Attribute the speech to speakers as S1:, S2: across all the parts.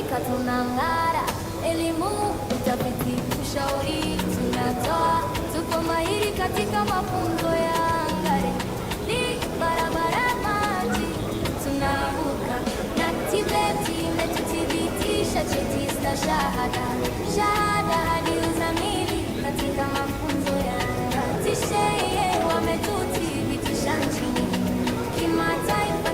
S1: Afrika tunang'ara, elimu, utafiti, ushauri tunatoa, tupo mahiri katika mafunzo ya angare, ni barabara maji tunavuka, na TVET imetuthibitisha cheti za shahada hadi uzamili katika mafunzo ya angare. Tisheye wametuthibitisha nchini kimataifa.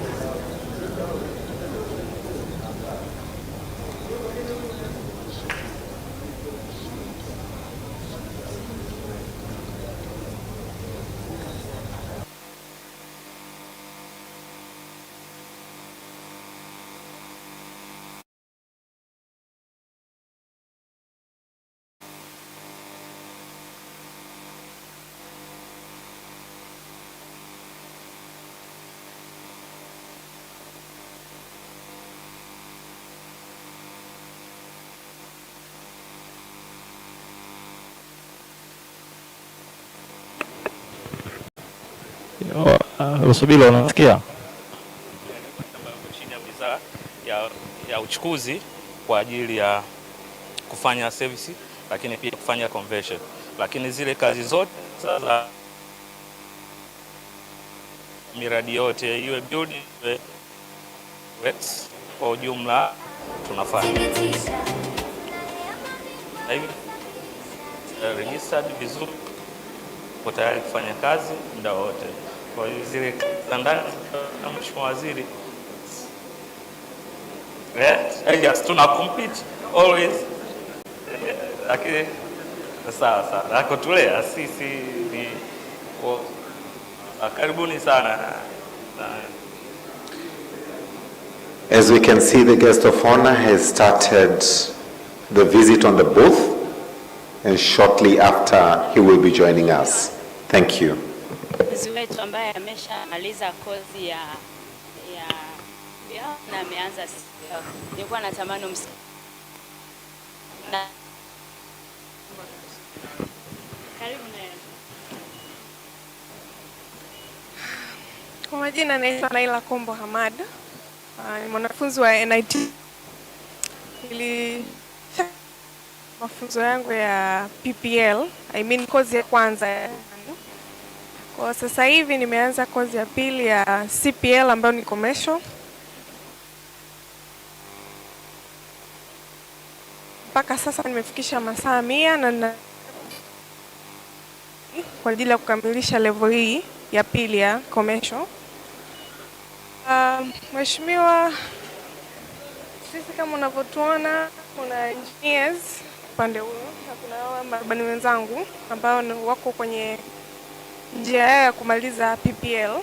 S2: Rusubilo, unasikia?
S3: Chini ya Wizara ya Uchukuzi kwa ajili ya kufanya service, lakini pia kufanya conversion, lakini zile kazi zote sasa miradi yote iwe building works kwa ujumla tunafanya hivi registered vizuri, kwa tayari kufanya kazi muda wote. Kwa hiyo zile standards na Mheshimiwa Waziri yes, tuna compete always, lakini sawa nako tulea sisi ni karibuni sana.
S4: As we can see, the guest of honor has started the visit on the booth, and shortly after he will be joining us. Thank you.
S5: Wetu ambaye ameshamaliza kozi ya na ameanza nilikuwa natamani na karibu na
S6: kwa majina naitwa Naila Kombo Hamad, ni mwanafunzi wa NIT. Ili mafunzo yangu ya PPL, kozi ya kwanza. Kwa sasa hivi nimeanza kozi ya pili ya CPL ambayo ni commercial. Mpaka sasa nimefikisha masaa 100 na kwa ajili ya kukamilisha level hii ya pili ya commercial. Mheshimiwa, sisi kama unavyotuona kuna engineers upande huu na kuna marubani wenzangu ambao wako kwenye njia ya kumaliza PPL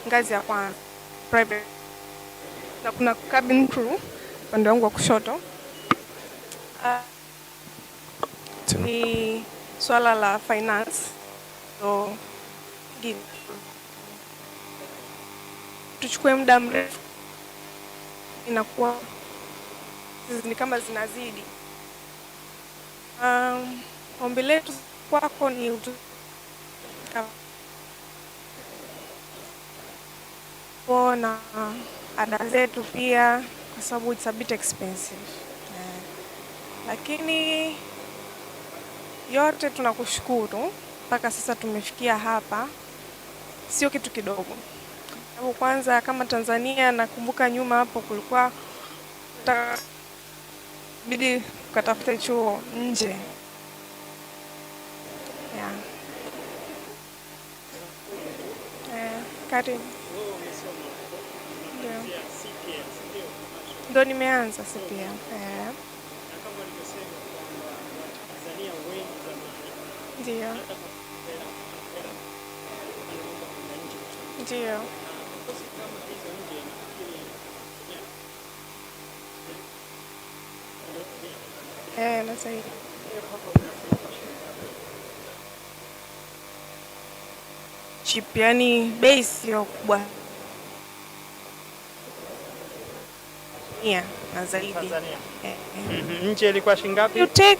S6: ngazi ya kwanza private, na kuna cabin crew upande wangu wa kushoto. Ni swala la finance, so tuchukue muda mrefu, inakuwa ni kama zinazidi. Ombi letu kwako ni na ada zetu pia, kwa sababu it's a bit expensive. Lakini yote tunakushukuru mpaka sasa tumefikia hapa, sio kitu kidogo. Sababu kwanza kama Tanzania, nakumbuka nyuma hapo kulikuwa bidi kutafuta chuo nje. Karibu. Ndio nimeanza CPL. Ndio. Ndio. Na sahihi. Chip, yani base sio kubwa. Na zaidi.
S7: Tanzania. Nje ilikuwa shilingi ngapi?
S6: UTEC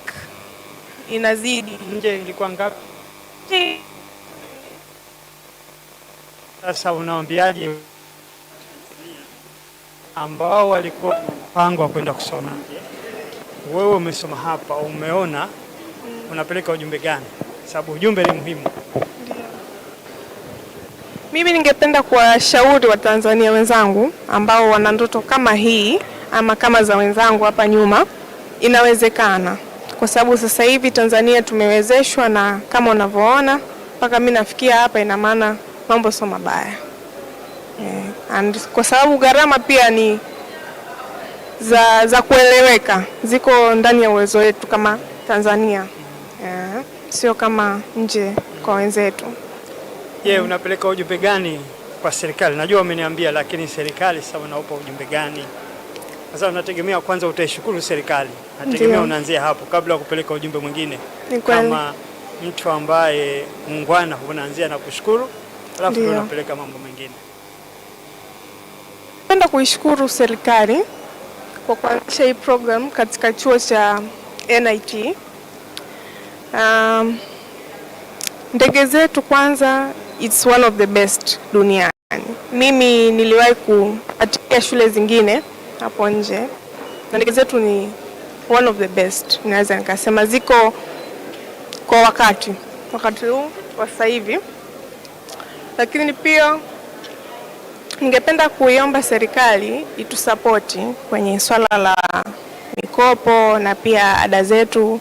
S6: inazidi.
S7: Nje ilikuwa ngapi? Sasa unaambiaje ambao walikuwa mpango wa kwenda kusoma. Wewe umesoma hapa, umeona unapeleka ujumbe gani? Sababu ujumbe ni muhimu.
S6: Mimi ningependa kuwashauri Watanzania wenzangu ambao wana ndoto kama hii ama kama za wenzangu hapa nyuma, inawezekana. Kwa sababu sasa hivi Tanzania tumewezeshwa, na kama unavyoona mpaka mimi nafikia hapa, ina maana mambo sio mabaya. And kwa sababu gharama pia ni za kueleweka, ziko ndani ya uwezo wetu kama Tanzania. Sio kama nje kwa wenzetu.
S7: Unapeleka ujumbe gani kwa serikali? Najua umeniambia, lakini serikali sasa unaupa ujumbe gani? Sasa unategemea kwanza utaishukuru serikali. Nategemea unaanzia hapo kabla ya kupeleka ujumbe mwingine. Kama mtu ambaye muungwana, unaanzia na kushukuru, alafu unapeleka mambo mengine.
S6: Napenda kuishukuru serikali kwa kuanzisha hii program katika chuo cha NIT. Ndege zetu kwanza, it's one of the best duniani. Mimi niliwahi kuatikia shule zingine hapo nje, na ndege zetu ni one of the best. Naweza nikasema ziko kwa wakati huu wa sasa hivi. Lakini pia ningependa kuiomba serikali itusapoti kwenye swala la mikopo na pia ada zetu.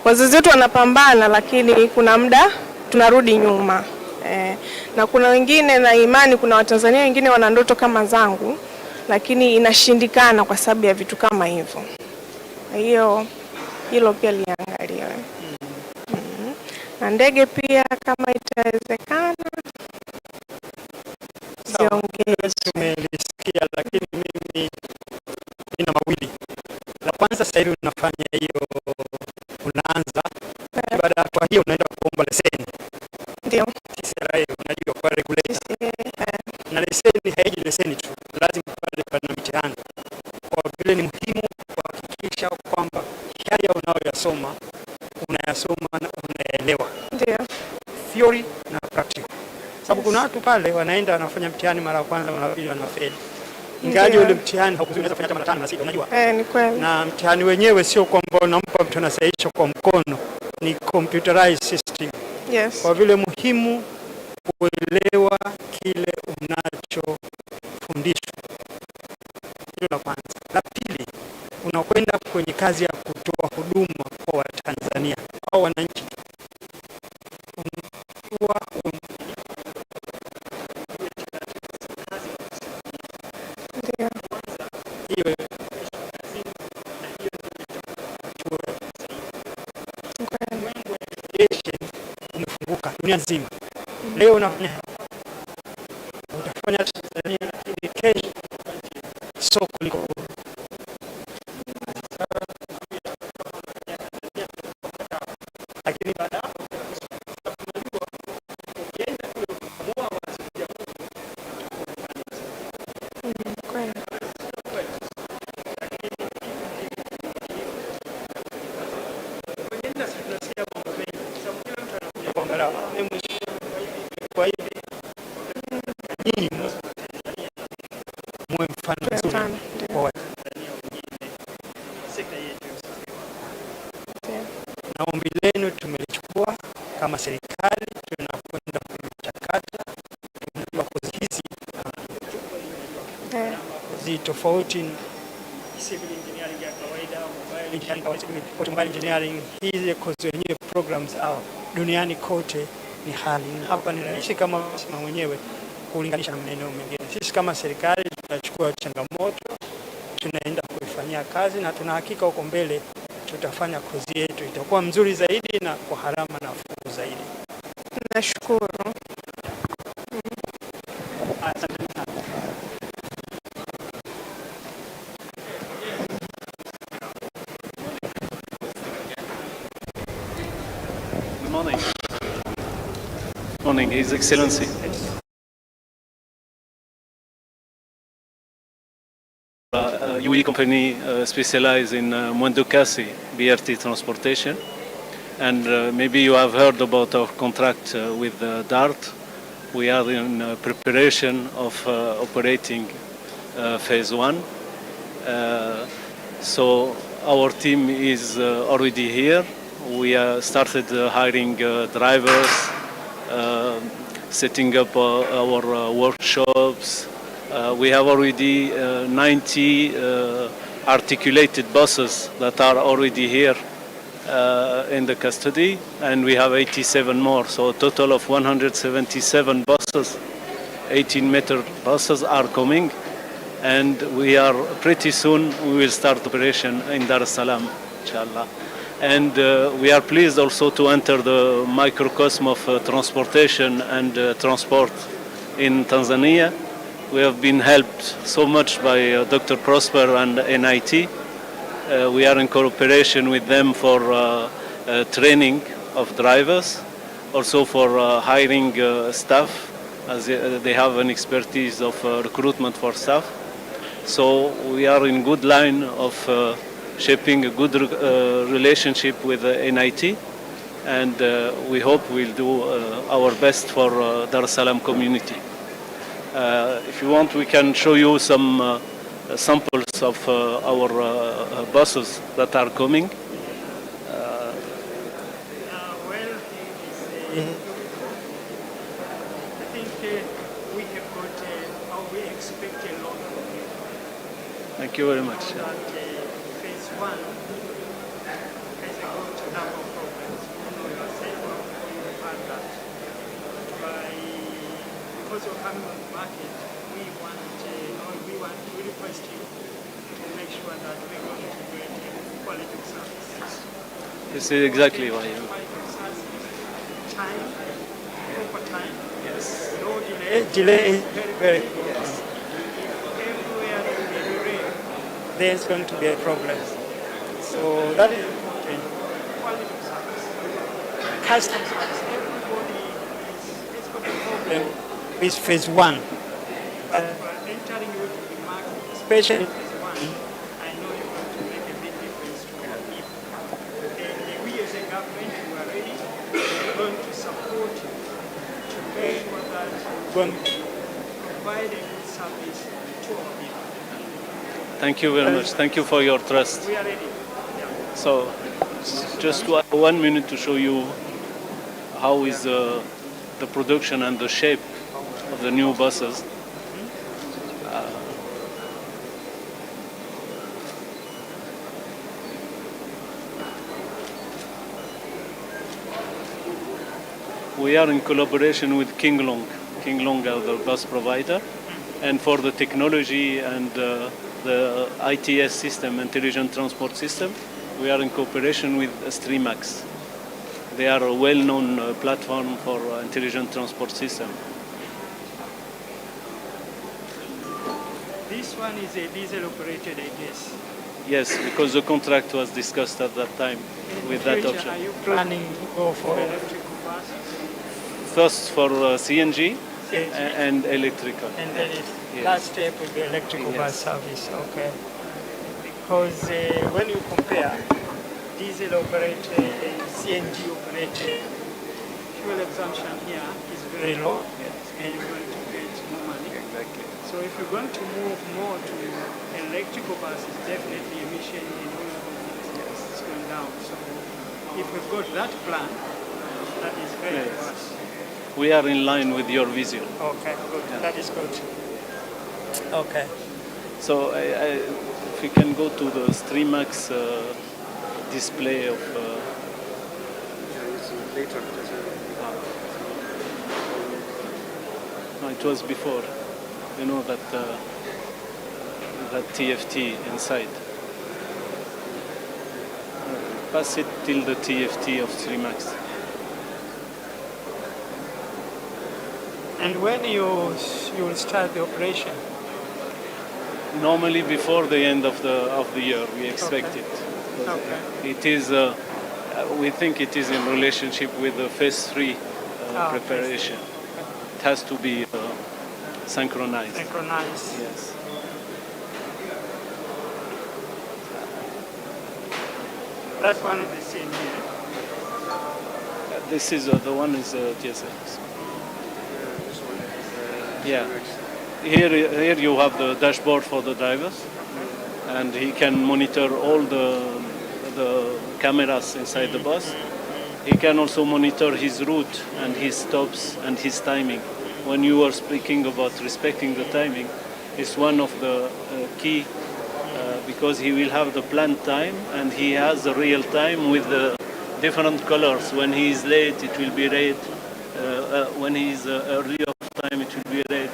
S6: Wazazi wetu wanapambana, lakini kuna muda tunarudi nyuma. Na kuna wengine, na imani kuna Watanzania wengine wana ndoto kama zangu, lakini inashindikana kwa sababu ya vitu kama hivyo. Hilo pia liangaliwe. Na ndege pia kama itawezekana ziongezwe.
S7: Tumelisikia, lakini mimi nina mawili. La kwanza, sasa hivi unafanya hiyo, unaanza baada ya hatua hiyo unaenda kuomba leseni.
S6: Ndio.
S7: TCRA unajua kwa regulator. Na leseni haiji leseni tu, lazima pale pana mtihani. Kwa vile ni muhimu kuhakikisha kwamba yale unayoyasoma unayasoma na unaelewa.
S6: Ndio.
S7: Theory na practical. Sababu kuna watu pale wanaenda wanafanya mtihani mara ya kwanza, mara ya pili wanafeli. Ingawa ule mtihani haukuzuia kufanya mara 5 na 6, unajua?
S6: Ni kweli.
S7: Na mtihani wenyewe sio kwamba unampa mtu anasahihisha kwa mkono, ni computerized system.
S6: Yes.
S7: Kwa vile muhimu kuelewa kile unachofundishwa. Hilo la kwanza. La pili, unakwenda kwenye kazi ya kutoa huduma kwa Watanzania au wananchi. Umefunguka dunia nzima. Leo utafanya Tanzania, lakini kesho soko liko. Lakini baada hapo ukienda kule kumua wasija kwa hivi nyinyi mwe mfano mzuri kwa Watanzania wengine sekta yetu. Na ombi lenu tumelichukua kama serikali, tunakwenda kuchakata. Tunajua kozi hizi tofauti, civil engineering ya kawaida, mobile engineering, hizi kozi wenyewe programs au duniani kote ni hali. Hapa ni rahisi kama sema mwenyewe kulinganisha na maeneo mengine. Sisi kama serikali tunachukua changamoto, tunaenda kuifanyia kazi, na tunahakika huko mbele tutafanya kozi yetu itakuwa mzuri zaidi na kwa harama nafuu zaidi.
S6: Nashukuru.
S2: Good morning. Morning, His Excellency. UE company specialized in Mwendo-Kasi BRT transportation, and maybe you have heard about our contract with DART. We are in preparation of operating phase 1, So our team is already here. We started hiring drivers, setting up our workshops. We have already 90 articulated buses that are already here in the custody, and we have 87 more. So a total of 177 buses, 18-meter buses are coming, and we are pretty soon we will start operation in Dar es Salaam, inshallah. And we are pleased also to enter the microcosm of transportation and transport in Tanzania. We have been helped so much by Dr. Prosper and NIT. We are in cooperation with them for training of drivers, also for hiring staff, as they have an expertise of recruitment for staff. So we are in good line of shaping a good relationship with NIT, and we hope we'll do our best for Dar es Salaam community. If you want, we can show you some samples of our buses that are coming.
S7: I think we have got, we expect a lot of people.
S2: Thank you very much.
S7: That phase one has a good number of problems. You are saying you had that. Because you're coming on the market, we request you to make sure that we're going to get quality of service.
S2: This is exactly why.
S7: Time, proper time.
S2: Yes.
S7: No delay. Delay is very, very good. Yes. Everywhere there will be a delay, there's going to be a problem. So that is important. Quality of service. Customer service. Everybody is got a problem with phase one. But entering you to the market, especially phase one, I know you're going to make a big difference to our people. And we as a government, we are ready. We're going to support you to make sure that we're going to provide a good service to our people.
S2: Thank you very much. Thank you for your trust.
S7: We are ready.
S2: So, just 1 minute to show you how is the production and the shape of the new buses. We are in collaboration with King Long. King Long are the bus provider, and for the technology and the ITS system, Intelligent Transport System, we are in cooperation with Streamax. They are a well-known platform for Intelligent Transport System.
S7: This one is a diesel operated, I guess.
S2: Yes, because the contract was discussed at that time with that
S7: Future,
S2: option.
S7: are you planning to go for electrical buses?
S2: First for CNG
S7: CNG.
S2: and electrical.
S7: And then
S2: Yes.
S7: last step will be electrical
S2: Yes.
S7: bus service, okay. Because when you compare diesel operated and CNG operated, fuel exemption here is very low, and you're going to get more money.
S2: Exactly.
S7: So if you're going to move more to electrical buses, definitely emission in all of these is going down. So if we've got that plan, that is great for us.
S2: We are in line with your vision.
S7: Okay, good. That is good. Okay.
S2: So if we can go to the Streamax display of... No, it was before. You know that that TFT inside. Pass it till the TFT of Streamax.
S7: And when you will start the operation?
S2: Normally before the end of the year, we expect it.
S7: Okay.
S2: It is. We think it is in relationship with the phase 3 preparation. It has to be synchronized.
S7: Synchronize.
S2: Yes.
S7: That one is the same here.
S2: This is the one is TSX. Yeah. Here you have the dashboard for the drivers, and he can monitor all the cameras inside the bus. He can also monitor his route and his stops and his timing. When you were speaking about respecting the timing, it's one of the key because he will have the planned time and he has the real time with the different colors. When he is late, it will be red. When he is early of time, it will be red.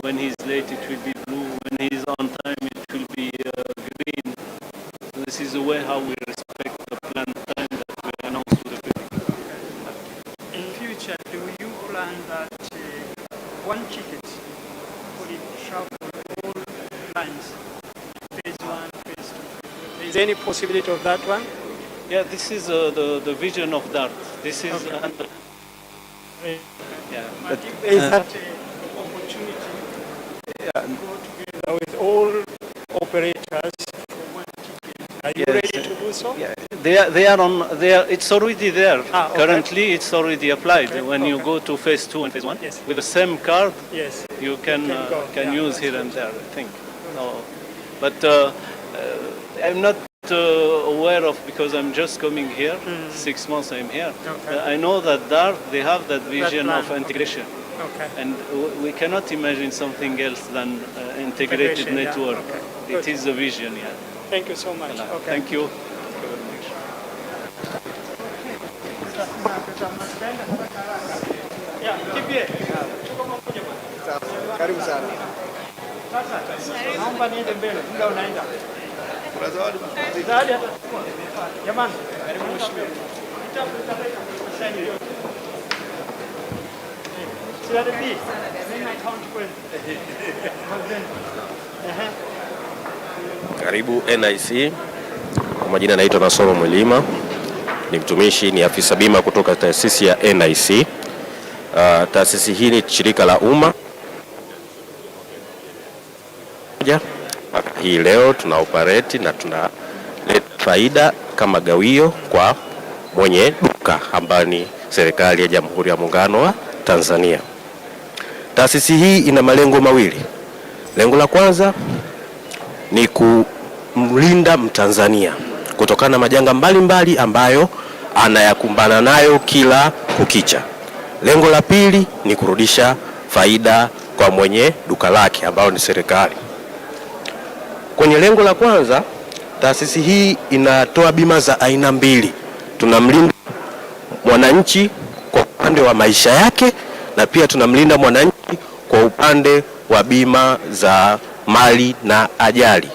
S2: When he is late, it will be blue. When he is on time, it will be green. This is the way how we respect the planned time that we announce to the people.
S7: In future, do you plan that one ticket will travel all lines, phase 1, phase 2? Is there any possibility of that one?
S2: Yeah, this is the vision of DART. This is
S7: But if there is that opportunity to go together with all operators for one ticket, are you ready to do so?
S2: Yeah, they are on. It's already there.
S7: Okay.
S2: Currently, it's already applied.
S7: Okay.
S2: When you go to phase 2 and phase 1,
S7: Yes.
S2: with the same card,
S7: Yes.
S2: you can use here and there. I think. No, but I'm not aware of, because I'm just coming here. 6 months I'm here.
S7: Okay.
S2: I know that DART, they have that vision
S7: plan.
S2: of integration.
S7: Okay.
S2: And we cannot imagine something else than integrated
S7: Integration, yeah.
S2: network.
S7: Okay.
S2: It
S7: Good.
S2: is the vision, yeah.
S7: Thank you so much. Okay.
S2: Thank you.
S7: Yeah, kimbie. Tuko pamoja bwana.
S8: Karibu sana.
S7: Sasa naomba niende mbele, muda unaenda. Kuna zawadi. Zawadi hata. Jamani, karibu mheshimiwa.
S9: Karibu NIC. Kwa majina naitwa Nasoro Mwilima, ni mtumishi, ni afisa bima kutoka taasisi ya NIC. Taasisi hii ni shirika la umma. Hii leo tuna operate na tunaleta faida kama gawio kwa mwenye duka ambaye ni serikali ya Jamhuri ya Muungano wa Tanzania. Taasisi hii ina malengo mawili. Lengo la kwanza ni kumlinda Mtanzania kutokana na majanga mbalimbali ambayo anayakumbana nayo kila kukicha. Lengo la pili ni kurudisha faida kwa mwenye duka lake ambao ni serikali. Kwenye lengo la kwanza, taasisi hii inatoa bima za aina mbili. Tunamlinda mwananchi kwa upande wa maisha yake na pia tunamlinda mwananchi kwa upande wa bima za mali na ajali.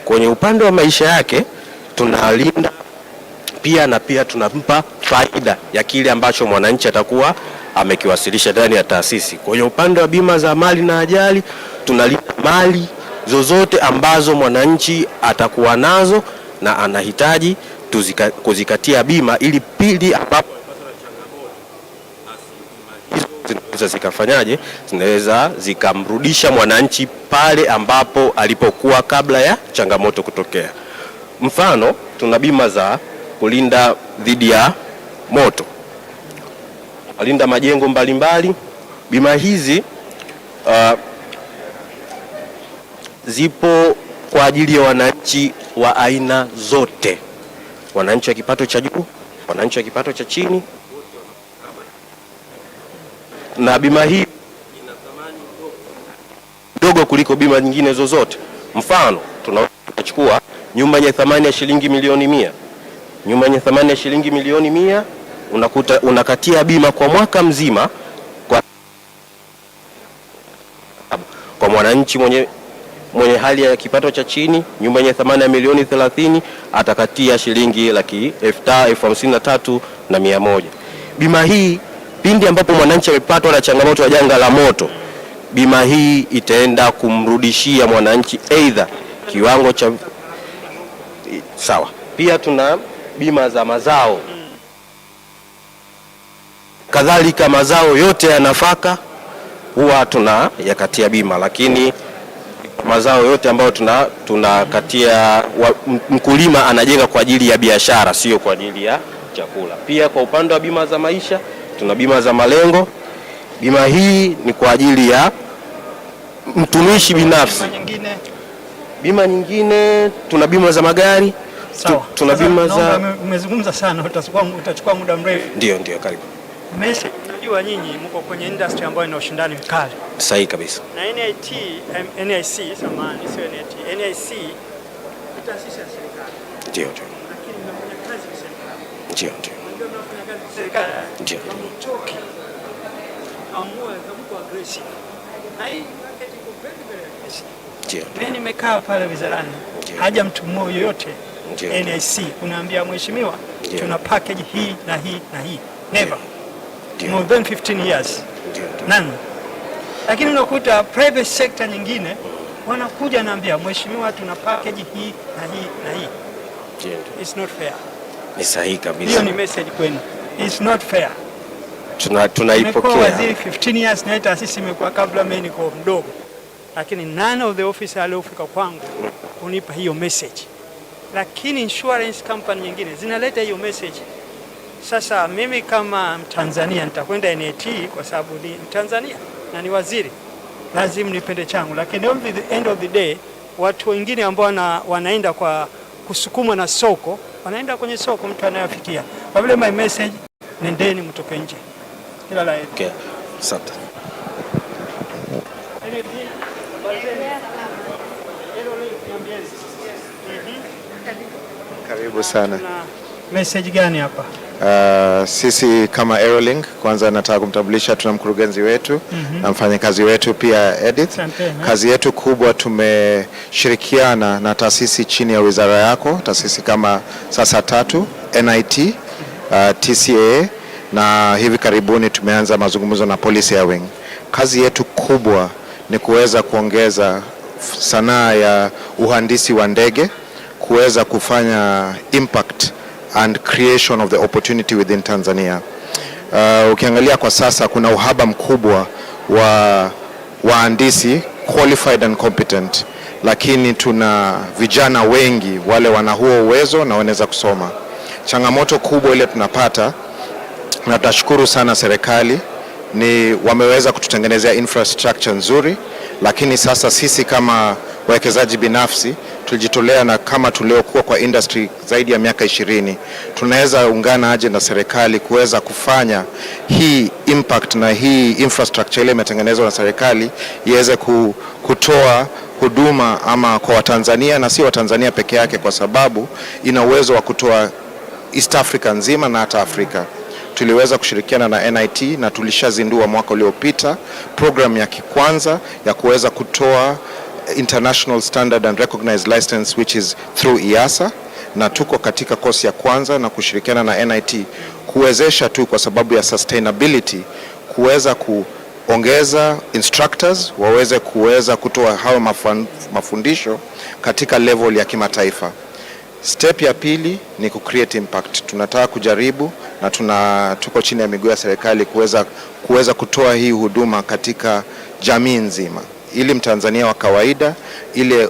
S9: Kwenye upande wa maisha yake tunalinda pia na pia tunampa faida ya kile ambacho mwananchi atakuwa amekiwasilisha ndani ya taasisi. Kwenye upande wa bima za mali na ajali tunalinda mali zozote ambazo mwananchi atakuwa nazo na anahitaji kuzikatia bima, ili pili ambapo zinaweza zikafanyaje, zinaweza zikamrudisha mwananchi pale ambapo alipokuwa kabla ya changamoto kutokea. Mfano, tuna bima za kulinda dhidi ya moto, kulinda majengo mbalimbali. Bima hizi zipo kwa ajili ya wananchi wa aina zote, wananchi wa kipato cha juu, wananchi wa kipato cha chini, na bima hii ina thamani ndogo kuliko bima nyingine zozote. Mfano, tunachukua nyumba yenye thamani ya shilingi milioni 100. Nyumba yenye thamani ya shilingi milioni 100 unakuta unakatia bima kwa mwaka mzima kwa mwananchi mwenye hali ya kipato cha chini. Nyumba yenye thamani ya milioni 30 atakatia shilingi 53,100. Bima hii pindi ambapo mwananchi amepatwa na changamoto ya janga la moto, bima hii itaenda kumrudishia mwananchi aidha kiwango cha sawa. Pia tuna bima za mazao, kadhalika mazao yote ya nafaka huwa tunayakatia bima, lakini mazao yote ambayo tunakatia mkulima anajenga kwa ajili ya biashara, sio kwa ajili ya chakula. Pia kwa upande wa bima za maisha tuna bima za malengo. Bima hii ni kwa ajili ya mtumishi binafsi. Bima nyingine, tuna bima za magari.
S7: Sawa.
S9: Tuna bima za...
S7: Umezungumza sana, utachukua muda mrefu.
S9: Ndio, karibu.
S7: Message, najua nyinyi mko kwenye industry ambayo ina ushindani mkali.
S9: Sahihi kabisa.
S7: Na NIC, samahani, sio NIT. NIC ni taasisi ya serikali.
S9: Ndio.
S7: Lakini mnafanya kazi ya serikali.
S9: Ndio.
S7: Ndio mnafanya kazi ya serikali.
S9: Ndio.
S7: Mtoke. Amua kama aggressive. Na hii market iko very aggressive.
S9: Ndio.
S7: Mimi nimekaa pale wizarani. Haja mtu mmoja yote. NIC unaambia mheshimiwa tuna package hii na hii na hii. Never. More than 15 years. None. Lakini unakuta private sector nyingine wanakuja naambia mheshimiwa tuna package hii na hii na hii. It's not fair.
S9: Ni sahihi kabisa.
S7: Hiyo ni message kwenu. It's not fair.
S9: Tunaipokea.
S7: Waziri 15 years na taasisi imekuwa kabla mimi niko mdogo. Lakini none of the officers waliofika kwangu kunipa hiyo message. Lakini insurance company nyingine zinaleta hiyo message. Sasa mimi kama Mtanzania nitakwenda NIT kwa sababu ni Mtanzania na ni waziri, lazima nipende changu. Lakini at the end of the day watu wengine ambao wanaenda kwa kusukumwa na soko, wanaenda kwenye soko mtu anayafikia. Kwa vile my message, nendeni mtoke nje. Kila la heri.
S9: Okay. Asante.
S8: Karibu sana.
S7: Message gani hapa?
S8: Sisi kama Aerolink kwanza nataka kumtambulisha, tuna mkurugenzi wetu na mfanyakazi wetu pia Edith. Kazi yetu kubwa, tumeshirikiana na taasisi chini ya wizara yako, taasisi kama sasa 3, NIT, TCA na hivi karibuni tumeanza mazungumzo na Police Air Wing. Kazi yetu kubwa ni kuweza kuongeza sanaa ya uhandisi wa ndege, kuweza kufanya impact and creation of the opportunity within Tanzania. Ukiangalia kwa sasa kuna uhaba mkubwa wa wahandisi qualified and competent, lakini tuna vijana wengi wale wana huo uwezo na wanaweza kusoma. Changamoto kubwa ile tunapata, na tutashukuru sana serikali, ni wameweza kututengenezea infrastructure nzuri, lakini sasa sisi kama wawekezaji binafsi tulijitolea, na kama tuliokuwa kwa industry zaidi ya miaka 20, tunaweza ungana aje na serikali kuweza kufanya hii impact na hii infrastructure ile imetengenezwa na serikali iweze kutoa huduma ama kwa Watanzania na si Watanzania peke yake, kwa sababu ina uwezo wa kutoa East Africa nzima na hata Afrika. Tuliweza kushirikiana na NIT na tulishazindua mwaka uliopita program ya kwanza ya kuweza kutoa international standard and recognized license which is through IASA, na tuko katika kosi ya kwanza na kushirikiana na NIT kuwezesha tu kwa sababu ya sustainability, kuweza kuongeza instructors kuweza kutoa hao mafundisho katika level ya kimataifa. Step ya pili ni create impact. Tunataka kujaribu na tuko chini ya miguu ya serikali kuweza kutoa hii huduma katika jamii nzima, ili Mtanzania wa kawaida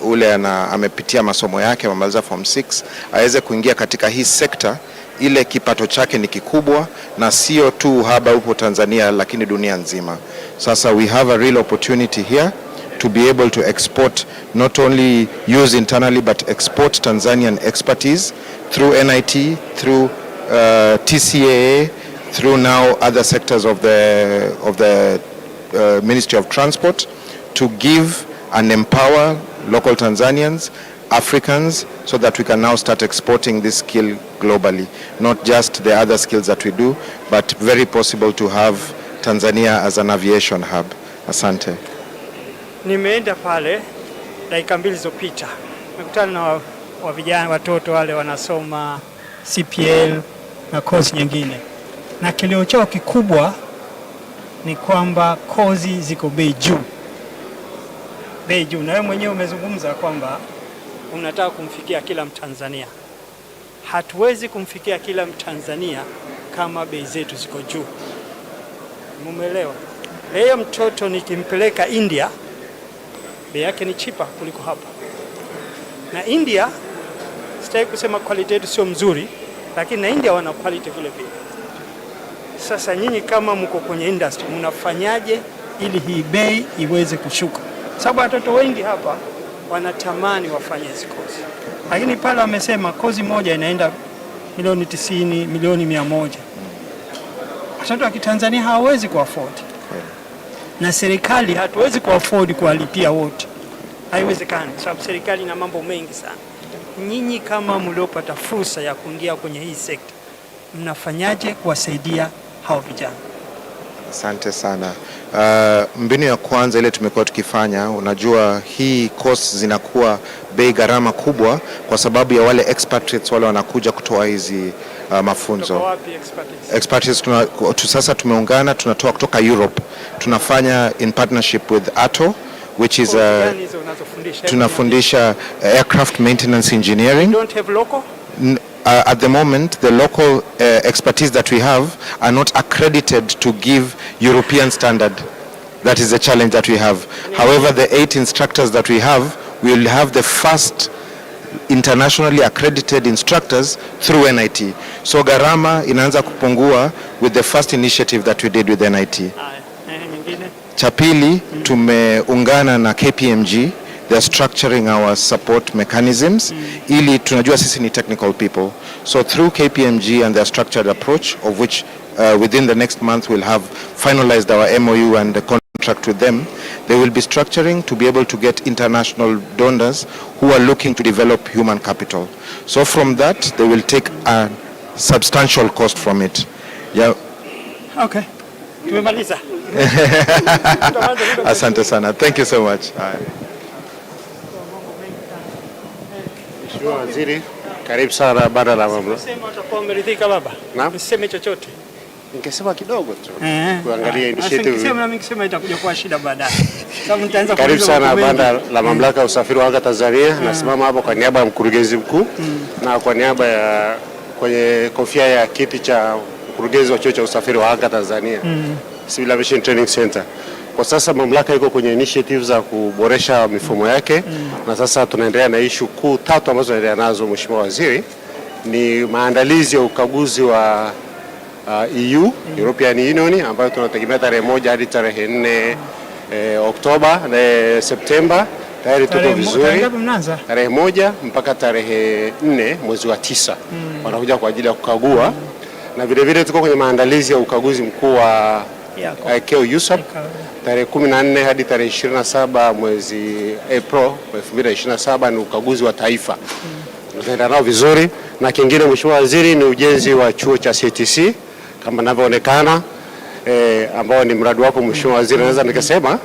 S8: ule amepitia masomo yake, amemaliza form 6, aweze kuingia katika hii sekta ile kipato chake ni kikubwa, na sio tu uhaba upo Tanzania lakini dunia nzima. Sasa we have a real opportunity here to be able to export, not only use internally but export Tanzanian expertise through NIT, through TCAA, through now other sectors of the Ministry of Transport, to give and empower local Tanzanians, Africans, so that we can now start exporting this skill globally. Not just the other skills that we do, but very possible to have Tanzania as an aviation hub. Asante.
S7: Nimeenda pale dakika 2 zilizopita. Nimekutana na vijana, watoto wale wanasoma CPL na kozi nyingine. Na kilio chao kikubwa ni kwamba kozi ziko bei juu. Bei juu. Na wewe mwenyewe umezungumza kwamba unataka kumfikia kila Mtanzania. Hatuwezi kumfikia kila Mtanzania kama bei zetu ziko juu. Mumeelewa? Leo mtoto nikimpeleka India, bei yake ni cheaper kuliko hapa. Na India, sitaki kusema quality yetu sio mzuri, lakini na India wana quality vile vile. Sasa nyinyi kama mko kwenye industry, mnafanyaje ili hii bei iweze kushuka? Sababu watoto wengi hapa wanatamani wafanye hizi kozi, lakini pale wamesema kozi moja inaenda milioni 90, milioni 100. Watoto wa Kitanzania hawawezi kuafford, na serikali hatuwezi kuafford kuwalipia wote, haiwezekani, sababu serikali ina mambo mengi sana. Nyinyi kama mliopata fursa ya kuingia kwenye hii sekta, mnafanyaje kuwasaidia hao vijana?
S8: Asante sana. Mbinu ya kwanza ile tumekuwa tukifanya, unajua hii course zinakuwa bei gharama kubwa kwa sababu ya wale expatriates wale wanakuja kutoa hizi mafunzo.
S7: Wapi expatriates?
S8: Sasa tumeungana, tunatoa kutoka Europe. Tunafanya in partnership with ATO, which is tunafundisha aircraft maintenance engineering.
S7: You don't have local?
S8: At the moment, the local expertise that we have are not accredited to give European standard. That is the challenge that we have. However, the 8 instructors that we have, we will have the first internationally accredited instructors through NIT. So gharama inaanza kupungua with the first initiative that we did with NIT. Cha pili, tumeungana na KPMG. They are structuring our support mechanisms ili tunajua sisi ni technical people. So through KPMG and their structured approach, of which within the next month we'll have finalized our MOU and the contract with them, they will be structuring to be able to get international donors who are looking to develop human capital. So from that, they will take a substantial cost from it. Yeah.
S7: Okay. Tumemaliza.
S8: Asante sana. Thank you so much.
S10: Mheshimiwa Waziri, karibu sana Banda la Mamlaka.
S7: Sema utakuwa umeridhika baba?
S10: Naam.
S7: Usiseme chochote.
S10: Ningesema kidogo tu. Kuangalia initiative.
S7: Ningesema na nikisema itakuja kuwa shida baadaye. Sababu nitaanza
S10: karibu sana Banda la Mamlaka ya Usafiri wa Anga Tanzania. Nasimama hapa kwa niaba ya mkurugenzi mkuu na kwa niaba ya kwenye kofia ya kiti cha mkurugenzi wa chuo cha usafiri wa anga Tanzania. Civil Aviation Training Center. Kwa sasa mamlaka iko kwenye initiative za kuboresha mifumo yake na sasa tunaendelea na issue kuu 3 ambazo tunaendelea nazo Mheshimiwa Waziri. Ni maandalizi ya ukaguzi wa EU, European Union, ambayo tunategemea tarehe 1 hadi tarehe 4 Oktoba na Septemba. Tayari tuko vizuri. Tarehe 1 mpaka tarehe 4 mwezi wa 9 wanakuja kwa ajili ya kukagua na vile vile tuko kwenye maandalizi ya ukaguzi mkuu wa ICAO USAP tarehe 14 hadi tarehe 27 mwezi April 2027 ni ukaguzi wa taifa. Tunaenda nao vizuri na kingine Mheshimiwa Waziri ni ujenzi wa chuo cha CTC kama inavyoonekana ambao ni mradi wako Mheshimiwa Waziri, naweza nikasema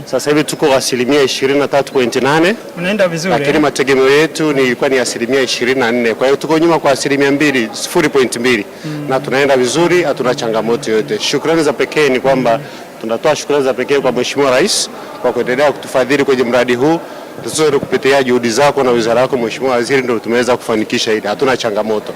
S10: sasa hivi tuko 23.8.
S7: Unaenda vizuri.
S10: Lakini mategemeo yetu ilikuwa ni 24. Kwa hiyo tuko nyuma kwa 2, 0.2. Na tunaenda vizuri, hatuna changamoto yote. Shukrani za pekee ni kwamba tunatoa shukrani za pekee kwa Mheshimiwa Rais kwa kuendelea kutufadhili kwenye mradi huu. Tuzoe kupitia juhudi zako na wizara yako Mheshimiwa Waziri ndio tumeweza kufanikisha hili. Hatuna changamoto.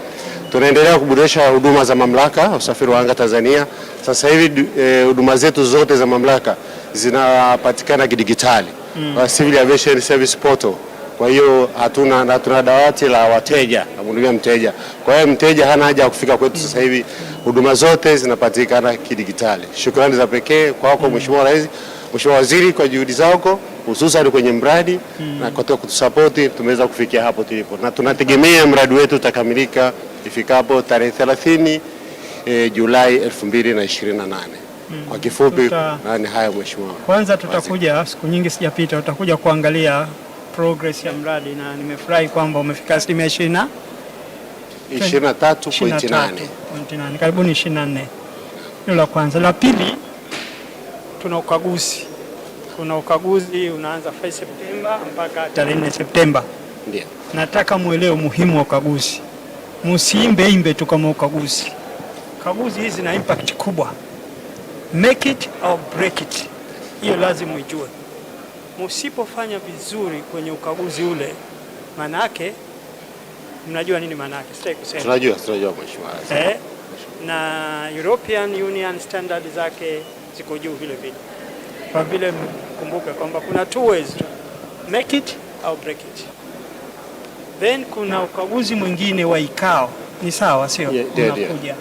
S10: Tunaendelea kuboresha huduma za mamlaka usafiri wa anga Tanzania. Sasa hivi huduma zetu zote za mamlaka zinapatikana kidigitali kwa Civil Aviation Service Portal. Kwa hiyo hatuna dawati la wateja, kumhudumia mteja. Kwa hiyo mteja hana haja ya kufika kwetu. Sasa hivi huduma zote zinapatikana kidigitali. Shukrani za pekee kwako Mheshimiwa Rais, Mheshimiwa Waziri kwa juhudi zako hususan kwenye mradi na kwa kutusapoti tumeweza kufikia hapo tulipo. Na tunategemea mradi wetu utakamilika ifikapo tarehe 30 Julai 2028. Kwa kifupi ni haya Mheshimiwa.
S7: Kwanza tutakuja, siku nyingi sijapita, tutakuja kuangalia progress ya mradi na nimefurahi kwamba umefika 23.8. Karibuni 24. Hilo la kwanza. La pili, tuna ukaguzi. Kuna ukaguzi unaanza 5 Septemba mpaka tarehe 4 Septemba.
S10: Ndio.
S7: Nataka muelewe umuhimu wa ukaguzi. Msiimbe tu kama ukaguzi. Kaguzi hizi na impact kubwa. Make it or break it. Hiyo lazima ujue. Msipofanya vizuri kwenye ukaguzi ule, maana yake mnajua nini maana yake? Sitaki kusema.
S10: Tunajua Mheshimiwa.
S7: Na European Union standard zake ziko juu vile vile. Kwa vile kumbuka kwamba kuna 2 ways to make it or break it. Then kuna ukaguzi mwingine wa ICAO. Ni sawa sio? Unakuja.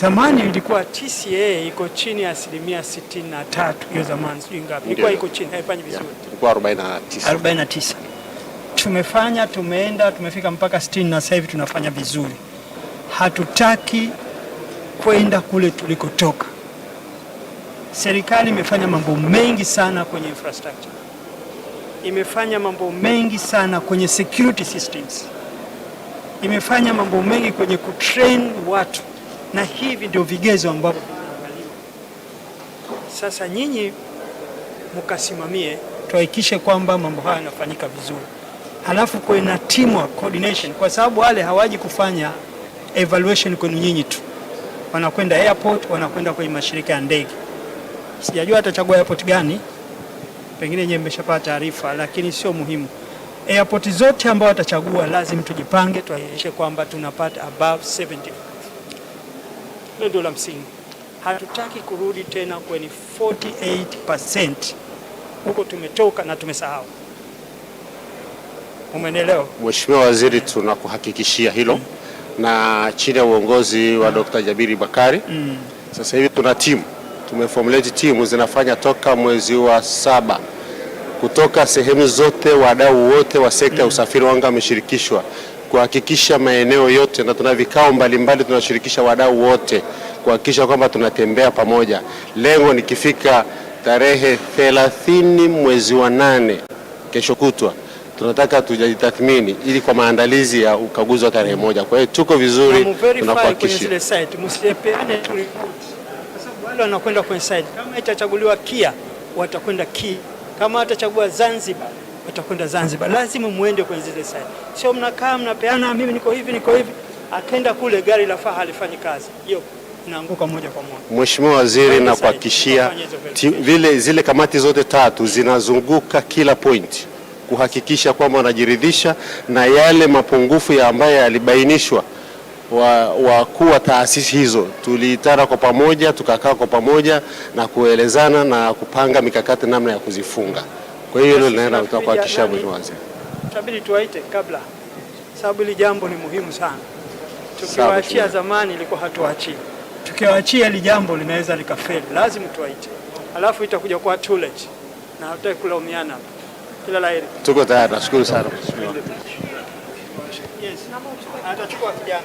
S7: Zamani ilikuwa TCA iko chini ya 63%. Hiyo zamani sijui ngapi. Ilikuwa iko chini, haifanyi vizuri.
S10: Ilikuwa 49.
S7: Tumefanya, tumefika mpaka 60 na sasa hivi tunafanya vizuri. Hatutaki kwenda kule tulikotoka. Serikali imefanya mambo mengi sana kwenye infrastructure. Imefanya mambo mengi sana kwenye security systems. Imefanya mambo mengi kwenye kutrain watu. Na hivi ndio vigezo ambavyo vinaangaliwa. Sasa nyinyi mkasimamie, tuhakikishe kwamba mambo haya yanafanyika vizuri. Halafu kuwe na teamwork, coordination, kwa sababu wale hawaji kufanya evaluation kwenu nyinyi tu. Wanakwenda airport, wanakwenda kwenye mashirika ya ndege. Sijajua atachagua airport gani, pengine nyinyi mmeshapata taarifa, lakini sio muhimu. Airport zote ambao watachagua lazima tujipange, tuhakikishe kwamba tunapata above 70. Ndio la msingi. Hatutaki kurudi tena kwenye 48%. Huko tumetoka na tumesahau. Umeelewa?
S10: Mheshimiwa Waziri, tunakuhakikishia hilo na chini ya uongozi wa Dr. Jabiri Bakari. Sasa hivi tuna timu, tumeformulate timu zinafanya toka mwezi wa 7 kutoka sehemu zote, wadau wote wa sekta ya usafiri wa anga wameshirikishwa kuhakikisha maeneo yote, na tuna vikao mbalimbali tunashirikisha wadau wote kuhakikisha kwamba tunatembea pamoja. Lengo ni kifika tarehe 30 mwezi wa 8 kesho kutwa, tunataka tujitathmini ili kwa maandalizi ya ukaguzi wa tarehe 1. Kwa hiyo tuko vizuri, tunakuhakikishia
S7: kwenye site, msipeane tu report. Kwa sababu wale wanakwenda kwenye site, kama itachaguliwa Kia watakwenda Kia, kama atachagua Zanzibar watakwenda Zanzibar. Lazima muende kwenye zile site. Sio mnakaa mnapeana, mimi niko hivi niko hivi, akaenda kule gari la faha halifanyi kazi. Hiyo inaanguka moja kwa moja.
S10: Mheshimiwa Waziri, na kuhakikishia zile kamati zote 3 zinazunguka kila point kuhakikisha kwamba wanajiridhisha na yale mapungufu ya ambaye yalibainishwa wakuu wa taasisi hizo. Tuliitana kwa pamoja, tukakaa kwa pamoja na kuelezana na kupanga mikakati namna ya kuzifunga. Kwa hiyo hilo linaenda kuhakikisha Mheshimiwa Waziri.
S7: Tutabidi tuwaite kabla, sababu hili jambo ni muhimu sana. Tukiwaachia zamani ilikuwa hatuachii. Tukiwaachia hili jambo linaweza likafeli. Lazima tuwaite. Alafu itakuja kwa too late. Na hatutaki kulaumiana. Kila laheri.
S10: Tuko tayari. Nashukuru sana Mheshimiwa.
S7: Yes. Atachukua kijana.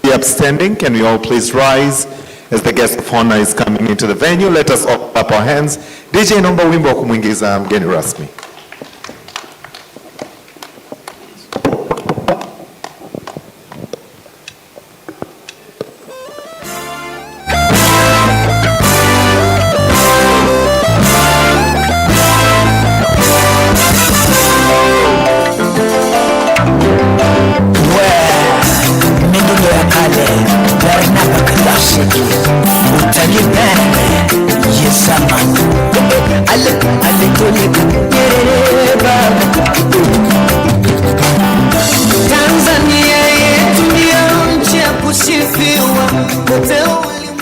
S4: Be upstanding. Can we all please rise as the guest of honor is coming into the venue? Let us all clap our hands. DJ, naomba wimbo wa kumwingiza mgeni rasmi.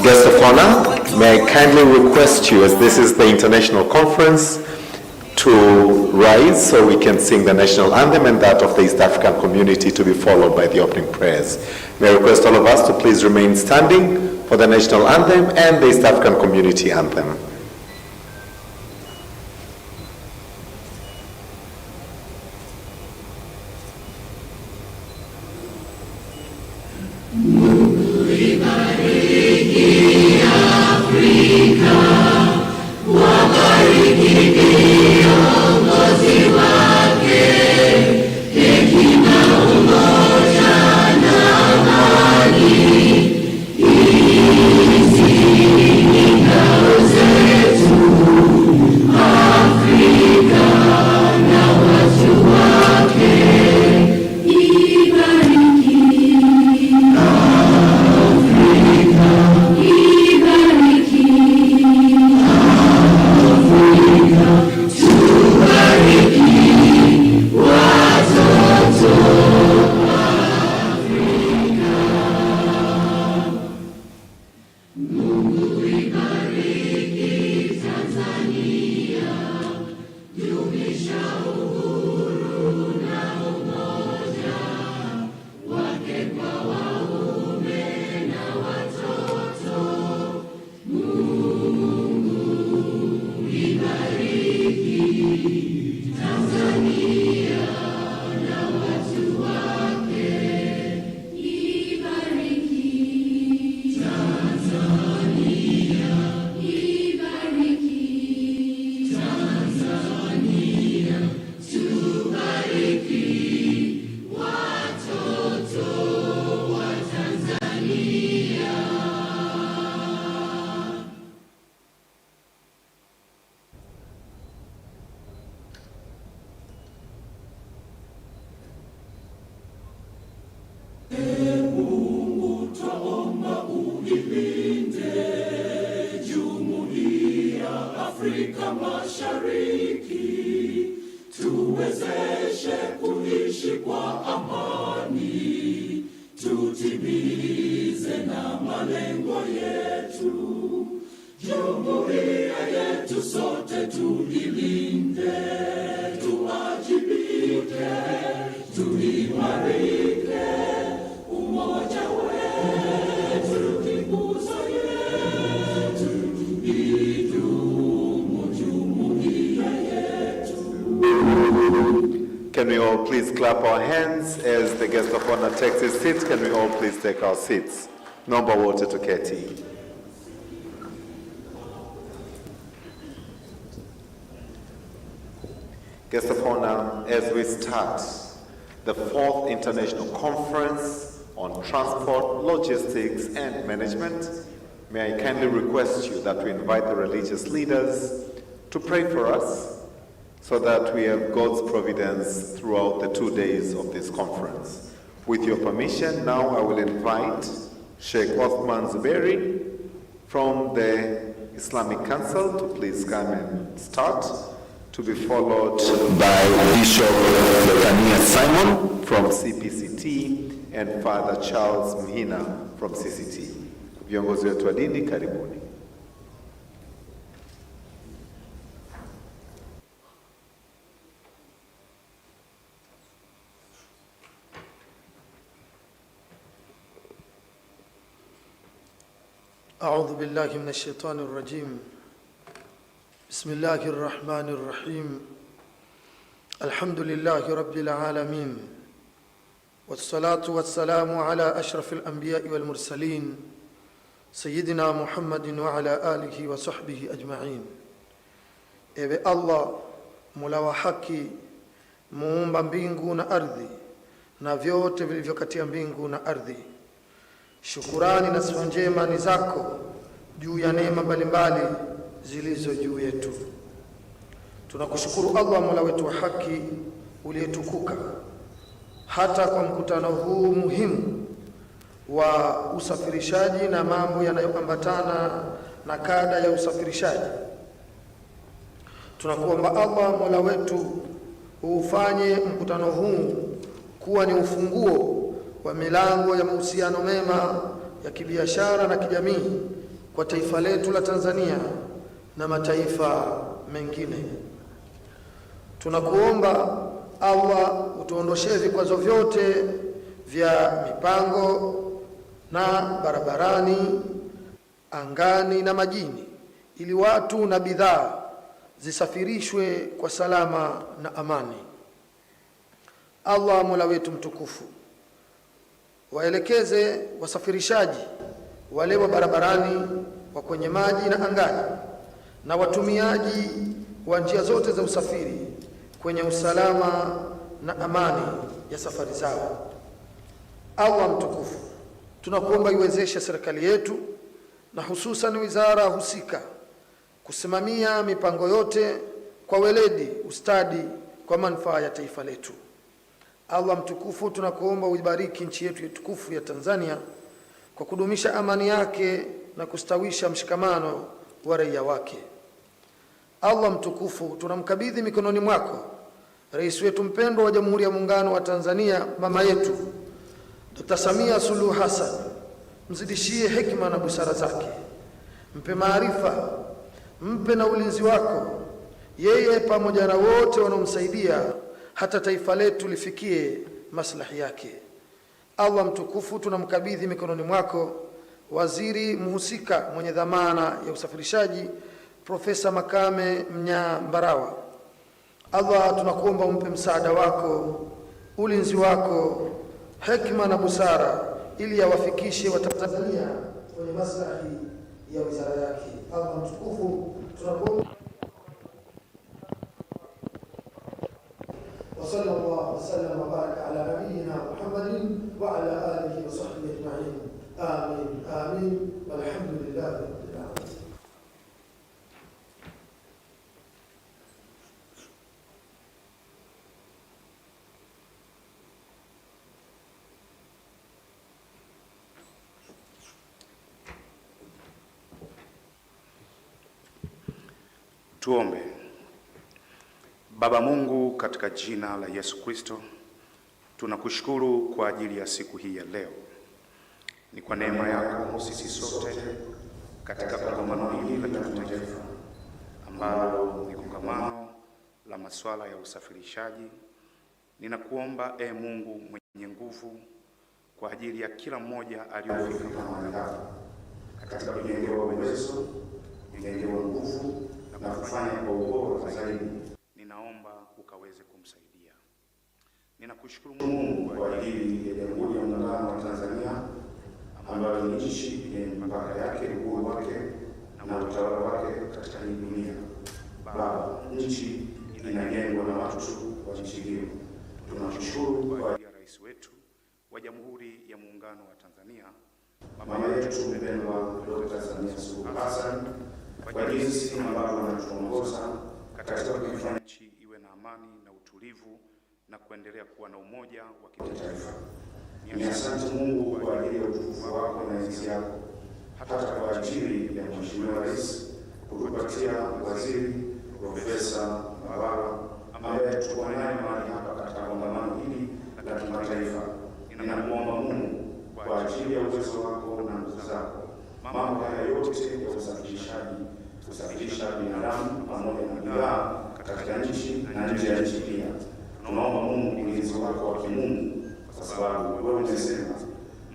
S4: Guest of honor, may I kindly request you, as this is the international conference, to rise so we can sing the national anthem and that of the East African community to be followed by the opening prayers. May I request all of us to please remain standing for the national anthem and the East African community anthem.
S1: Ibariki
S11: tuwezeshe kuishi kwa amani, tutimize na malengo yetu. Jumuiya yetu sote tuilinde, tuwajibike, tuimarike, umoja wetu ni nguzo yetu, idumu jumuiya yetu.
S4: Can we all please clap our hands as the guest of honor takes his seat? Can we all please take our seats? Naomba wote tuketi. Guest of honor, as we start the 4th International Conference on Transport, Logistics and Management, may I kindly request you that we invite the religious leaders to pray for us so that we have God's providence throughout the 2 days of this conference. With your permission, now I will invite Sheikh Othman Zuberi from the Islamic Council to please come and start, to be followed by Bishop Zefania Simon from CPCT and Father Charles Mhina from CCT. Viongozi wetu wa dini, karibuni.
S12: أعوذ بالله من الشيطان الرجيم. بسم الله الرحمن الرحيم. الحمد لله رب العالمين، والصلاة والسلام على أشرف الأنبياء والمرسلين سيدنا محمد وعلى آله وصحبه أجمعين. Ewe Allah, Mola wa haki, muumba mbingu na ardhi na vyote vilivyo kati ya mbingu na ardhi, shukurani na sifa njema ni zako juu ya neema mbalimbali zilizo juu yetu. Tunakushukuru Allah, Mola wetu wa haki uliyetukuka, hata kwa mkutano huu muhimu wa usafirishaji na mambo yanayoambatana na kada ya usafirishaji. Tunakuomba Allah, Mola wetu, ufanye mkutano huu kuwa ni ufunguo wa milango ya mahusiano mema ya kibiashara na kijamii kwa taifa letu la Tanzania na mataifa mengine. Tunakuomba Allah, utuondoshee vikwazo vyote vya mipango na barabarani, angani na majini, ili watu na bidhaa zisafirishwe kwa salama na amani. Allah, Mola wetu mtukufu, waelekeze wasafirishaji wale wa barabarani, wa kwenye maji na angani, na watumiaji wa njia zote za usafiri kwenye usalama na amani ya safari zao. Allah mtukufu, tunakuomba iwezeshe serikali yetu na hususan wizara husika kusimamia mipango yote kwa weledi, ustadi, kwa manufaa ya taifa letu. Allah mtukufu, tunakuomba uibariki nchi yetu tukufu ya Tanzania kwa kudumisha amani yake na kustawisha mshikamano wa raia wake. Allah mtukufu, tunamkabidhi mikononi mwako rais wetu mpendwa wa Jamhuri ya Muungano wa Tanzania, mama yetu Dr. Samia Suluhu Hassan. Mzidishie hekima na busara zake, mpe maarifa, mpe na ulinzi wako yeye pamoja na wote wanaomsaidia, hata taifa letu lifikie maslahi yake. Allah mtukufu, tunamkabidhi mikononi mwako waziri mhusika mwenye dhamana ya usafirishaji, Profesa Makame Mnyambarawa. Allah, tunakuomba umpe msaada wako, ulinzi wako, hekima na busara, ili awafikishe Watanzania kwenye maslahi ya wizara yake. Allah mtukufu, tunakuomba وصلى الله وسلم وبارك على نبينا محمد وعلى آله وصحبه أجمعين. آمين آمين والحمد لله رب العالمين.
S10: Tuombe.
S13: Baba Mungu, katika jina la Yesu Kristo, tunakushukuru kwa ajili ya siku hii ya leo. Ni kwa neema yako sisi sote katika kongamano hili la kimataifa ambalo ni kongamano la masuala ya usafirishaji. Ninakuomba Mungu mwenye nguvu, kwa ajili ya kila mmoja aliyofika mahali hapa, katika kujengewa uwezo, kujengewa nguvu na kufanya kwa ubora zaidi, ninaomba ukaweze kumsaidia. Ninakushukuru Mungu kwa ajili ya Jamhuri ya Muungano wa Tanzania, ambayo ni nchi yenye mipaka yake, uhuru wake na utawala wake katika hii dunia. Baba, nchi inajengwa na watu wa nchi hiyo. Tunakushukuru kwa ajili ya rais wetu wa Jamhuri ya Muungano wa Tanzania, mama yetu mpendwa Dr. Samia Suluhu Hassan, kwa jinsi ambavyo anatuongoza katika kuifanya nchi iwe na amani na utulivu na kuendelea kuwa na umoja wa kitaifa. Ni asante Mungu kwa ajili ya utukufu wako na enzi yako, hata kwa ajili ya Mheshimiwa Rais kutupatia waziri Profesa Mbawala ambaye tuko naye mahali hapa katika kongamano hili la kimataifa. Ninakuomba Mungu kwa ajili ya uwezo wako na nguvu zako, mambo haya yote ya kusafirisha binadamu pamoja na bidhaa katika nchi na nje ya nchi pia, tunaomba Mungu ulinzi wako wa kimungu, kwa sababu wewe umesema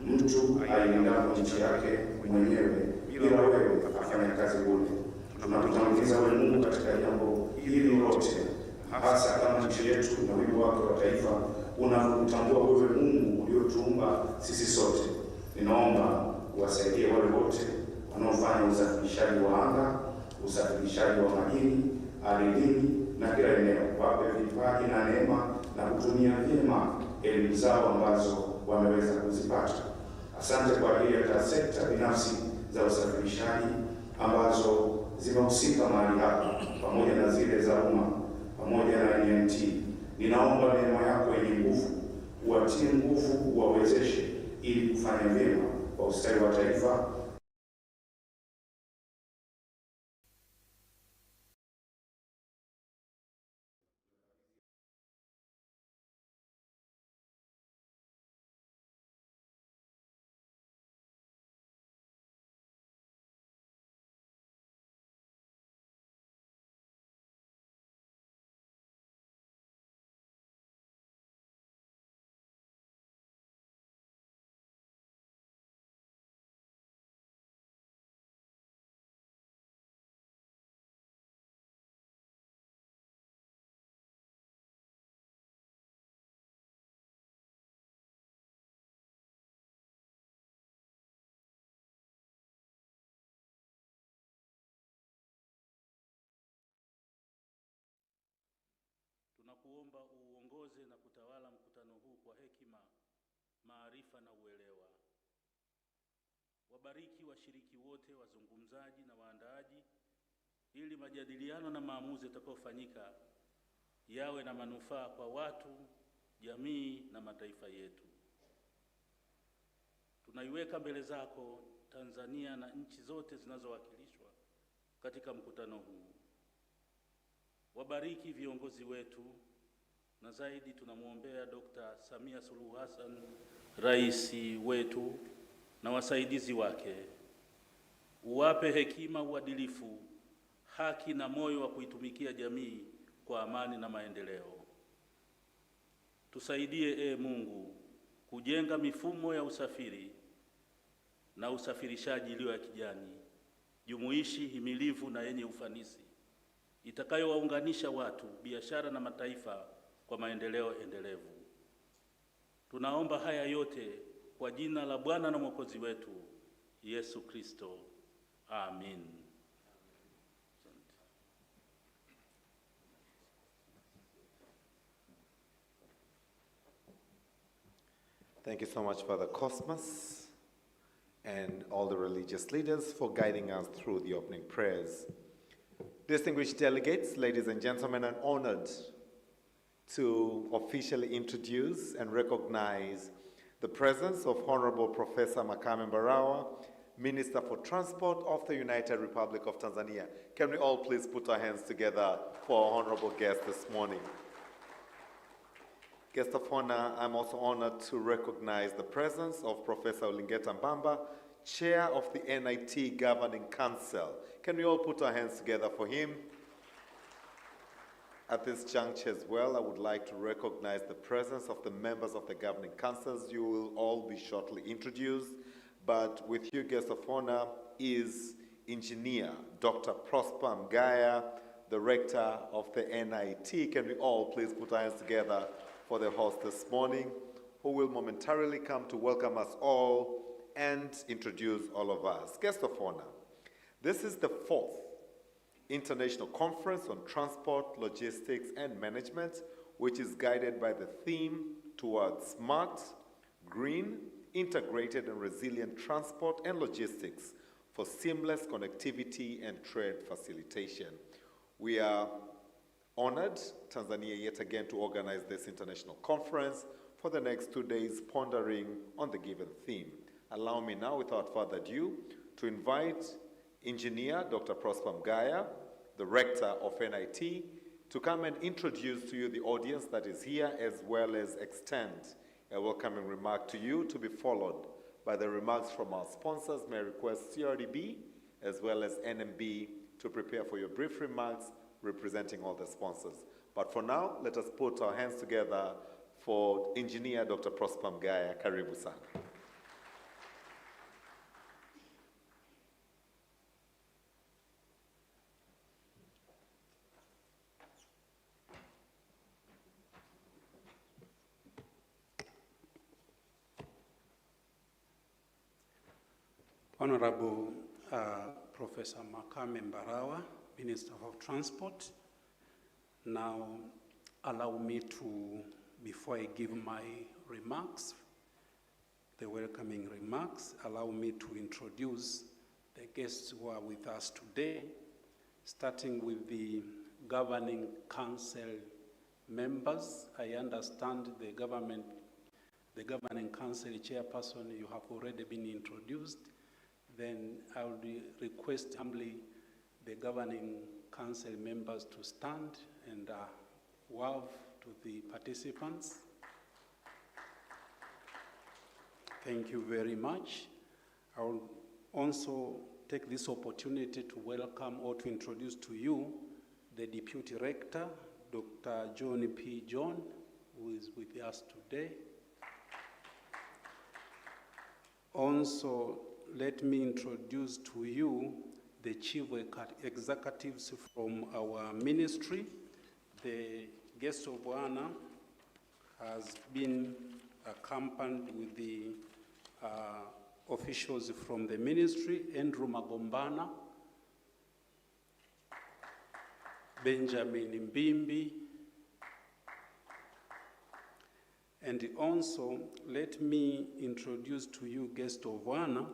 S13: mtu ailindapo nchi yake mwenyewe bila wewe afanya kazi bure. Tunakutanguliza wewe Mungu katika jambo hili lote, hasa kama nchi yetu na wigo wake wa taifa unakutambua wewe Mungu uliotuumba sisi sote. Ninaomba uwasaidie wale wote wanaofanya usafirishaji wa anga, usafirishaji wa majini, ardhini na kila eneo. Wape vipaji na neema na kutumia vyema elimu zao ambazo wameweza kuzipata. Asante kwa ajili ya sekta binafsi za usafirishaji ambazo zimehusika mahali hapa, pamoja na zile za umma pamoja na NMT. Ninaomba neema yako yenye nguvu uwatie nguvu, uwawezeshe ili kufanya vyema kwa ustawi wa taifa.
S14: Tunakuomba uongoze na kutawala mkutano huu kwa hekima, maarifa na uelewa. Wabariki washiriki wote, wazungumzaji na waandaaji, ili majadiliano na maamuzi yatakayofanyika yawe na manufaa kwa watu, jamii na mataifa yetu. Tunaiweka mbele zako Tanzania na nchi zote zinazowakilishwa katika mkutano huu. Wabariki viongozi wetu, na zaidi tunamwombea Dr. Samia Suluhu Hassan, rais wetu, na wasaidizi wake. Uwape hekima, uadilifu, haki na moyo wa kuitumikia jamii kwa amani na maendeleo. Tusaidie Mungu kujenga mifumo ya usafiri na usafirishaji iliyo ya kijani, jumuishi, himilivu na yenye ufanisi, itakayowaunganisha watu, biashara na mataifa kwa maendeleo endelevu. Tunaomba haya yote kwa jina la Bwana na Mwokozi wetu Yesu Kristo. Amin.
S4: Thank you so much, Father Cosmas, and all the religious leaders for guiding us through the opening prayers. Distinguished delegates, ladies and gentlemen, I'm honored to officially introduce and recognize the presence of Honorable Professor Makame Mbarawa, Minister for Transport of the United Republic of Tanzania. Can we all please put our hands together for our honorable guest this morning? Guest of honor, I'm also honored to recognize the presence of Professor Olingeta Mbamba, Chair of the NIT Governing Council. Can we all put our hands together for him? At this juncture as well, I would like to recognize the presence of the members of the governing councils. You will all be shortly introduced, but with you, guest of honor, is Engineer Dr. Prosper Mgaya, the Rector of the NIT. Can we all please put our hands together for the host this morning, who will momentarily come to welcome us all and introduce all of us. Guest of honor, this is the 4th International Conference on Transport, Logistics, and Management, which is guided by the theme towards smart, green, integrated, and resilient transport and logistics for seamless connectivity and trade facilitation. We are honored, Tanzania, yet again, to organize this international conference for the next 2 days, pondering on the given theme. Allow me now, without further ado, to invite Engineer Dr. Prosper Mgaya, the Rector of NIT, to come and introduce to you the audience that is here, as well as extend a welcoming remark to you, to be followed by the remarks from our sponsors. May I request CRDB as well as NMB to prepare for your brief remarks representing all the sponsors. But for now, let us put our hands together for Engineer Dr. Prosper Mgaya. Karibu sana.
S15: Honorable Professor Makame Mbarawa, Minister of Transport. Now, allow me to, before I give my remarks, the welcoming remarks, allow me to introduce the guests who are with us today, starting with the Governing Council members. I understand the Governing Council chairperson, you have already been introduced. Then I would request humbly the Governing Council members to stand and wave to the participants. Thank you very much. I will also take this opportunity to welcome or to introduce to you the Deputy Rector, Dr. John P. John, who is with us today. Also, let me introduce to you the chief executives from our ministry. The guest of honor has been accompanied with the officials from the ministry: Andrew Magombana, Benjamin Mbimbi, and also let me introduce to you, guest of honor,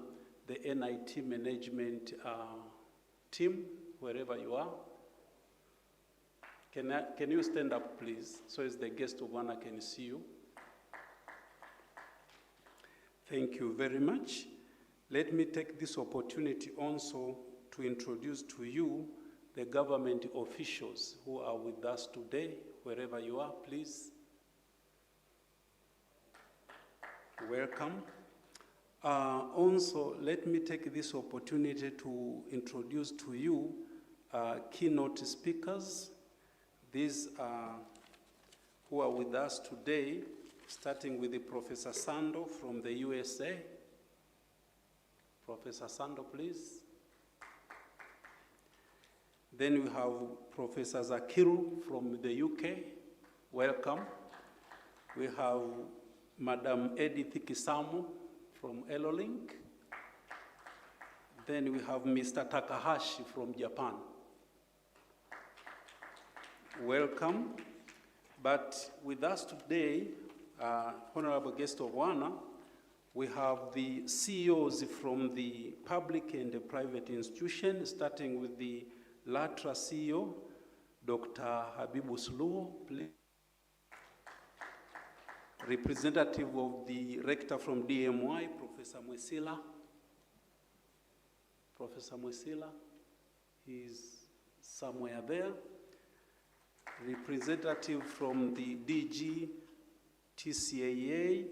S15: the NIT management team, wherever you are. Can you stand up, please, so as the guest of honor can see you? Thank you very much. Let me take this opportunity also to introduce to you the government officials who are with us today, wherever you are, please. Welcome. Also, let me take this opportunity to introduce to you keynote speakers. These are who are with us today, starting with the Professor Sando from the USA. Professor Sando, please. Then we have Professor Zakiru from the UK. Welcome. We have Madam Edith Kisamu from Elolink. Then we have Mr. Takahashi from Japan. Welcome. But with us today, honorable guest of honor, we have the CEOs from the public and the private institutions, starting with the LATRA CEO, Dr. Habibu Suluo, please. Representative of the rector from DMY, Professor Mwesila. Professor Mwesila, he's somewhere there. Representative from the DG TCAA,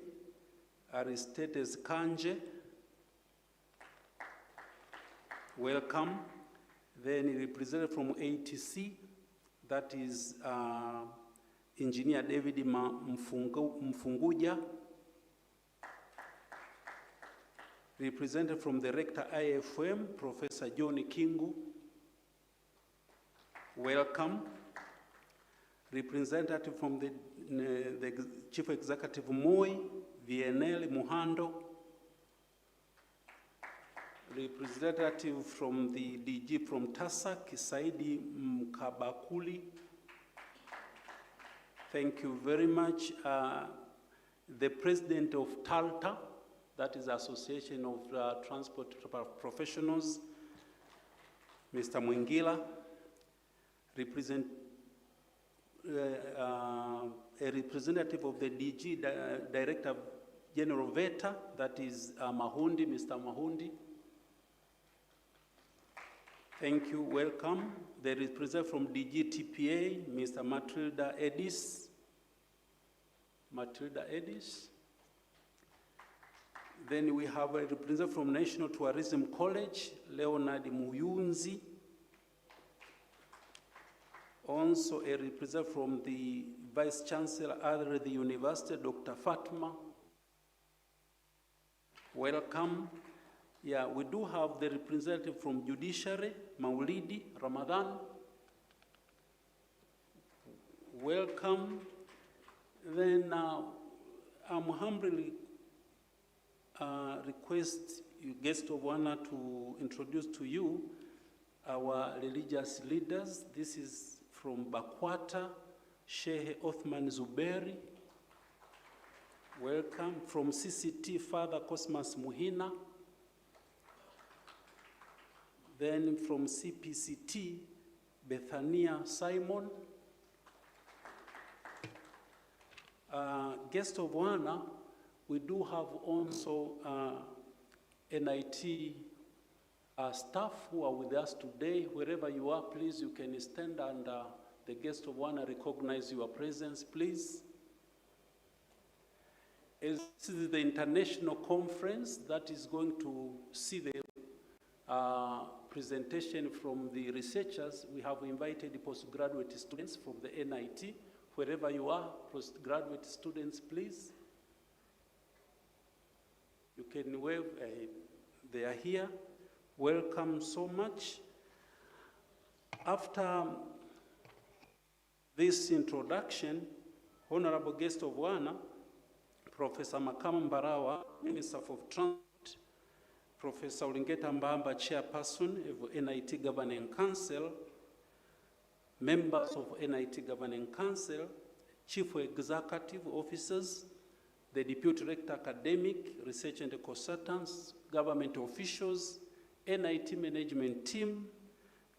S15: Aristides Kanje, welcome. Then representative from ATC, that is Engineer David Mfunguja. Representative from the Rector IFM, Professor John Kingu, welcome. Representative from the Chief Executive Moi, VNL Muhando. Representative from the DG from TASAC, Saidi Mkabakuli. Thank you very much. The President of TALTA, that is Association of Transport Professionals, Mr. Mwingila. A representative of the DG, Director General VETA, that is Mahundi, Mr. Mahundi. Thank you, welcome. The representative from DG TPA, Mr. Matilda Edis. Matilda Edis. Then we have a representative from National Tourism College, Leonard Muyunzi. Also a representative from the Vice Chancellor at the University, Dr. Fatma. Welcome. Yeah, we do have the representative from Judiciary, Maulidi Ramadan. Welcome. Then I'm humbly request you, guest of honor, to introduce to you our religious leaders. This is from Bakwata, Sheikh Othman Zuberi. Welcome. From CCT, Father Cosmas Muhina. Then from CPCT, Bethania Simon. Guest of honor, we do have also NIT staff who are with us today. Wherever you are, please, you can stand and the guest of honor recognize your presence, please. This is the international conference that is going to see the presentation from the researchers. We have invited the postgraduate students from the NIT. Wherever you are, postgraduate students, please. You can wave, they are here. Welcome so much. After this introduction, Honorable Guest of Honor, Professor Makame Mbarawa, Minister of Transport, Professor Olingeta Mbamba, Chairperson of NIT Governing Council, members of NIT Governing Council, Chief Executive Officers, the Deputy Rector Academic, Research and Consultants, government officials, NIT management team,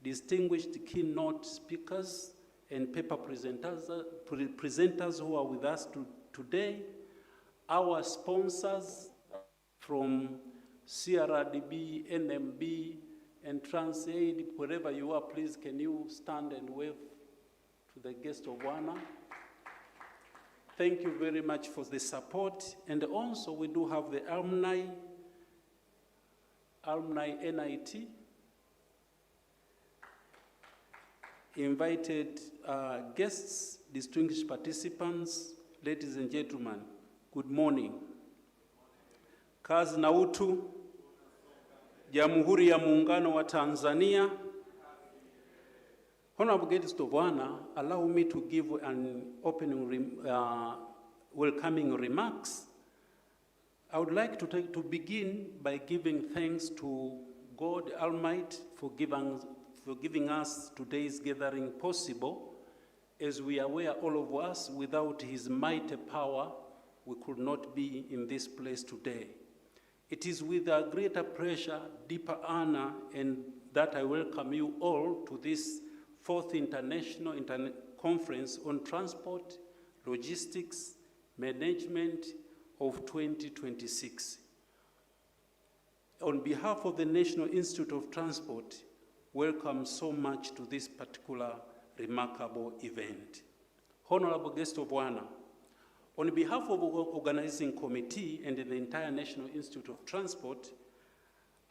S15: distinguished keynote speakers, and paper presenters who are with us today, our sponsors from CRDB, NMB, and TransAid, wherever you are, please, can you stand and wave to the guest of honor? Thank you very much for the support. And also, we do have the alumni NIT, invited guests, distinguished participants, ladies and gentlemen, good morning. Kazi na utu, Jamhuri ya Muungano wa Tanzania. Honorable guest of honor, allow me to give an opening, welcoming remarks. I would like to begin by giving thanks to God Almighty for giving us today's gathering possible. As we are aware, all of us, without His mighty power, we could not be in this place today. It is with a greater pleasure, deeper honor, and that I welcome you all to this 4th International Conference on Transport, Logistics, Management of 2026. on behalf of the National Institute of Transport, welcome so much to this particular remarkable event. Honorable guest of honor, on behalf of the organizing committee and the entire National Institute of Transport,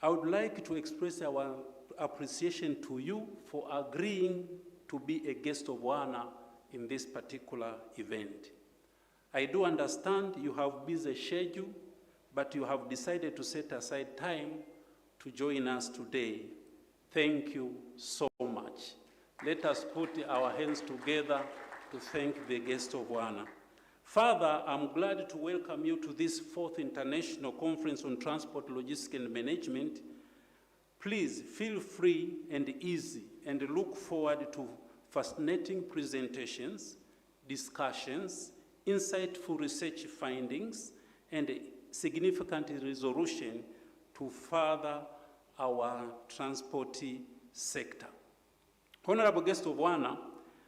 S15: I would like to express our appreciation to you for agreeing to be a guest of honor in this particular event. I do understand you have busy schedule, but you have decided to set aside time to join us today. Thank you so much. Let us put our hands together to thank the guest of honor. Further, I'm glad to welcome you to this 4th International Conference on Transport, Logistics and Management. Please feel free and easy and look forward to fascinating presentations, discussions, insightful research findings, and significant resolution to further our transport sector. Honorable guest of honor,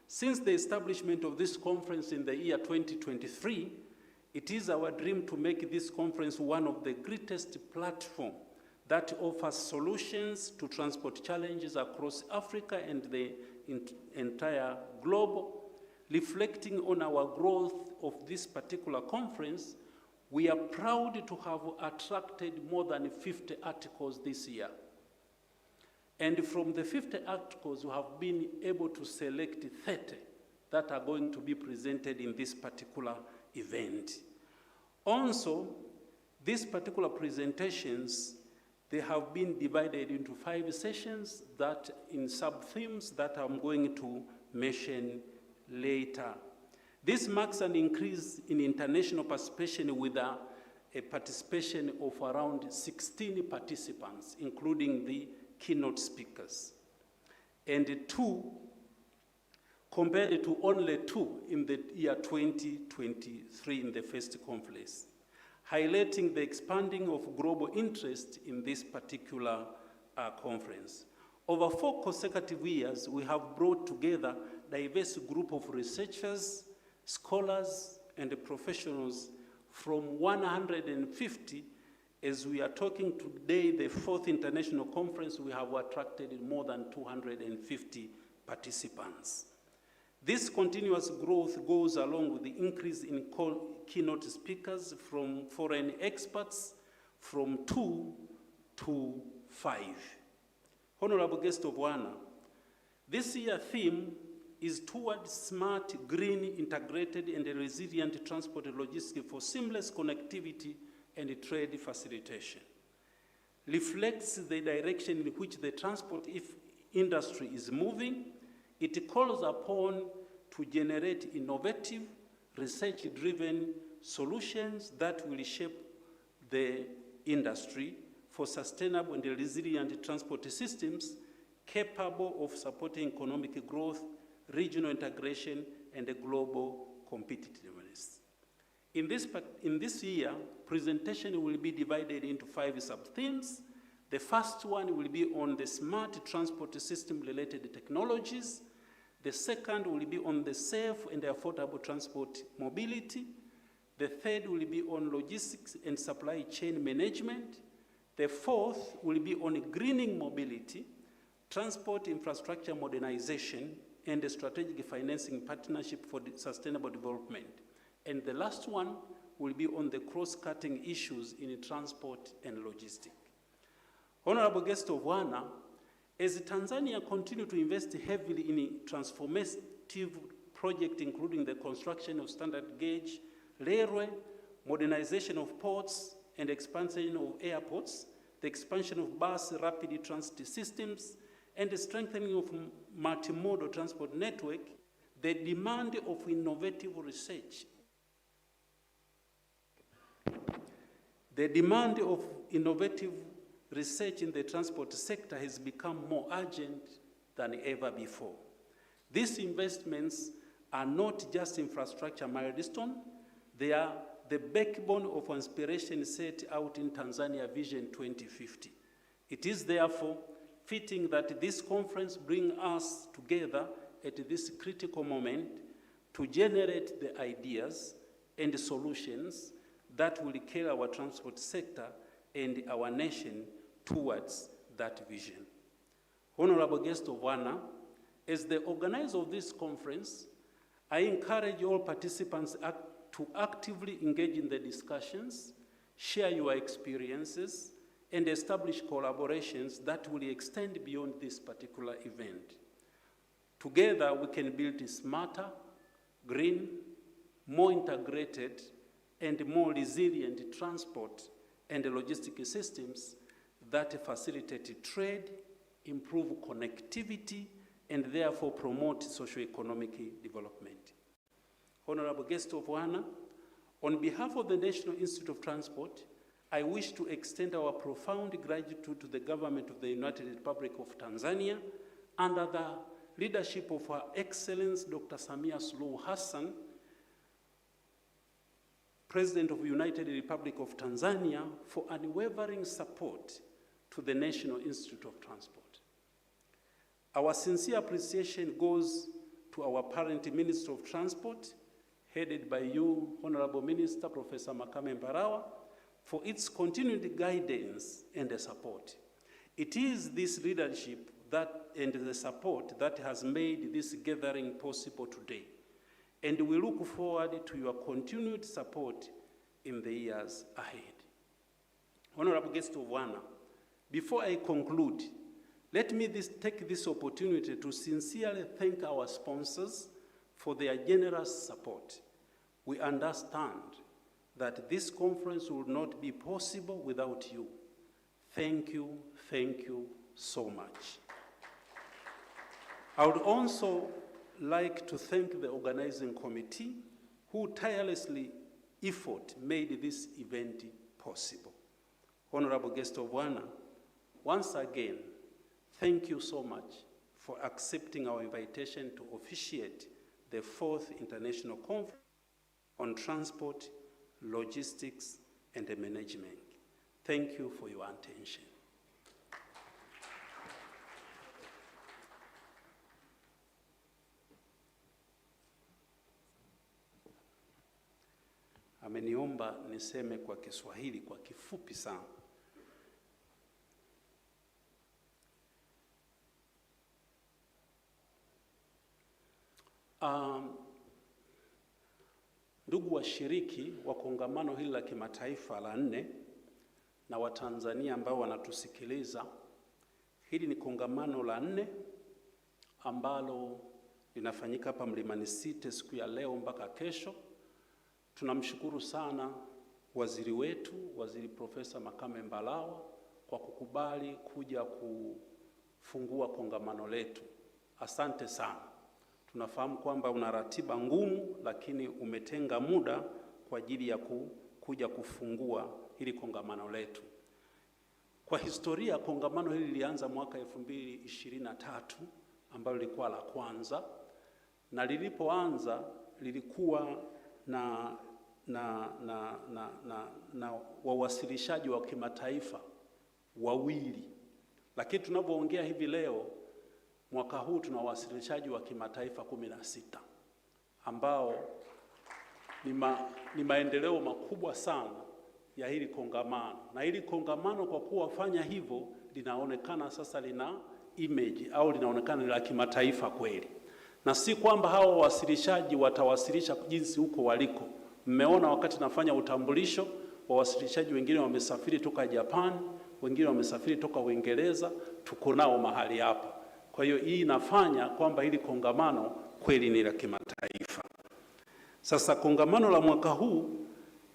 S15: since the establishment of this conference in the year 2023, it is our dream to make this conference one of the greatest platforms that offers solutions to transport challenges across Africa and the entire globe. Reflecting on our growth of this particular conference, we are proud to have attracted more than 50 articles this year. And from the 50 articles, we have been able to select 30 that are going to be presented in this particular event. Also, these particular presentations, they have been divided into 5 sessions that in sub-themes that I'm going to mention later. This marks an increase in international participation with a participation of around 16 participants, including the keynote speakers, and 2 compared to only 2 in the year 2023 in the first conference, highlighting the expanding of global interest in this particular conference. Over 4 consecutive years, we have brought together a diverse group of researchers, scholars, and professionals from 150. As we are talking today, the 4th International Conference, we have attracted more than 250 participants. This continuous growth goes along with the increase in keynote speakers from foreign experts from 2 to 5. Honorable guest of honor, this year's theme is towards smart, green, integrated, and resilient transport and logistics for seamless connectivity and trade facilitation. Reflects the direction in which the transport industry is moving. It calls upon to generate innovative, research-driven solutions that will shape the industry for sustainable and resilient transport systems capable of supporting economic growth, regional integration, and global competitiveness. In this year, presentation will be divided into 5 sub-themes. The first one will be on the smart transport system-related technologies. The second will be on the safe and affordable transport mobility. The third will be on logistics and supply chain management. The fourth will be on greening mobility, transport infrastructure modernization, and the strategic financing partnership for sustainable development. And the last one will be on the cross-cutting issues in transport and logistics. Honorable guest of honor, as Tanzania continues to invest heavily in transformative projects, including the construction of standard gauge railway, modernization of ports, and expansion of airports, the expansion of bus rapid transit systems, and the strengthening of multimodal transport network, the demand of innovative research. The demand of innovative research in the transport sector has become more urgent than ever before. These investments are not just infrastructure milestone, they are the backbone of inspiration set out in Tanzania Vision 2050. It is therefore fitting that this conference brings us together at this critical moment to generate the ideas and solutions that will carry our transport sector and our nation towards that vision. Honorable guest of honor, as the organizer of this conference, I encourage all participants to actively engage in the discussions, share your experiences, and establish collaborations that will extend beyond this particular event. Together, we can build a smarter, green, more integrated, and more resilient transport and logistic systems that facilitate trade, improve connectivity, and therefore promote socio-economic development. Honorable guest of honor, on behalf of the National Institute of Transport, I wish to extend our profound gratitude to the government of the United Republic of Tanzania under the leadership of Her Excellency Dr. Samia Suluhu Hassan, President of the United Republic of Tanzania, for unwavering support to the National Institute of Transport. Our sincere appreciation goes to our parent Minister of Transport, headed by you, Honorable Minister, Professor Makame Mbarawa, for its continued guidance and support. It is this leadership and the support that has made this gathering possible today, and we look forward to your continued support in the years ahead. Honorable guest of honor, before I conclude, let me take this opportunity to sincerely thank our sponsors for their generous support. We understand that this conference would not be possible without you. Thank you so much. I would also like to thank the organizing committee who tirelessly made this event possible. Honorable guest of honor, once again, thank you so much for accepting our invitation to officiate the 4th International Conference on Transport, Logistics, and Management. Thank you for your attention. Ameniomba niseme kwa Kiswahili kwa kifupi sana. Ndugu washiriki wa kongamano hili la kimataifa la 4 na Watanzania ambao wanatusikiliza, hili ni kongamano la 4 ambalo linafanyika hapa Mlimani City siku ya leo mpaka kesho. Tunamshukuru sana waziri wetu, Waziri Profesa Makame Mbarawa, kwa kukubali kuja kufungua kongamano letu. Asante sana. Tunafahamu kwamba una ratiba ngumu, lakini umetenga muda kwa ajili ya kuja kufungua hili kongamano letu. Kwa historia, kongamano hili lilianza mwaka 2023 ambalo lilikuwa la kwanza, na lilipoanza lilikuwa na wawasilishaji wa kimataifa 2, lakini tunapoongea hivi leo mwaka huu tuna wawasilishaji wa kimataifa 16 ambao ni maendeleo makubwa sana ya hili kongamano. Na hili kongamano kwa kuwafanya hivyo linaonekana sasa lina image au linaonekana la kimataifa kweli. Na si kwamba hao wawasilishaji watawasilisha jinsi huko waliko. Mmeona wakati nafanya utambulisho, wawasilishaji wengine wamesafiri toka Japan, wengine wamesafiri toka Uingereza, tuko nao mahali hapa. Kwa hiyo hii inafanya kwamba hili kongamano kweli ni la kimataifa. Sasa kongamano la mwaka huu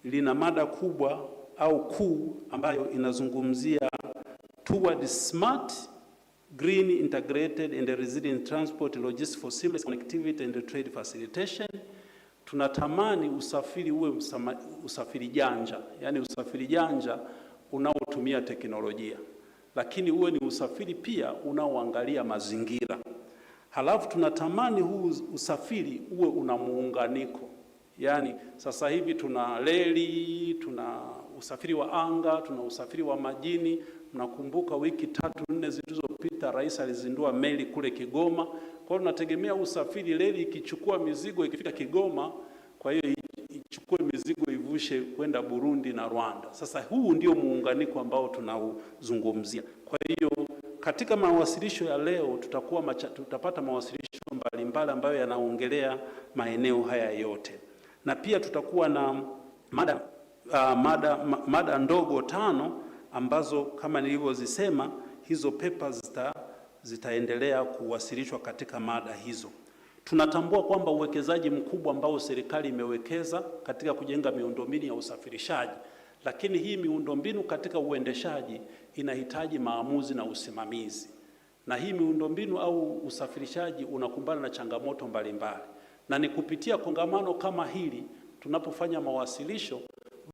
S15: lina mada kubwa au kuu ambayo inazungumzia toward smart, green, integrated and resilient transport, logistics for seamless connectivity and trade facilitation. Tunatamani usafiri uwe usafiri janja, yani usafiri janja unaotumia teknolojia, lakini uwe ni usafiri pia unaoangalia mazingira. Halafu tunatamani huu usafiri uwe una muunganiko. Yani sasa hivi tuna reli, tuna usafiri wa anga, tuna usafiri wa majini. Mnakumbuka wiki 3-4 zilizopita Rais alizindua meli kule Kigoma. Kwa hiyo tunategemea usafiri, reli ikichukua mizigo ikifika Kigoma, kwa hiyo ichukue mizigo isivushe kwenda Burundi na Rwanda. Sasa huu ndio muunganiko ambao tunauzungumzia. Kwa hiyo katika mawasilisho ya leo tutapata mawasilisho mbalimbali ambayo yanaongelea maeneo haya yote, na pia tutakuwa na mada ndogo 5 ambazo kama nilivyozisema, hizo papers zitaendelea kuwasilishwa katika mada hizo. Tunatambua kwamba uwekezaji mkubwa ambao serikali imewekeza katika kujenga miundombinu ya usafirishaji, lakini hii miundombinu katika uendeshaji inahitaji maamuzi na usimamizi, na hii miundombinu au usafirishaji unakumbana na changamoto mbalimbali, na ni kupitia kongamano kama hili tunapofanya mawasilisho,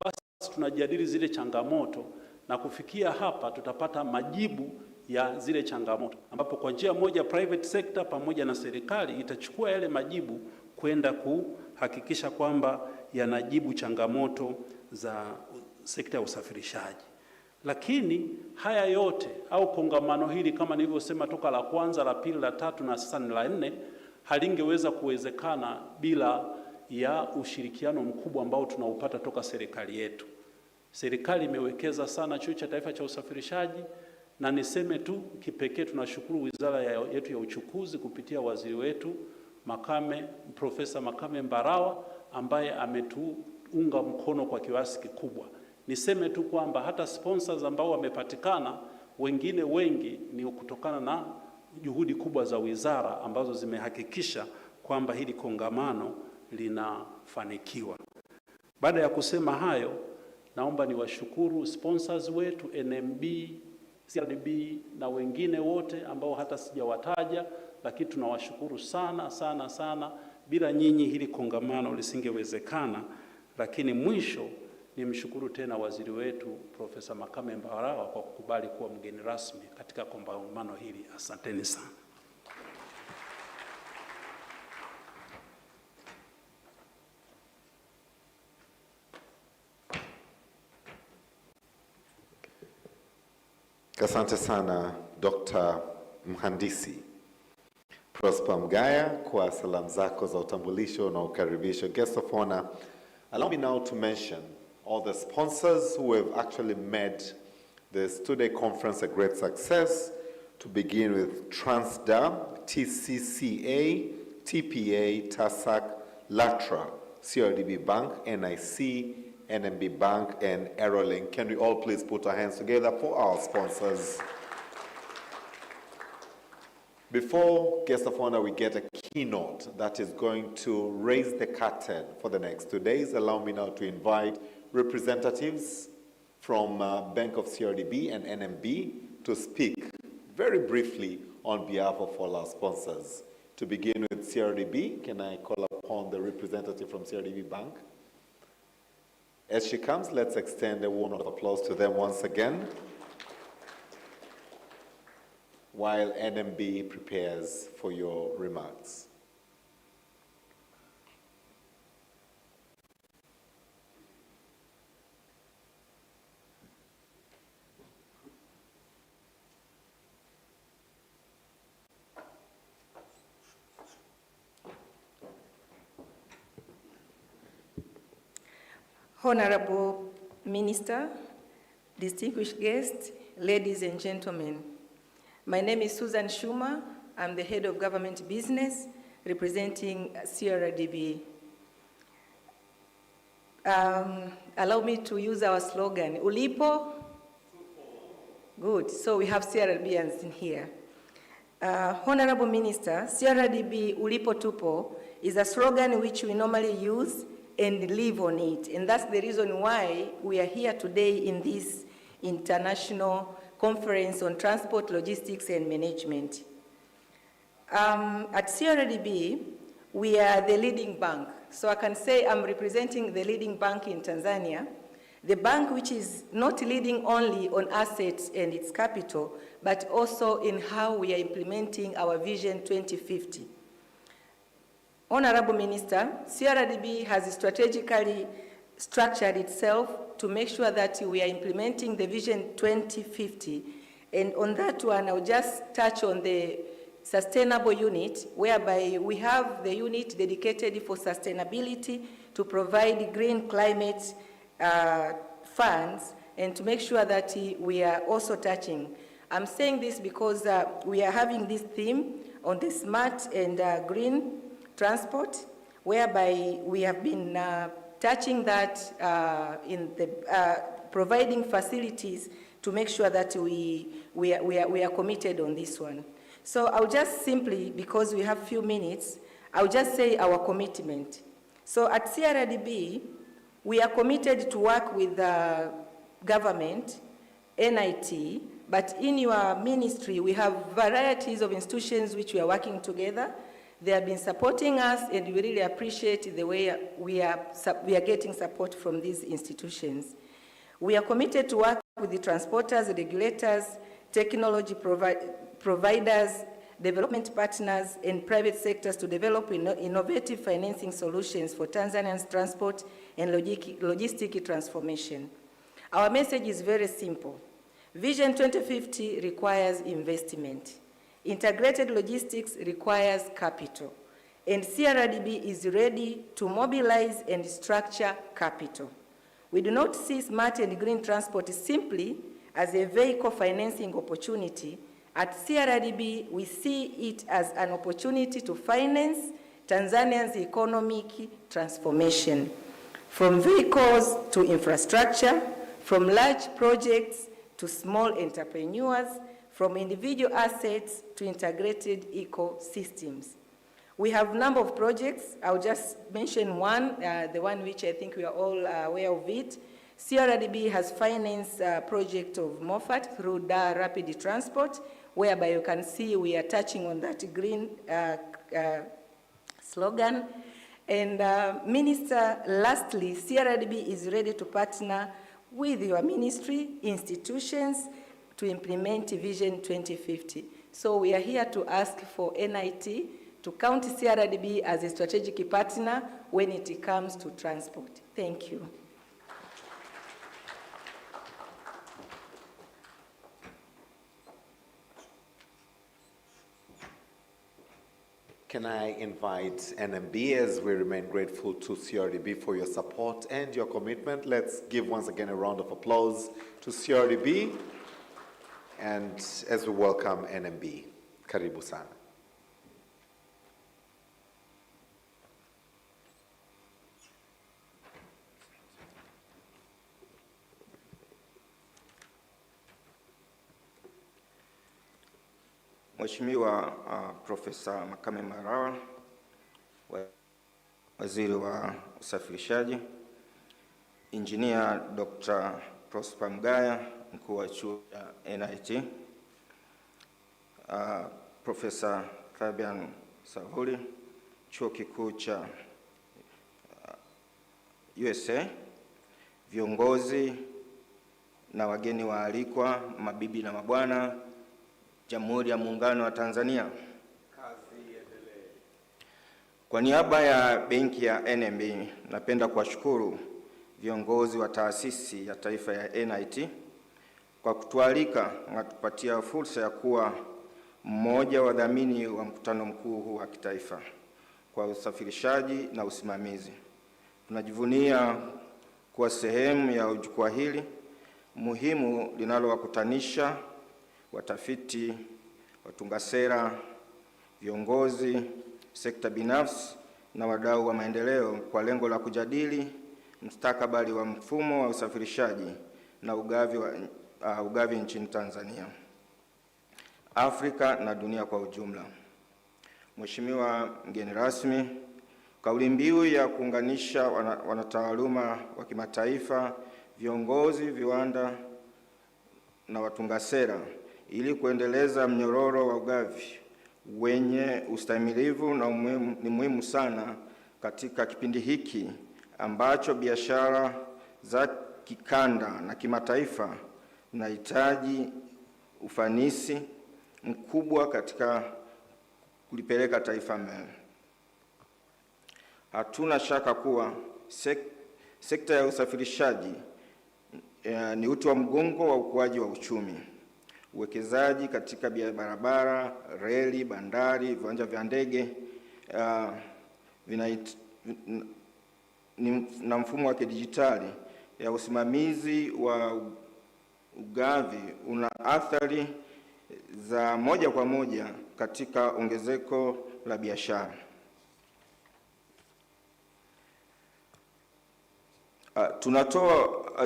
S15: basi tunajadili zile changamoto, na kufikia hapa tutapata majibu ya zile changamoto, ambapo kwa njia moja private sector pamoja na serikali itachukua yale majibu kwenda kuhakikisha kwamba yanajibu changamoto za sekta ya usafirishaji. Lakini haya yote au kongamano hili kama nilivyosema, toka la kwanza, la pili, la tatu na sasa ni la 4, halingeweza kuwezekana bila ya ushirikiano mkubwa ambao tunaupata toka serikali yetu. Serikali imewekeza sana Chuo cha Taifa cha Usafirishaji, na niseme tu kipekee tunashukuru wizara yetu ya uchukuzi kupitia waziri wetu Profesa Makame Mbarawa ambaye ametuunga mkono kwa kiasi kikubwa. Niseme tu kwamba hata sponsors ambao wamepatikana wengi ni kutokana na juhudi kubwa za wizara ambazo zimehakikisha kwamba hili kongamano linafanikiwa. Baada ya kusema hayo, naomba niwashukuru sponsors wetu NMB, CRDB na wengine wote ambao hata sijawataja, lakini tunawashukuru sana. Bila nyinyi hili kongamano lisingewezekana. Lakini mwisho nimshukuru tena waziri wetu Profesa Makame Mbarawa kwa kukubali kuwa mgeni rasmi katika kongamano hili. Asanteni sana.
S4: Asante sana Dr. Mhandisi Prosper Mgaya kwa salamu zako za utambulisho na ukaribisho. Guest of honor, allow me now to mention all the sponsors who have actually made this two-day conference a great success, to begin with Transda, TCCA, TPA, TASAC, LATRA, CRDB Bank, NIC, NMB Bank, and Aerolink. Can we all please put our hands together for our sponsors? Before guest of honor, we get a keynote that is going to raise the curtain for the next 2 days. Allow me now to invite representatives from Bank of CRDB and NMB to speak very briefly on behalf of all our sponsors. To begin with CRDB, can I call upon the representative from CRDB Bank? As she comes, let's extend a warm round of applause to them once again, while NMB prepares for your remarks.
S16: Honorable Minister, distinguished guests, ladies and gentlemen, my name is Susan Schumer. I'm the head of government business representing CRDB. Allow me to use our slogan, Ulipo? Good, so we have CRDBians in here. Honorable Minister, CRDB Ulipo Tupo is a slogan which we normally use and live on it. And that's the reason why we are here today in this international conference on transport, logistics, and management. At CRDB, we are the leading bank. So I can say I'm representing the leading bank in Tanzania, the bank which is not leading only on assets and its capital, but also in how we are implementing our Vision 2050. Honorable Minister, CRDB has strategically structured itself to make sure that we are implementing the Vision 2050. And on that one, I'll just touch on the sustainable unit, whereby we have the unit dedicated for sustainability to provide green climate funds and to make sure that we are also touching. I'm saying this because we are having this theme on the smart and green transport, whereby we have been touching that in the providing facilities to make sure that we are committed on this one. So I'll just simply, because we have few minutes, I'll just say our commitment. So at CRDB, we are committed to work with the government, NIT, but in your ministry, we have varieties of institutions which we are working together. They have been supporting us, and we really appreciate the way we are getting support from these institutions. We are committed to work with the transporters, regulators, technology providers, development partners, and private sectors to develop innovative financing solutions for Tanzania's transport and logistic transformation. Our message is very simple. Vision 2050 requires investment. Integrated logistics requires capital. And CRDB is ready to mobilize and structure capital. We do not see smart and green transport simply as a vehicle financing opportunity. At CRDB, we see it as an opportunity to finance Tanzania's economic transformation, from vehicles to infrastructure, from large projects to small entrepreneurs, from individual assets to integrated ecosystems. We have a number of projects. I'll just mention one, the one which I think we are all aware of it. CRDB has financed a project of Moffat through Dar Rapid Transport, whereby you can see we are touching on that green slogan. And Minister, lastly, CRDB is ready to partner with your ministry, institutions, to implement Vision 2050. So we are here to ask for NIT to count CRDB as a strategic partner when it comes to transport. Thank you.
S4: Can I invite NMB, as we remain grateful to CRDB for your support and your commitment. Let's give once again a round of applause to CRDB, and as we welcome NMB. Karibu sana.
S17: Mheshimiwa Profesa Makame Mbarawa, Waziri wa Usafirishaji, Engineer Dr. Prosper Mgaya, Mkuu wa Chuo cha NIT, Profesa Fabian Savuli, Chuo Kikuu cha USA, viongozi na wageni waalikwa, mabibi na mabwana, Jamhuri ya Muungano wa Tanzania. Kwa niaba ya benki ya NMB, napenda kuwashukuru viongozi wa taasisi ya taifa ya NIT kwa kutualika na kutupatia fursa ya kuwa mmoja wa wadhamini wa mkutano mkuu huu wa kitaifa kwa usafirishaji na usimamizi. Tunajivunia kuwa sehemu ya jukwaa hili muhimu linalowakutanisha watafiti, watunga sera, viongozi, sekta binafsi na wadau wa maendeleo kwa lengo la kujadili mustakabali wa mfumo wa usafirishaji na ugavi nchini Tanzania, Afrika na dunia kwa ujumla. Mheshimiwa mgeni rasmi, kauli mbiu ya kuunganisha wanataaluma wa kimataifa, viongozi, viwanda na watunga sera ili kuendeleza mnyororo wa ugavi wenye ustahimilivu na ni muhimu sana katika kipindi hiki ambacho biashara za kikanda na kimataifa zinahitaji ufanisi mkubwa katika kulipeleka taifa mbele. Hatuna shaka kuwa sekta ya usafirishaji ni uti wa mgongo wa ukuaji wa uchumi. Uwekezaji katika barabara, reli, bandari, viwanja vya ndege na mfumo wa kidijitali ya usimamizi wa ugavi una athari za moja kwa moja katika ongezeko la biashara.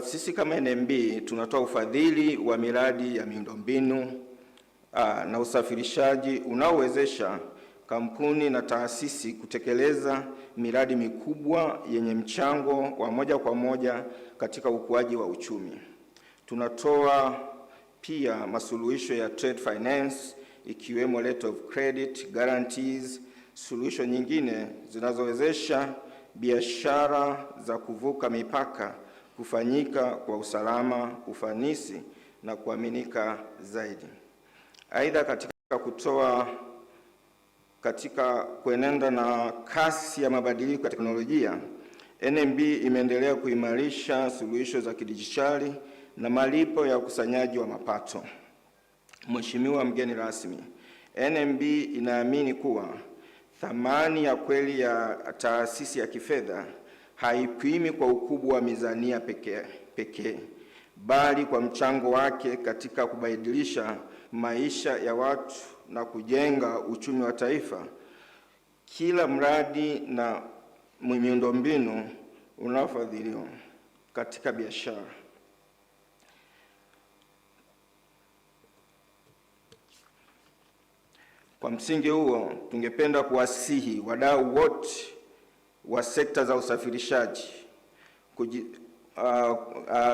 S17: Sisi kama NMB tunatoa ufadhili wa miradi ya miundombinu na usafirishaji unaowezesha kampuni na taasisi kutekeleza miradi mikubwa yenye mchango wa moja kwa moja katika ukuaji wa uchumi. Tunatoa pia masuluhisho ya trade finance ikiwemo letter of credit, guarantees, suluhisho nyingine zinazowezesha biashara za kuvuka mipaka kufanyika kwa usalama, ufanisi na kuaminika zaidi. Aidha, katika kuenenda na kasi ya mabadiliko ya teknolojia, NMB imeendelea kuimarisha suluhisho za kidijitali na malipo ya ukusanyaji wa mapato. Mheshimiwa mgeni rasmi, NMB inaamini kuwa thamani ya kweli ya taasisi ya kifedha haipimi kwa ukubwa wa mizania pekee, bali kwa mchango wake katika kubadilisha maisha ya watu na kujenga uchumi wa taifa. Kila mradi na miundombinu unaofadhiliwa katika biashara Kwa msingi huo, tungependa kuwasihi wadau wote wa sekta za usafirishaji,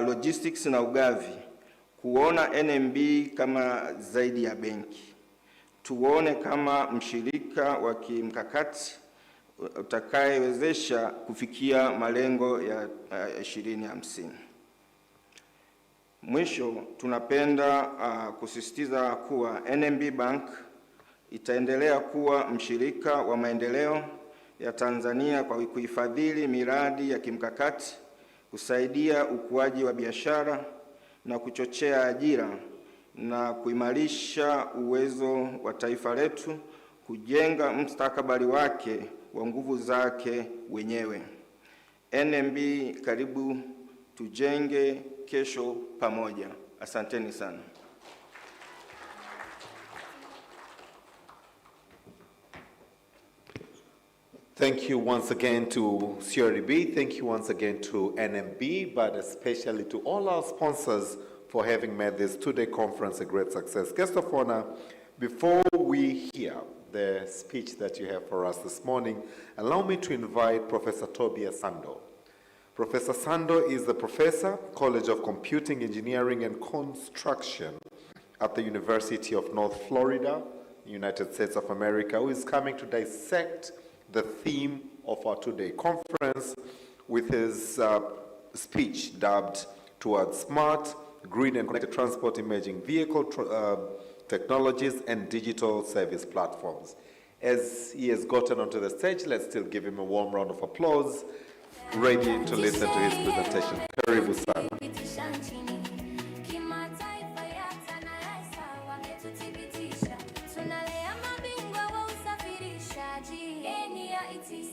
S17: logistics na ugavi kuona NMB kama zaidi ya benki. Tuone kama mshirika wa kimkakati utakayewezesha kufikia malengo ya 2050. Mwisho, tunapenda kusisitiza kuwa NMB Bank itaendelea kuwa mshirika wa maendeleo ya Tanzania kwa kuifadhili miradi ya kimkakati, kusaidia ukuaji wa biashara na kuchochea ajira na kuimarisha uwezo wa taifa letu kujenga mustakabali wake wa nguvu zake wenyewe. NMB, karibu tujenge kesho pamoja. Asanteni sana.
S4: Thank you once again to CRDB, thank you once again to NMB, but especially to all our sponsors for having made this two-day conference a great success. Guest of honor, before we hear the speech that you have for us this morning, allow me to invite Professor Tobias Sando. Professor Sando is the Professor, College of Computing, Engineering and Construction at the University of North Florida, United States of America, who is coming to dissect the theme of our two-day conference with his speech dubbed Towards Smart, Green and Connected Transport, Emerging Vehicle Technologies and Digital Service Platforms. As he has gotten onto the stage, let's still give him a warm round of applause, ready to listen to his presentation. Karibu sana.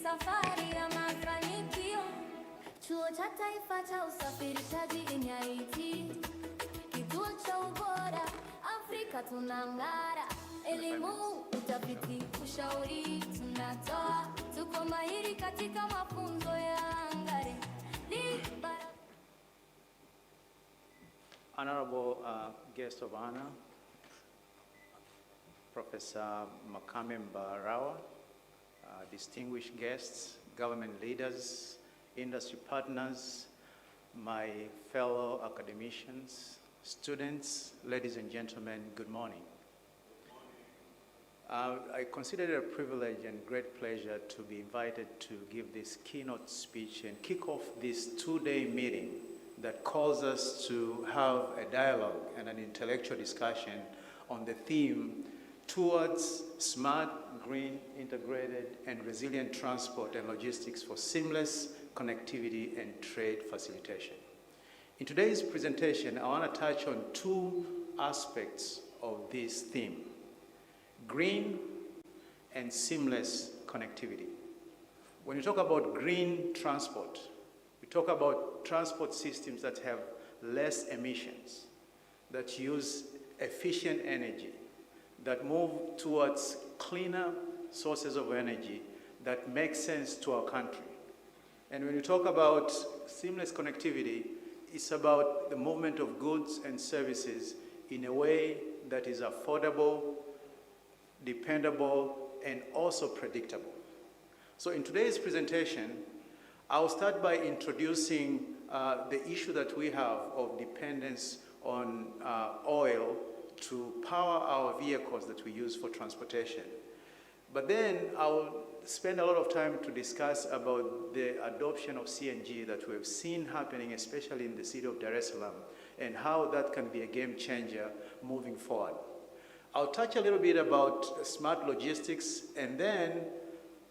S1: Safari ya mafanikio, chuo cha taifa cha usafirishaji NIT, kituo cha ubora Afrika tunang'ara, elimu, utafiti, ushauri tunatoa, tuko mahiri katika mafunzo ya angare.
S18: Honorable guest of honor, Professor Makame Mbarawa, distinguished guests, government leaders, industry partners, my fellow academicians, students, ladies and gentlemen, good morning. I consider it a privilege and great pleasure to be invited to give this keynote speech and kick off this two-day meeting that calls us to have a dialogue and an intellectual discussion on the theme towards smart, green, integrated, and resilient transport and logistics for seamless connectivity and trade facilitation. In today's presentation, I want to touch on two aspects of this theme: green and seamless connectivity. When you talk about green transport, we talk about transport systems that have less emissions, that use efficient energy, that move towards cleaner sources of energy that make sense to our country. And when you talk about seamless connectivity, it's about the movement of goods and services in a way that is affordable, dependable, and also predictable. So in today's presentation, I'll start by introducing the issue that we have of dependence on oil to power our vehicles that we use for transportation. But then I'll spend a lot of time to discuss about the adoption of CNG that we've seen happening, especially in the city of Dar es Salaam, and how that can be a game changer moving forward. I'll touch a little bit about smart logistics, and then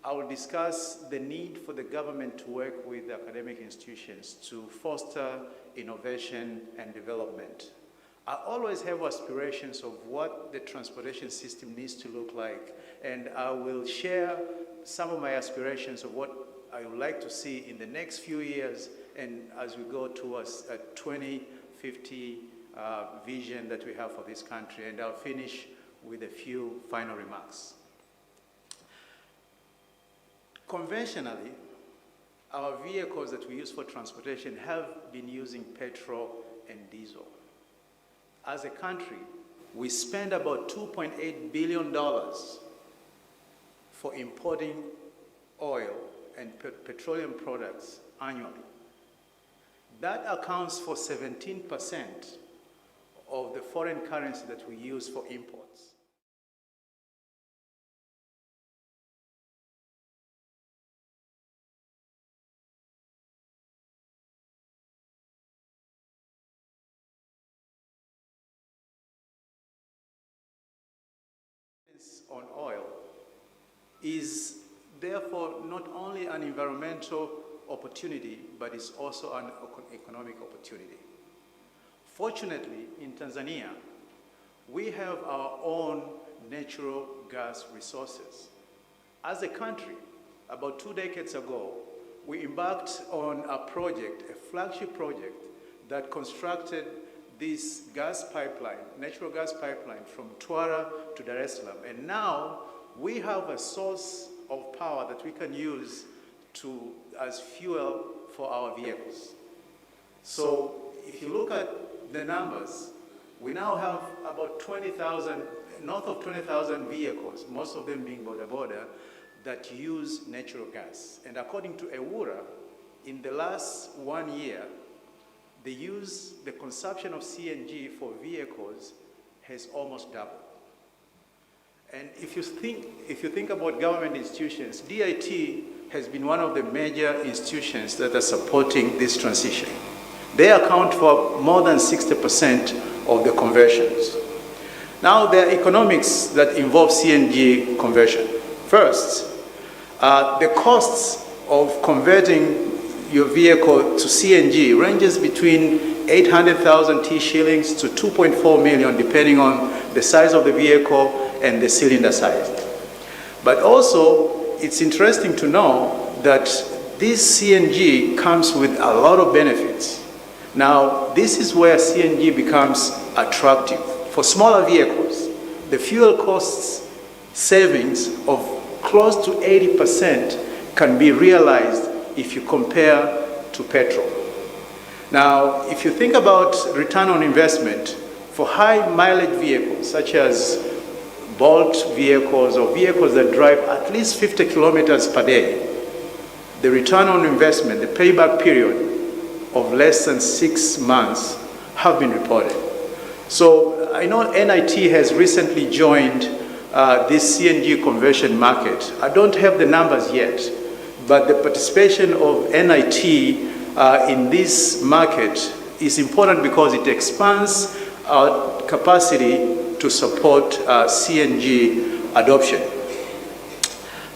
S18: I will discuss the need for the government to work with academic institutions to foster innovation and development. I always have aspirations of what the transportation system needs to look like, and I will share some of my aspirations of what I would like to see in the next few years and as we go towards a 2050 vision that we have for this country. And I'll finish with a few final remarks. Conventionally, our vehicles that we use for transportation have been using petrol and diesel. As a country, we spend about $2.8 billion for importing oil and petroleum products annually. That accounts for 17% of the foreign currency that we use for imports. On oil is therefore not only an environmental opportunity, but it's also an economic opportunity. Fortunately, in Tanzania, we have our own natural gas resources. As a country, about 2 decades ago, we embarked on a project, a flagship project, that constructed this gas pipeline, natural gas pipeline from Twara to Dar es Salaam. And now we have a source of power that we can use as fuel for our vehicles. So if you look at the numbers, we now have about 20,000, north of 20,000 vehicles, most of them being border, that use natural gas. And according to EWURA, in the last 1 year, the consumption of CNG for vehicles has almost doubled. And if you think about government institutions, DIT has been one of the major institutions that are supporting this transition. They account for more than 60% of the conversions. Now, there are economics that involve CNG conversion. First, the costs of converting your vehicle to CNG ranges between 800,000 T shillings to 2.4 million, depending on the size of the vehicle and the cylinder size. But also, it's interesting to know that this CNG comes with a lot of benefits. Now, this is where CNG becomes attractive. For smaller vehicles, the fuel costs savings of close to 80% can be realized if you compare to petrol. Now, if you think about return on investment for high mileage vehicles, such as Bolt vehicles or vehicles that drive at least 50 kilometers per day, the return on investment, the payback period of less than 6 months have been reported. So I know NIT has recently joined this CNG conversion market. I don't have the numbers yet, but the participation of NIT in this market is important because it expands our capacity to support CNG adoption.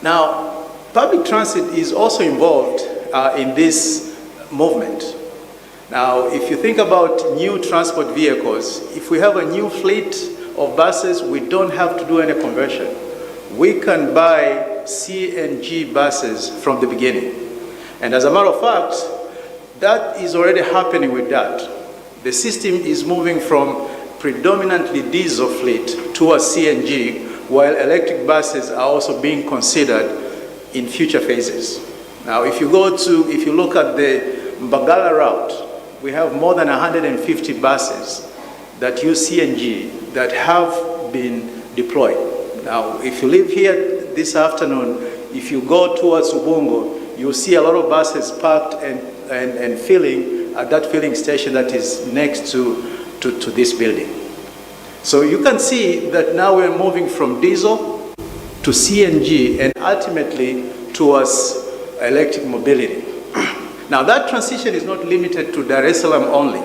S18: Now, public transit is also involved in this movement. Now, if you think about new transport vehicles, if we have a new fleet of buses, we don't have to do any conversion. We can buy CNG buses from the beginning. And as a matter of fact, that is already happening with that. The system is moving from predominantly diesel fleet towards CNG, while electric buses are also being considered in future phases. Now, if you look at the Mbagala route, we have more than 150 buses that use CNG that have been deployed. Now, if you live here this afternoon, if you go towards Ubungo, you'll see a lot of buses parked and filling at that filling station that is next to this building. So you can see that now we're moving from diesel to CNG and ultimately towards electric mobility. Now that transition is not limited to Dar es Salaam only.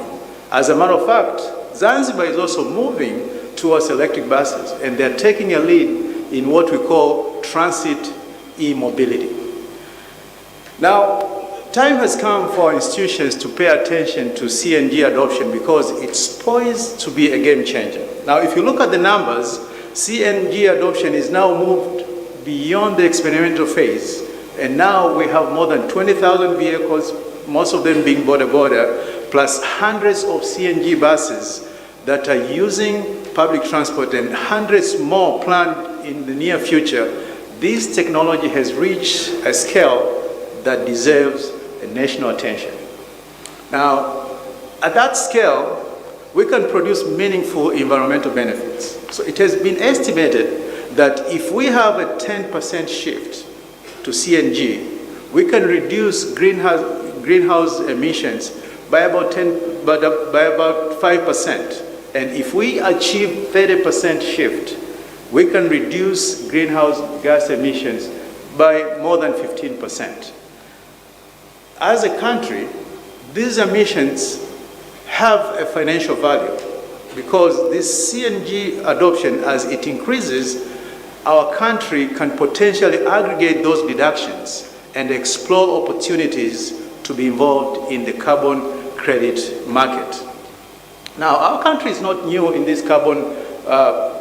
S18: As a matter of fact, Zanzibar is also moving towards electric buses, and they're taking a lead in what we call transit e-mobility. Now, time has come for institutions to pay attention to CNG adoption because it's poised to be a game changer. Now, if you look at the numbers, CNG adoption is now moved beyond the experimental phase, and now we have more than 20,000 vehicles, most of them being border-border, plus hundreds of CNG buses that are using public transport and hundreds more planned in the near future. This technology has reached a scale that deserves national attention. Now, at that scale, we can produce meaningful environmental benefits. So it has been estimated that if we have a 10% shift to CNG, we can reduce greenhouse emissions by about 5%. And if we achieve 30% shift, we can reduce greenhouse gas emissions by more than 15%. As a country, these emissions have a financial value because this CNG adoption, as it increases, our country can potentially aggregate those deductions and explore opportunities to be involved in the carbon credit market. Now, our country is not new in this carbon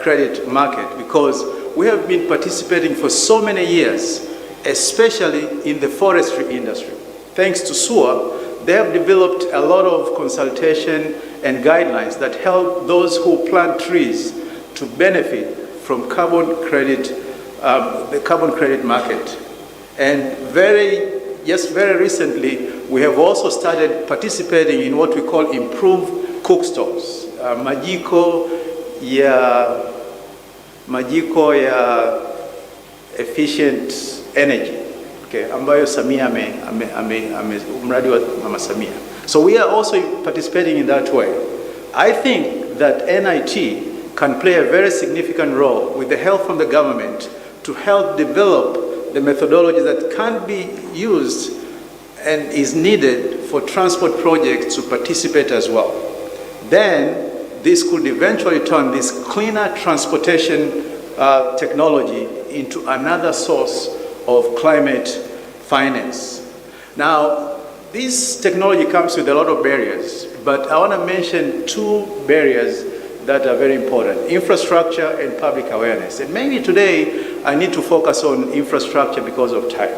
S18: credit market because we have been participating for so many years, especially in the forestry industry. Thanks to SUA, they have developed a lot of consultation and guidelines that help those who plant trees to benefit from carbon credit, the carbon credit market. And very recently, we have also started participating in what we call improved cook stoves, majiko ya efficient energy. Okay, ambayo Samia mradi wa Mama Samia. So we are also participating in that way. I think that NIT can play a very significant role with the help from the government to help develop the methodology that can be used and is needed for transport projects to participate as well. Then this could eventually turn this cleaner transportation technology into another source of climate finance. Now, this technology comes with a lot of barriers, but I want to mention two barriers that are very important: infrastructure and public awareness. And maybe today I need to focus on infrastructure because of time.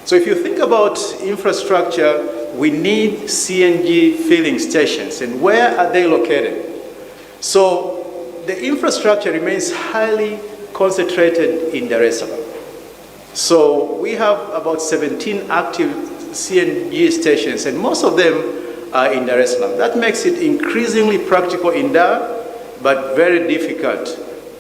S18: So if you think about infrastructure, we need CNG filling stations, and where are they located? So the infrastructure remains highly concentrated in Dar es Salaam. So we have about 17 active CNG stations, and most of them are in Dar es Salaam. That makes it increasingly practical in Dar, but very difficult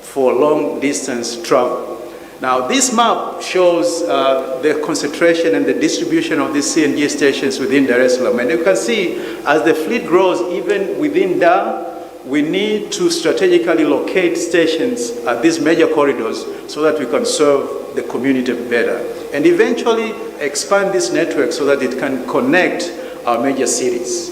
S18: for long distance travel. Now, this map shows the concentration and the distribution of these CNG stations within Dar es Salaam. And you can see, as the fleet grows, even within Dar, we need to strategically locate stations at these major corridors so that we can serve the community better, and eventually expand this network so that it can connect our major cities.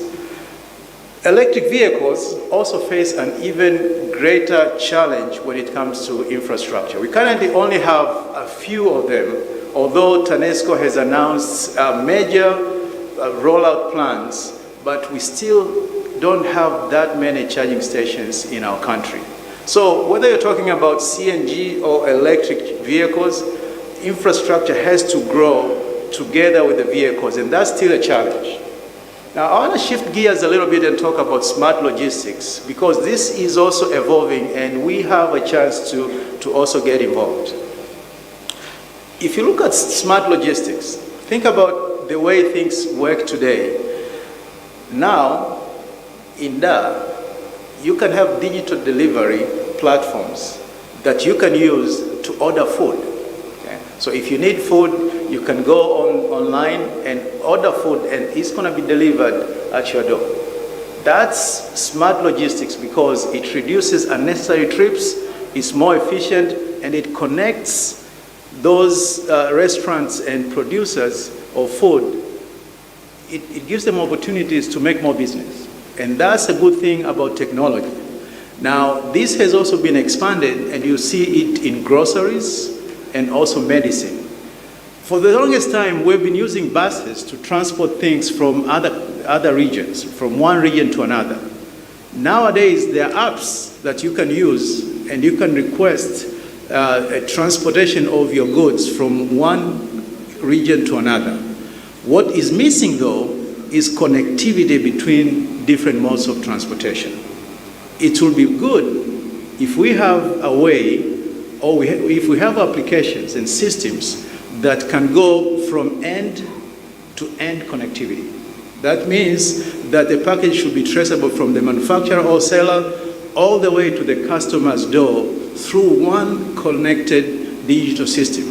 S18: Electric vehicles also face an even greater challenge when it comes to infrastructure. We currently only have a few of them, although TANESCO has announced major rollout plans, but we still don't have that many charging stations in our country. So whether you're talking about CNG or electric vehicles, infrastructure has to grow together with the vehicles, and that's still a challenge. Now, I want to shift gears a little bit and talk about smart logistics, because this is also evolving and we have a chance to also get involved. If you look at smart logistics, think about the way things work today. Now, in DA, you can have digital delivery platforms that you can use to order food. Okay? So if you need food, you can go online and order food and it's going to be delivered at your door. That's smart logistics because it reduces unnecessary trips, it's more efficient, and it connects those restaurants and producers of food. It gives them opportunities to make more business. And that's a good thing about technology. Now, this has also been expanded, and you see it in groceries and also medicine. For the longest time, we've been using buses to transport things from other regions, from one region to another. Nowadays, there are apps that you can use, and you can request a transportation of your goods from one region to another. What is missing, though, is connectivity between different modes of transportation. It will be good if we have a way, or if we have applications and systems that can go from end-to-end connectivity. That means that the package should be traceable from the manufacturer or seller all the way to the customer's door through one connected digital system.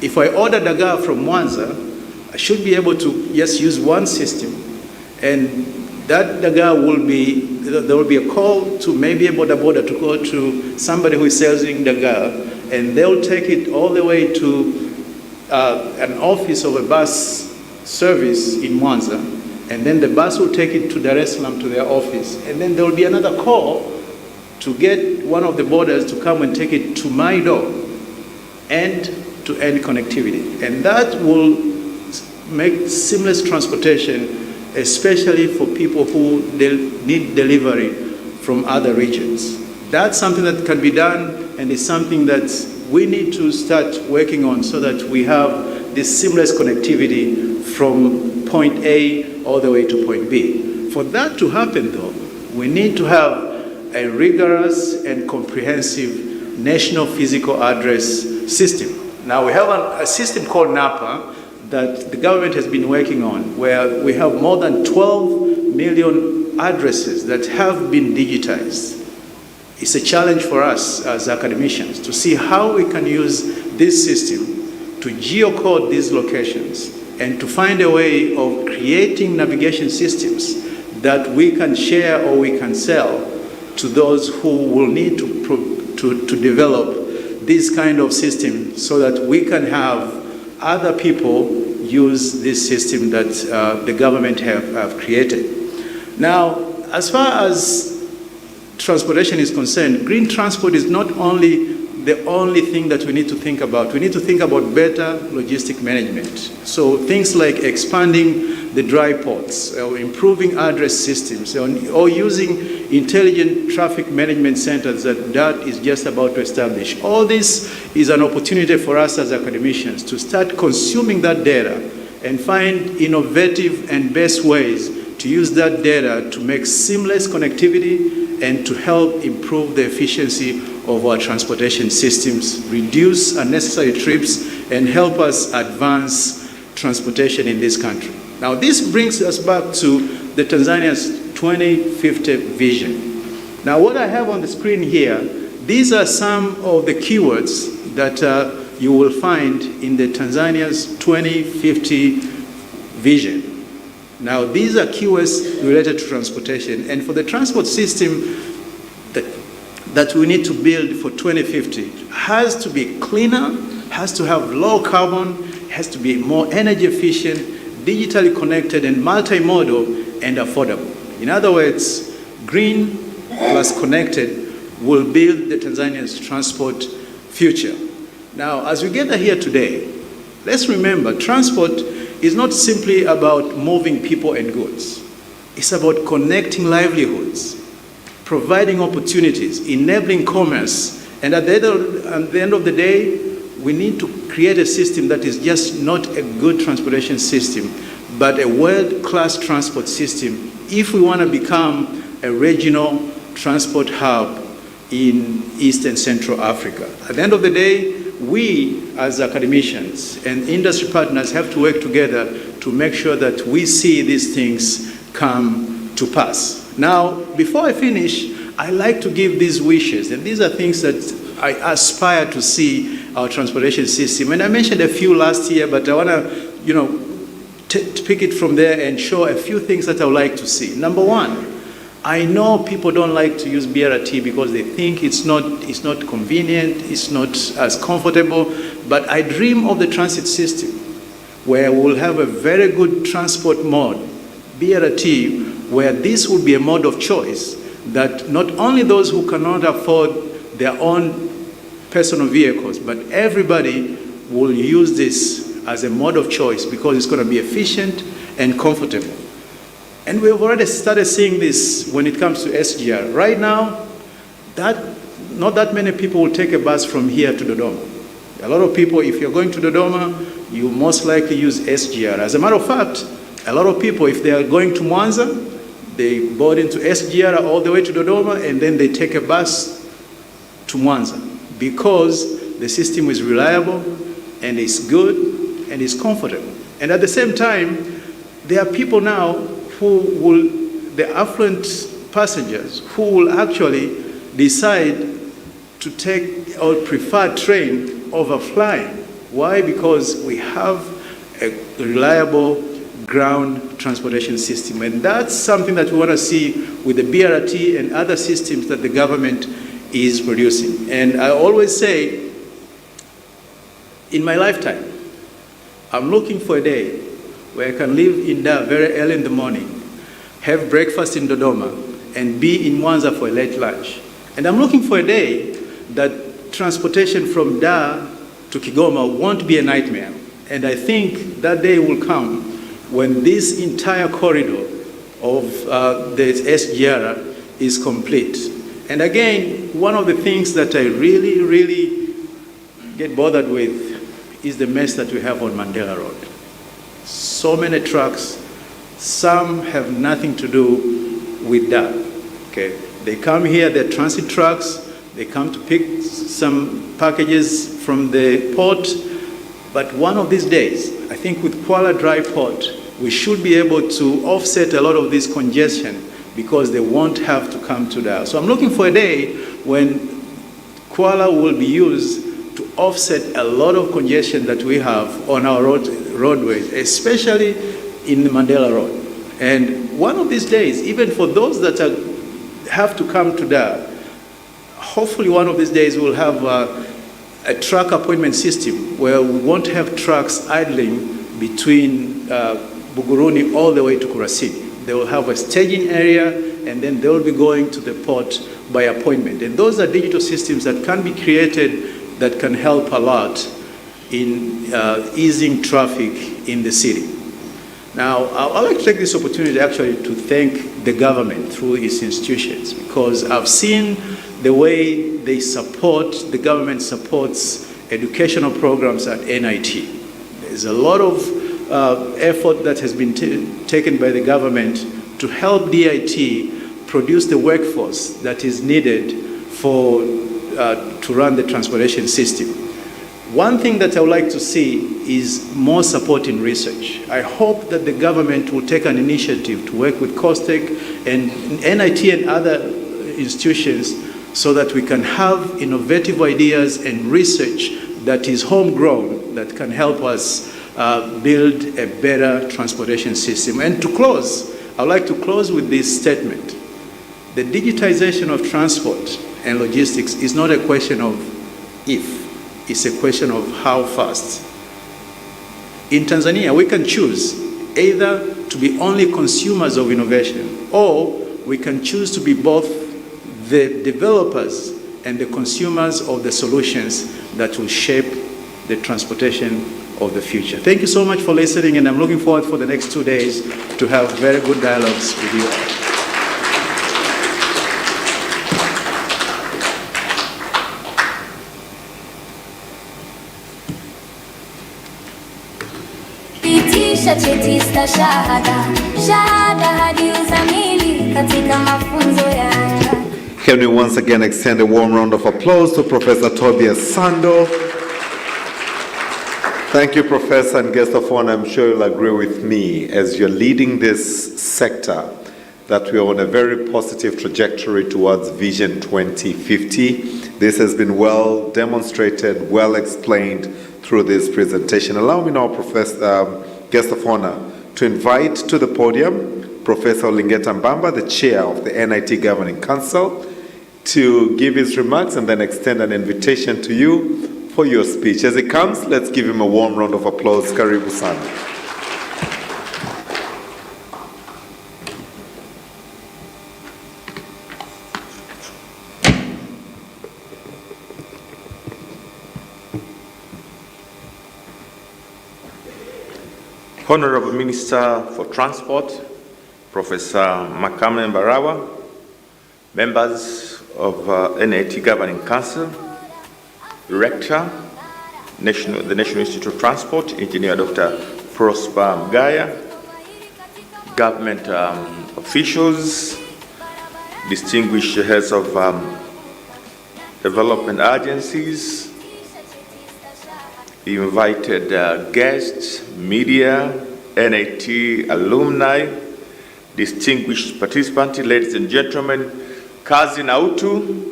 S18: If I order dagaa from Mwanza, I should be able to just use one system, and that dagaa there will be a call to maybe a border to go to somebody who is selling dagaa, and they'll take it all the way to an office of a bus service in Mwanza, and then the bus will take it to Dar es Salaam to their office, and then there will be another call to get one of the boarders to come and take it to my door, end-to-end connectivity. And that will make seamless transportation, especially for people who need delivery from other regions. That's something that can be done, and it's something that we need to start working on so that we have this seamless connectivity from point A all the way to point B. For that to happen, though, we need to have a rigorous and comprehensive national physical address system. Now, we have a system called NAPA that the government has been working on, where we have more than 12 million addresses that have been digitized. It's a challenge for us as academicians to see how we can use this system to geocode these locations and to find a way of creating navigation systems that we can share or we can sell to those who will need to develop this kind of system so that we can have other people use this system that the government have created. Now, as far as transportation is concerned, green transport is not only the only thing that we need to think about. We need to think about better logistic management. So things like expanding the dry ports, or improving address systems, or using intelligent traffic management centers that DART is just about to establish. All this is an opportunity for us as academicians to start consuming that data and find innovative and best ways to use that data to make seamless connectivity and to help improve the efficiency of our transportation systems, reduce unnecessary trips, and help us advance transportation in this country. Now, this brings us back to the Tanzania's 2050 vision. Now, what I have on the screen here, these are some of the keywords that you will find in the Tanzania's 2050 vision. Now, these are keywords related to transportation, and for the transport system that we need to build for 2050 has to be cleaner, has to have low carbon, has to be more energy efficient, digitally connected and multimodal and affordable. In other words, green plus connected will build the Tanzania's transport future. Now, as we gather here today, let's remember transport is not simply about moving people and goods. It's about connecting livelihoods, providing opportunities, enabling commerce, and at the end of the day, we need to create a system that is just not a good transportation system, but a world-class transport system if we want to become a regional transport hub in East and Central Africa. At the end of the day, we as academicians and industry partners have to work together to make sure that we see these things come to pass. Now, before I finish, I like to give these wishes, and these are things that I aspire to see our transportation system. And I mentioned a few last year, but I want to, pick it from there and show a few things that I would like to see. Number one, I know people don't like to use BRT because they think it's not convenient, it's not as comfortable, but I dream of the transit system where we'll have a very good transport mode, BRT, where this will be a mode of choice that not only those who cannot afford their own personal vehicles, but everybody will use this as a mode of choice because it's going to be efficient and comfortable. And we've already started seeing this when it comes to SGR. Right now, not that many people will take a bus from here to Dodoma. A lot of people, if you're going to Dodoma, you most likely use SGR. As a matter of fact, a lot of people, if they are going to Mwanza, they board into SGR all the way to Dodoma, and then they take a bus to Mwanza because the system is reliable, and it's good, and it's comfortable. And at the same time, there are people now the affluent passengers who will actually decide to take or prefer train over flying. Why? Because we have a reliable ground transportation system. And that's something that we want to see with the BRT and other systems that the government is producing. And I always say, in my lifetime, I'm looking for a day where I can live in Dar very early in the morning, have breakfast in Dodoma, and be in Mwanza for a late lunch. And I'm looking for a day that transportation from Dar to Kigoma won't be a nightmare. And I think that day will come when this entire corridor of the SGR is complete. And again, one of the things that I really, really get bothered with is the mess that we have on Mandela Road. So many trucks, some have nothing to do with that. Okay, they come here, they're transit trucks, they come to pick some packages from the port, but one of these days, I think with Kuala Dry Port, we should be able to offset a lot of this congestion because they won't have to come to Dar. So I'm looking for a day when Kuala will be used to offset a lot of congestion that we have on our roadways, especially in the Mandela Road. And one of these days, even for those that have to come to Dar, hopefully one of these days we'll have a truck appointment system where we won't have trucks idling between Buguruni all the way to Kurasini. They will have a staging area, and then they will be going to the port by appointment. And those are digital systems that can be created that can help a lot in easing traffic in the city. Now, I'd like to take this opportunity actually to thank the government through its institutions, because I've seen the way they support, the government supports educational programs at NIT. There's a lot of effort that has been taken by the government to help DIT produce the workforce that is needed to run the transportation system. One thing that I would like to see is more support in research. I hope that the government will take an initiative to work with COSTECH and NIT and other institutions so that we can have innovative ideas and research that is homegrown, that can help us build a better transportation system. And to close, I'd like to close with this statement. The digitization of transport and logistics is not a question of if, it's a question of how fast. In Tanzania, we can choose either to be only consumers of innovation, or we can choose to be both the developers and the consumers of the solutions that will shape the transportation of the future. Thank you so much for listening, and I'm looking forward for the next 2 days to have very good dialogues with you.
S1: kisha cheti stashahada, shahada hadi uzamili katika mafunzo ya.
S4: Can we once again extend a warm round of applause to Professor Tobias Sando? Thank you, Professor, and guest of honor. I'm sure you'll agree with me as you're leading this sector that we are on a very positive trajectory towards Vision 2050. This has been well demonstrated, well explained through this presentation. Allow me now, guest of honor, to invite to the podium Professor Olingeta Mbamba, the chair of the NIT Governing Council, to give his remarks and then extend an invitation to you for your speech. As he comes, let's give him a warm round of applause. Karibu sana.
S19: Honorable Minister for Transport, Professor Makame Mbarawa, members of NIT Governing Council, Rector, the National Institute of Transport, Engineer Dr. Prosper Mgaya, government officials, distinguished heads of development agencies, invited guests, media, NIT alumni, distinguished participants, ladies and gentlemen, kazi na utu.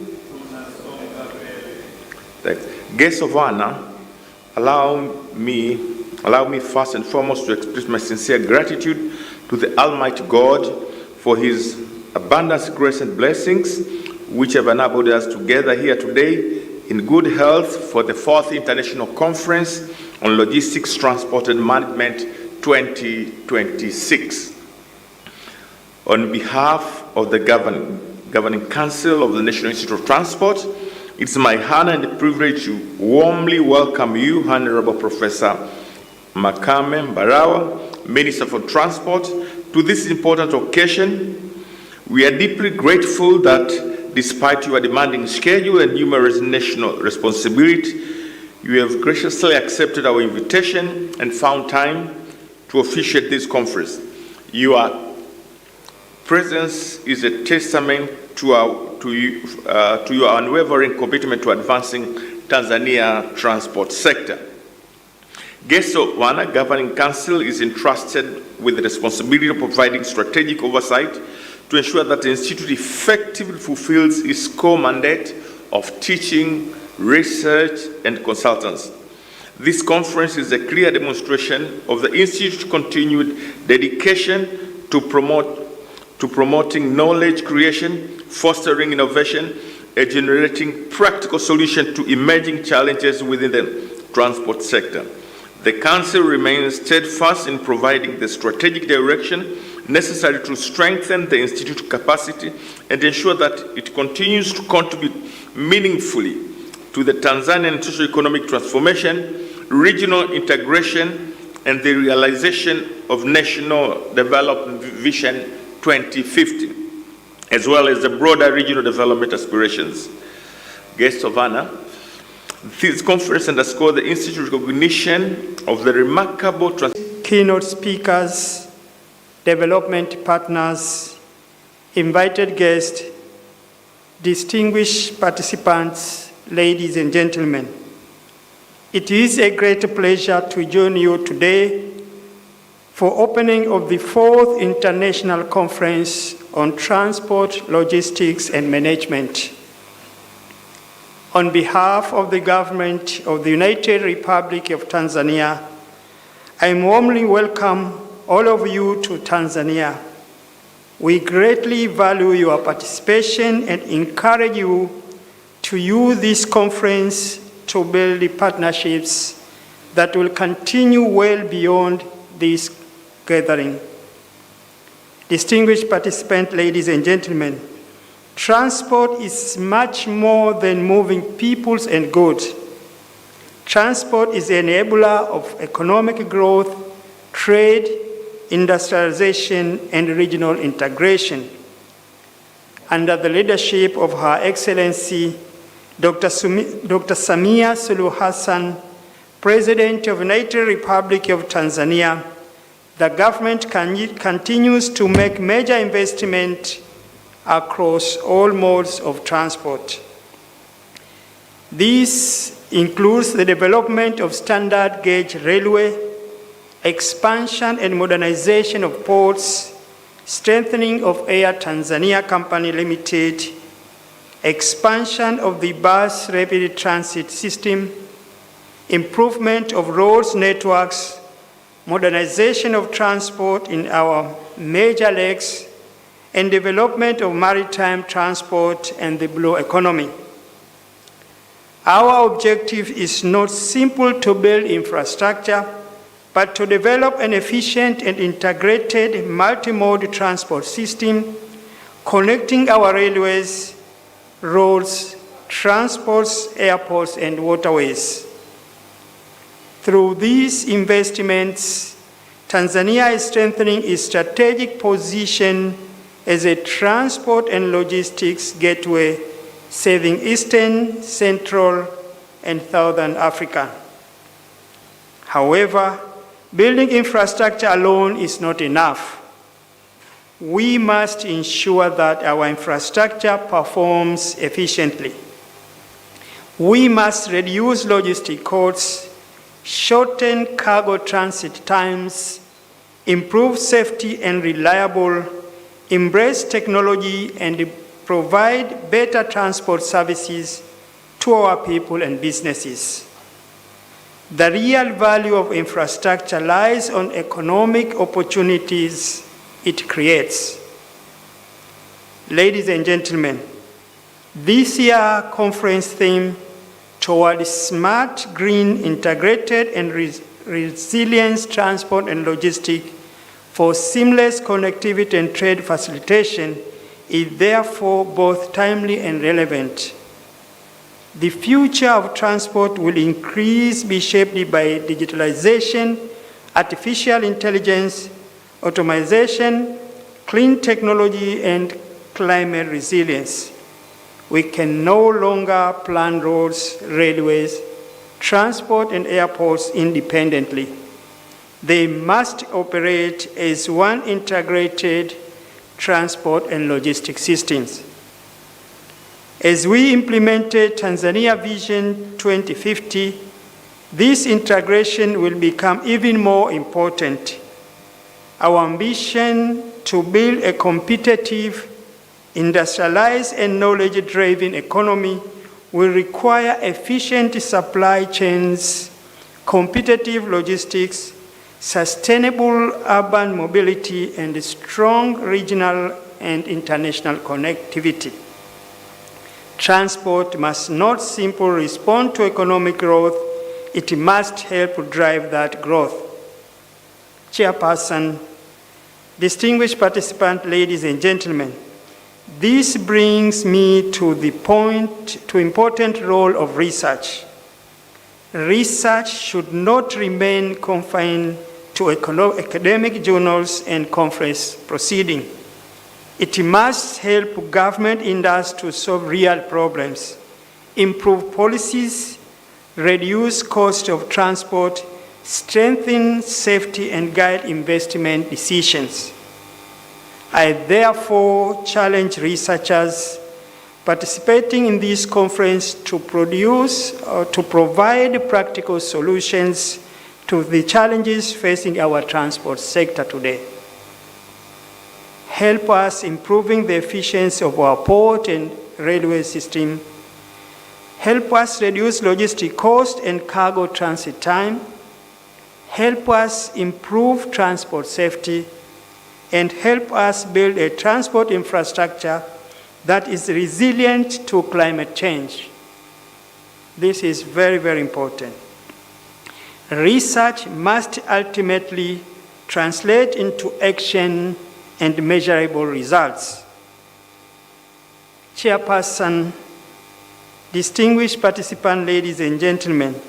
S19: Guests of honor, allow me first and foremost to express my sincere gratitude to the Almighty God for His abundance, grace, and blessings, which have enabled us to gather here today in good health for the 4th International Conference on Logistics, Transport, and Management 2026. On behalf of the Governing Council of the National Institute of Transport, it's my honor and privilege to warmly welcome you, Honorable Professor Makame Mbarawa, Minister for Transport, to this important occasion. We are deeply grateful that despite your demanding schedule and numerous national responsibilities, you have graciously accepted our invitation and found time to officiate this conference. Your presence is a testament to your unwavering commitment to advancing Tanzania transport sector. Guests of honor, Governing Council is entrusted with the responsibility of providing strategic oversight to ensure that the Institute effectively fulfills its core mandate of teaching, research, and consultants. This conference is a clear demonstration of the Institute's continued dedication to promoting knowledge creation, fostering innovation, and generating practical solutions to emerging challenges within the transport sector. The Council remains steadfast in providing the strategic direction necessary to strengthen the Institute's capacity and ensure that it continues to contribute meaningfully to the Tanzanian socio-economic transformation, regional integration, and the realization of National Development Vision 2050, as well as the broader regional development aspirations. Guests of honor, this conference underscores the Institute's recognition of the remarkable
S7: keynote speakers, development partners, invited guests, distinguished participants, ladies and gentlemen. It is a great pleasure to join you today for opening of the 4th International Conference on Transport, Logistics, and Management. On behalf of the government of the United Republic of Tanzania, I warmly welcome all of you to Tanzania. We greatly value your participation and encourage you to use this conference to build the partnerships that will continue well beyond this gathering. Distinguished participants, ladies and gentlemen, transport is much more than moving people and goods. Transport is an enabler of economic growth, trade, industrialization, and regional integration. Under the leadership of Her Excellency, Dr. Samia Suluhu Hassan, President of the United Republic of Tanzania, the government continues to make major investment across all modes of transport. This includes the development of standard gauge railway, expansion and modernization of ports, strengthening of Air Tanzania Company Limited, expansion of the bus rapid transit system, improvement of roads networks, modernization of transport in our major lakes, and development of maritime transport and the blue economy. Our objective is not simple to build infrastructure, but to develop an efficient and integrated multimodal transport system connecting our railways, roads, transports, airports, and waterways. Through these investments, Tanzania is strengthening its strategic position as a transport and logistics gateway serving Eastern, Central, and Southern Africa. However, building infrastructure alone is not enough. We must ensure that our infrastructure performs efficiently. We must reduce logistic costs, shorten cargo transit times, improve safety and reliable, embrace technology, and provide better transport services to our people and businesses. The real value of infrastructure lies on economic opportunities it creates. Ladies and gentlemen, this year's conference theme, Toward Smart, Green, Integrated, and Resilient Transport and Logistics for Seamless Connectivity and Trade Facilitation, is therefore both timely and relevant. The future of transport will be shaped by digitalization, artificial intelligence, automation, clean technology, and climate resilience. We can no longer plan roads, railways, transport, and airports independently. They must operate as one integrated transport and logistics systems. As we implemented Tanzania Vision 2050, this integration will become even more important. Our ambition to build a competitive, industrialized, and knowledge-driven economy will require efficient supply chains, competitive logistics, sustainable urban mobility, and strong regional and international connectivity. Transport must not simply respond to economic growth, it must help drive that growth. Chairperson, distinguished participants, ladies and gentlemen, this brings me to the important role of research. Research should not remain confined to academic journals and conference proceedings. It must help government industry to solve real problems, improve policies, reduce cost of transport, strengthen safety, and guide investment decisions. I therefore challenge researchers participating in this conference to provide practical solutions to the challenges facing our transport sector today. Help us improving the efficiency of our port and railway system. Help us reduce logistic cost and cargo transit time. Help us improve transport safety, and help us build a transport infrastructure that is resilient to climate change. This is very, very important. Research must ultimately translate into action and measurable results. Chairperson, distinguished participants, ladies and gentlemen,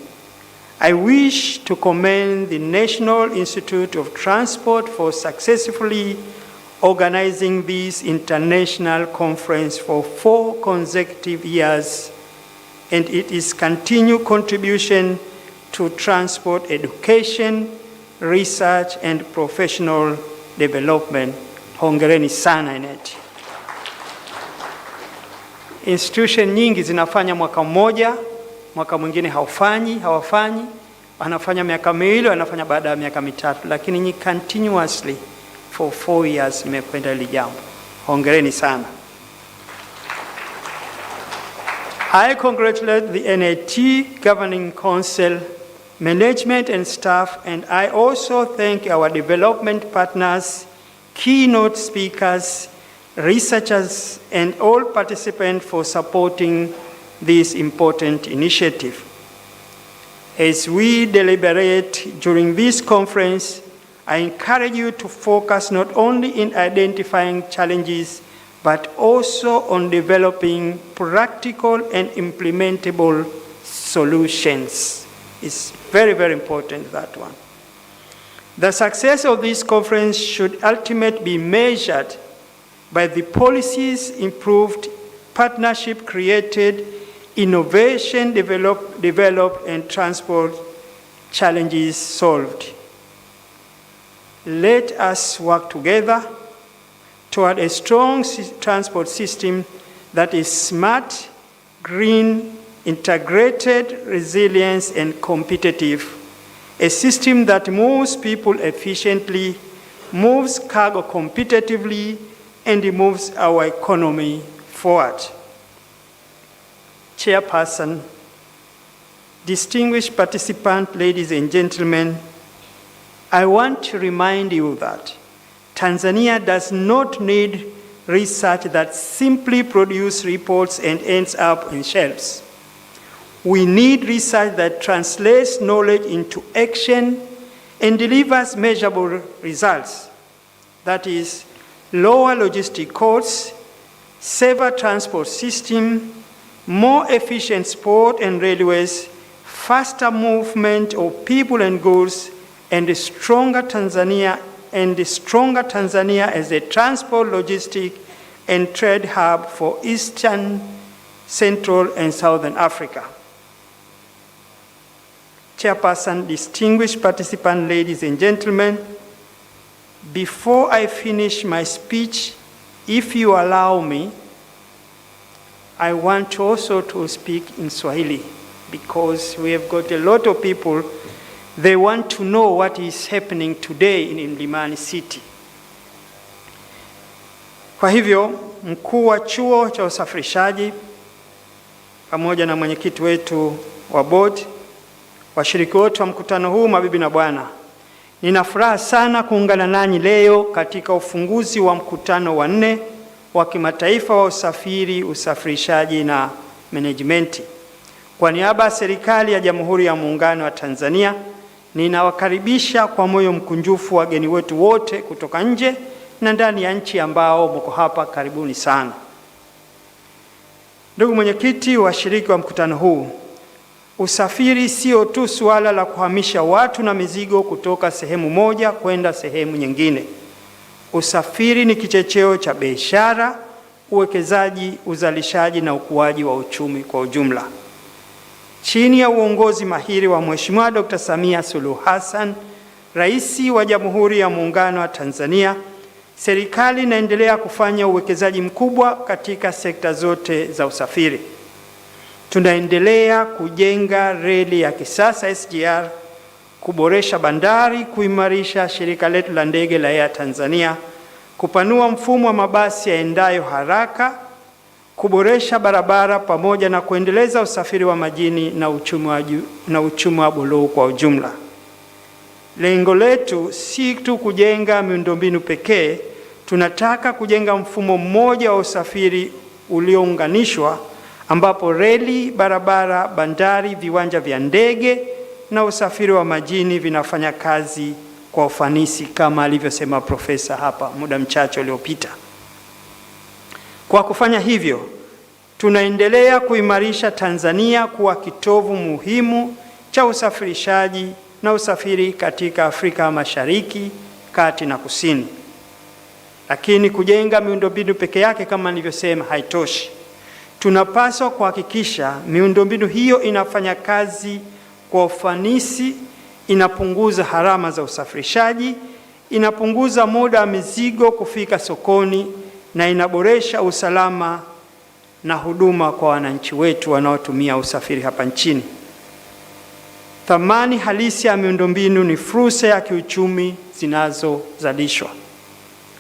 S7: I wish to commend the National Institute of Transport for successfully organizing this international conference for 4 consecutive years, and its continued contribution to transport education, research and professional development. Hongereni sana NIT. Institution nyingi zinafanya mwaka mmoja, mwaka mwingine hawafanyi, wanafanya miaka miwili, wanafanya baada ya miaka mitatu, lakini nyinyi continuously for 4 years mmekwenda hili jambo. Hongereni sana. I congratulate the NIT Governing Council, management and staff, and I also thank our development partners, keynote speakers, researchers, and all participants for supporting this important initiative. As we deliberate during this conference, I encourage you to focus not only in identifying challenges, but also on developing practical and implementable solutions. It's very, very important, that one. The success of this conference should ultimately be measured by the policies improved, partnership created, innovation developed, and transport challenges solved. Let us work together toward a strong transport system that is smart, green, integrated, resilient, and competitive. A system that moves people efficiently, moves cargo competitively, and moves our economy forward. Chairperson, distinguished participants, ladies and gentlemen, I want to remind you that Tanzania does not need research that simply produces reports and ends up in shelves. We need research that translates knowledge into action and delivers measurable results. That is, lower logistic costs, safer transport system, more efficient port and railways, faster movement of people and goods, and a stronger Tanzania as a transport, logistic, and trade hub for Eastern, Central, and Southern Africa. Chairperson, distinguished participants, ladies and gentlemen, before I finish my speech, if you allow me, I want also to speak in Swahili, because we have got a lot of people, they want to know what is happening today in Mlimani City. Kwa hivyo, mkuu wa chuo cha usafirishaji pamoja na mwenyekiti wetu wa board, washiriki wote wa mkutano huu, mabibi na bwana, nina furaha sana kuungana nanyi leo katika ufunguzi wa mkutano wa 4 wa kimataifa wa usafiri, usafirishaji na management. Kwa niaba ya serikali ya Jamhuri ya Muungano wa Tanzania, ninawakaribisha kwa moyo mkunjufu wageni wetu wote kutoka nje na ndani ya nchi ambao mko hapa, karibuni sana. Ndugu mwenyekiti, washiriki wa mkutano huu, usafiri sio tu suala la kuhamisha watu na mizigo kutoka sehemu moja kwenda sehemu nyingine. Usafiri ni kichocheo cha biashara, uwekezaji, uzalishaji na ukuaji wa uchumi kwa ujumla. Chini ya uongozi mahiri wa Mheshimiwa Dr. Samia Suluhu Hassan, Rais wa Jamhuri ya Muungano wa Tanzania, serikali inaendelea kufanya uwekezaji mkubwa katika sekta zote za usafiri. Tunaendelea kujenga reli ya kisasa SGR, kuboresha bandari, kuimarisha shirika letu la ndege la Air Tanzania, kupanua mfumo wa mabasi yaendayo haraka, kuboresha barabara pamoja na kuendeleza usafiri wa majini na uchumi wa buluu kwa ujumla. Lengo letu si tu kujenga miundombinu pekee, tunataka kujenga mfumo mmoja wa usafiri uliounganishwa ambapo reli, barabara, bandari, viwanja vya ndege na usafiri wa majini vinafanya kazi kwa ufanisi kama alivyosema profesa hapa muda mchache uliopita. Kwa kufanya hivyo, tunaendelea kuimarisha Tanzania kuwa kitovu muhimu cha usafirishaji na usafiri katika Afrika Mashariki, Kati na Kusini. Lakini kujenga miundombinu peke yake kama nilivyosema haitoshi. Tunapaswa kuhakikisha miundombinu hiyo inafanya kazi kwa ufanisi inapunguza gharama za usafirishaji, inapunguza muda wa mizigo kufika sokoni na inaboresha usalama na huduma kwa wananchi wetu wanaotumia usafiri hapa nchini. Thamani halisi ya miundombinu ni fursa ya kiuchumi zinazozalishwa.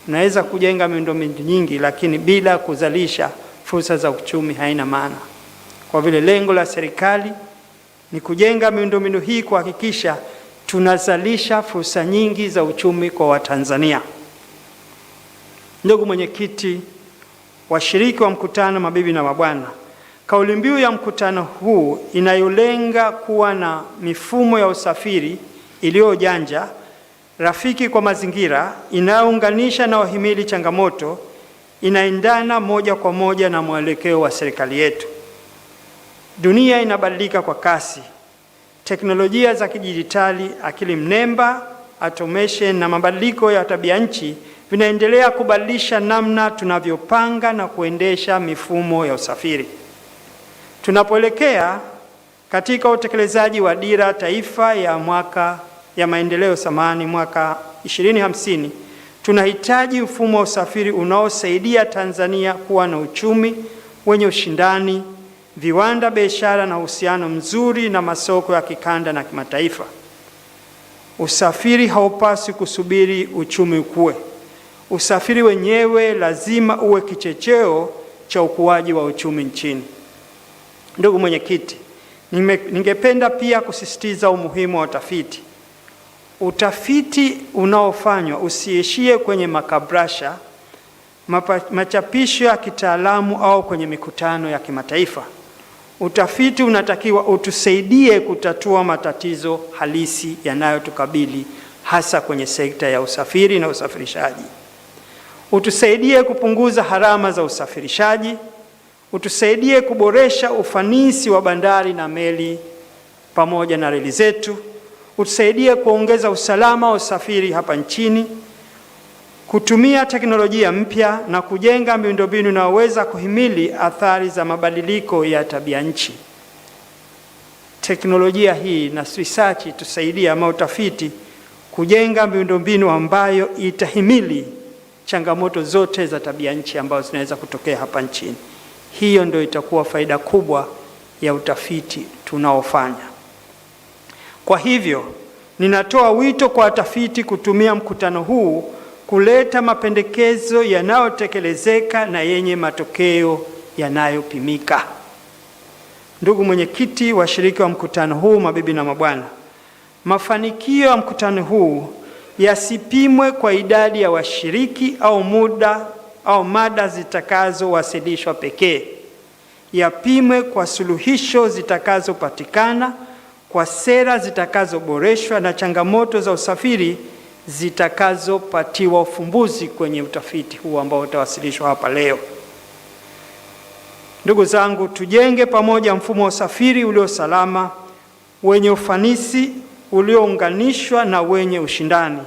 S7: Unaweza kujenga miundombinu nyingi, lakini bila kuzalisha fursa za uchumi haina maana. Kwa vile lengo la serikali ni kujenga miundombinu hii kuhakikisha tunazalisha fursa nyingi za uchumi kwa Watanzania. Ndugu mwenyekiti, washiriki wa mkutano, mabibi na mabwana, kauli mbiu ya mkutano huu inayolenga kuwa na mifumo ya usafiri iliyojanja, rafiki kwa mazingira, inayounganisha na wahimili changamoto, inaendana moja kwa moja na mwelekeo wa serikali yetu. Dunia inabadilika kwa kasi. Teknolojia za kidijitali, akili mnemba, automation na mabadiliko ya tabia nchi vinaendelea kubadilisha namna tunavyopanga na kuendesha mifumo ya usafiri. Tunapoelekea katika utekelezaji wa dira taifa ya maendeleo mwaka 2050, tunahitaji mfumo wa usafiri unaosaidia Tanzania kuwa na uchumi wenye ushindani, viwanda, biashara na uhusiano mzuri na masoko ya kikanda na kimataifa. Usafiri haupaswi kusubiri uchumi ukue. Usafiri wenyewe lazima uwe kichocheo cha ukuaji wa uchumi nchini. Ndugu mwenyekiti, ningependa pia kusisitiza umuhimu wa utafiti. Utafiti unaofanywa usiishie kwenye makabrasha, machapisho ya kitaalamu au kwenye mikutano ya kimataifa. Utafiti unatakiwa utusaidie kutatua matatizo halisi yanayotukabili hasa kwenye sekta ya usafiri na usafirishaji. Utusaidie kupunguza gharama za usafirishaji, utusaidie kuboresha ufanisi wa bandari na meli pamoja na reli zetu, utusaidie kuongeza usalama wa usafiri hapa nchini, kutumia teknolojia mpya na kujenga miundombinu inayoweza kuhimili athari za mabadiliko ya tabia nchi. Teknolojia hii na research tusaidia ama utafiti kujenga miundombinu ambayo itahimili changamoto zote za tabia nchi ambazo zinaweza kutokea hapa nchini. Hiyo ndio itakuwa faida kubwa ya utafiti tunaofanya. Kwa hivyo, ninatoa wito kwa watafiti kutumia mkutano huu kuleta mapendekezo yanayotekelezeka na yenye matokeo yanayopimika. Ndugu mwenyekiti, washiriki wa mkutano huu, mabibi na mabwana, mafanikio ya mkutano huu yasipimwe kwa idadi ya washiriki au mada zitakazowasilishwa pekee. Yapimwe kwa suluhisho zitakazopatikana, kwa sera zitakazoboreshwa na changamoto za usafiri zitakazopatiwa ufumbuzi kwenye utafiti huu ambao utawasilishwa hapa leo. Ndugu zangu, tujenge pamoja mfumo wa usafiri ulio salama, wenye ufanisi, uliounganishwa na wenye ushindani.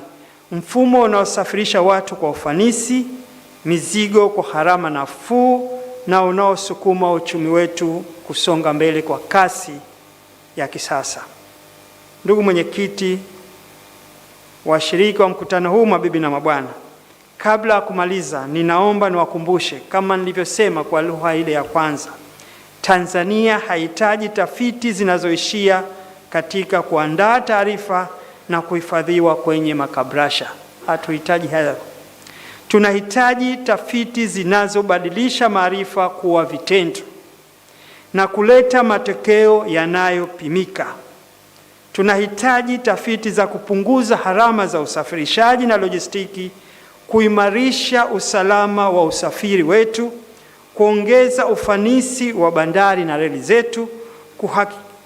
S7: Mfumo unaosafirisha watu kwa ufanisi, mizigo kwa gharama nafuu na unaosukuma uchumi wetu kusonga mbele kwa kasi ya kisasa. Ndugu mwenyekiti, washiriki wa mkutano huu, mabibi na mabwana, kabla ya kumaliza, ninaomba niwakumbushe kama nilivyosema kwa lugha ile ya kwanza, Tanzania haihitaji tafiti zinazoishia katika kuandaa taarifa na kuhifadhiwa kwenye makabrasha. Hatuhitaji hayo. Tunahitaji tafiti zinazobadilisha maarifa kuwa vitendo na kuleta matokeo yanayopimika. Tunahitaji tafiti za kupunguza gharama za usafirishaji na lojistiki, kuimarisha usalama wa usafiri wetu, kuongeza ufanisi wa bandari na reli zetu,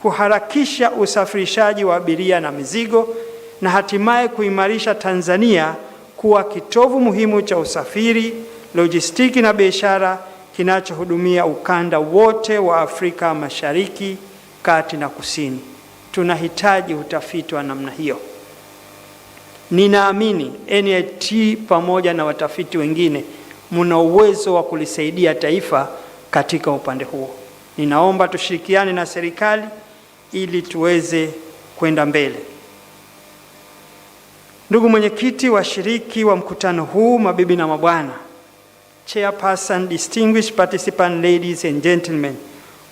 S7: kuharakisha usafirishaji wa abiria na mizigo, na hatimaye kuimarisha Tanzania kuwa kitovu muhimu cha usafiri, lojistiki na biashara kinachohudumia ukanda wote wa Afrika Mashariki, Kati na Kusini. Tunahitaji utafiti wa namna hiyo. Ninaamini NIT pamoja na watafiti wengine mna uwezo wa kulisaidia taifa katika upande huo. Ninaomba tushirikiane na serikali ili tuweze kwenda mbele. Ndugu mwenyekiti, washiriki wa mkutano huu, mabibi na mabwana, Chairperson, distinguished participants, ladies and gentlemen,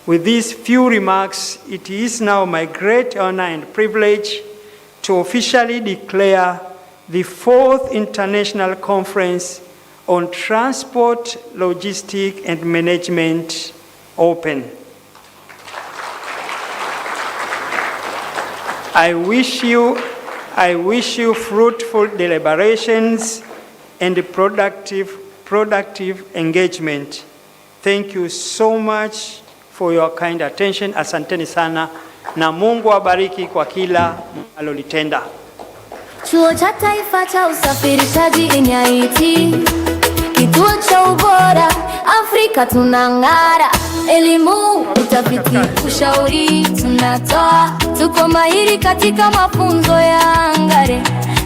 S7: with these few remarks, it is now my great honor and privilege to officially declare the 4th International Conference on Transport, Logistics and Management open. I wish you fruitful deliberations and productive engagement. Thank you so much for your kind attention. Asanteni sana na Mungu awabariki kwa kila alolitenda.
S1: Chuo cha Taifa cha Usafirishaji NIT, kituo cha ubora Afrika tunang'ara. Elimu, utafiti, ushauri tunatoa. Tuko mahiri katika mafunzo ya angare.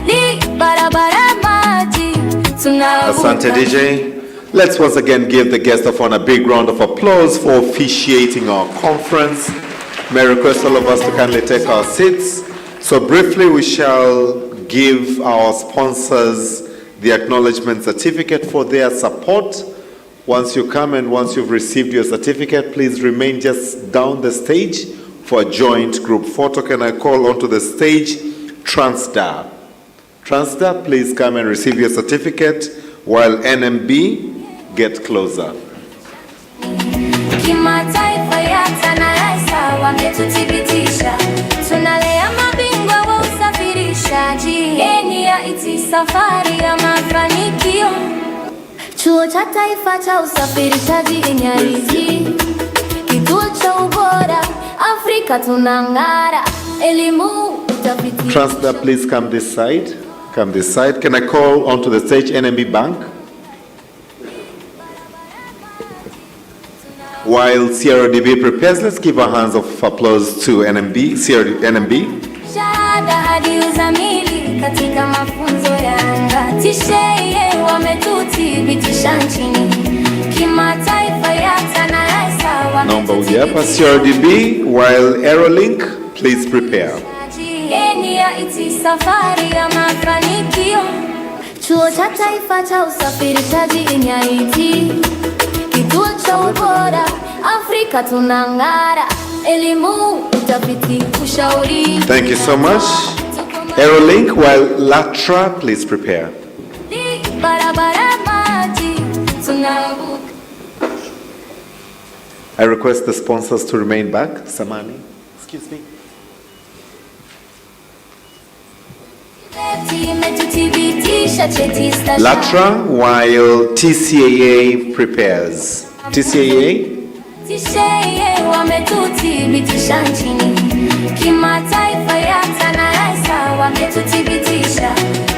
S1: Ni barabara maji tunavuka.
S4: Asante DJ. Let's once again give the guest of honor a big round of applause for officiating our conference. May I request all of us to kindly take our seats. So briefly we shall give our sponsors the acknowledgement certificate for their support. Once you come and once you've received your certificate, please remain just down the stage for a joint group photo. Can I call onto the stage Transda? Transda, please come and receive your certificate while NMB get closer.
S1: Kimataifa ya TANARASA wametuthibitisha, tunalea mabingwa wa usafirishaji. NIT, safari ya mafanikio. Chuo cha Taifa cha Usafirishaji NIT, kituo cha ubora Afrika tunang'ara. Elimu, utafiti.
S4: Transda, please come this side. Come this side. Can I call onto the stage NMB Bank? While CRDB prepares, let's give our hands of applause to NMB. NMB.
S1: Shahada hadi uzamili katika mafunzo ya anga. Tisheye wametuthibitisha nchini. Kimataifa ya TANARASA
S4: Naomba uje hapa CRDB, while Aerolink, please prepare.
S1: NIT, safari ya mafanikio. Chuo cha Taifa cha Usafirishaji NIT, kituo cha ubora Afrika tunang'ara. Elimu, utafiti, ushauri.
S4: Thank you so much. Aerolink, while LATRA, please prepare.
S1: Barabara maji tunavuka.
S4: I request the sponsors to remain back. Samani, excuse me. LATRA, while TCAA prepares. TCAA.
S1: Tisheye wametuthibitisha nchini. Kimataifa ya TANARASA wametuthibitisha,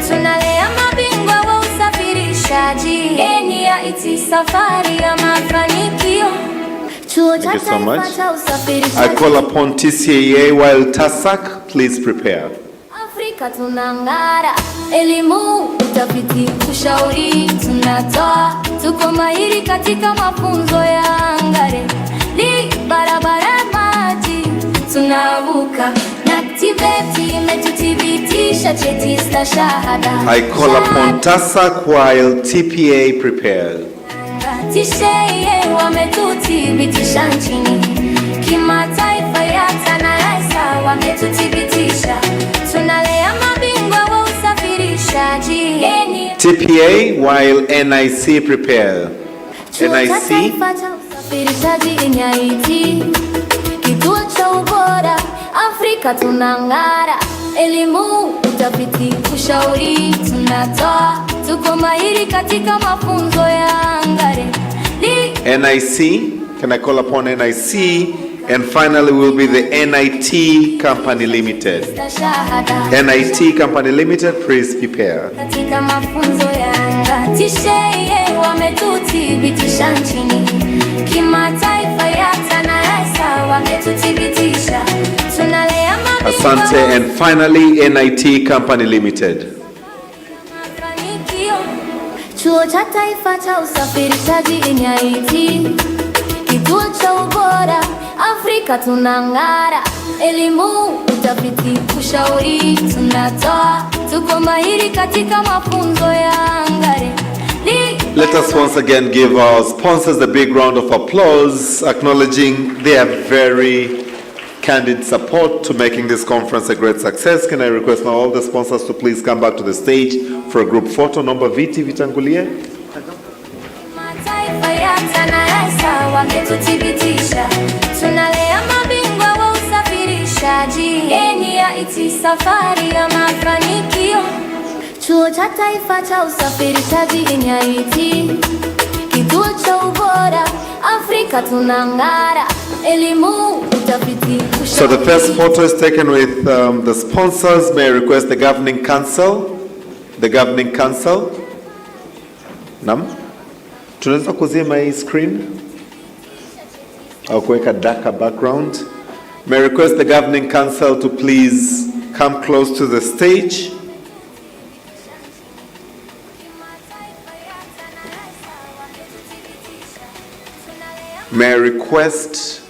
S1: tunalea mabingwa wa usafirishaji. NIT, safari ya mafanikio. Chuo cha
S4: Thank you so much.
S1: Taifa cha Usafirishaji.
S4: I call upon TCAA, while TASAC, please prepare.
S1: Afrika tunang'ara. Elimu, utafiti, ushauri tunatoa. Tuko mahiri katika mafunzo ya angare. Ni barabara maji tunavuka. NACTIVATE imetuthibitisha, cheti cha shahada.
S4: I call upon TASAC, while TPA prepares.
S1: Tisheye wametuthibitisha nchini. Kimataifa ya TANARASA wametuthibitisha, tunalea mabingwa wa usafirishaji.
S4: TPA, while NIC prepare.
S1: Chuo cha
S4: NIC.
S1: Taifa cha Usafirishaji NIT, kituo cha ubora Afrika tunang'ara. Elimu, utafiti, ushauri tunatoa. Tuko mahiri katika mafunzo ya angare.
S4: NIC, can I call upon NIC? And finally will be the NIT Company Limited.
S1: Shahada
S4: NIT Company Limited, please prepare.
S1: katika mafunzo ya anga. Tisheye wametuthibitisha nchini. Kimataifa ya TANARASA wametuthibitisha, tunalea mabingwa
S4: Asante, and finally NIT Company Limited.
S1: mafanikio. Chuo cha Taifa cha Usafirishaji NIT, kituo cha ubora Afrika tunang'ara. Elimu, utafiti, ushauri tunatoa, tuko mahiri katika mafunzo ya ngare.
S4: Let us once again give our sponsors a big round of applause, acknowledging their very candid support to making this conference a great success. Can I request now all the sponsors to please come back to the stage for a group photo? Naomba viti vitangulie.
S1: Mataifa ya Tanzania wametuthibitisha, tunalea mabingwa wa usafirishaji. NIT safari ya mafanikio, chuo cha taifa cha usafirishaji NIT, kituo cha ubora Afrika tunang'ara, elimu utafiti.
S4: So the first photo is taken with the sponsors. May I request the governing council? The governing council. Nam, tunaweza kuzima hii screen au kuweka darker background. May I request the governing council to please come close to the stage. May I request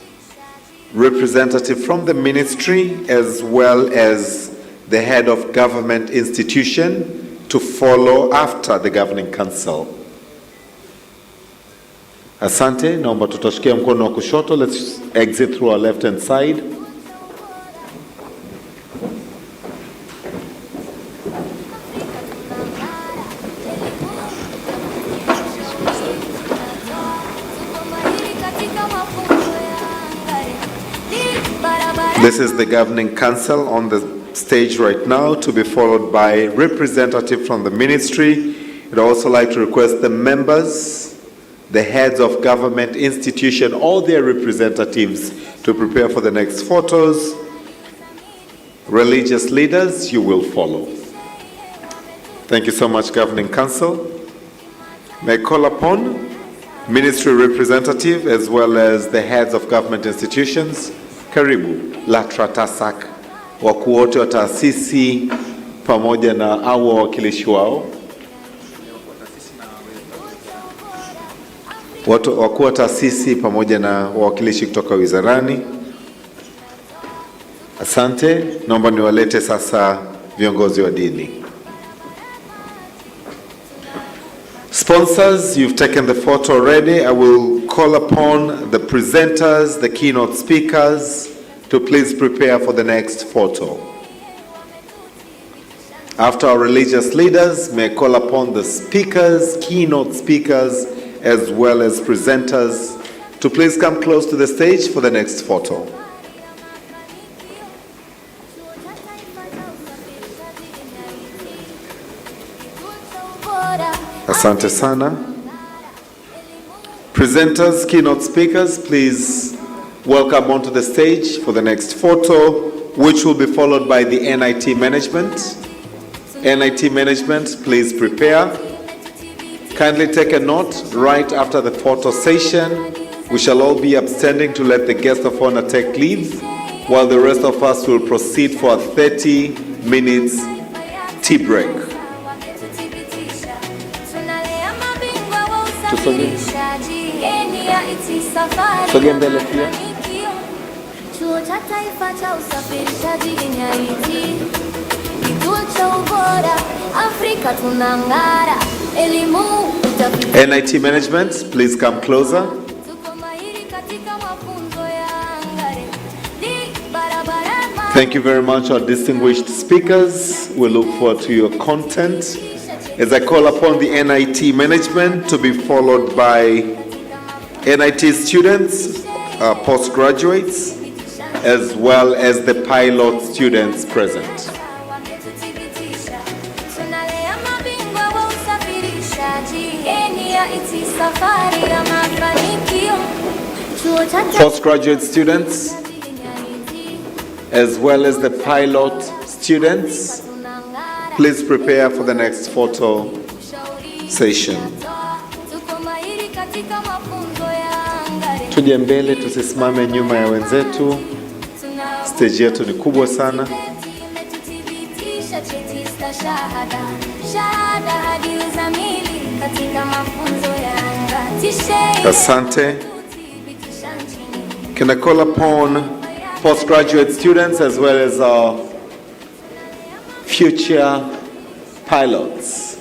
S4: representative from the ministry as well as the head of government institution to follow after the governing council. Asante, naomba tutashikia mkono wa kushoto. Let's exit through our left hand side. This is the governing council on the stage right now, to be followed by representative from the ministry. I'd also like to request the members, the heads of government institution, all their representatives to prepare for the next photos. Religious leaders, you will follow. Thank you so much, governing council. May I call upon ministry representative as well as the heads of government institutions. Karibu LATRA TASAC, wakuu wote wa taasisi pamoja na au wawakilishi wao. Wakuu wa taasisi pamoja na wawakilishi kutoka wizarani. Asante, naomba niwalete sasa viongozi wa dini. Sponsors, you've taken the photo already. I will call upon the presenters, the keynote speakers, to please prepare for the next photo. After our religious leaders, may I call upon the speakers, keynote speakers, as well as presenters to please come close to the stage for the next photo. Asante sana. Presenters, keynote speakers, please welcome onto the stage for the next photo, which will be followed by the NIT management. NIT management, please prepare. Kindly take a note right after the photo session. We shall all be abstaining to let the guest of honor take leave, while the rest of us will proceed for a 30 minutes tea break. Sogea mbele pia.
S1: Chuo cha taifa cha usafirishaji NIT, kituo cha ubora Afrika tunang'ara, elimu utafiti.
S4: NIT management, please come closer.
S1: Tuko mahiri katika mafunzo ya ngare. Barabara.
S4: Thank you very much, our distinguished speakers. We look forward to your content. As I call upon the NIT management to be followed by NIT students, postgraduates, as well as the pilot students present. Postgraduate students, as well as the pilot students, please prepare for the next photo session. Tuje mbele, tusisimame nyuma ya wenzetu. Stage yetu ni kubwa sana. Asante. Can I call upon postgraduate students as well as our future pilots.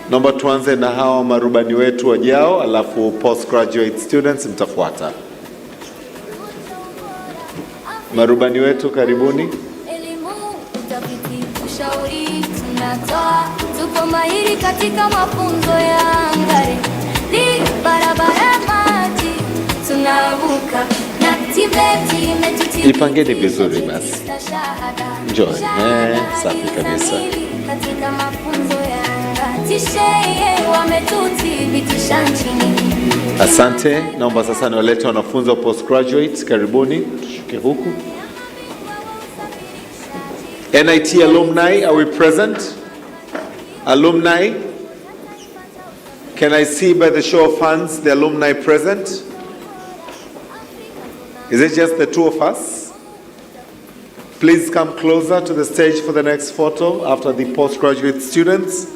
S4: Naomba tuanze na hawa marubani wetu wajao, alafu postgraduate students mtafuata. Marubani wetu karibuni.
S1: Elimu, utafiti, ushauri tunatoa, tuko mahiri katika mafunzo ya angani. Ni barabara maji tunavuka, na TVET imetutibu.
S4: Ipangeni vizuri basi. Njoo, safi kabisa.
S1: Katika mafunzo ya angani, tisheye wametuthibitisha nchini.
S4: Asante, naomba sasa niwalete wanafunzi wa postgraduate, karibuni, tushuke huku. NIT alumni, are we present? Alumni? Can I see by the show of hands the alumni present? Is it just the two of us? Please come closer to the stage for the next photo after the postgraduate students.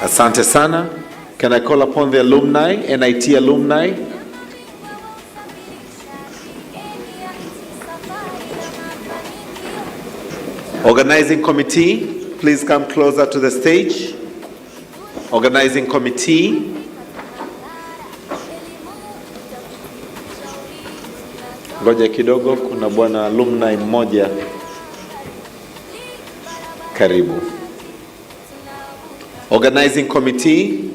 S4: Asante sana. Can I call upon the alumni, NIT alumni? Organizing committee, please come closer to the stage. Organizing committee. Ngoja kidogo, kuna bwana alumni mmoja. Karibu. Organizing committee,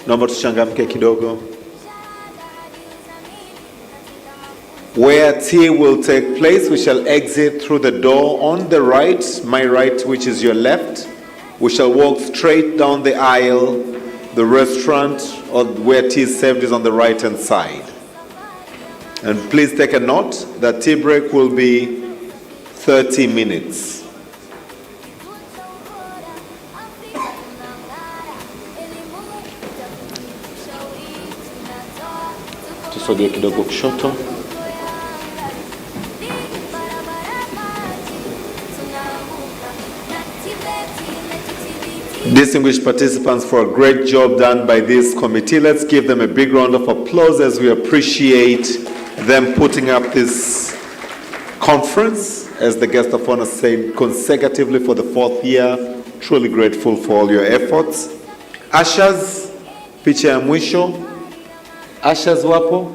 S4: naomba tuchangamke kidogo. Where tea will take place, we shall exit through the door on the right, my right, which is your left. We shall walk straight down the aisle. The restaurant or where tea is served is on the right hand side. And please take a note that tea break will be 30 minutes. Tusogee kidogo kushoto. Distinguished participants, for a great job done by this committee. Let's give them a big round of applause as we appreciate them putting up this conference, as the guest of honor said, consecutively for the 4th year. Truly grateful for all your efforts. Ushers, picha ya mwisho. Ushers wapo?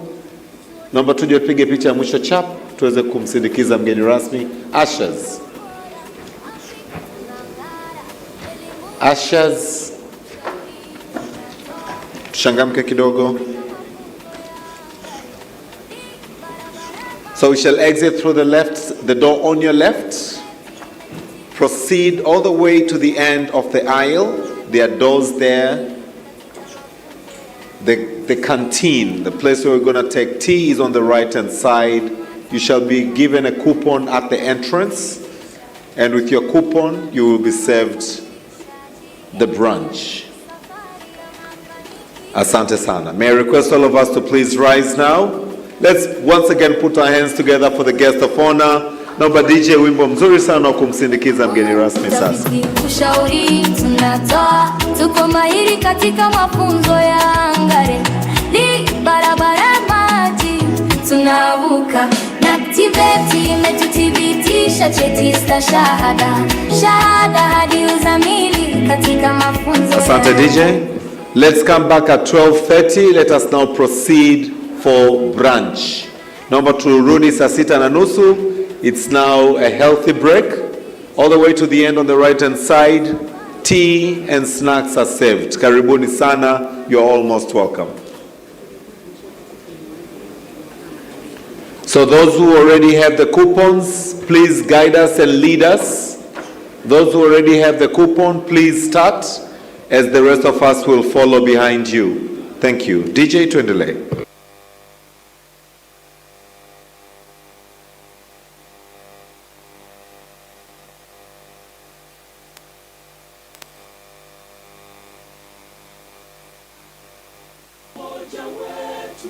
S4: Naomba tuje tupige picha ya mwisho chap, tuweze kumsindikiza mgeni rasmi. Ushers. Ushers. Tushangamke kidogo. So we shall exit through the left, the door on your left. Proceed all the way to the end of the aisle. There are doors there. The canteen, the place where we're going to take tea, is on the right hand side. You shall be given a coupon at the entrance, and with your coupon you will be served the brunch. Asante sana. May I request all of us to please rise now. Let's once again put our hands together for the guest of honor. Naomba DJ wimbo mzuri sana kumsindikiza mgeni rasmi sasa.
S1: Ushauri tunatoa, tuko mahiri katika mafunzo ya angani. Ni barabara maji tunavuka, na TVET imetuthibitisha cheti cha shahada hadi uzamili katika mafunzo.
S4: Asante DJ. Let's come back at 12:30. Let us now proceed for brunch. Naomba turudi saa 6:30. It's now a healthy break. All the way to the end on the right hand side, tea and snacks are served. Karibuni sana, you're almost welcome. So those who already have the coupons, please guide us and lead us. Those who already have the coupon, please start, as the rest of us will follow behind you. Thank you. DJ tuendelee.
S11: Umoja wetu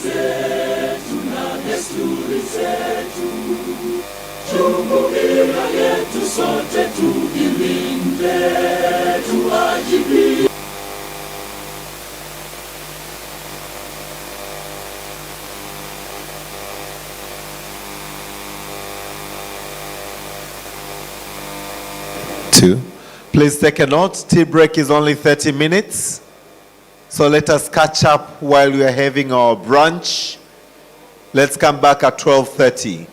S11: zetu na desturi zetu. Jumuiya yetu sote tuilinde, tuwajibike.
S20: Please take a note, tea break is only 30 minutes. So let us catch up while we are having our brunch. Let's come back at 12:30.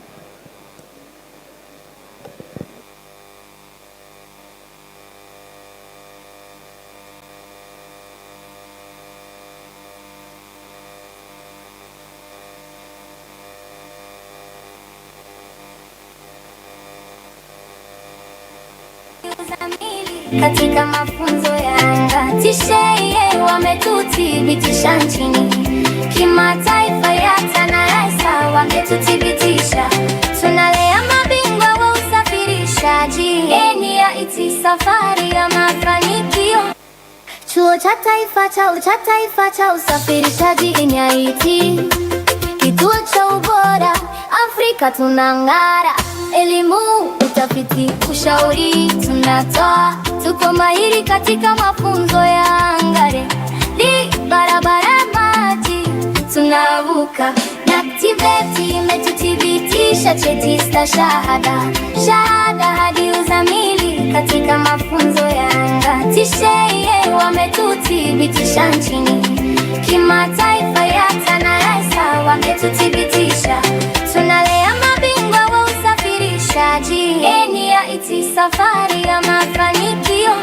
S1: Katika mafunzo ya anga tisheye wametuthibitisha nchini, kimataifa ya TANARAISA wametuthibitisha, tunalea mabingwa wa usafirishaji. NIT, safari ya mafanikio. Chuo cha Taifa cha usafirishaji NIT, kituo cha ubora Afrika tunang'ara. Elimu, utafiti, ushauri tunatoa, tuko mahiri katika mafunzo ya angare, barabara, maji tunavuka. NACTIVATE imetuthibitisha, cheti stashahada, shahada hadi uzamili katika mafunzo ya anga. TISHE wametuthibitisha nchini, kimataifa ya TANARAISA wametuthibitisha, tunalea mabingwa wa usafirishaji. NIT, safari ya mafanikio.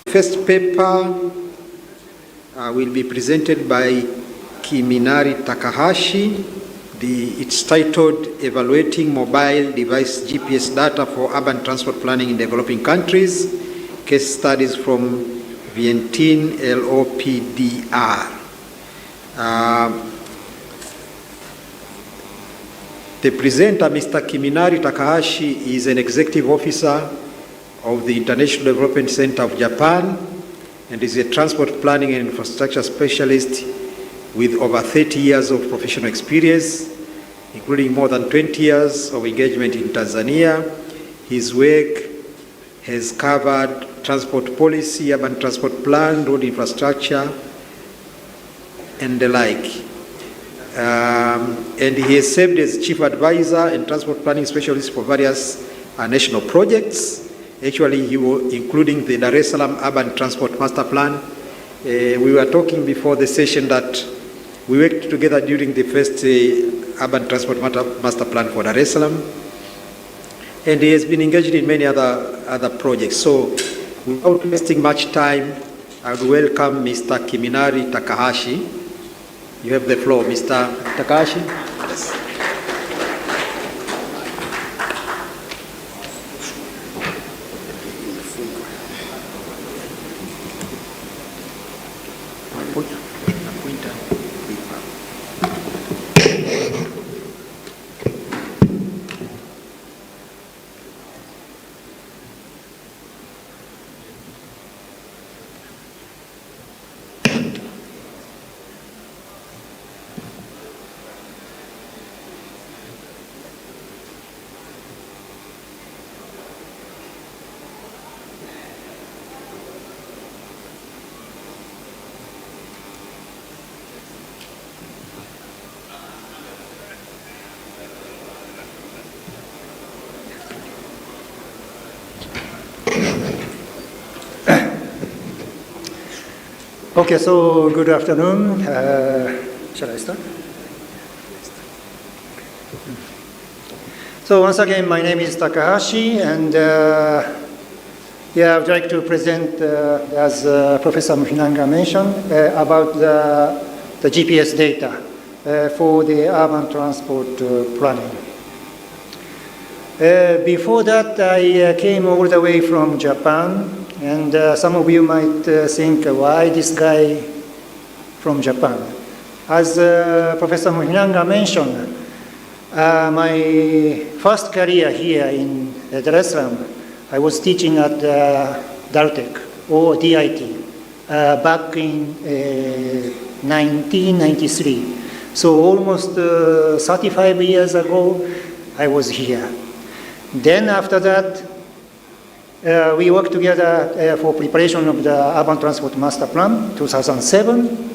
S21: First paper will be presented by Kiminari Takahashi. It's titled Evaluating Mobile Device GPS Data for Urban Transport Planning in Developing Countries, Case Studies from Vientiane LOPDR. The presenter, Mr. Kiminari Takahashi, is an executive officer of the International Development Center of Japan and is a transport planning and infrastructure specialist with over 30 years of professional experience, including more than 20 years of engagement in Tanzania. His work has covered transport policy, urban transport plan, road infrastructure, and the like. And he has served as chief advisor and transport planning specialist for various national projects. Actually, he was including the Dar es Salaam Urban Transport Master Plan. We were talking before the session that we worked together during the first Urban Transport Master Plan for Dar es Salaam. And he has been engaged in many other projects. So without wasting much time, I would welcome Mr. Kiminari Takahashi. You have the floor, Mr. Takahashi. Yes.
S3: Okay, so good afternoon. Shall I start? So once again, my name is Takahashi, and I would like to present, as Professor Mfinanga mentioned, about the GPS data for the urban transport planning. Before that, I came all the way from Japan. And some of you might think, why this guy from Japan? As Professor Mfinanga mentioned, my first career here in Dar es Salaam, I was teaching at Daltech, or DIT, back in 1993. So almost 35 years ago, I was here. Then after that, we worked together for preparation of the Urban Transport Master Plan, 2007.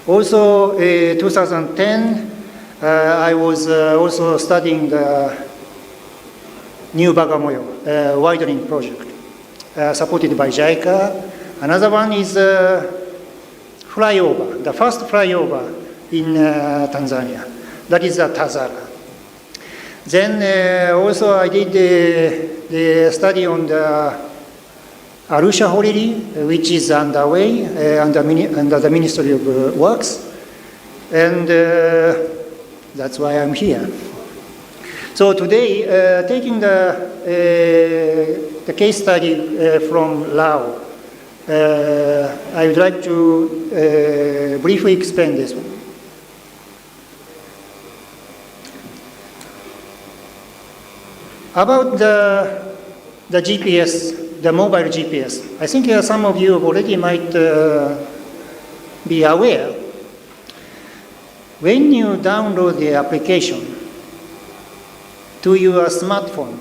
S3: Also, 2010, I was also studying the New Bagamoyo widening project, supported by JICA. Another one is flyover, the first flyover in Tanzania. That is the Tazara. Then also I did the study on the Arusha Horili, which is underway under the Ministry of Works, and that's why I'm here. So today, taking the case study from Lao, I would like to briefly explain this one. About the GPS, the mobile GPS, I think some of you already might be aware. When you download the application to your smartphone,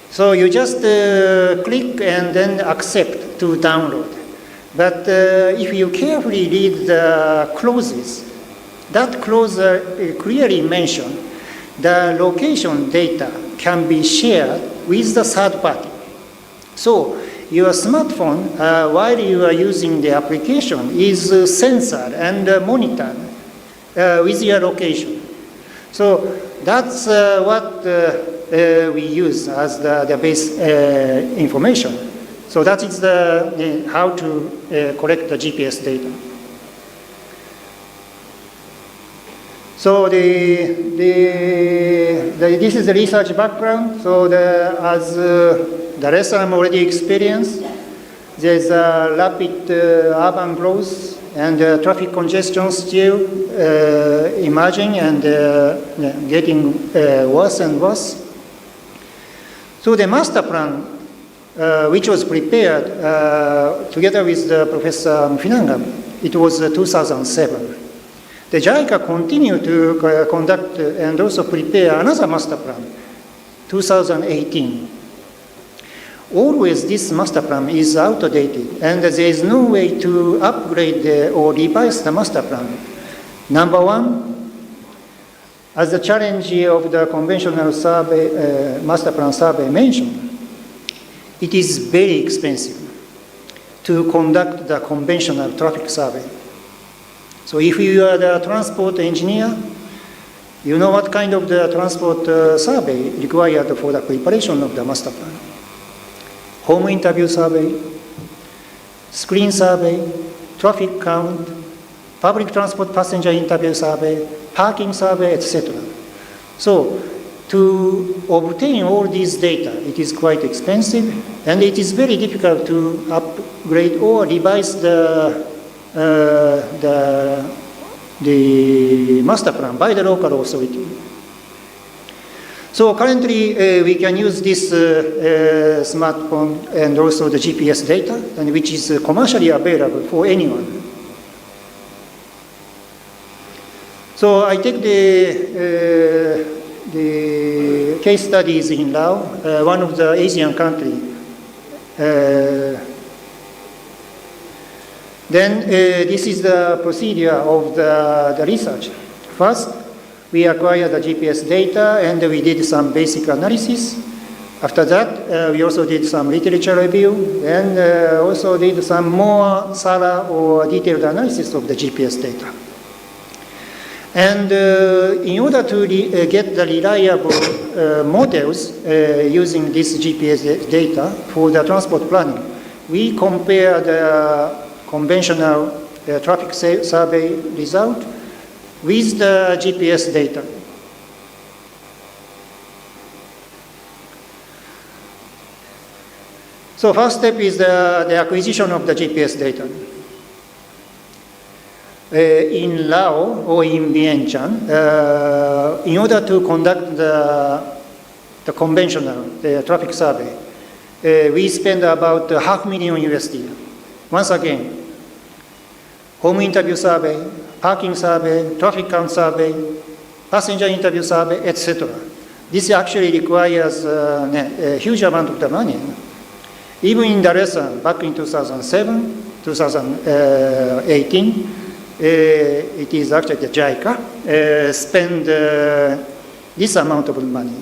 S3: so you just click and then accept to download. But if you carefully read the clauses, that clause clearly mentions the location data can be shared with the third party. So your smartphone, while you are using the application, is censored and monitored with your location. So that's what we use as the base information. So that is how to collect the GPS data. So this is the research background. So as Dar es Salaam already experienced, there's a rapid urban growth and traffic congestion still emerging and getting worse and worse. So the master plan, which was prepared together with Professor Mfinanga, it was 2007. The JICA continued to conduct and also prepare another master plan, 2018. always this master plan is outdated, and there is no way to upgrade or revise the master plan. Number one, as the challenge of the conventional survey, master plan survey mentioned, it is very expensive to conduct the conventional traffic survey. So if you are the transport engineer, you know what kind of the transport survey required for the preparation of the master plan. Home interview survey, screen survey, traffic count, public transport passenger interview survey, parking survey, etc. So to obtain all these data, it is quite expensive, and it is very difficult to upgrade or revise the master plan by the local authority. So currently we can use this smartphone and also the GPS data, and which is commercially available for anyone. So I take the case studies in Laos, one of the Asian country. Then this is the procedure of the research. First, we acquired the GPS data and we did some basic analysis. After that, we also did some literature review and also did some more thorough or detailed analysis of the GPS data. And in order to get the reliable models using this GPS data for the transport planning, we compare the conventional traffic survey result with the GPS data. So first step is the acquisition of the GPS data. In Laos or in Vientiane, in order to conduct the conventional traffic survey, we spend about $500,000 USD. Once again, home interview survey, parking survey, traffic count survey, passenger interview survey, etc. This actually requires a huge amount of the money. Even in Dar es Salaam, back in 2007, 2018, it is actually the JICA spend this amount of money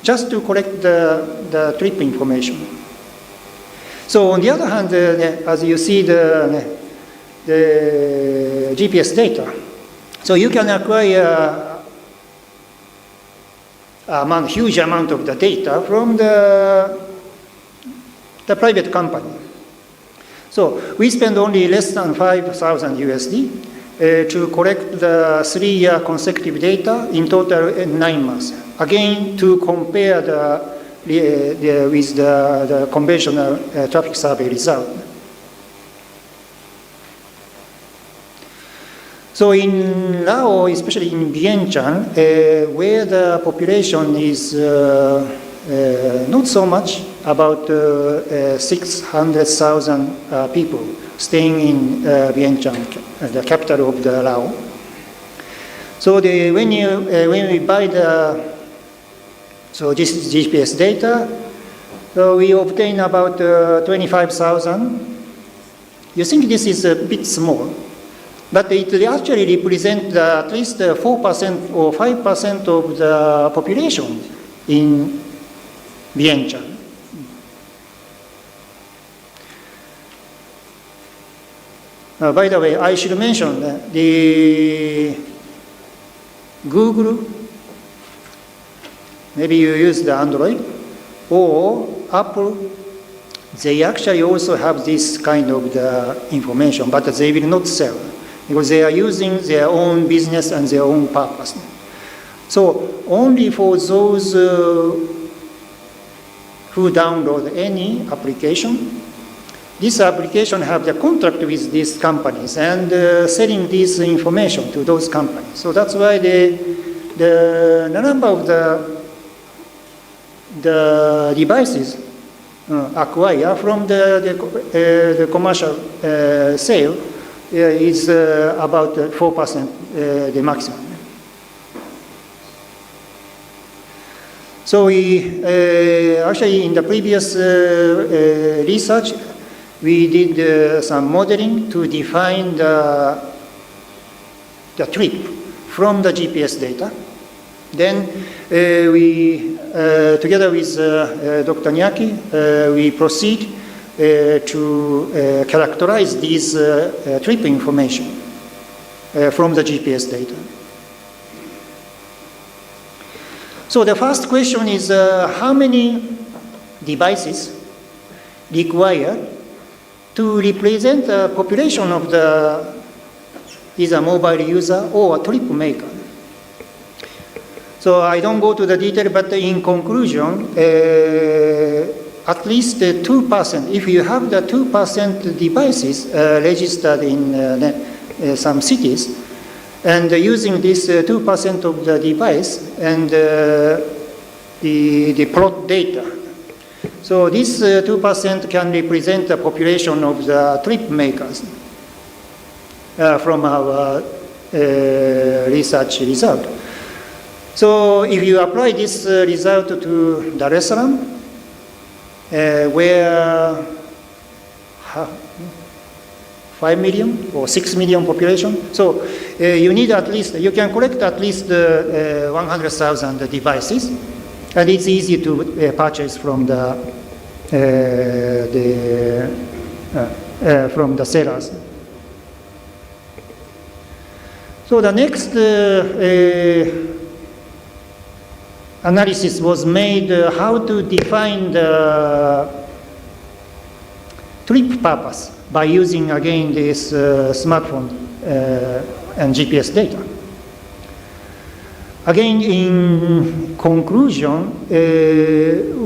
S3: just to collect the trip information. So on the other hand, as you see the GPS data, so you can acquire a huge amount of the data from the private company. So we spend only less than 5,000 USD to collect the 3-year consecutive data, in total 9 months. Again, to compare with the conventional traffic survey result. So in Laos, especially in Vientiane, where the population is not so much, about 600,000 people staying in Vientiane, the capital of the Laos. So when we buy this is GPS data, so we obtain about 25,000. You think this is a bit small, but it actually represents at least 4% or 5% of the population in Vientiane. By the way, I should mention that the Google, maybe you use the Android, or Apple, they actually also have this kind of the information, but they will not sell because they are using their own business and their own purpose. So only for those who download any application, this application have the contract with these companies and selling this information to those companies. So that's why the number of the devices acquired from the commercial sale is about 4% the maximum. So we actually in the previous research, we did some modeling to define the trip from the GPS data. Then we, together with Dr. Nyaki, we proceed to characterize these trip information from the GPS data. So the first question is how many devices required to represent the population of the either mobile user or a trip maker. So I don't go to the detail, but in conclusion, at least 2%, if you have the 2% devices registered in some cities, and using this 2% of the device and the plot data. So this 2% can represent the population of the trip makers from our research result. So if you apply this result to Dar es Salaam, where 5 million or 6 million population, so you need at least, you can collect at least 100,000 devices, and it's easy to purchase from the sellers. So the next analysis was made how to define the trip purpose by using again this smartphone and GPS data. Again, in conclusion,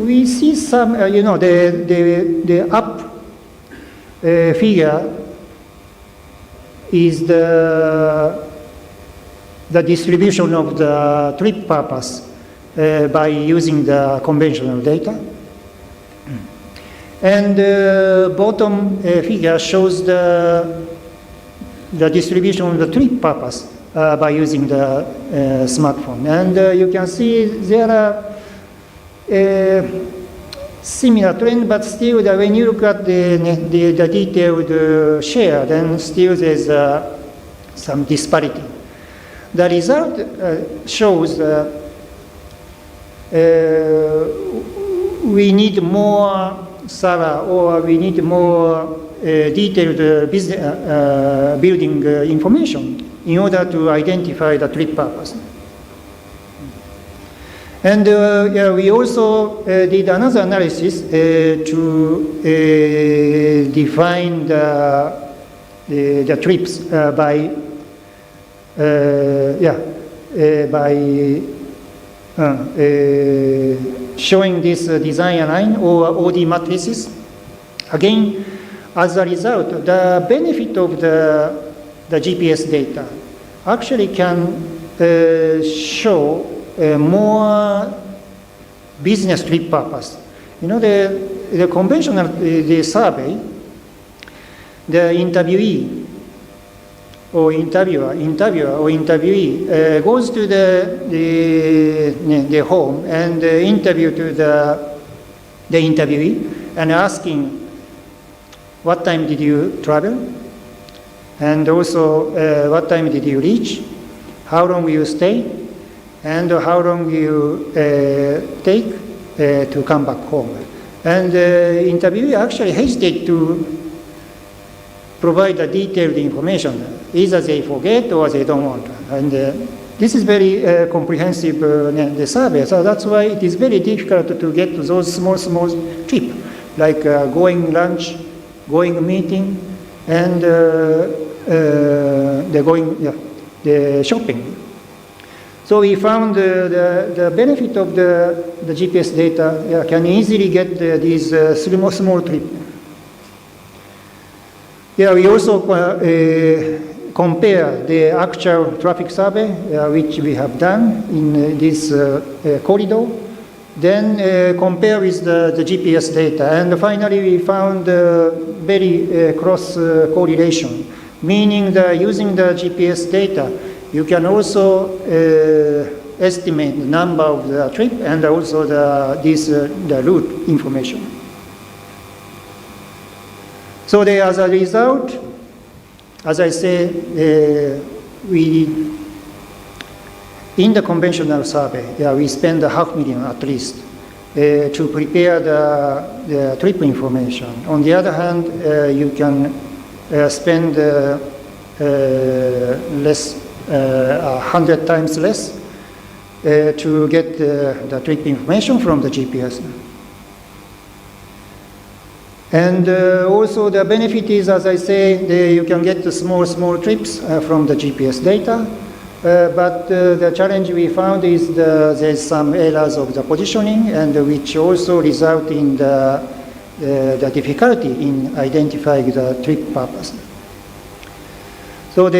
S3: we see some, the up figure is the distribution of the trip purpose by using the conventional data. And the bottom figure shows the distribution of the trip purpose by using the smartphone. And you can see there are similar trend, but still when you look at the detailed share, then still there's some disparity. The result shows we need more thorough, or we need more detailed business, building information in order to identify the trip purpose. And we also did another analysis to define the trips by showing this design line or OD matrices. Again, as a result, the benefit of the GPS data actually can show more business trip purpose. You know, the conventional the survey, the interviewee or interviewer or interviewee goes to the home and interview to the interviewee and asking, what time did you travel? And also, what time did you reach? How long will you stay? And how long will you take to come back home? And the interviewee actually hesitate to provide the detailed information. Either they forget or they don't want. And this is very comprehensive the survey. So that's why it is very difficult to get to those small trips, like going lunch, going meeting, and the shopping. So we found the benefit of the GPS data can easily get these small trips. Yeah, we also compare the actual traffic survey, which we have done in this corridor, then compare with the GPS data. And finally, we found very cross correlation, meaning that using the GPS data, you can also estimate the number of the trip and also the route information. So as a result, as I say, in the conventional survey, we spend $500,000 at least to prepare the trip information. On the other hand, you can spend less, 100 times less to get the trip information from the GPS. And also the benefit is, as I say, you can get the small trips from the GPS data. But the challenge we found is there's some errors of the positioning, and which also result in the difficulty in identifying the trip purpose. So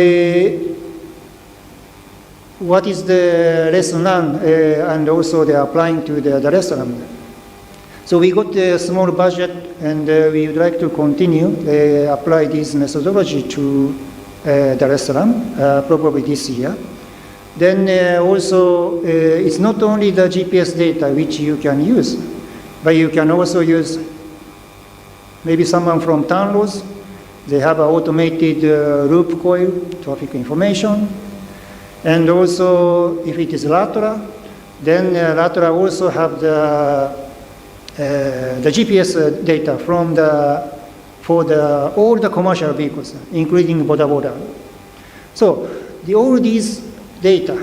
S3: what is the lesson learned, and also they are applying to the restaurant. So we got a small budget, and we would like to continue apply this methodology to the restaurant, probably this year. Then also, it's not only the GPS data which you can use, but you can also use maybe someone from TANROADS. They have an automated loop coil traffic information. And also, if it is LATRA, then LATRA also have the GPS data for all the commercial vehicles, including Boda Boda. So all these data,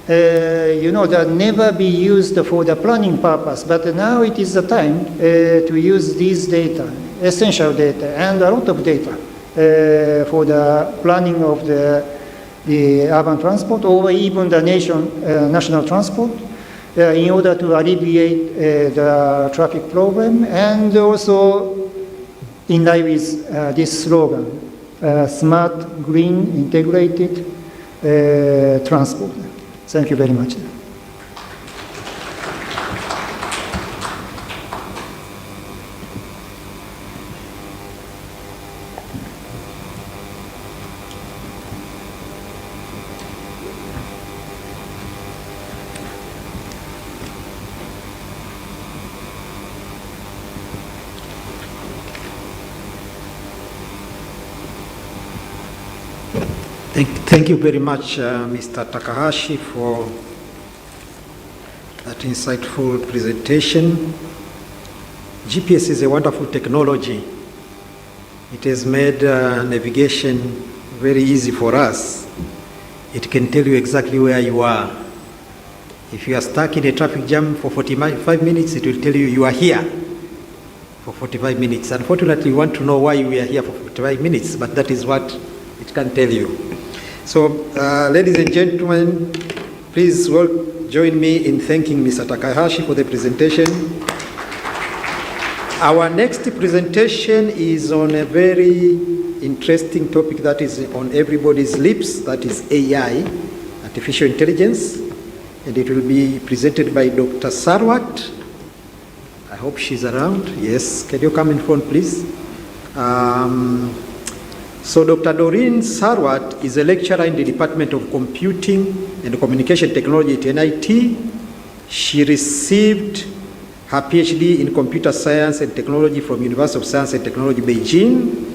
S3: that never be used for the planning purpose, but now it is the time to use these data, essential data, and a lot of data for the planning of the urban transport or even the national transport in order to alleviate the traffic problem, and also in line with this slogan, smart, green, integrated transport. Thank you very much.
S21: Thank you very much, Mr. Takahashi, for that insightful presentation. GPS is a wonderful technology. It has made navigation very easy for us. It can tell you exactly where you are. If you are stuck in a traffic jam for 45 minutes, it will tell you you are here for 45 minutes. Unfortunately, you want to know why you are here for 45 minutes, but that is what it can tell you. So, ladies and gentlemen, please join me in thanking Mr. Takahashi for the presentation. Our next presentation is on a very interesting topic that is on everybody's lips, that is AI, artificial intelligence, and it will be presented by Dr. Sarwat. I hope she's around. Yes, can you come in front, please? So Dr. Doreen Sarwat is a lecturer in the Department of Computing and Communication Technology at NIT. She received her PhD in Computer Science and Technology from University of Science and Technology, Beijing.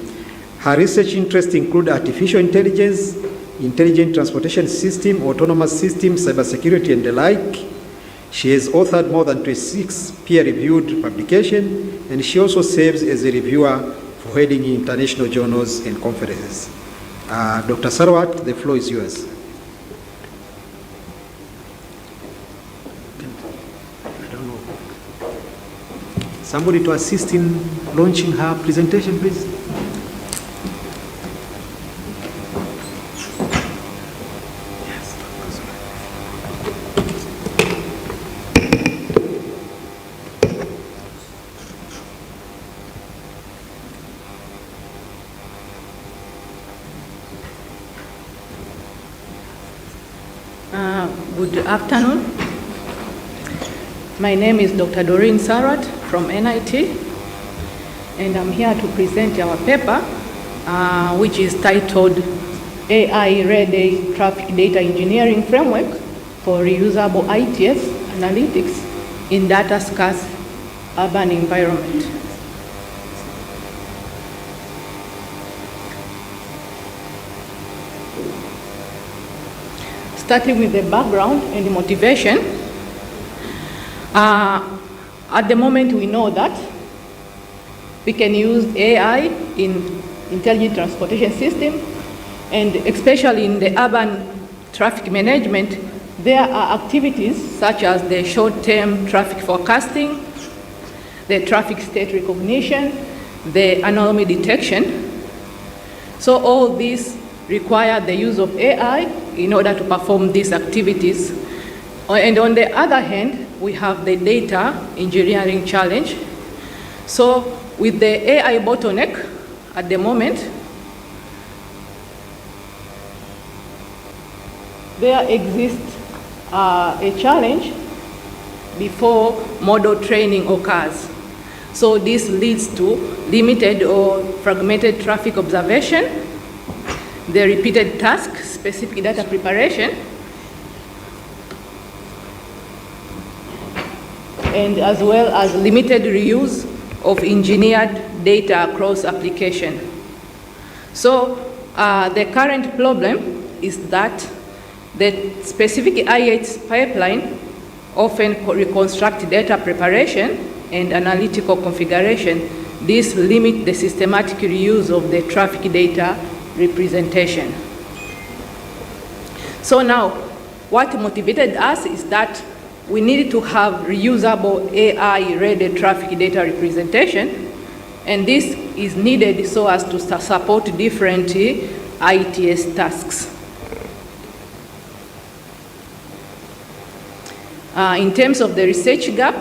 S21: Her research interests include artificial intelligence, intelligent transportation system, autonomous systems, cybersecurity, and the like. She has authored more than 26 peer-reviewed publications, and she also serves as a reviewer for heading international journals and conferences. Dr. Sarwat, the floor is yours. I don't know. Somebody to assist in launching her presentation, please.
S5: Good afternoon. My name is Dr. Doreen Sarwat from NIT, and I'm here to present our paper, which is titled AI Ready Traffic Data Engineering Framework for reusable ITS analytics in data-scarce urban environment. Starting with the background and the motivation, at the moment we know that we can use AI in intelligent transportation system, and especially in the urban traffic management, there are activities such as the short-term traffic forecasting, the traffic state recognition, the anomaly detection. So all these require the use of AI in order to perform these activities. And on the other hand, we have the data engineering challenge. So with the AI bottleneck at the moment, there exists a challenge before model training occurs. So this leads to limited or fragmented traffic observation, the repeated task, specific data preparation, and as well as limited reuse of engineered data across application. So the current problem is that the specific IH pipeline often reconstruct data preparation and analytical configuration. This limits the systematic reuse of the traffic data representation. So now, what motivated us is that we needed to have reusable AI-ready traffic data representation, and this is needed so as to support different ITS tasks. In terms of the research gap,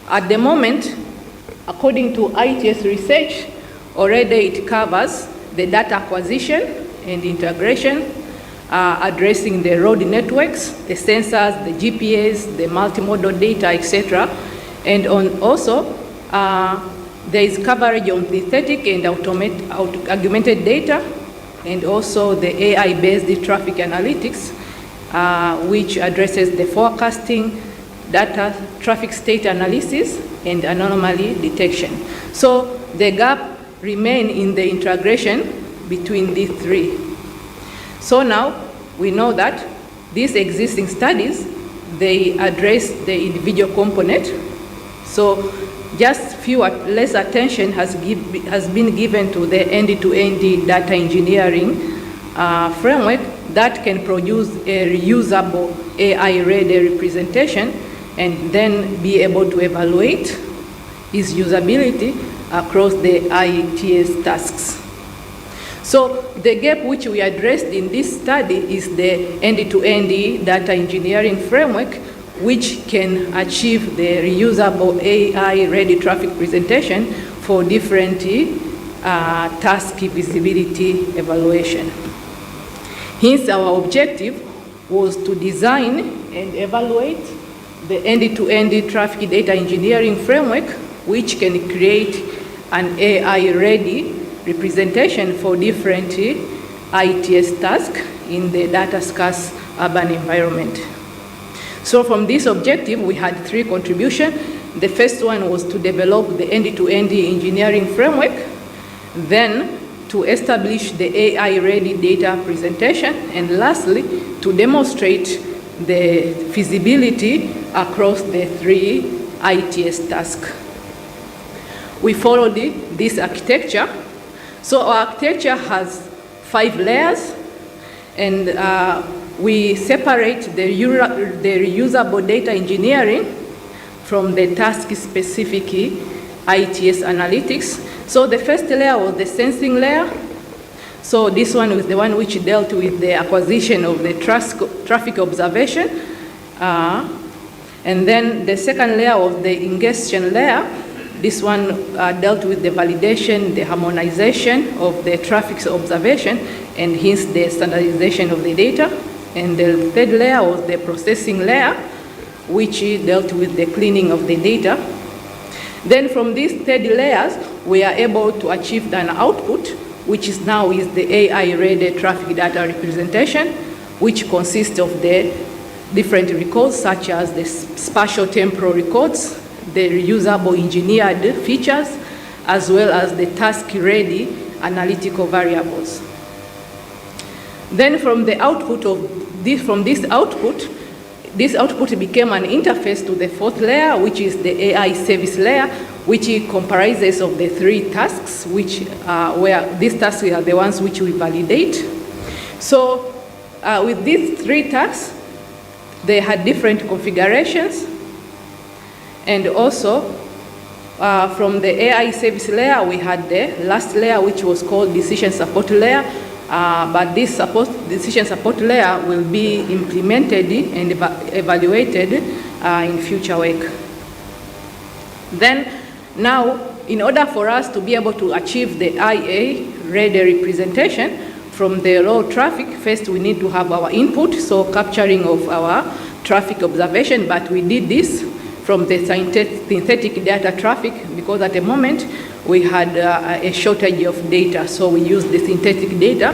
S5: at the moment, according to ITS research, already it covers the data acquisition and integration, addressing the road networks, the sensors, the GPS, the multimodal data, etc. And also, there is coverage on synthetic and augmented data, and also the AI-based traffic analytics, which addresses the forecasting, data, traffic state analysis, and anomaly detection. So the gap remains in the integration between these three. So now we know that these existing studies, they address the individual component. So just less attention has been given to the end-to-end data engineering framework that can produce a reusable AI-ready representation and then be able to evaluate its usability across the ITS tasks. So the gap which we addressed in this study is the end-to-end data engineering framework, which can achieve the reusable AI-ready traffic presentation for different task visibility evaluation. Hence, our objective was to design and evaluate the end-to-end traffic data engineering framework, which can create an AI-ready representation for different ITS tasks in the data-scarce urban environment. So from this objective, we had three contributions. The first one was to develop the end-to-end engineering framework, then to establish the AI-ready data presentation, and lastly, to demonstrate the feasibility across the three ITS tasks. We followed this architecture. So our architecture has 5 layers, and we separate the reusable data engineering from the task-specific ITS analytics. So the first layer was the sensing layer. So this one was the one which dealt with the acquisition of the traffic observation. And then the second layer was the ingestion layer. This one dealt with the validation, the harmonization of the traffic observation, and hence the standardization of the data. And the third layer was the processing layer, which dealt with the cleaning of the data. Then from these 3 layers, we are able to achieve an output, which is now the AI-ready traffic data representation, which consists of the different records such as the spatial temporal records, the reusable engineered features, as well as the task-ready analytical variables. Then from the output of this output became an interface to the fourth layer, which is the AI service layer, which comprises of the 3 tasks, which where these tasks are the ones which we validate. So with these 3 tasks, they had different configurations, and also from the AI service layer, we had the last layer, which was called decision support layer. But this decision support layer will be implemented and evaluated in future work. Then, now, in order for us to be able to achieve the IA-ready representation from the raw traffic, first we need to have our input, so capturing of our traffic observation, but we did this from the synthetic data traffic because at the moment we had a shortage of data, so we used the synthetic data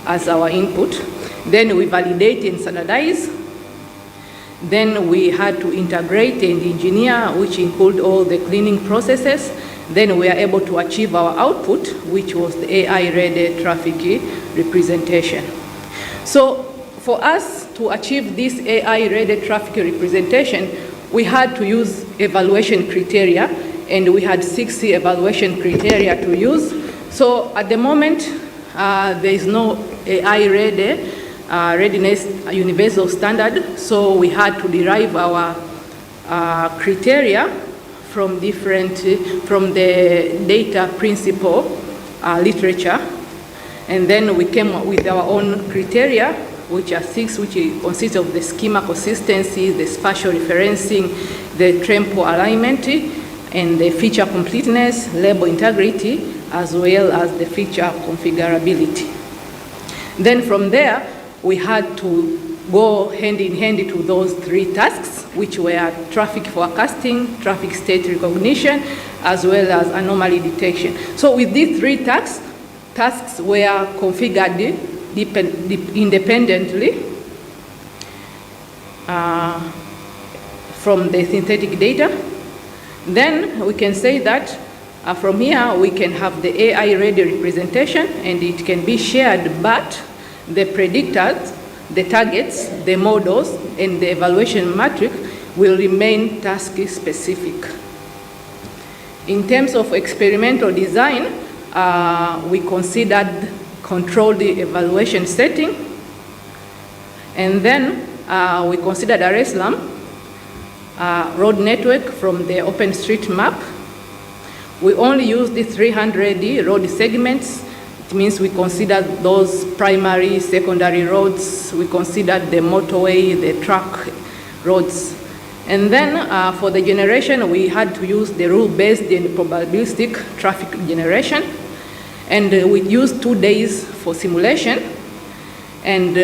S5: as our input. Then we validate and standardize. Then we had to integrate and engineer, which include all the cleaning processes. Then we are able to achieve our output, which was the AI-ready traffic representation. So for us to achieve this AI-ready traffic representation, we had to use evaluation criteria, and we had 6 evaluation criteria to use. So at the moment, there is no AI-ready readiness universal standard, so we had to derive our criteria from the data principle literature, and then we came up with our own criteria, which are 6, which consist of the schema consistency, the spatial referencing, the temporal alignment, and the feature completeness, label integrity, as well as the feature configurability. Then from there, we had to go hand in hand to those 3 tasks, which were traffic forecasting, traffic state recognition, as well as anomaly detection. So with these 3 tasks were configured independently from the synthetic data. Then we can say that from here we can have the AI-ready representation, and it can be shared, but the predictors, the targets, the models, and the evaluation matrix will remain task-specific. In terms of experimental design, we considered controlled evaluation setting, and then we considered a RESLAM road network from the OpenStreetMap. We only used the 300 road segments. It means we considered those primary, secondary roads. We considered the motorway, the truck roads. And then for the generation, we had to use the rule-based and probabilistic traffic generation. And we used 2 days for simulation, and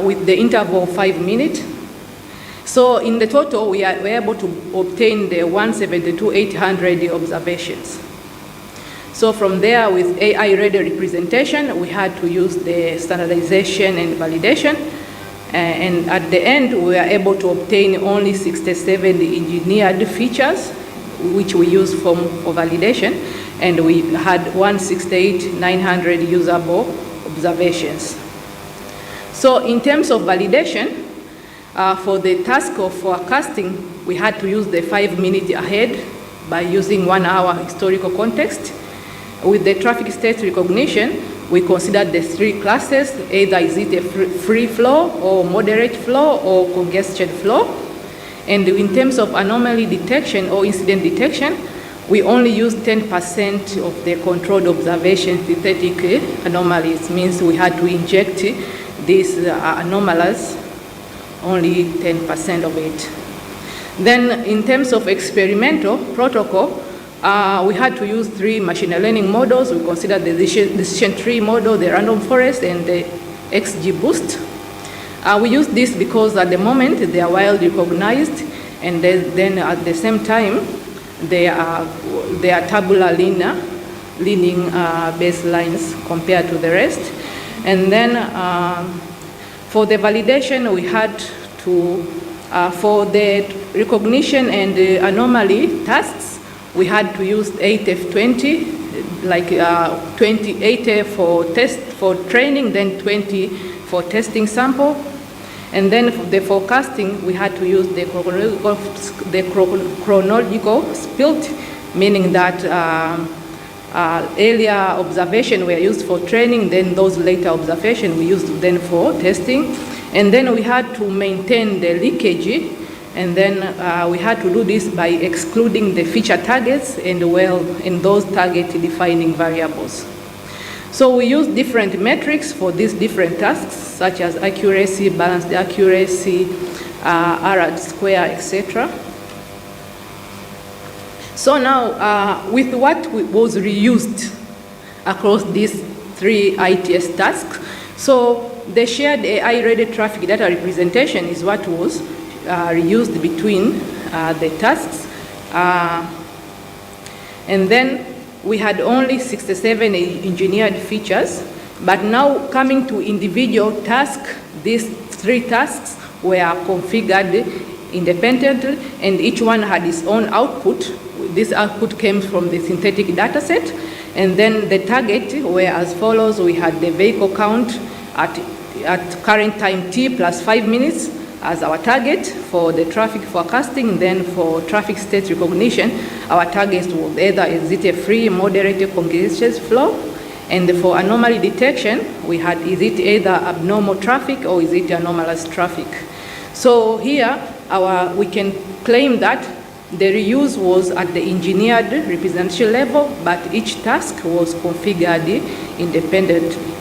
S5: with the interval of 5 minutes. So in the total, we were able to obtain the 172,800 observations. So from there, with AI-ready representation, we had to use the standardization and validation. And at the end, we were able to obtain only 67 engineered features, which we used for validation. And we had 168,900 usable observations. So in terms of validation, for the task of forecasting, we had to use the 5 minutes ahead by using 1 hour historical context. With the traffic state recognition, we considered the 3 classes, either is it a free flow or moderate flow or congested flow. And in terms of anomaly detection or incident detection, we only used 10% of the controlled observation synthetic anomalies. Means we had to inject these anomalies, only 10% of it. Then in terms of experimental protocol, we had to use 3 machine learning models. We considered the decision tree model, the random forest, and the XGBoost. We used this because at the moment they are well recognized, and then at the same time, they are tabular leaning baselines compared to the rest. And then For the validation, we had to, for the recognition and anomaly tasks, we had to use 8F20, like 8F for training, then 20 for testing sample. And then for the forecasting, we had to use the chronological split, meaning that earlier observation were used for training, then those later observation we used then for testing. And then we had to maintain the leakage, and then we had to do this by excluding the feature targets and in those target defining variables. So we use different metrics for these different tasks, such as accuracy, balanced accuracy, R square, etc. So now, with what was reused across these 3 ITS tasks, so the shared AI-ready traffic data representation is what was reused between the tasks. And then we had only 67 engineered features, but now coming to individual tasks, these 3 tasks were configured independently, and each one had its own output. This output came from the synthetic data set, and then the target were as follows. We had the vehicle count at current time t plus 5 minutes as our target for the traffic forecasting. Then for traffic state recognition, our target was either is it a free, moderate, or congested flow. And for anomaly detection, we had is it either abnormal traffic or is it anomalous traffic. So here we can claim that the reuse was at the engineered representation level, but each task was configured independently.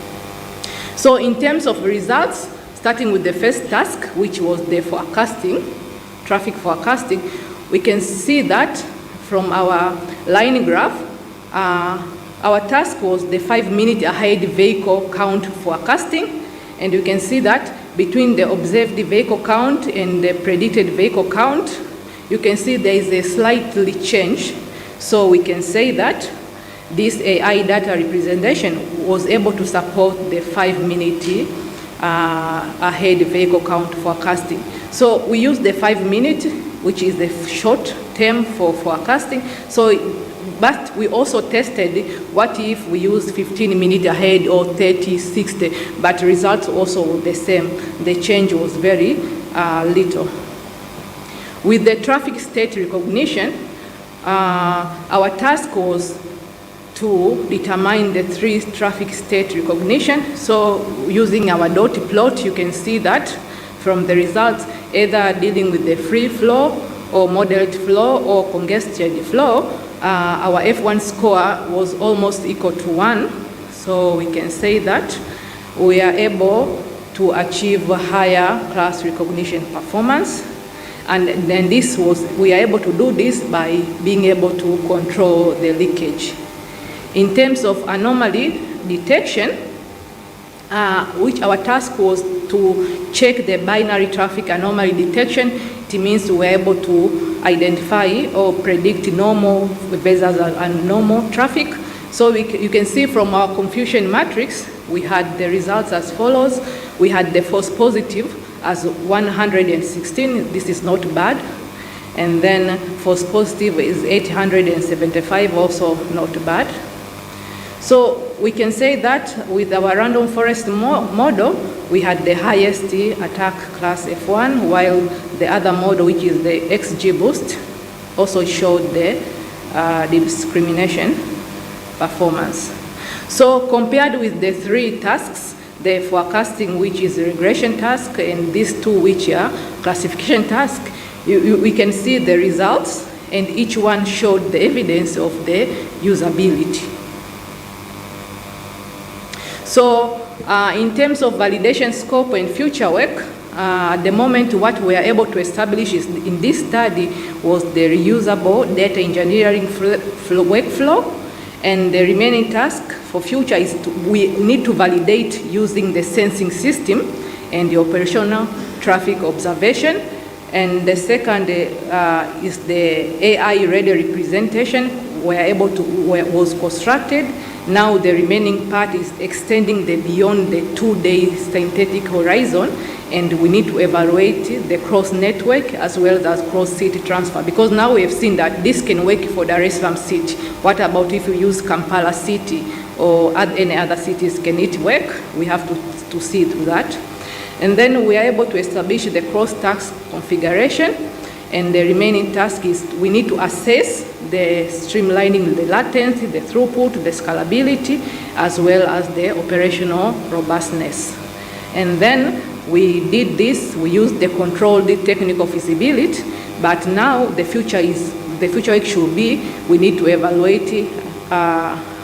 S5: So in terms of results, starting with the first task, which was the forecasting, traffic forecasting, we can see that from our line graph, our task was the 5-minute ahead vehicle count forecasting, and you can see that between the observed vehicle count and the predicted vehicle count, you can see there is a slightly change. So we can say that this AI data representation was able to support the 5-minute ahead vehicle count forecasting. So we use the 5-minute, which is the short term for forecasting. But we also tested what if we use 15-minute ahead or 30, 60, but results also were the same. The change was very little. With the traffic state recognition, our task was to determine the 3 traffic state recognition. So using our dot plot, you can see that from the results, either dealing with the free flow or moderate flow or congested flow, our F1 score was almost equal to 1. So we can say that we are able to achieve higher class recognition performance. And then we are able to do this by being able to control the leakage. In terms of anomaly detection, which our task was to check the binary traffic anomaly detection, it means we were able to identify or predict normal versus abnormal traffic. So you can see from our confusion matrix, we had the results as follows. We had the false positive as 116, this is not bad. And then false positive is 875, also not bad. So we can say that with our random forest model, we had the highest attack class F1, while the other model, which is the XGBoost, also showed the discrimination performance. So compared with the 3 tasks, the forecasting, which is a regression task, and these 2, which are classification task, we can see the results, and each one showed the evidence of the usability. So in terms of validation scope and future work, at the moment what we are able to establish is in this study was the reusable data engineering workflow, and the remaining task for future is we need to validate using the sensing system and the operational traffic observation. And the second is the AI-ready representation, was constructed. Now the remaining part is extending beyond the 2-day synthetic horizon, and we need to evaluate the cross-network as well as cross-city transfer, because now we have seen that this can work for Dar es Salaam city. What about if we use Kampala city or any other cities? Can it work? We have to see through that. And then we are able to establish the cross-task configuration, and the remaining task is we need to assess the streamlining, the latency, the throughput, the scalability, as well as the operational robustness. And then we did this, we used the controlled technical feasibility, but now the future work should be, we need to evaluate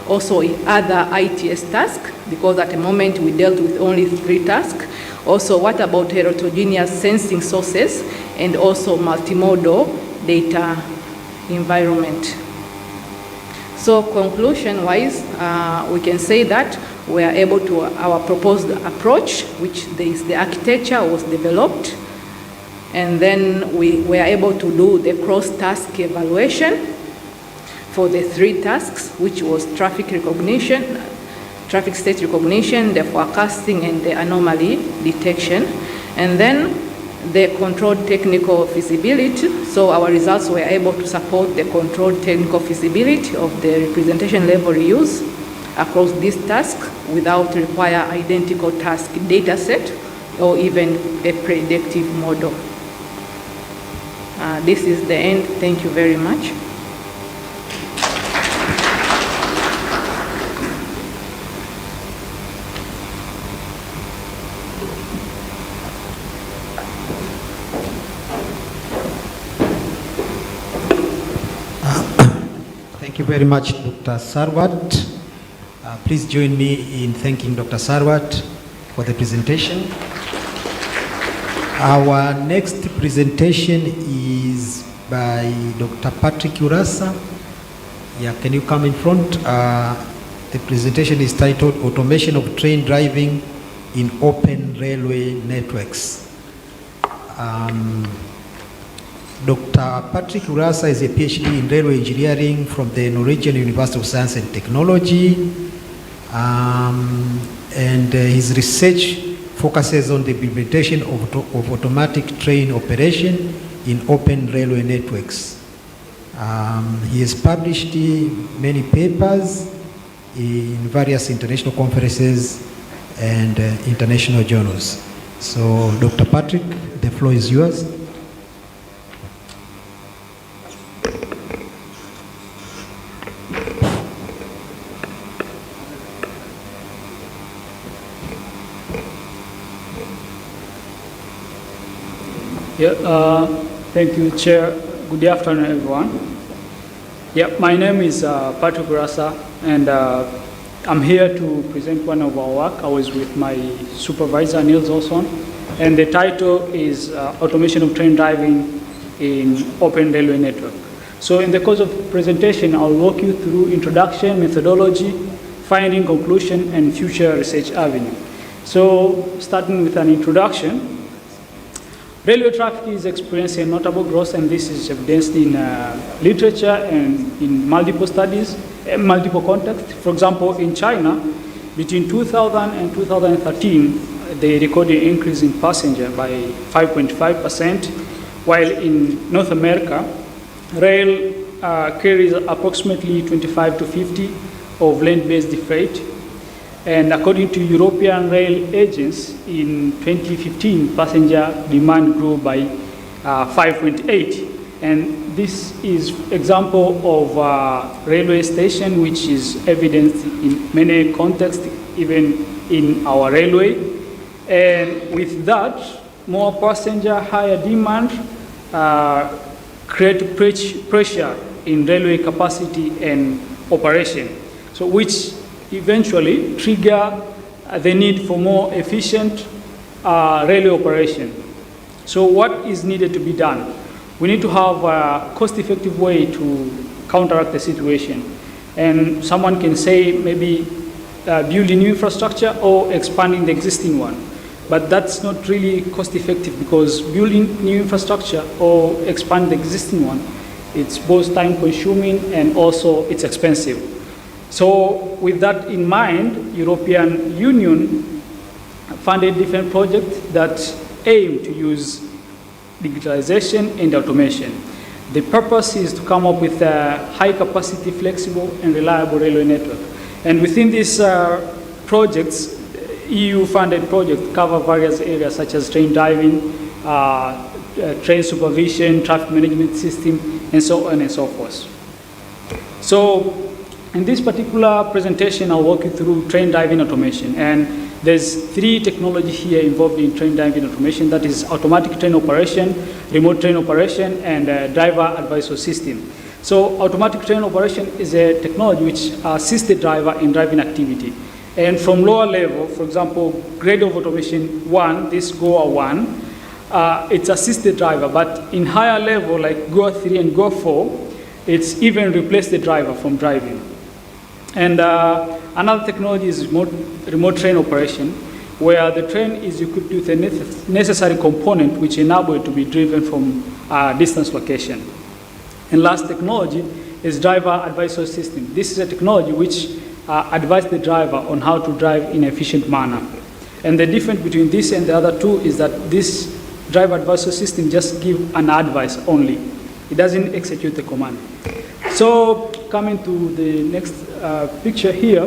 S5: also other ITS tasks, because at the moment we dealt with only 3 tasks. Also, what about heterogeneous sensing sources and also multimodal data environment? So conclusion-wise, we can say that we are able to, our proposed approach, which is the architecture was developed, and then we were able to do the cross-task evaluation for the 3 tasks, which was traffic recognition, traffic state recognition, the forecasting, and the anomaly detection. And then the controlled technical feasibility. So our results were able to support the controlled technical feasibility of the representation level reuse across this task without require identical task data set or even a predictive model. This is the end. Thank you very much.
S21: Thank you very much, Dr. Sarwat. Please join me in thanking Dr. Sarwat for the presentation. Our next presentation is by Dr. Patrick Urassa. Yeah, can you come in front? The presentation is titled Automation of Train Driving in Open Railway Networks. Dr. Patrick Urassa is a PhD in railway engineering from the Norwegian University of Science and Technology, and his research focuses on the implementation of automatic train operation in open railway networks. He has published many papers in various international conferences and international journals. So, Dr. Patrick, the floor is yours.
S6: Thank you, Chair. Good afternoon, everyone. My name is Patrick Urassa, and I'm here to present one of our work. I was with my supervisor, Niels Olsson, and the title is Automation of Train Driving in Open Railway Network. So in the course of presentation, I'll walk you through introduction, methodology, finding, conclusion, and future research avenue. So starting with an introduction, railway traffic is experiencing notable growth, and this is evidenced in literature and in multiple studies, multiple contexts. For example, in China, between 2000 and 2013, they recorded an increase in passenger by 5.5%, while in North America, rail carries approximately 25 to 50 of land-based freight. And according to European rail agents, in 2015, passenger demand grew by 5.8. And this is example of railway station, which is evidenced in many contexts, even in our railway. And with that, more passenger, higher demand, create pressure in railway capacity and operation. So which eventually trigger the need for more efficient railway operation. So what is needed to be done? We need to have a cost-effective way to counteract the situation. And someone can say maybe building new infrastructure or expanding the existing one. But that's not really cost-effective, because building new infrastructure or expand the existing one It's both time consuming and also it's expensive. So with that in mind, European Union funded different projects that aim to use digitalization and automation. The purpose is to come up with a high capacity, flexible and reliable railway network. And within these projects, EU-funded projects cover various areas such as train driving, train supervision, traffic management system, and so on and so forth. So in this particular presentation, I'll walk you through train driving automation. And there's 3 technologies here involved in train driving automation. That is automatic train operation, remote train operation, and driver advisory system. So automatic train operation is a technology which assists the driver in driving activity. And from lower level, for example, grade of automation 1, this GOA 1, it's assist the driver. But in higher level, like GOA 3 and GOA 4, it's even replace the driver from driving. And another technology is remote train operation, where the train is equipped with a necessary component which enable it to be driven from a distance location. And last technology is driver advisory system. This is a technology which advises the driver on how to drive in an efficient manner. And the difference between this and the other two is that this driver advisory system just gives an advice only. It doesn't execute the command. So coming to the next picture here,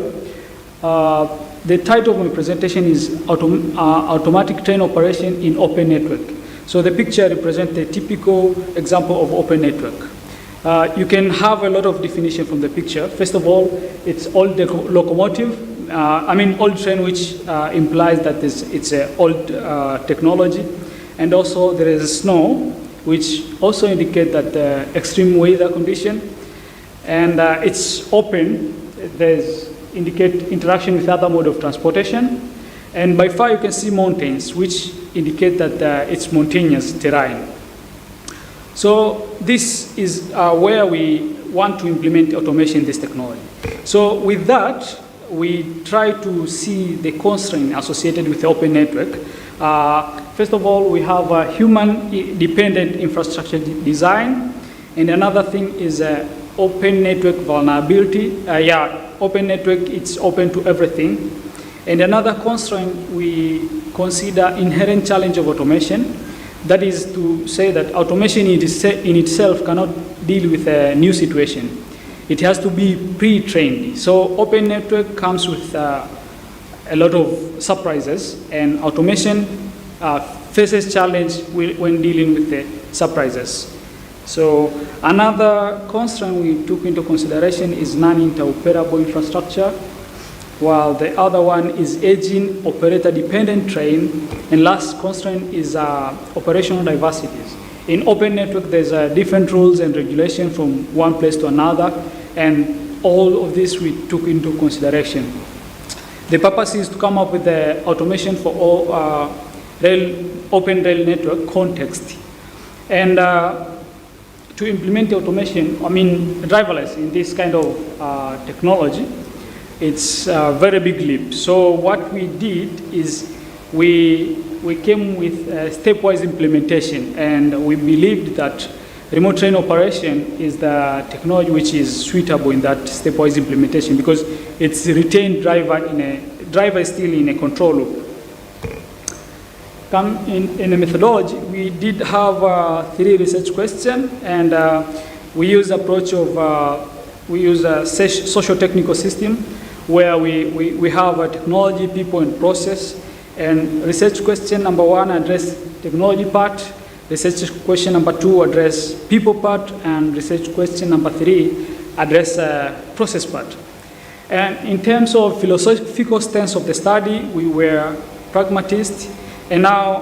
S6: the title of my presentation is Automatic Train Operation in Open Network. So the picture represents a typical example of open network. You can have a lot of definition from the picture. First of all, it's old locomotive. Old train, which implies that it's an old technology. And also there is snow, which also indicates that extreme weather condition. And it's open. There's indicate interaction with other mode of transportation. And by far you can see mountains, which indicate that it's mountainous terrain. So this is where we want to implement automation in this technology. So with that, we try to see the constraint associated with the open network. First of all, we have a human-dependent infrastructure design, and another thing is open network vulnerability. Open network, it's open to everything. And another constraint we consider inherent challenge of automation. That is to say that automation in itself cannot deal with a new situation. It has to be pre-trained. So open network comes with a lot of surprises, and automation faces challenge when dealing with the surprises. So another constraint we took into consideration is non-interoperable infrastructure, while the other one is aging operator-dependent train, and last constraint is operational diversities. In open network, there's different rules and regulation from one place to another, and all of this we took into consideration. The purpose is to come up with the automation for all open rail network context. And to implement the automation, driverless in this kind of technology, it's a very big leap. So what we did is we came with a stepwise implementation, and we believed that remote train operation is the technology which is suitable in that stepwise implementation, because it's retained driver is still in a control loop. In the methodology, we did have 3 research questions, and we use approach of we use a socio-technical system where we have a technology, people, and process. And research question number 1 address technology part. Research question number 2 address people part, and research question number 3 address process part. And in terms of philosophical stance of the study, we were pragmatist. And now,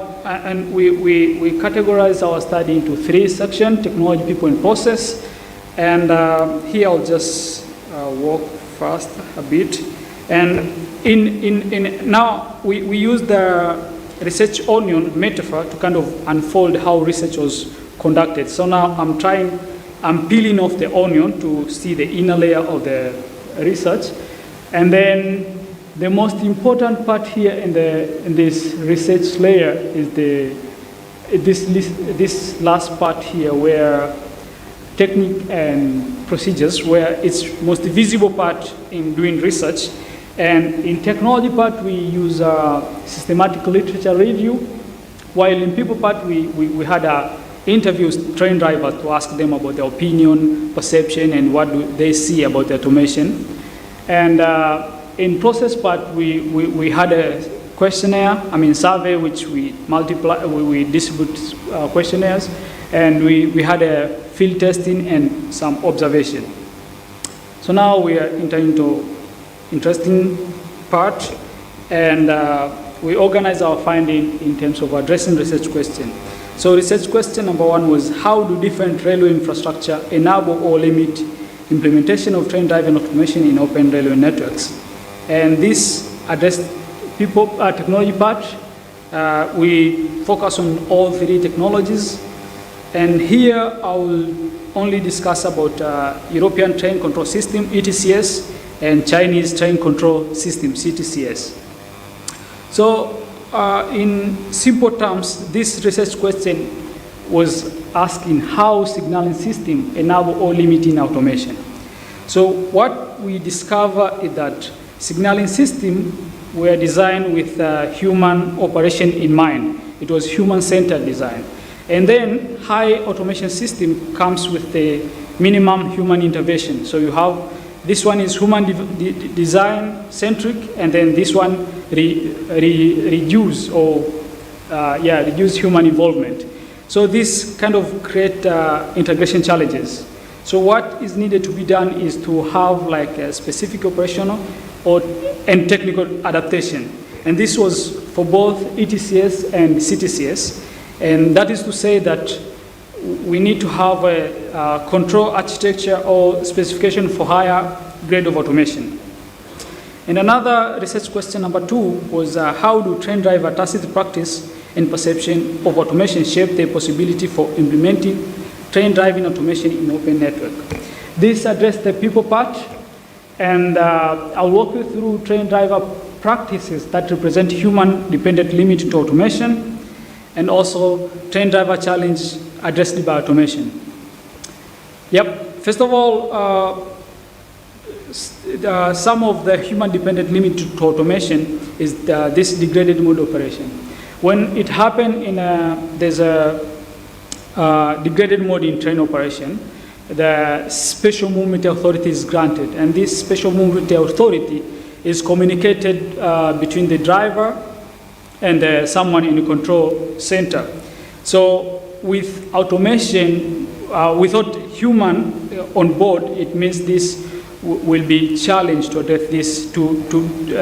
S6: we categorize our study into 3 sections: technology, people, and process. And here I'll just walk fast a bit. And now we use the research onion metaphor to kind of unfold how research was conducted. So now I'm peeling off the onion to see the inner layer of the research. And then the most important part here in this research layer is this last part here, where technique and procedures, where it's most visible part in doing research. And in technology part, we use systematic literature review, while in people part, we had interviews train drivers to ask them about their opinion, perception, and what do they see about the automation. And in process part, we had a questionnaire, survey, which we distribute questionnaires, and we had a field testing and some observation. So now we are entering into interesting part, and we organize our finding in terms of addressing research question. So research question number 1 was, how do different railway infrastructure enable or limit implementation of train-driven automation in open railway networks? And this addressed technology part. We focus on all 3 technologies. And here I will only discuss about European Train Control System, ETCS, and Chinese Train Control System, CTCS. So in simple terms, this research question was asking how signaling system enable or limiting automation. So what we discover is that signaling system were designed with human operation in mind. It was human-centered design. And then high automation system comes with the minimum human intervention. So you have, this one is human design centric, and then this one reduce human involvement. So this kind of create integration challenges. So what is needed to be done is to have like a specific operational and technical adaptation. And this was for both ETCS and CTCS. And that is to say that we need to have a control architecture or specification for higher grade of automation. And another research question number 2 was how do train driver tacit practice and perception of automation shape the possibility for implementing train driving automation in open network? This addressed the people part, and I'll walk you through train driver practices that represent human-dependent limit to automation, and also train driver challenge addressed by automation. First of all, some of the human-dependent limit to automation is this degraded mode operation. When it happened there's a degraded mode in train operation, the special movement authority is granted, and this special movement authority is communicated between the driver and someone in the control center. So with automation, without human on board, it means this will be challenged to address this,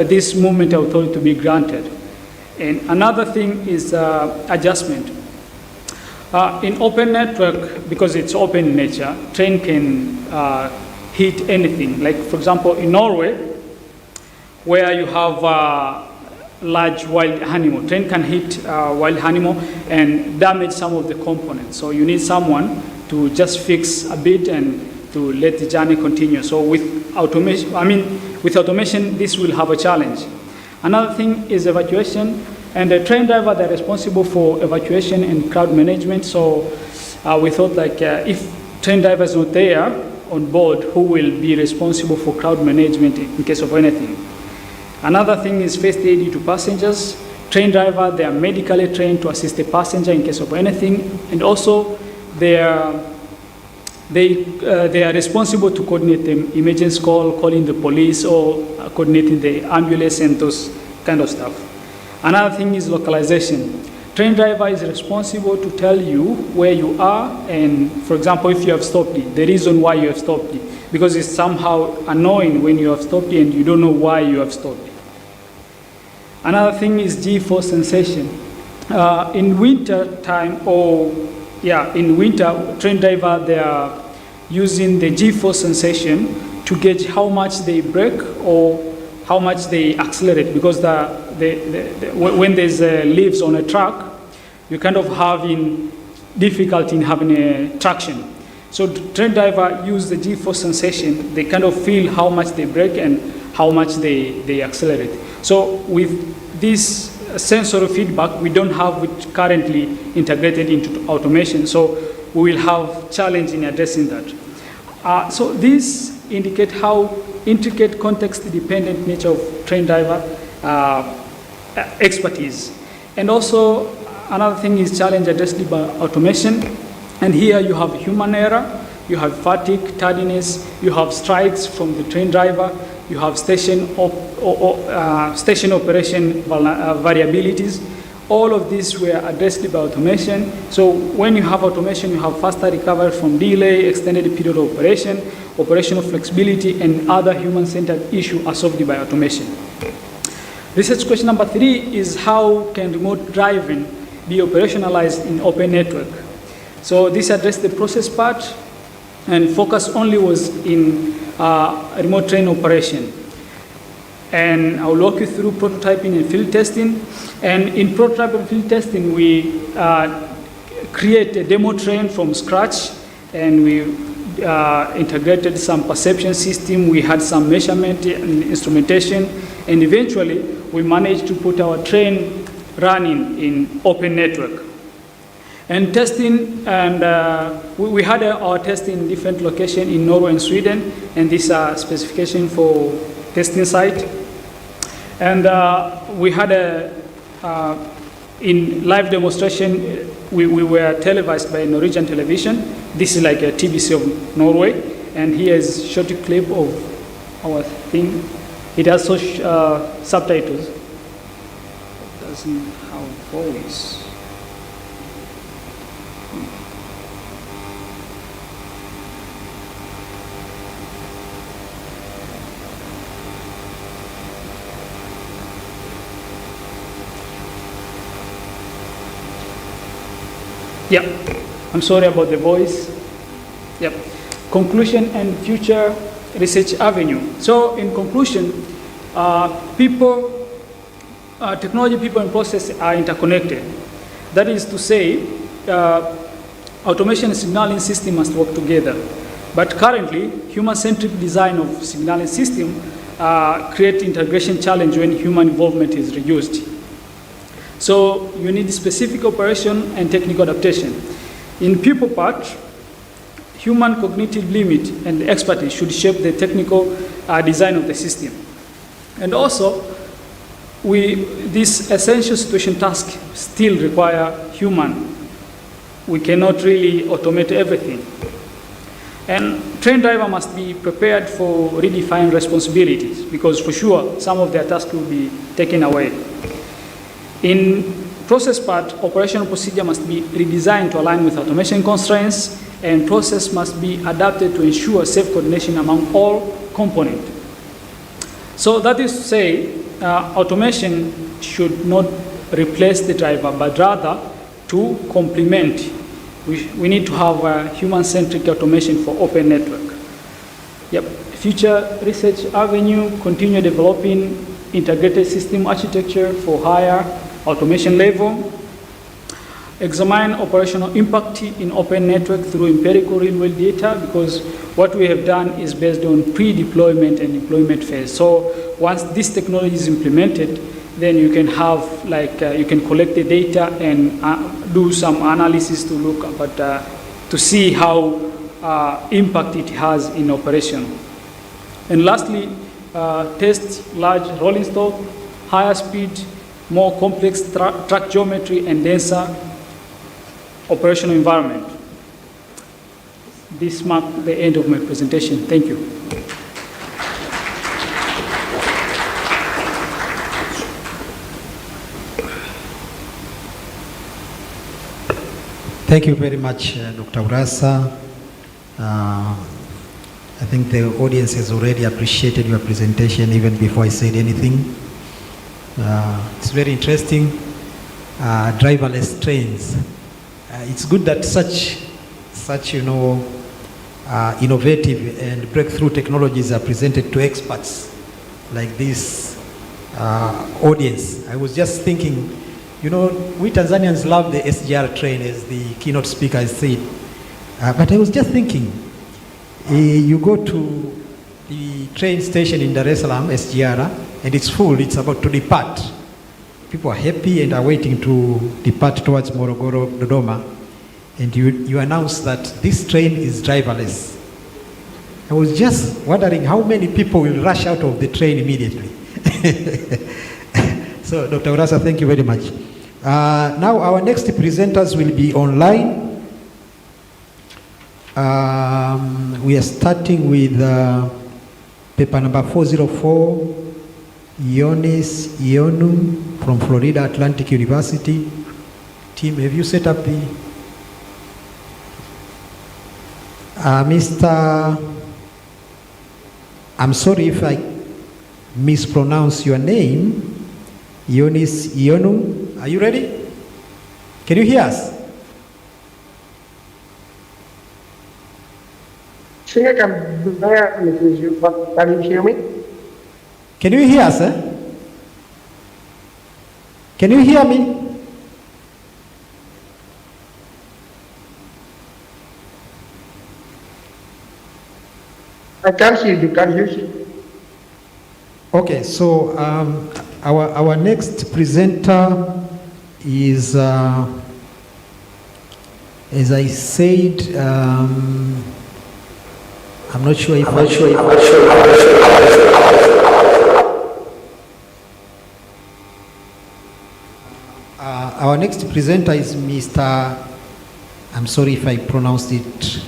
S6: this movement authority to be granted. And another thing is adjustment. In open network, because it's open in nature, train can hit anything. Like for example, in Norway, where you have large wild animal, train can hit wild animal and damage some of the components. So you need someone to just fix a bit and to let the journey continue. So with automation, this will have a challenge. Another thing is evacuation, and the train driver, they're responsible for evacuation and crowd management. So we thought like if train driver is not there on board, who will be responsible for crowd management in case of anything? Another thing is first aid to passengers. Train driver, they are medically trained to assist the passenger in case of anything, and also they are responsible to coordinate the emergency call, calling the police, or coordinating the ambulance and those kind of stuff. Another thing is localization. Train driver is responsible to tell you where you are, and for example, if you have stopped it, the reason why you have stopped it, because it's somehow annoying when you have stopped it and you don't know why you have stopped it. Another thing is G-force sensation. In winter time, in winter, train driver, they are using the G-force sensation to gauge how much they brake or how much they accelerate, because when there's leaves on a truck, you kind of having difficulty in having a traction. So train driver use the G-force sensation. They kind of feel how much they brake and how much they accelerate. So with this sensory feedback, we don't have it currently integrated into automation. So we will have challenge in addressing that. So these indicate how intricate context-dependent nature of train driver expertise. And also another thing is challenge addressed by automation. And here you have human error, you have fatigue, tardiness, you have strikes from the train driver, you have station operation variabilities. All of these were addressed by automation. So when you have automation, you have faster recovery from delay, extended period of operation, operational flexibility, and other human-centered issues are solved by automation. Research question number 3 is how can remote driving be operationalized in open network? So this addressed the process part, and focus only was in remote train operation. And I'll walk you through prototyping and field testing. And in prototyping and field testing, we create a demo train from scratch, and we integrated some perception system. We had some measurement and instrumentation, and eventually we managed to put our train running in open network. And testing, and we had our testing in different locations in Norway and Sweden, and these are specification for testing site. And we had in live demonstration, we were televised by Norwegian television. This is like a TBC of Norway, and here is a short clip of our thing. It has subtitles. It doesn't have voice. Yeah, I'm sorry about the voice. Yep. Conclusion and future research avenue. So in conclusion, technology, people, and process are interconnected. That is to say, automation and signaling system must work together. But currently, human-centric design of signaling system create integration challenge when human involvement is reduced. So you need specific operation and technical adaptation. In people part, human cognitive limit and expertise should shape the technical design of the system. And also, this essential situation task still require human. We cannot really automate everything. And train driver must be prepared for redefined responsibilities, because for sure, some of their tasks will be taken away. In process part, operational procedure must be redesigned to align with automation constraints, and process must be adapted to ensure safe coordination among all components. So that is to say, automation should not replace the driver, but rather to complement. We need to have a human-centric automation for open network. Yep. Future research avenue, continue developing integrated system architecture for higher automation level. Examine operational impact in open network through empirical real-world data, because what we have done is based on pre-deployment and deployment phase. So once this technology is implemented, then you can have you can collect the data and do some analysis to look at to see how impact it has in operation. And lastly, test large rolling stock, higher speed, more complex track geometry, and denser operational environment. This marks the end of my presentation. Thank you.
S21: Thank you very much, Dr. Urassa. I think the audience has already appreciated your presentation even before I said anything. It's very interesting. Driverless trains. It's good that such innovative and breakthrough technologies are presented to experts like this audience. I was just thinking, we Tanzanians love the SGR train, as the keynote speaker has said. But I was just thinking, you go to the train station in Dar es Salaam, SGR, and it's full, it's about to depart. People are happy and are waiting to depart towards Morogoro, Dodoma. and you announced that this train is driverless. I was just wondering how many people will rush out of the train immediately. So, Dr. Urassa, thank you very much. Now, our next presenters will be online. We are starting with paper number 404, Ionis Ionu from Florida Atlantic University. Team, have you set up the... Mr. I'm sorry if I mispronounce your name, Ionis Ionu. Are you ready? Can you hear us?
S2: I think I can barely hear you, but can you hear me?
S21: Can you hear us? Can you hear me?
S2: I can't hear you. Can you hear?
S21: Okay, so our next presenter is, as I said, I'm not sure if our next presenter is Mr. I'm sorry if I pronounced it,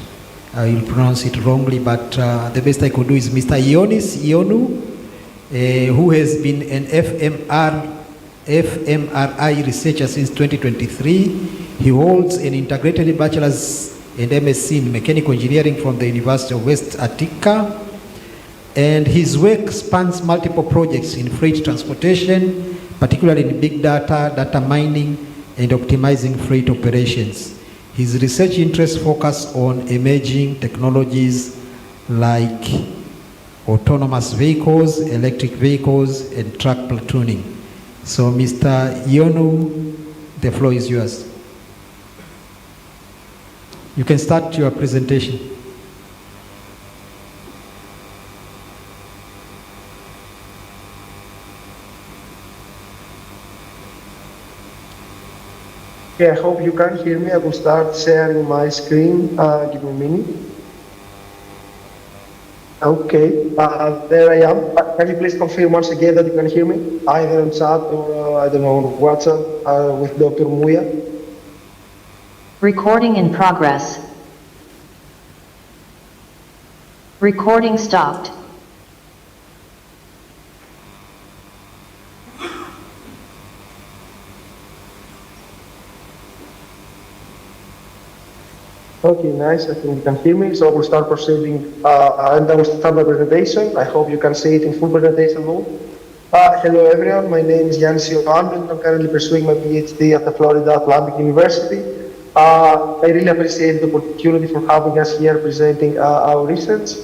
S21: I will pronounce it wrongly, but the best I could do is Mr. Ionis Ionu, who has been an fMRI researcher since 2023. He holds an integrated bachelor's and MSc in mechanical engineering from the University of West Attica. And his work spans multiple projects in freight transportation, particularly in big data, data mining, and optimizing freight operations. His research interests focus on emerging technologies like autonomous vehicles, electric vehicles, and truck platooning. So, Mr. Ionu, the floor is yours. You can start your presentation.
S2: Okay, I hope you can hear me. I will start sharing my screen. Give me a minute. Okay, there I am. Can you please confirm once again that you can hear me? Either on chat or, I don't know, on WhatsApp with Dr. Muya.
S22: Recording in progress. Recording stopped.
S2: Okay, nice. I think you can hear me. So we'll start proceeding, and I will start my presentation. I hope you can see it in full presentation mode. Hello, everyone. My name is Yannis Ioannou, and I'm currently pursuing my PhD at the Florida Atlantic University. I really appreciate the opportunity for having us here presenting our research.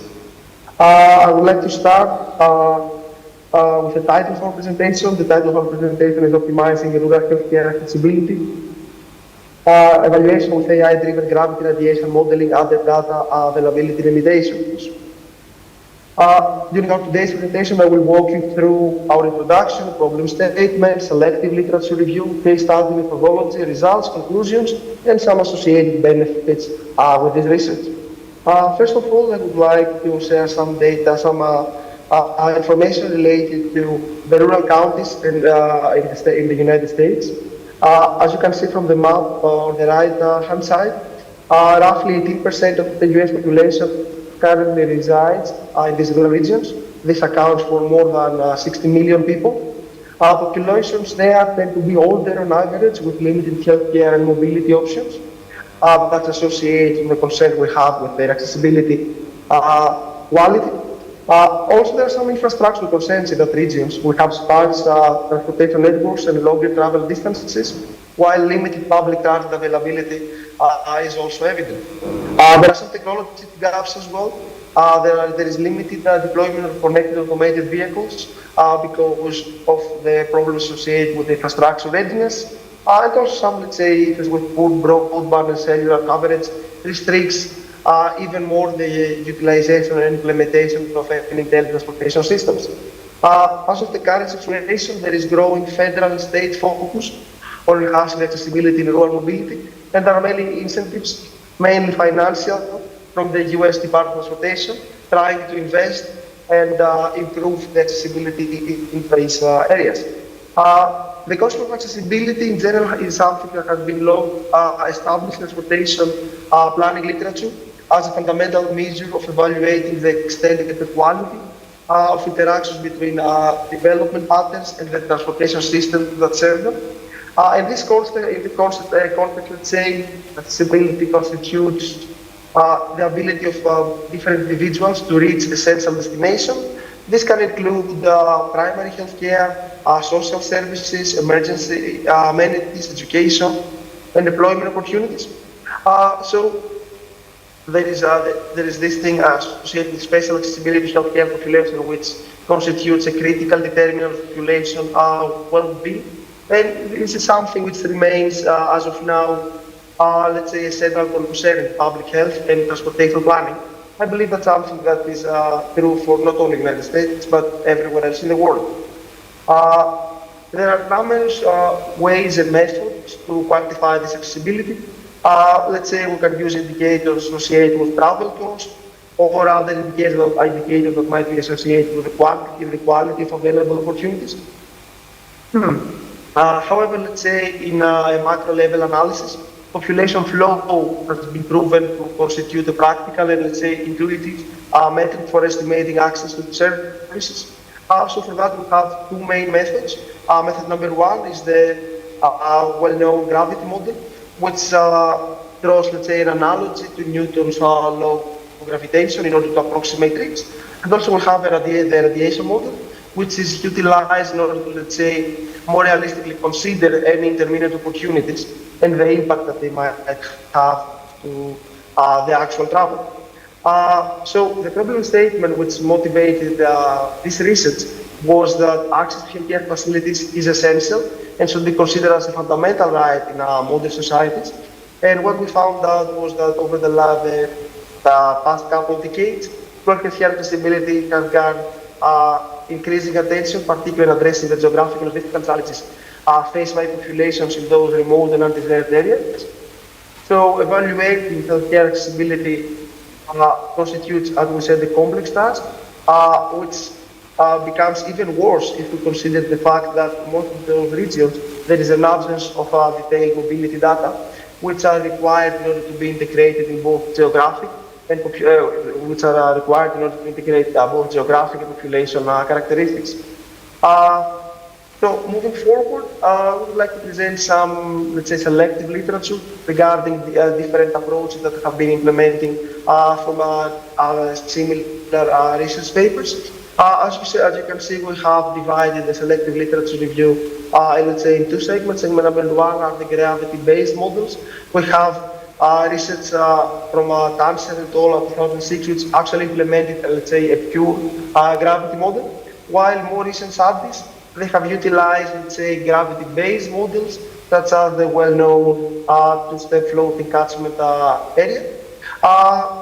S2: I would like to start with the title of our presentation. The title of our presentation is Optimizing Rural Healthcare Accessibility. Evaluation with AI-driven gravity radiation modeling under data availability limitations. During our today's presentation, I will walk you through our introduction, problem statement, selective literature review, case study methodology, results, conclusions, and some associated benefits with this research. First of all, I would like to share some data, some information related to the rural counties in the United States. As you can see from the map on the right-hand side, roughly 18% of the US population currently resides in these rural regions. This accounts for more than 60 million people. Populations there tend to be older on average with limited healthcare and mobility options. That's associated with the concern we have with their accessibility quality. Also, there are some infrastructural concerns in that regions. We have sparse transportation networks and longer travel distances, while limited public transit availability is also evident. There are some technology gaps as well. There is limited deployment of connected automated vehicles because of the problems associated with infrastructure readiness, and also some, let's say, issues with poor broadband and cellular coverage restricts even more the utilization and implementation of intelligent transportation systems. As of the current situation, there is growing federal and state focus on enhancing accessibility in rural mobility, and there are many incentives, mainly financial, from the US Department of Transportation, trying to invest and improve the accessibility in these areas. The concept of accessibility in general is something that has been long established in transportation planning literature as a fundamental measure of evaluating the extent and the quality of interactions between development patterns and the transportation systems that serve them. In this context, let's say, accessibility constitutes the ability of different individuals to reach essential destination. This can include primary health care, social services, emergency amenities, education, and employment opportunities. So there is this thing associated with special accessibility healthcare population, which constitutes a critical determinant of population well-being. And this is something which remains, as of now, let's say, a central concern in public health and transportation planning. I believe that's something that is true for not only the United States, but everywhere else in the world. There are numerous ways and methods to quantify this accessibility. Let's say we can use indicators associated with travel costs, or other indicators that might be associated with the quantity and the quality of available opportunities. However, let's say in a macro level analysis, population flow has been proven to constitute a practical and, let's say, intuitive method for estimating access to services. So for that, we have two main methods. Method number one is the well-known gravity model, which draws, let's say, an analogy to Newton's law of gravitation in order to approximate risks. And also we have the radiation model, which is utilized in order to, let's say, more realistically consider any intermediate opportunities and the impact that they might have to the actual travel. So the problem statement which motivated this research was that access to healthcare facilities is essential and should be considered as a fundamental right in modern societies. And what we found out was that over the past couple of decades, healthcare accessibility has garnered increasing attention, particularly in addressing the geographical and physical challenges faced by populations in those remote and undeserved areas. So evaluating healthcare accessibility constitutes, as we said, a complex task, which becomes even worse if we consider the fact that most of those regions, there is an absence of detailed mobility data, which are required in order to be integrated in both geographic and which are required in order to integrate both geographic and population characteristics. So moving forward, we would like to present some, let's say, selective literature regarding the different approaches that have been implementing from similar research papers. As you can see, we have divided the selective literature review, let's say, in two segments. Segment number one are the gravity-based models. We have research from Tanser et al. 2006, which actually implemented, let's say, a pure gravity model, while more recent studies, they have utilized, let's say, gravity-based models, such as the well-known two-step floating catchment area.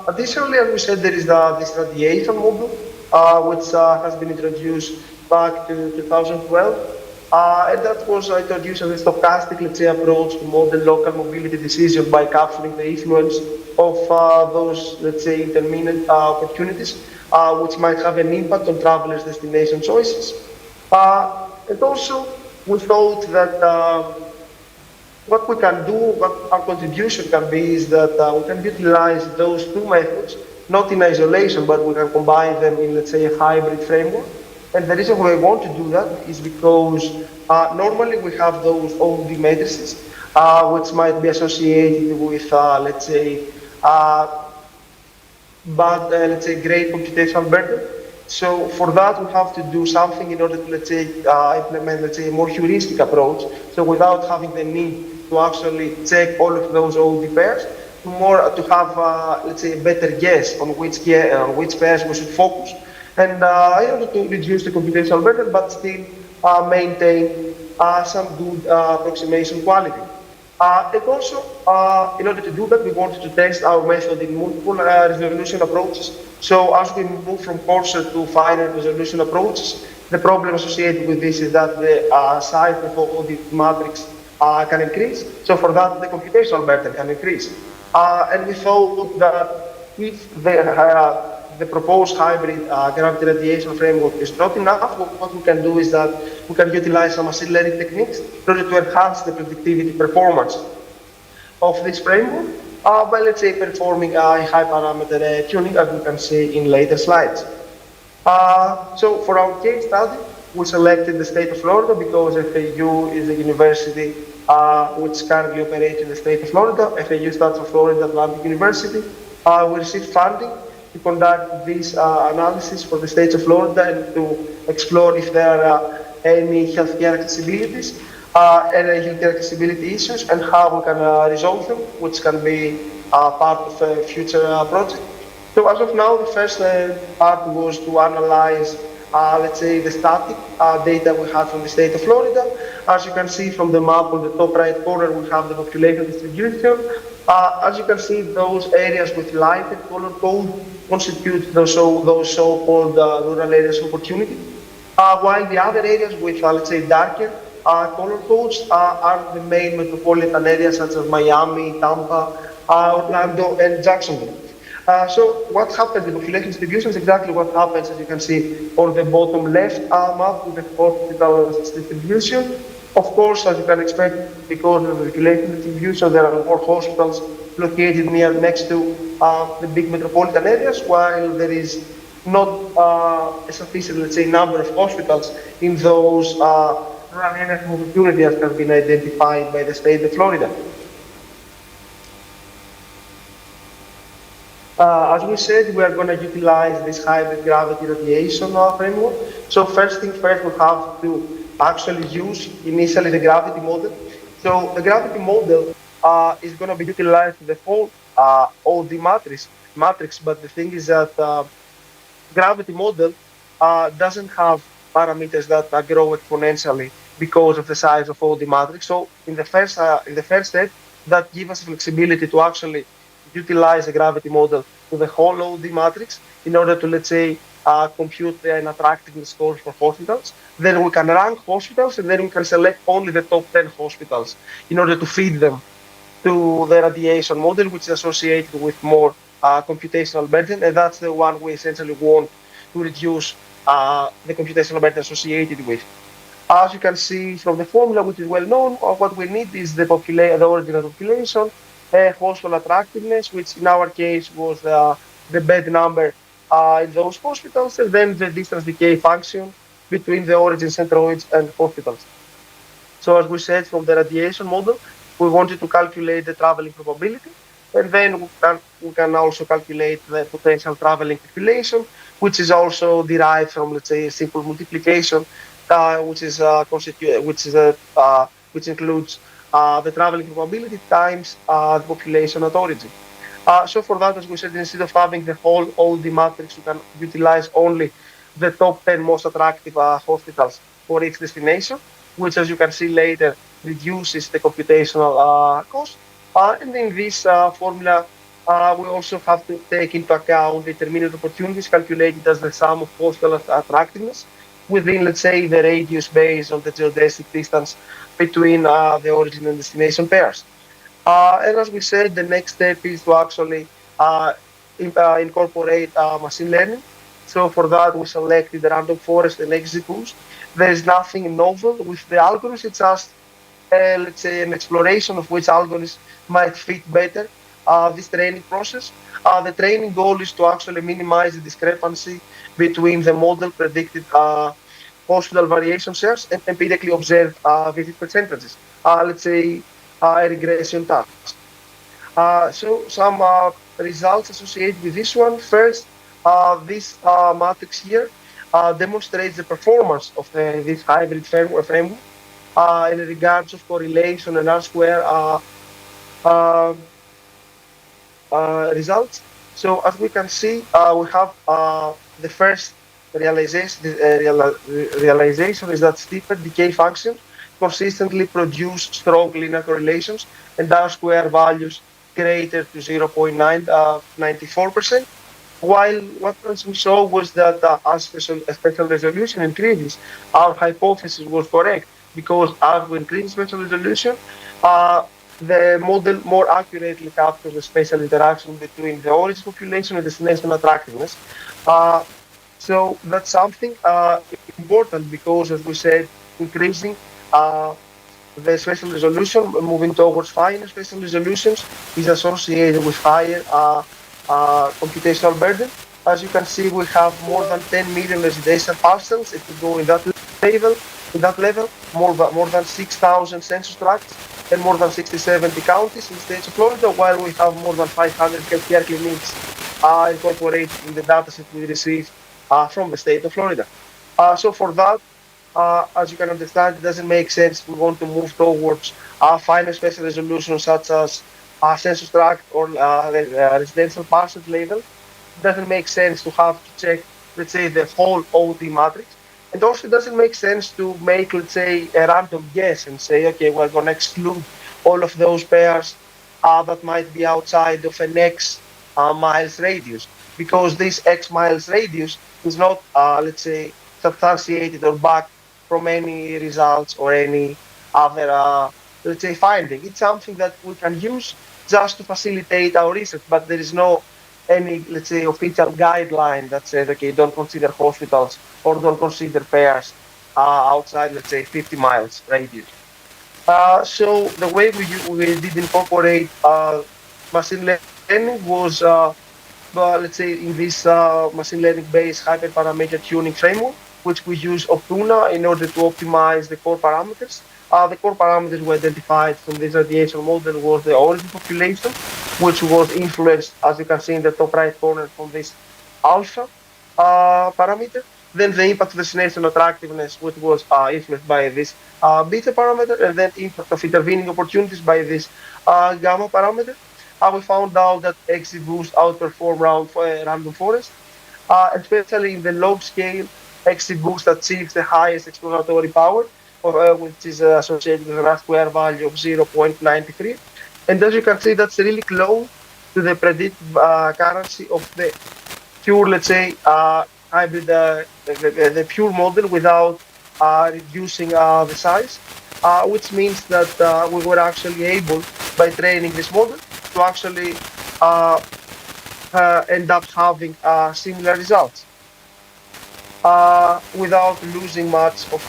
S2: Additionally, as we said, there is this radiation model, which has been introduced back to 2012. And that was introduced as a stochastic, let's say, approach to model local mobility decisions by capturing the influence of those, let's say, intermittent opportunities, which might have an impact on travelers' destination choices. And also, we thought that what we can do, what our contribution can be, is that we can utilize those two methods, not in isolation, but we can combine them in, let's say, a hybrid framework. And the reason why we want to do that is because normally we have those OD matrices, which might be associated with, let's say, let's say, great computational burden. So for that, we have to do something in order to, let's say, implement, let's say, a more heuristic approach. So without having the need to actually check all of those OD pairs, to have, let's say, a better guess on which pairs we should focus. And in order to reduce the computational burden, but still maintain some good approximation quality. And also, in order to do that, we wanted to test our method in multiple resolution approaches. So as we move from coarser to finer resolution approaches, the problem associated with this is that the size of all the matrix can increase. So for that, the computational burden can increase. And we thought that if the proposed hybrid gravity radiation framework is not enough, what we can do is that we can utilize some machine learning techniques in order to enhance the predictivity performance of this framework by, let's say, performing a high parameter tuning, as we can see in later slides. So for our case study, we selected the state of Florida because FAU is a university which currently operates in the state of Florida. FAU stands for Florida Atlantic University. We received funding to conduct this analysis for the state of Florida and to explore if there are any healthcare accessibilities and healthcare accessibility issues and how we can resolve them, which can be part of a future project. So as of now, the first part was to analyze, let's say, the static data we had from the state of Florida. As you can see from the map on the top right corner, we have the population distribution. As you can see, those areas with lighter color code constitute those so-called rural areas of opportunity, while the other areas with, let's say, darker color codes are the main metropolitan areas such as Miami, Tampa, Orlando, and Jacksonville. So what happens, the population distribution is exactly what happens, as you can see on the bottom left map with the hospital distribution. Of course, as you can expect, because of the population distribution, there are more hospitals located next to the big metropolitan areas, while there is not a sufficient, let's say, number of hospitals in those rural areas of opportunity as has been identified by the state of Florida. As we said, we are going to utilize this hybrid gravity radiation framework. So first thing first, we have to actually use initially the gravity model. So the gravity model is going to be utilized the whole OD matrix, but the thing is that gravity model doesn't have parameters that grow exponentially because of the size of OD matrix. So in the first step, that gives us flexibility to actually utilize the gravity model to the whole OD matrix in order to, let's say, compute an attractiveness score for hospitals. Then we can rank hospitals, and then we can select only the top 10 hospitals in order to feed them to the radiation model, which is associated with more computational burden, and that's the one we essentially want to reduce the computational burden associated with. As you can see from the formula, which is well known, what we need is the original population, hospital attractiveness, which in our case was the bed number in those hospitals, and then the distance decay function between the origin centroids and hospitals. So as we said, from the radiation model, we wanted to calculate the traveling probability, and then we can also calculate the potential traveling population, which is also derived from, let's say, a simple multiplication, which includes the traveling probability times the population at origin. So for that, as we said, instead of having the whole OD matrix, we can utilize only the top 10 most attractive hospitals for each destination, which, as you can see later, reduces the computational cost. And in this formula, we also have to take into account the intermediate opportunities calculated as the sum of hospital attractiveness within, let's say, the radius based on the geodesic distance between the origin and destination pairs. And as we said, the next step is to actually incorporate machine learning. So for that, we selected the random forest and XGBoost. There is nothing novel with the algorithms. It's just, let's say, an exploration of which algorithms might fit better this training process. The training goal is to actually minimize the discrepancy between the model predicted hospital variation shares and empirically observed visit percentages. Let's say a regression task. So some results associated with this one. First, this matrix here demonstrates the performance of this hybrid framework in regards of correlation and R-square results. So as we can see, we have the first realization is that steeper decay functions consistently produce strong linear correlations and R-square values greater to 0.94%. While what we saw was that as spatial resolution increases, our hypothesis was correct. because as we increase spatial resolution, the model more accurately captures the spatial interaction between the origin population and destination attractiveness. So that's something important because, as we said, increasing the spatial resolution, moving towards finer spatial resolutions, is associated with higher computational burden. As you can see, we have more than 10 million residential parcels. If we go in that level, more than 6,000 census tracts and more than 70 counties in the state of Florida, while we have more than 500 healthcare clinics incorporated in the dataset we received from the state of Florida. So for that, as you can understand, it doesn't make sense. We want to move towards finer spatial resolution such as census tract or residential parcel level. It doesn't make sense to have to check, let's say, the whole OD matrix. And also it doesn't make sense to make, let's say, a random guess and say, okay, we're going to exclude all of those pairs that might be outside of an X miles radius, because this X miles radius is not, let's say, substantiated or backed from any results or any other, let's say, finding. It's something that we can use just to facilitate our research, but there is no any, let's say, official guideline that says, okay, don't consider hospitals or don't consider pairs outside, let's say, 50 miles radius. So the way we did incorporate machine learning was, let's say, in this machine learning-based hyperparameter tuning framework, which we use Optuna in order to optimize the core parameters. The core parameters we identified from this radiation model was the origin population, which was influenced, as you can see in the top right corner, from this alpha parameter. Then the impact of destination attractiveness, which was influenced by this beta parameter, and then impact of intervening opportunities by this gamma parameter. We found out that XGBoost outperformed random forest, especially in the log scale. XGBoost achieves the highest exploratory power, which is associated with an R-square value of 0.93. And as you can see, that's really close to the predictive accuracy of the pure, let's say, hybrid, the pure model without reducing the size, which means that we were actually able, by training this model, to actually end up having similar results without losing much of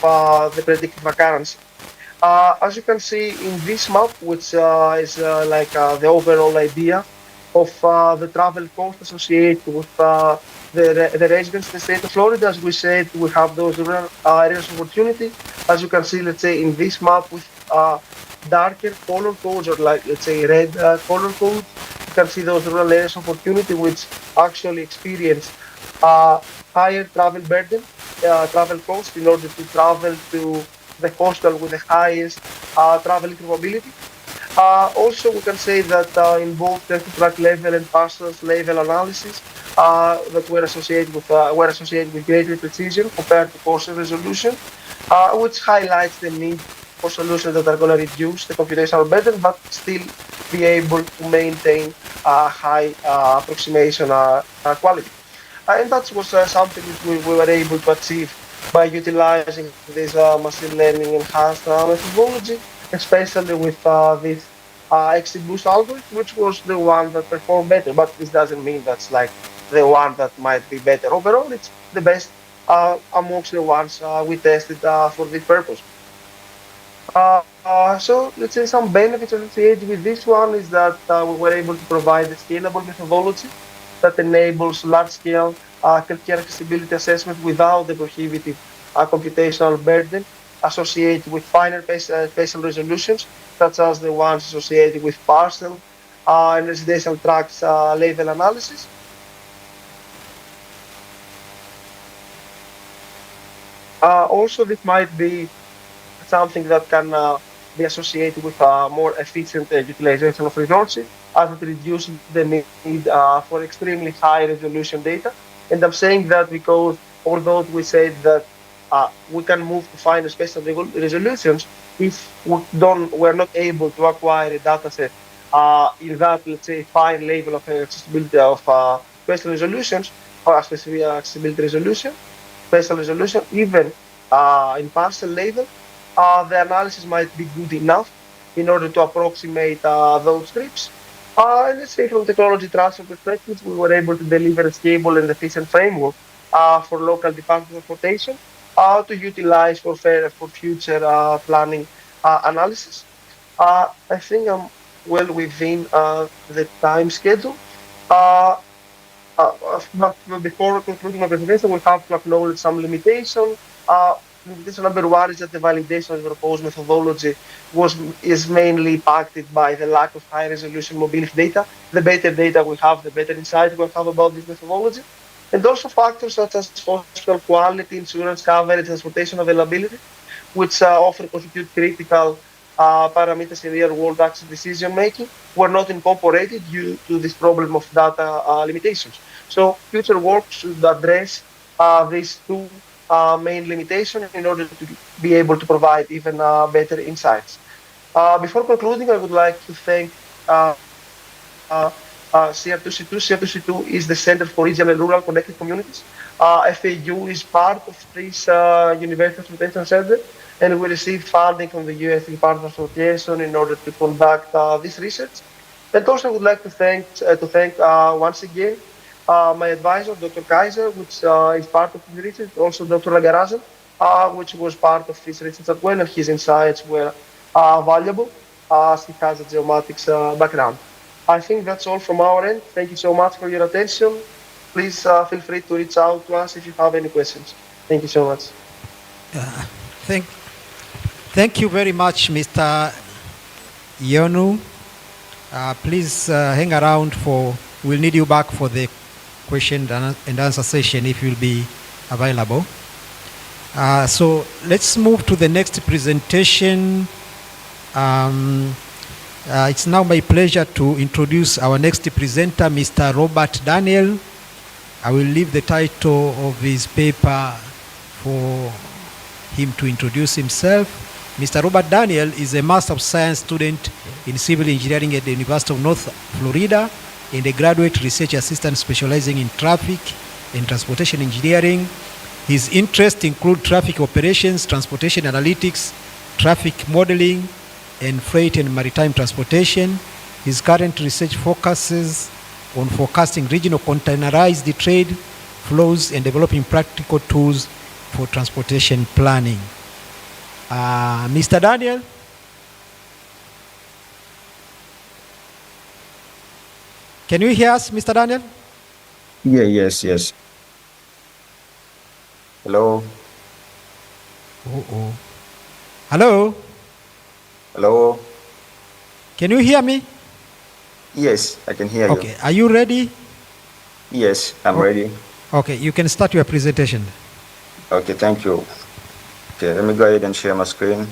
S2: the predictive accuracy. As you can see in this map, which is like the overall idea of the travel cost associated with the residents in the state of Florida, as we said, we have those rural areas of opportunity. As you can see, let's say, in this map with darker color codes, or like, let's say, red color codes, you can see those rural areas of opportunity which actually experience higher travel burden, travel cost in order to travel to the coastal with the highest traveling probability. Also, we can say that in both census tract level and parcels level analysis that were associated with greater precision compared to coastal resolution, which highlights the need for solutions that are going to reduce the computational burden, but still be able to maintain high approximation quality. And that was something that we were able to achieve by utilizing this machine learning enhanced methodology, especially with this XGBoost algorithm, which was the one that performed better. But this doesn't mean that's like the one that might be better. Overall, it's the best amongst the ones we tested for this purpose. So let's say some benefits associated with this one is that we were able to provide a scalable methodology that enables large-scale healthcare accessibility assessment without the prohibitive computational burden associated with finer spatial resolutions, such as the ones associated with parcel and residential tracts level analysis. Also, this might be something that can be associated with more efficient utilization of resources, as it reduces the need for extremely high resolution data. And I'm saying that because although we said that we can move to finer spatial resolutions, if we're not able to acquire a data set in that, let's say, fine level of accessibility of spatial resolutions, or specific accessibility resolution, spatial resolution, even in parcel level, the analysis might be good enough in order to approximate those trips. And let's say from technology transfer perspective, we were able to deliver a stable and efficient framework for local department transportation to utilize for future planning analysis. I think I'm well within the time schedule. But before concluding my presentation, we have to acknowledge some limitation. Limitation number one is that the validation of the proposed methodology is mainly impacted by the lack of high-resolution mobility data. The better data we have, the better insight we have about this methodology. And also factors such as hospital quality, insurance coverage, transportation availability, which often constitute critical parameters in real-world access decision-making, were not incorporated due to this problem of data limitations. So future work should address these two main limitations in order to be able to provide even better insights. Before concluding, I would like to thank CR2C2. CR2C2 is the Center for Regional and Rural Connected Communities. FAU is part of this University Transportation Center, and we received funding from the U.S. Department of Transportation in order to conduct this research. And also, I would like to thank once again my advisor, Dr. Kaiser, which is part of the research, also Dr. Lagarajan, which was part of this research as well, and his insights were valuable as he has a geomatics background. I think that's all from our end. Thank you so much for your attention. Please feel free to reach out to us if you have any questions. Thank you so much.
S21: Thank you very much, Mr. Yonu. Please hang around we'll need you back for the question and answer session if you'll be available. So let's move to the next presentation. It's now my pleasure to introduce our next presenter, Mr. Robert Daniel. I will leave the title of his paper for him to introduce himself. Mr. Robert Daniel is a Master of Science student in Civil Engineering at the University of North Florida and a graduate research assistant specializing in traffic and transportation engineering. His interests include traffic operations, transportation analytics, traffic modeling, and freight and maritime transportation. His current research focuses on forecasting regional containerized trade flows and developing practical tools for transportation planning. Mr. Daniel? Can you hear us, Mr. Daniel?
S17: Yeah, yes. Hello?
S21: Hello?
S17: Hello?
S21: Can you hear me?
S17: Yes, I can hear you.
S21: Okay, are you ready?
S17: Yes, I'm ready.
S21: Okay, you can start your presentation.
S17: Okay, thank you. Okay, let me go ahead and share my screen.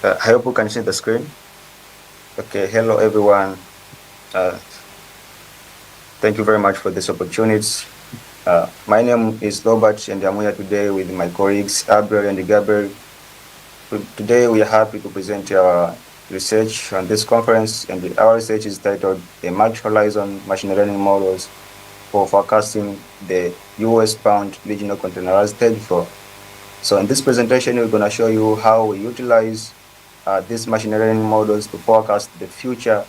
S17: I hope you can see the screen. Okay, hello everyone. Thank you very much for this opportunity. My name is Robert and I'm here today with my colleagues Gabriel and Gabriel. Today we are happy to present our research on this conference, and our research is titled "A Multi-Horizon Machine Learning Models for Forecasting the US-bound Regional Containerized Trade Flow." So in this presentation we're going to show you how we utilize these machine learning models to forecast the future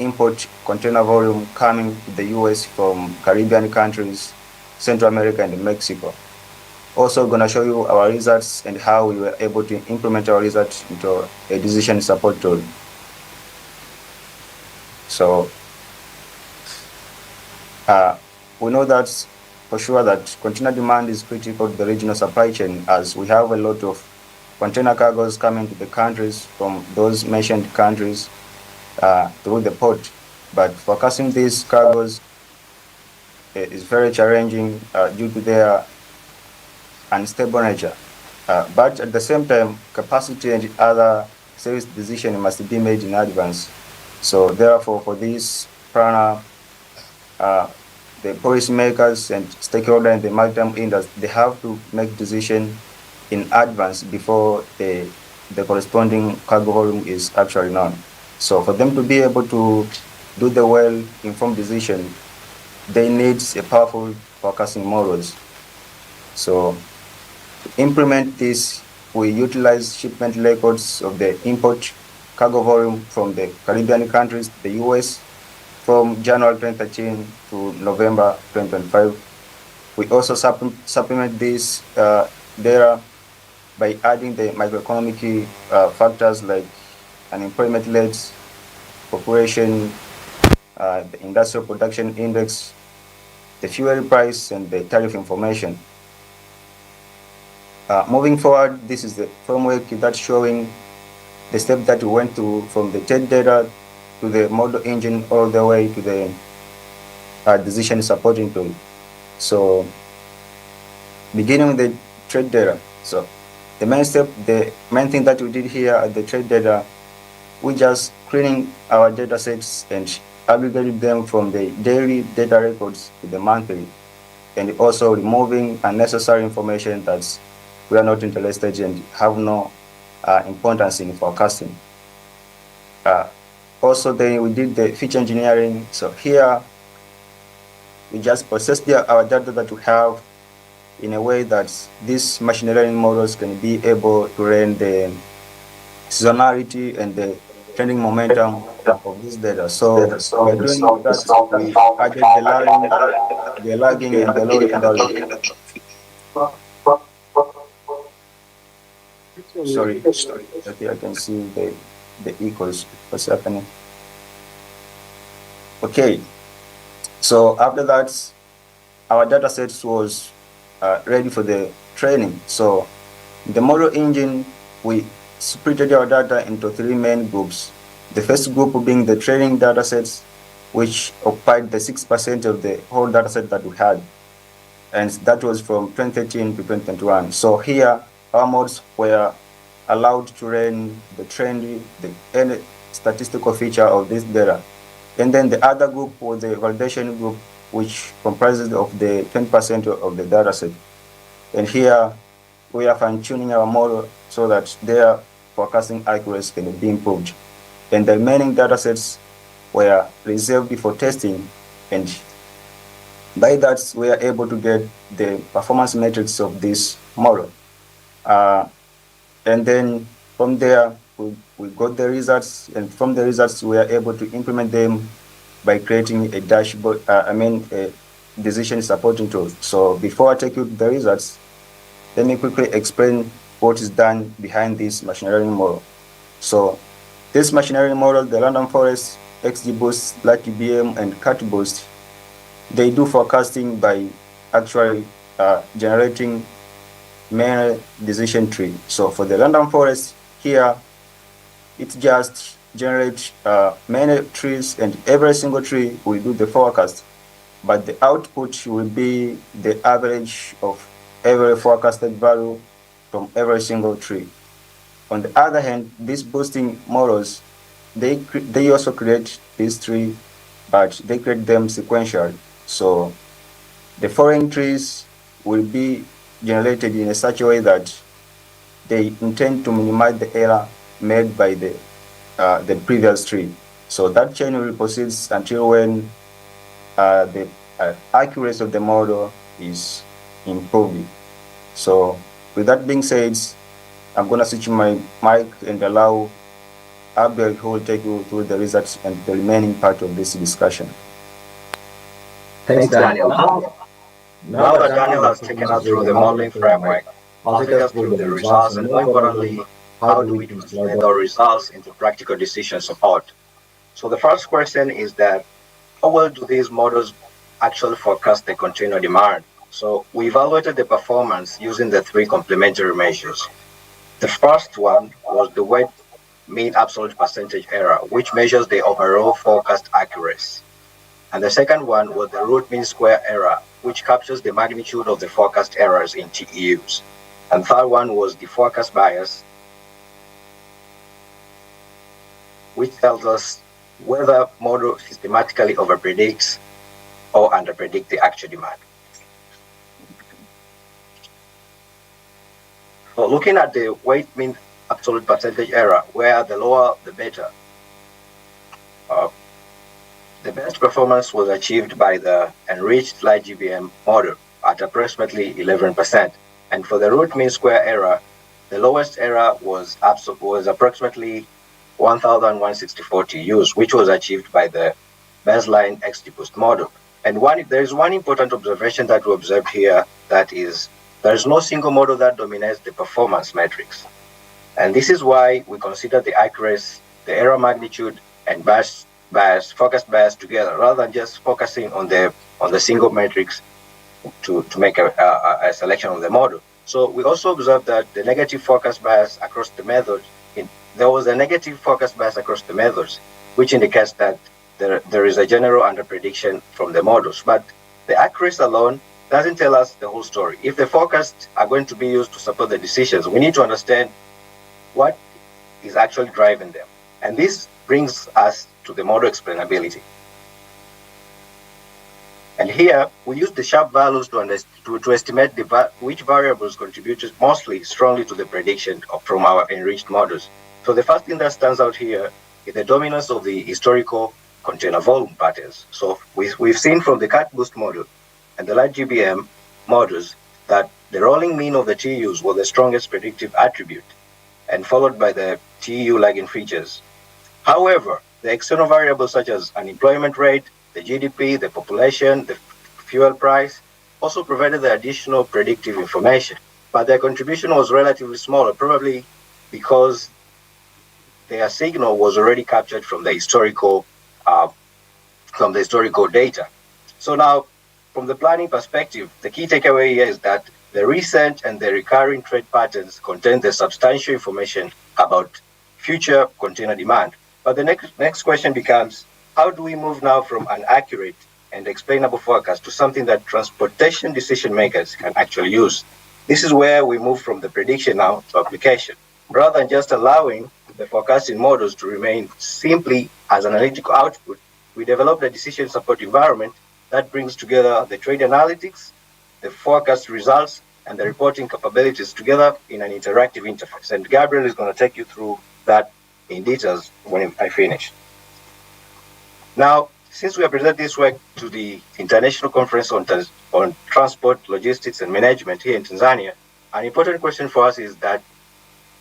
S17: import container volume coming to the US from Caribbean countries, Central America, and Mexico. Also, we're going to show you our results and how we were able to implement our results into a decision support tool. So, we know that for sure that container demand is critical to the regional supply chain, as we have a lot of container cargoes coming to the countries from those mentioned countries through the port. But forecasting these cargoes is very challenging due to their unstable nature. But at the same time, capacity and other service decisions must be made in advance.
S8: So therefore, for this planner, the policymakers and stakeholders in the maritime industry, they have to make decision in advance before the corresponding cargo volume is actually known. So for them to be able to do the well-informed decision, they need a powerful forecasting models. So to implement this, we utilize shipment records of the import cargo volume from the Caribbean countries, the US, from January 2013 to November 2025. We also supplement this data by adding the microeconomic factors like unemployment rates, population, the industrial production index, the fuel price, and the tariff information. Moving forward, this is the framework that's showing the step that we went through from the trade data to the model engine all the way to the decision supporting tool. So beginning with the trade data. So the main step, the main thing that we did here at the trade data, we just cleaning our data sets and aggregated them from the daily data records to the monthly, and also removing unnecessary information that we are not interested in and have no importance in forecasting. Also, then we did the feature engineering. So here, we just processed our data that we have in a way that these machine learning models can be able to learn the seasonality and the trending momentum of this data. So by doing that, we added the lagging and the low interval. Sorry, okay, I can see the equals, what's happening. Okay, so after that, our data sets was ready for the training. So the model engine, we split our data into 3 main groups. The first group being the training data sets, which occupied the 6% of the whole data set that we had. And that was from 2013 to 2021. So here, our models were allowed to learn the trend, any statistical feature of this data. And then the other group was the validation group, which comprises of the 20% of the data set. And here, we are fine-tuning our model so that their forecasting accuracy can be improved. And the remaining data sets were reserved for testing, and by that, we are able to get the performance metrics of this model. And then from there, we got the results, and from the results, we are able to implement them by creating a dashboard, a decision supporting tool. So before I take you to the results, let me quickly explain what is done behind this machine learning model. So this machine learning model, the Random Forest, XGBoost, LuckyBM, and CatBoost, they do forecasting by actually generating main decision tree. So for the Random Forest here, it just generates many trees, and every single tree will do the forecast, but the output will be the average of every forecasted value from every single tree. On the other hand, these boosting models, they also create these trees, but they create them sequentially. So the following trees will be generated in such a way that they intend to minimize the error made by the previous tree. So that chain will proceed until when the accuracy of the model is improving. So with that being said, I'm going to switch my mic and allow Abel, who will take you through the results and the remaining part of this discussion.
S9: Thanks, Daniel. Now that Daniel has taken us through the modeling framework, I'll take us through the results, and more importantly, how do we translate our results into practical decision support. So the first question is that, how well do these models actually forecast the container demand? So we evaluated the performance using the 3 complementary measures. The first one was the weight mean absolute percentage error, which measures the overall forecast accuracy. And the second one was the root mean square error, which captures the magnitude of the forecast errors in TEUs. And third one was the forecast bias, which tells us weather model systematically overpredicts or underpredict the actual demand. So looking at the weight mean absolute percentage error, where the lower the better, the best performance was achieved by the enriched light GBM model at approximately 11%. And for the root mean square error, the lowest error was approximately 1,164 TUs, which was achieved by the baseline XGBoost model. And there is one important observation that we observed here, that is, there is no single model that dominates the performance metrics. And this is why we consider the accuracy, the error magnitude, and forecast bias together, rather than just focusing on the single metrics to make a selection of the model. So we also observed that the negative forecast bias across the methods, there was a negative forecast bias across the methods, which indicates that there is a general underprediction from the models. But the accuracy alone doesn't tell us the whole story. If the forecasts are going to be used to support the decisions, we need to understand what is actually driving them. And this brings us to the model explainability. And here, we use the Sharpe values to estimate which variables contributed mostly strongly to the prediction from our enriched models. So the first thing that stands out here is the dominance of the historical container volume patterns. So we've seen from the XGBoost model and the light GBM models that the rolling mean of the TUs was the strongest predictive attribute, and followed by the TU lagging features. However, the external variables such as unemployment rate, the GDP, the population, the fuel price also provided the additional predictive information, but their contribution was relatively smaller, probably because their signal was already captured from the historical data. So now, from the planning perspective, the key takeaway here is that the recent and the recurring trade patterns contain the substantial information about future container demand. But the next question becomes, how do we move now from an accurate and explainable forecast to something that transportation decision makers can actually use? This is where we move from the prediction now to application. Rather than just allowing the forecasting models to remain simply as analytical output, we developed a decision support environment that brings together the trade analytics, the forecast results, and the reporting capabilities together in an interactive interface. And Gabriel is going to take you through that in details when I finish. Now, since we have presented this work to the International Conference on Transport, Logistics, and Management here in Tanzania, an important question for us is that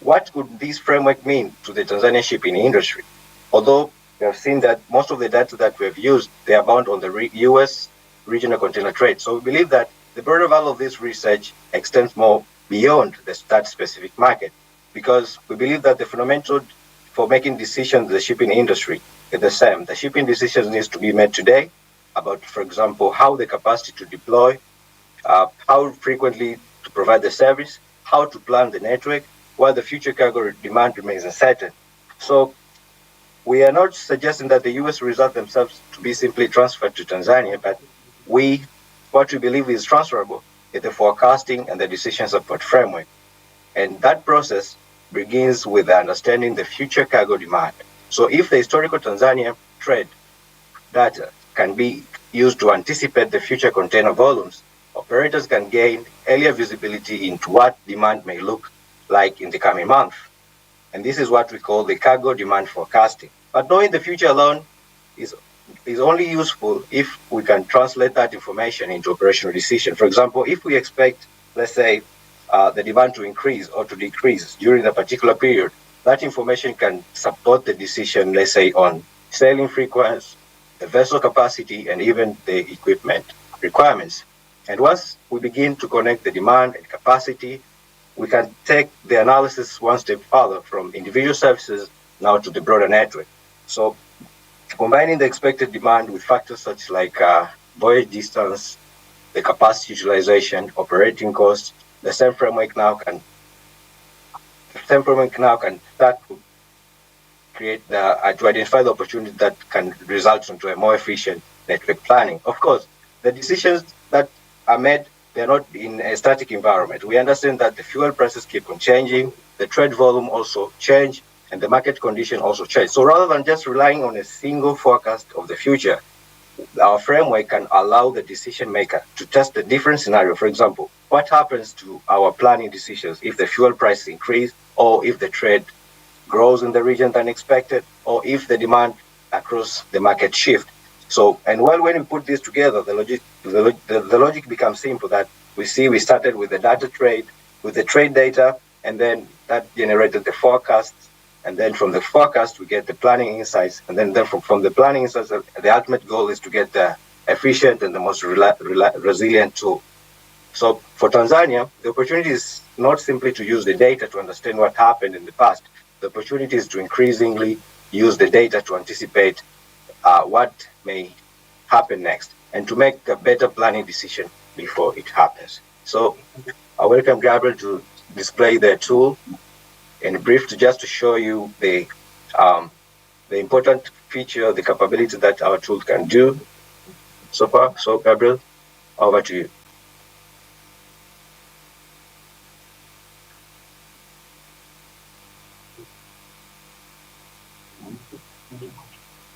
S9: what could this framework mean to the Tanzanian shipping industry? Although we have seen that most of the data that we have used, they are bound on the US regional container trade. So we believe that the broader value of this research extends more beyond that specific market, because we believe that the fundamental for making decisions in the shipping industry is the same. The shipping decisions needs to be made today about, for example, how the capacity to deploy, how frequently to provide the service, how to plan the network, while the future cargo demand remains uncertain. So we are not suggesting that the US results themselves to be simply transferred to Tanzania, but what we believe is transferable is the forecasting and the decision support framework. And that process begins with understanding the future cargo demand. So if the historical Tanzania trade data can be used to anticipate the future container volumes, operators can gain earlier visibility into what demand may look like in the coming month. And this is what we call the cargo demand forecasting. But knowing the future alone is only useful if we can translate that information into operational decision. For example, if we expect, let's say, the demand to increase or to decrease during a particular period, that information can support the decision, let's say, on sailing frequency, the vessel capacity, and even the equipment requirements. And once we begin to connect the demand and capacity, we can take the analysis one step further from individual services now to the broader network. So combining the expected demand with factors such like voyage distance, the capacity utilization, operating costs, the same framework now can start to create to identify the opportunity that can result into a more efficient network planning. Of course, the decisions that are made, they're not in a static environment. We understand that the fuel prices keep on changing, the trade volume also change, and the market condition also change. So rather than just relying on a single forecast of the future, our framework can allow the decision maker to test the different scenario. For example, what happens to our planning decisions if the fuel prices increase, or if the trade grows in the region than expected, or if the demand across the market shift. So, and when we put this together, the logic becomes simple, that we started with the data trade, with the trade data, and then that generated the forecast. And then from the forecast, we get the planning insights. And then from the planning insights, the ultimate goal is to get the efficient and the most resilient tool. So for Tanzania, the opportunity is not simply to use the data to understand what happened in the past. The opportunity is to increasingly use the data to anticipate what may happen next and to make a better planning decision before it happens. So I welcome Gabriel to display the tool in brief, just to show you the important feature, the capability that our tool can do so far. So Gabriel, over to you.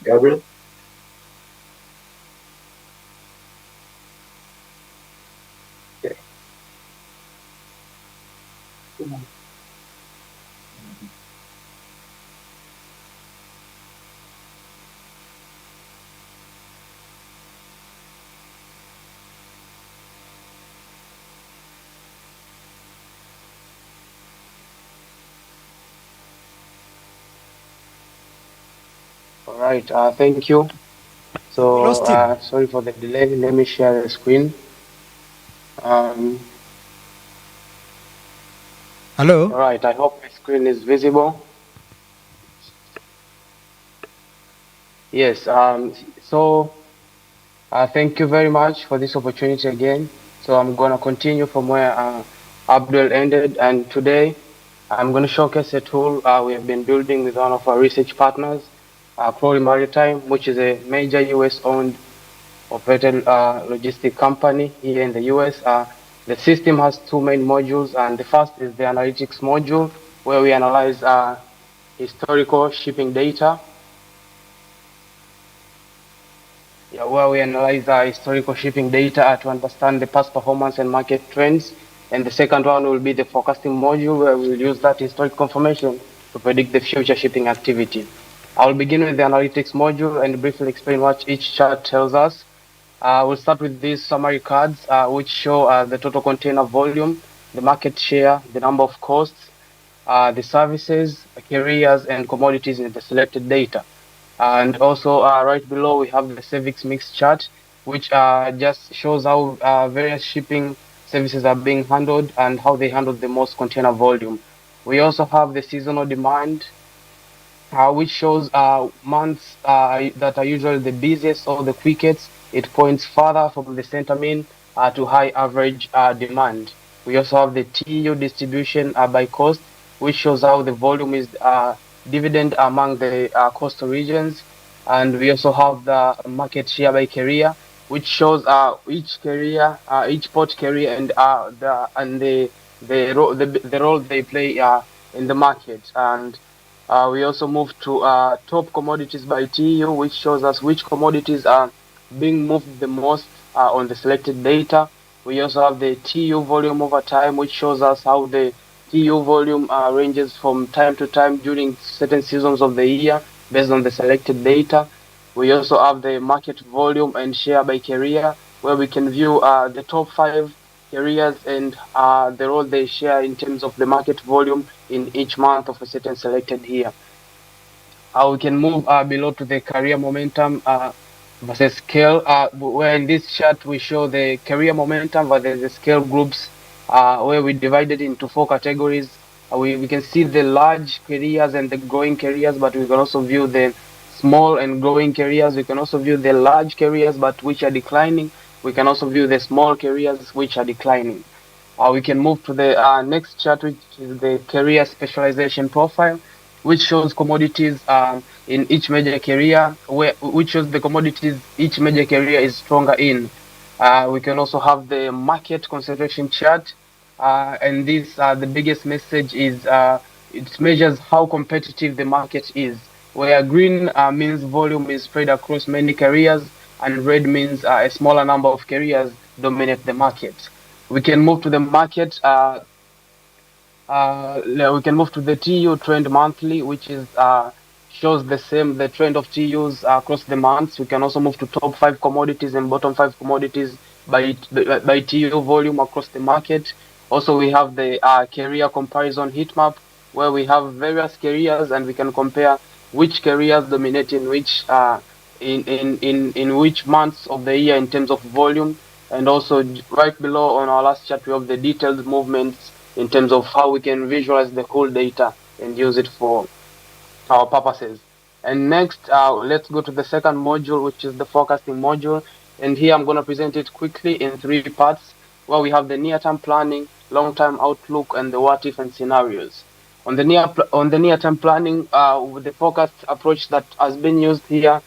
S9: Gabriel? Okay.
S10: All right, thank you. So, sorry for the delay. Let me share the screen.
S12: Hello?
S10: All right, I hope my screen is visible. Yes, thank you very much for this opportunity again. So I'm going to continue from where Abdul ended, and today I'm going to showcase a tool we have been building with one of our research partners, Crowley Maritime, which is a major US-owned operated logistic company here in the US. The system has two main modules, and the first is the analytics module, where we analyze historical shipping data. Where we analyze historical shipping data to understand the past performance and market trends. And the second one will be the forecasting module, where we'll use that historical information to predict the future shipping activity. I'll begin with the analytics module and briefly explain what each chart tells us. We'll start with these summary cards, which show the total container volume, the market share, the number of costs, the services, carriers, and commodities in the selected data. And also right below, we have the service mix chart, which just shows how various shipping services are being handled and how they handle the most container volume. We also have the seasonal demand, which shows months that are usually the busiest or the quickest. It points further from the center mean to high average demand. We also have the TEU distribution by coast, which shows how the volume is dividend among the coastal regions. And we also have the market share by carrier, which shows each carrier, each port carrier, and the role they play in the market. And we also move to top commodities by TEU, which shows us which commodities are being moved the most on the selected data. We also have the TEU volume over time, which shows us how the TEU volume ranges from time to time during certain seasons of the year based on the selected data. We also have the market volume and share by carrier, where we can view the top 5 carriers and the role they share in terms of the market volume in each month of a certain selected year. We can move below to the carrier momentum versus scale, where in this chart we show the carrier momentum versus the scale groups, where we divided into 4 categories. We can see the large carriers and the growing carriers, but we can also view the small and growing carriers. We can also view the large carriers, but which are declining. We can also view the small carriers, which are declining. We can move to the next chart, which is the carrier specialization profile, which shows commodities in each major carrier, which shows the commodities each major carrier is stronger in. We can also have the market concentration chart, and this the biggest message is it measures how competitive the market is, where green means volume is spread across many carriers, and red means a smaller number of carriers dominate the market. We can move to the market. We can move to the TU trend monthly, which is shows the trend of TUs across the months. We can also move to top 5 commodities and bottom 5 commodities by TU volume across the market. Also, we have the carrier comparison heat map, where we have various carriers and we can compare which carriers dominate in which in which months of the year in terms of volume. And also right below on our last chart, we have the detailed movements in terms of how we can visualize the whole data and use it for our purposes. And next, let's go to the second module, which is the forecasting module. And here I'm going to present it quickly in 3 parts, where we have the near-term planning, long-term outlook, and the what-if and scenarios. On the near-term planning, with the forecast approach that has been used here,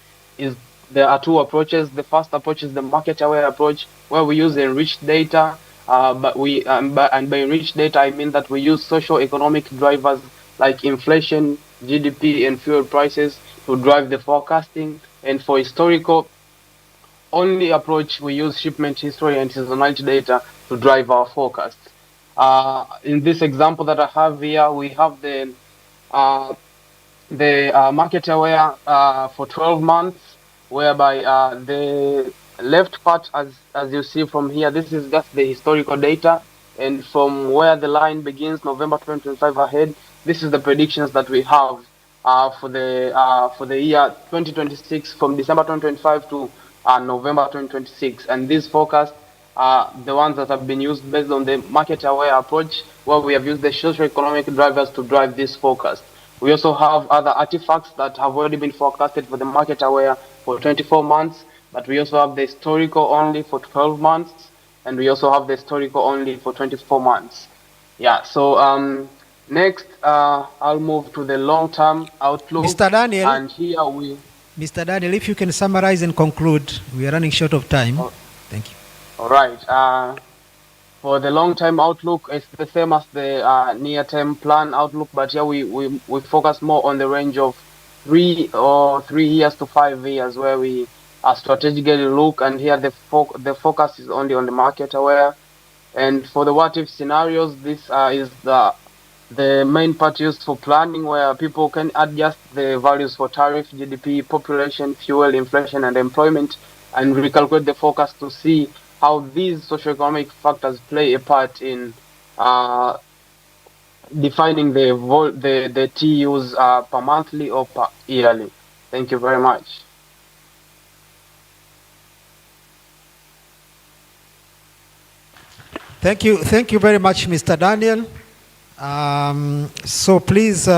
S10: there are 2 approaches. The first approach is the market-aware approach, where we use enriched data. And by enriched data, I mean that we use socio-economic drivers like inflation, GDP, and fuel prices to drive the forecasting. And for historical only approach, we use shipment history and seasonality data to drive our forecasts. In this example that I have here, we have the market aware for 12 months, whereby the left part, as you see from here, this is just the historical data, and from where the line begins, November 2025 ahead, this is the predictions that we have for the year 2026, from December 2025 to November 2026. And these forecasts are the ones that have been used based on the market-aware approach, where we have used the socio-economic drivers to drive this forecast. We also have other artifacts that have already been forecasted for the market-aware for 24 months, but we also have the historical only for 12 months, and we also have the historical only for 24 months. Yeah, so next, I'll move to the long-term outlook.
S21: Mr. Daniel,
S10: and here
S21: Mr. Daniel, if you can summarize and conclude, we are running short of time. Thank you.
S10: All right. For the long-term outlook, it's the same as the near-term plan outlook, but here we focus more on the range of 3 years to 5 years, where we strategically look, and here the focus is only on the market aware. And for the what-if scenarios, this is the main part used for planning, where people can adjust the values for tariff, GDP, population, fuel, inflation, and employment, and recalculate the forecast to see how these socioeconomic factors play a part in defining the TUs per monthly or per yearly. Thank you very much.
S21: Thank you very much, Mr. Daniel. So please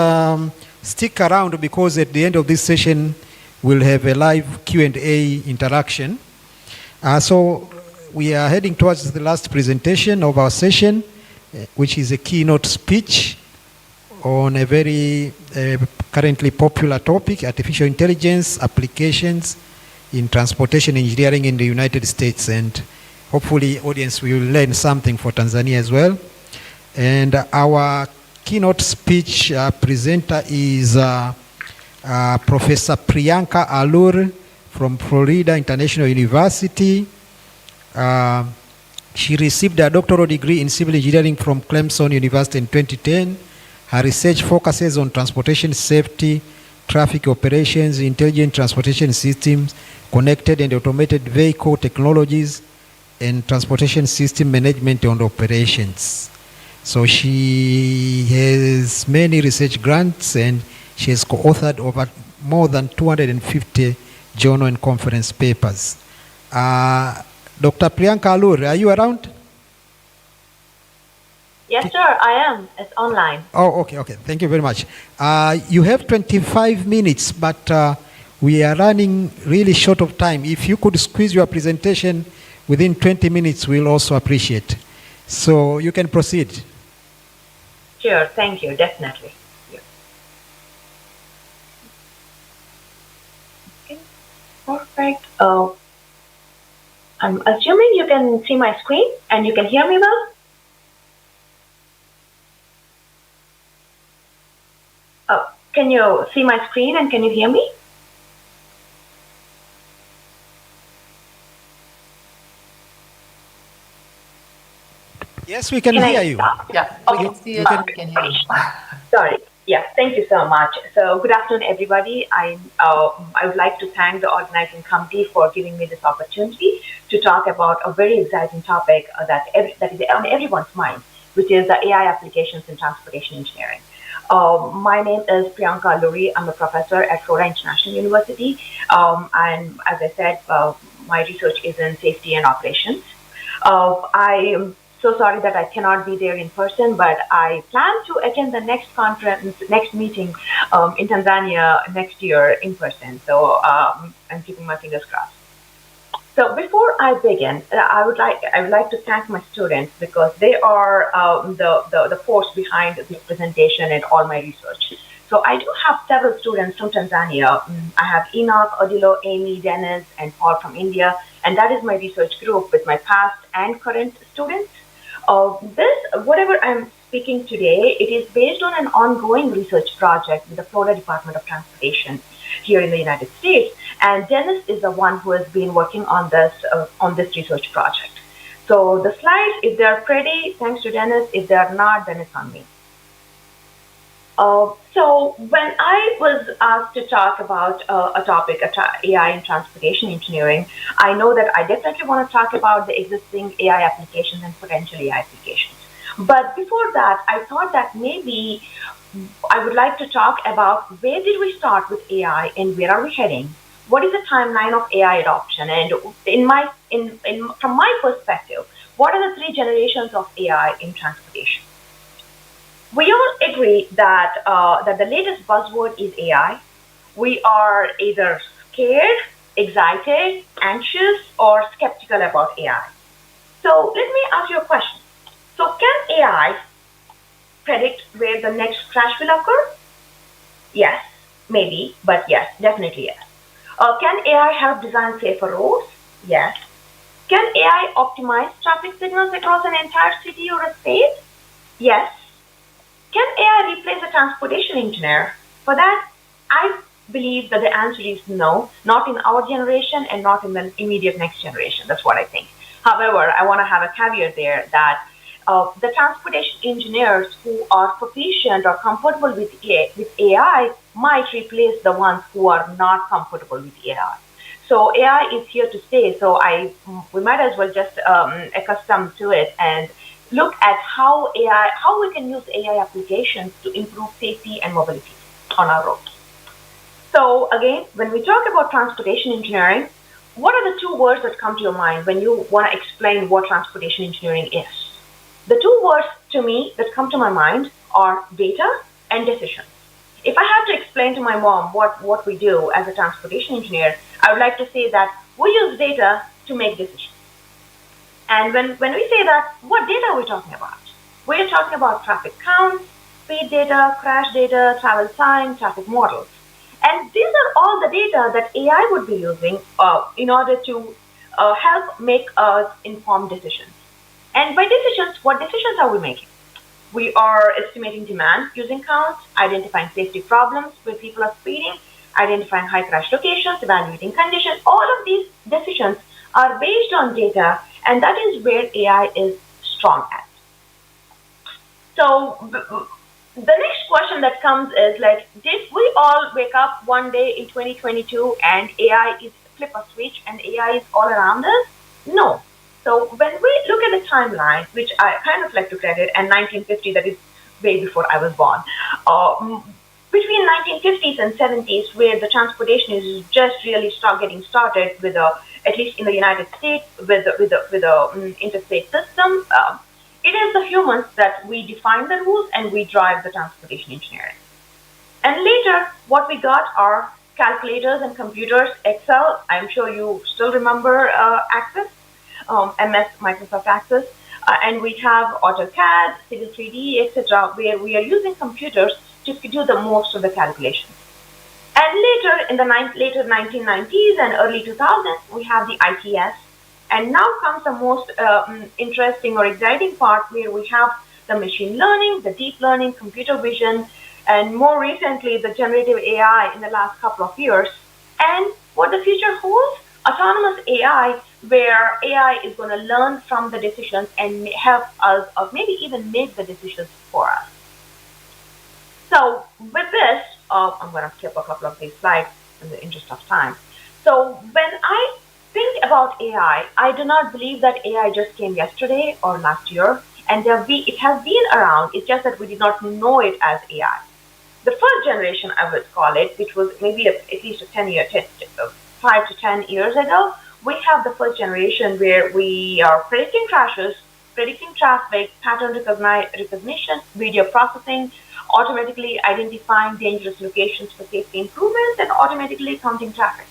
S21: stick around, because at the end of this session, we'll have a live Q&A interaction. So we are heading towards the last presentation of our session, which is a keynote speech on a very currently popular topic, artificial intelligence applications in transportation engineering in the United States. And hopefully, audience will learn something for Tanzania as well. And our keynote speech presenter is Professor Priyanka Alur from Florida International University. She received a doctoral degree in civil engineering from Clemson University in 2010. Her research focuses on transportation safety, traffic operations, intelligent transportation systems, connected and automated vehicle technologies, and transportation system management and operations. So she has many research grants, and she has co-authored over more than 250 journal and conference papers. Dr. Priyanka Alur, are you around?
S12: Yes, sir, I am. It's online.
S21: Oh, okay. Thank you very much. You have 25 minutes, but we are running really short of time. If you could squeeze your presentation within 20 minutes, we'll also appreciate. So you can proceed.
S12: Sure, thank you, definitely. Yeah. Okay, perfect. I'm assuming you can see my screen and you can hear me well? Can you see my screen and can you hear me?
S21: Yes, we can
S12: Can I
S21: hear you.
S12: stop?
S13: Yeah, we can see it and we can hear you.
S12: Sorry. Yes, thank you so much. So good afternoon, everybody. I would like to thank the organizing committee for giving me this opportunity to talk about a very exciting topic that is on everyone's mind, which is the AI applications in transportation engineering. My name is Priyanka Luri. I'm a professor at Florida International University. And as I said, my research is in safety and operations. I am so sorry that I cannot be there in person, but I plan to attend the next meeting in Tanzania next year in person. So I'm keeping my fingers crossed. So before I begin, I would like to thank my students because they are the force behind this presentation and all my research. So I do have several students from Tanzania. I have Enoch, Odilo, Amy, Dennis, and Paul from India, and that is my research group with my past and current students. Whatever I'm speaking today, it is based on an ongoing research project with the Florida Department of Transportation here in the United States. And Dennis is the one who has been working on this research project. So the slides, if they're pretty, thanks to Dennis. If they're not, then it's on me. So when I was asked to talk about a topic, AI in transportation engineering, I know that I definitely want to talk about the existing AI applications and potential AI applications. But before that, I thought that maybe I would like to talk about where did we start with AI and where are we heading? What is the timeline of AI adoption? And from my perspective, what are the 3 generations of AI in transportation? We all agree that the latest buzzword is AI. We are either scared, excited, anxious, or skeptical about AI. So let me ask you a question. So can AI predict where the next crash will occur? Yes, maybe, but yes, definitely yes. Can AI help design safer roads? Yes. Can AI optimize traffic signals across an entire city or a state? Yes. Can AI replace a transportation engineer? For that, I believe that the answer is no, not in our generation and not in the immediate next generation. That's what I think. However, I want to have a caveat there that the transportation engineers who are proficient or comfortable with AI might replace the ones who are not comfortable with AI. So AI is here to stay. So we might as well just accustom to it and look at how we can use AI applications to improve safety and mobility on our roads. So again, when we talk about transportation engineering, what are the 2 words that come to your mind when you want to explain what transportation engineering is? The 2 words to me that come to my mind are data and decisions. If I have to explain to my mom what we do as a transportation engineer, I would like to say that we use data to make decisions. And when we say that, what data are we talking about? We are talking about traffic counts, speed data, crash data, travel time, traffic models. And these are all the data that AI would be using in order to help make informed decisions. And by decisions, what decisions are we making? We are estimating demand using counts, identifying safety problems where people are speeding, identifying high crash locations, evaluating conditions. All of these decisions are based on data, and that is where AI is strong at. So the next question that comes is like, did we all wake up one day in 2022 and AI is flip a switch and AI is all around us? No. So when we look at the timeline, which I kind of like to credit, and 1950, that is way before I was born, between 1950s and 70s, where the transportation is just really getting started with at least in the United States, with the interstate system, it is the humans that we define the rules and we drive the transportation engineering. And later, what we got are calculators and computers, Excel. I'm sure you still remember Access. MS Microsoft Access, and we have AutoCAD, Civil 3D, etc., where we are using computers to do the most of the calculations. And later, in the later 1990s and early 2000s, we have the ITS. And now comes the most interesting or exciting part, where we have the machine learning, the deep learning, computer vision, and more recently, the generative AI in the last couple of years. And what the future holds? Autonomous AI, where AI is going to learn from the decisions and help us, or maybe even make the decisions for us. So with this, I'm going to skip a couple of these slides in the interest of time. So when I think about AI, I do not believe that AI just came yesterday or last year, and it has been around. It's just that we did not know it as AI. The first generation, I would call it, which was maybe at least 5 to 10 years ago, we have the first generation where we are predicting crashes, predicting traffic, pattern recognition, video processing, automatically identifying dangerous locations for safety improvements, and automatically counting traffic.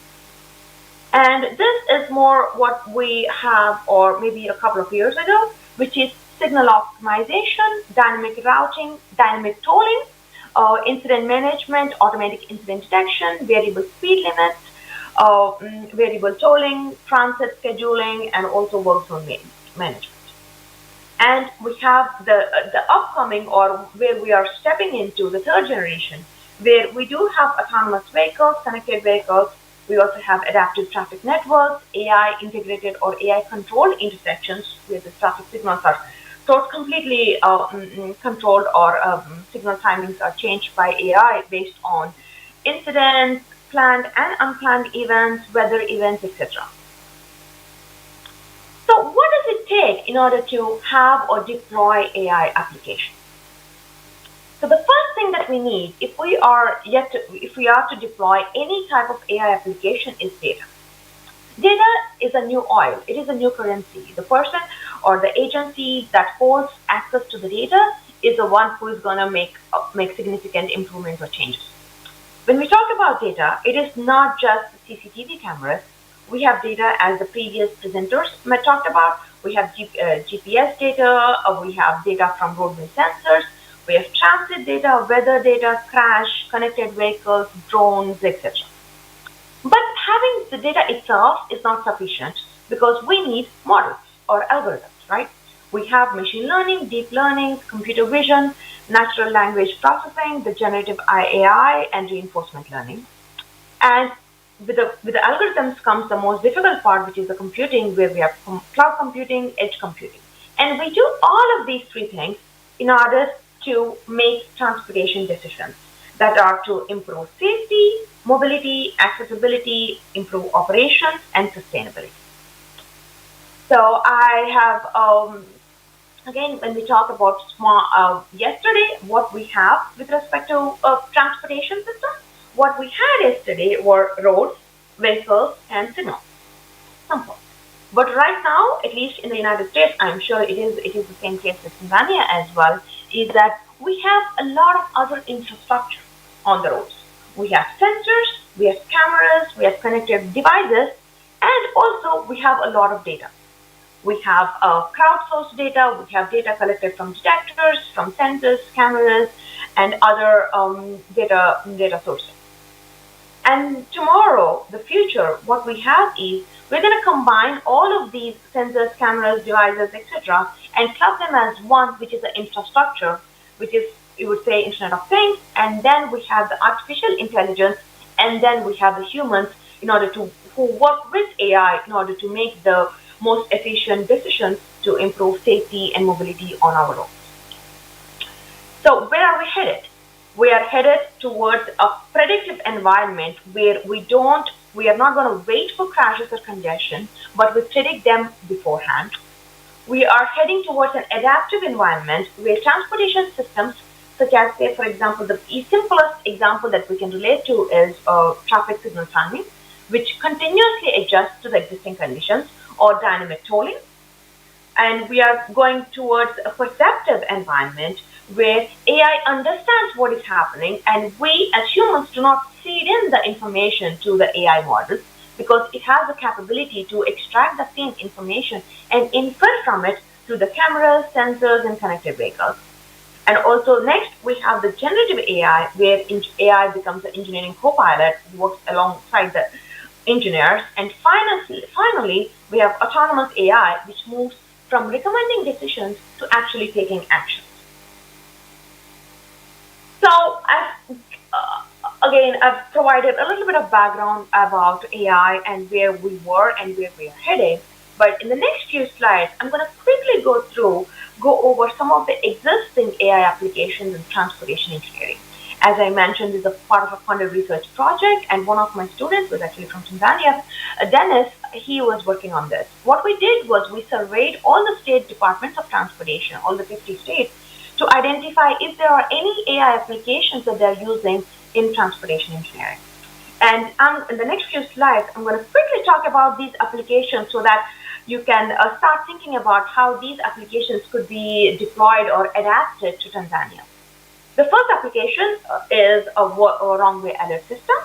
S12: And this is more what we have, or maybe a couple of years ago, which is signal optimization, dynamic routing, dynamic tolling, incident management, automatic incident detection, variable speed limits, variable tolling, transit scheduling, and also work zone management. And we have the upcoming, or where we are stepping into the third generation, where we do have autonomous vehicles, connected vehicles. We also have adaptive traffic networks, AI integrated or AI controlled intersections where the traffic signals are completely controlled, or signal timings are changed by AI based on incidents, planned and unplanned events, weather events, etc. So what does it take in order to have or deploy AI applications? So the first thing that we need, if we are to deploy any type of AI application, is data. Data is a new oil. It is a new currency. The person or the agency that holds access to the data is the one who is going to make significant improvements or changes. When we talk about data, it is not just CCTV cameras. We have data, as the previous presenters talked about. We have GPS data, we have data from roadway sensors, we have transit data, weather data, crash, connected vehicles, drones, etc. But having the data itself is not sufficient, because we need models or algorithms, right? We have machine learning, deep learning, computer vision, natural language processing, the generative AI, and reinforcement learning. And with the algorithms comes the most difficult part, which is the computing, where we have cloud computing, edge computing. And we do all of these three things in order to make transportation decisions that are to improve safety, mobility, accessibility, improve operations, and sustainability. So I have, again, when we talk about yesterday, what we have with respect to transportation system, what we had yesterday were roads, vehicles, and signals. Simple. But right now, at least in the United States, I'm sure it is the same case with Tanzania as well, is that we have a lot of other infrastructure on the roads. We have sensors, we have cameras, we have connected devices, and also we have a lot of data. We have crowdsourced data, we have data collected from detectors, from sensors, cameras, and other data sources. And tomorrow, the future, what we have is we're going to combine all of these sensors, cameras, devices, etc., and club them as one, which is the infrastructure, which is, you would say, Internet of Things, and then we have the artificial intelligence, and then we have the humans who work with AI in order to make the most efficient decisions to improve safety and mobility on our roads. So where are we headed? We are headed towards a predictive environment where we are not going to wait for crashes or congestion, but we predict them beforehand. We are heading towards an adaptive environment where transportation systems, such as, say, for example, the simplest example that we can relate to is traffic signal timing, which continuously adjusts to the existing conditions, or dynamic tolling. And we are going towards a perceptive environment where AI understands what is happening, and we as humans do not feed in the information to the AI model, because it has the capability to extract the same information and infer from it through the cameras, sensors, and connected vehicles. And also next, we have the generative AI, where AI becomes an engineering co-pilot who works alongside the engineers. And finally, we have autonomous AI, which moves from recommending decisions to actually taking action. So, again, I've provided a little bit of background about AI and where we were and where we are headed. But in the next few slides, I'm going to quickly go over some of the existing AI applications in transportation engineering. As I mentioned, this is a part of a funded research project, and one of my students was actually from Tanzania, Dennis. He was working on this. What we did was we surveyed all the state departments of transportation, all the 50 states, to identify if there are any AI applications that they're using in transportation engineering. And in the next few slides, I'm going to quickly talk about these applications so that you can start thinking about how these applications could be deployed or adapted to Tanzania. The first application is a wrong way alert system.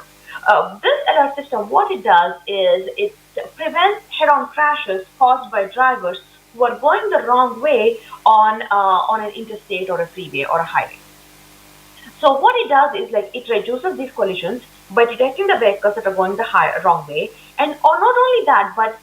S12: This alert system, what it does is it prevents head-on crashes caused by drivers who are going the wrong way on an interstate or a freeway or a highway. So what it does is like it reduces these collisions by detecting the vehicles that are going the wrong way, and or not only that, but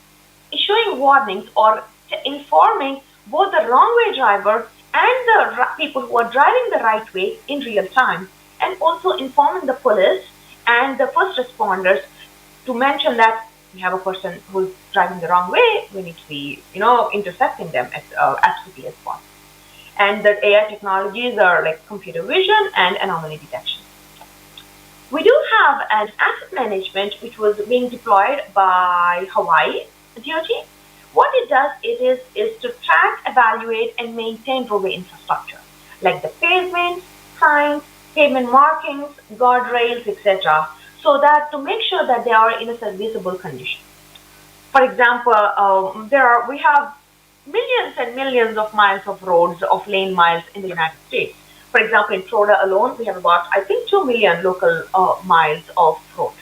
S12: issuing warnings or informing both the wrong way driver and the people who are driving the right way in real time, and also informing the police and the first responders to mention that we have a person who's driving the wrong way, we need to be, intercepting them as quickly as possible. And the AI technologies are like computer vision and anomaly detection. We do have an asset management which was being deployed by Hawaii DOT. What it does is to track, evaluate, and maintain roadway infrastructure, like the pavement, signs, pavement markings, guardrails, etc., so that to make sure that they are in a serviceable condition. For example, we have millions and millions of miles of roads, of lane miles in the United States. For example, in Florida alone, we have about, 2 million local miles of roads.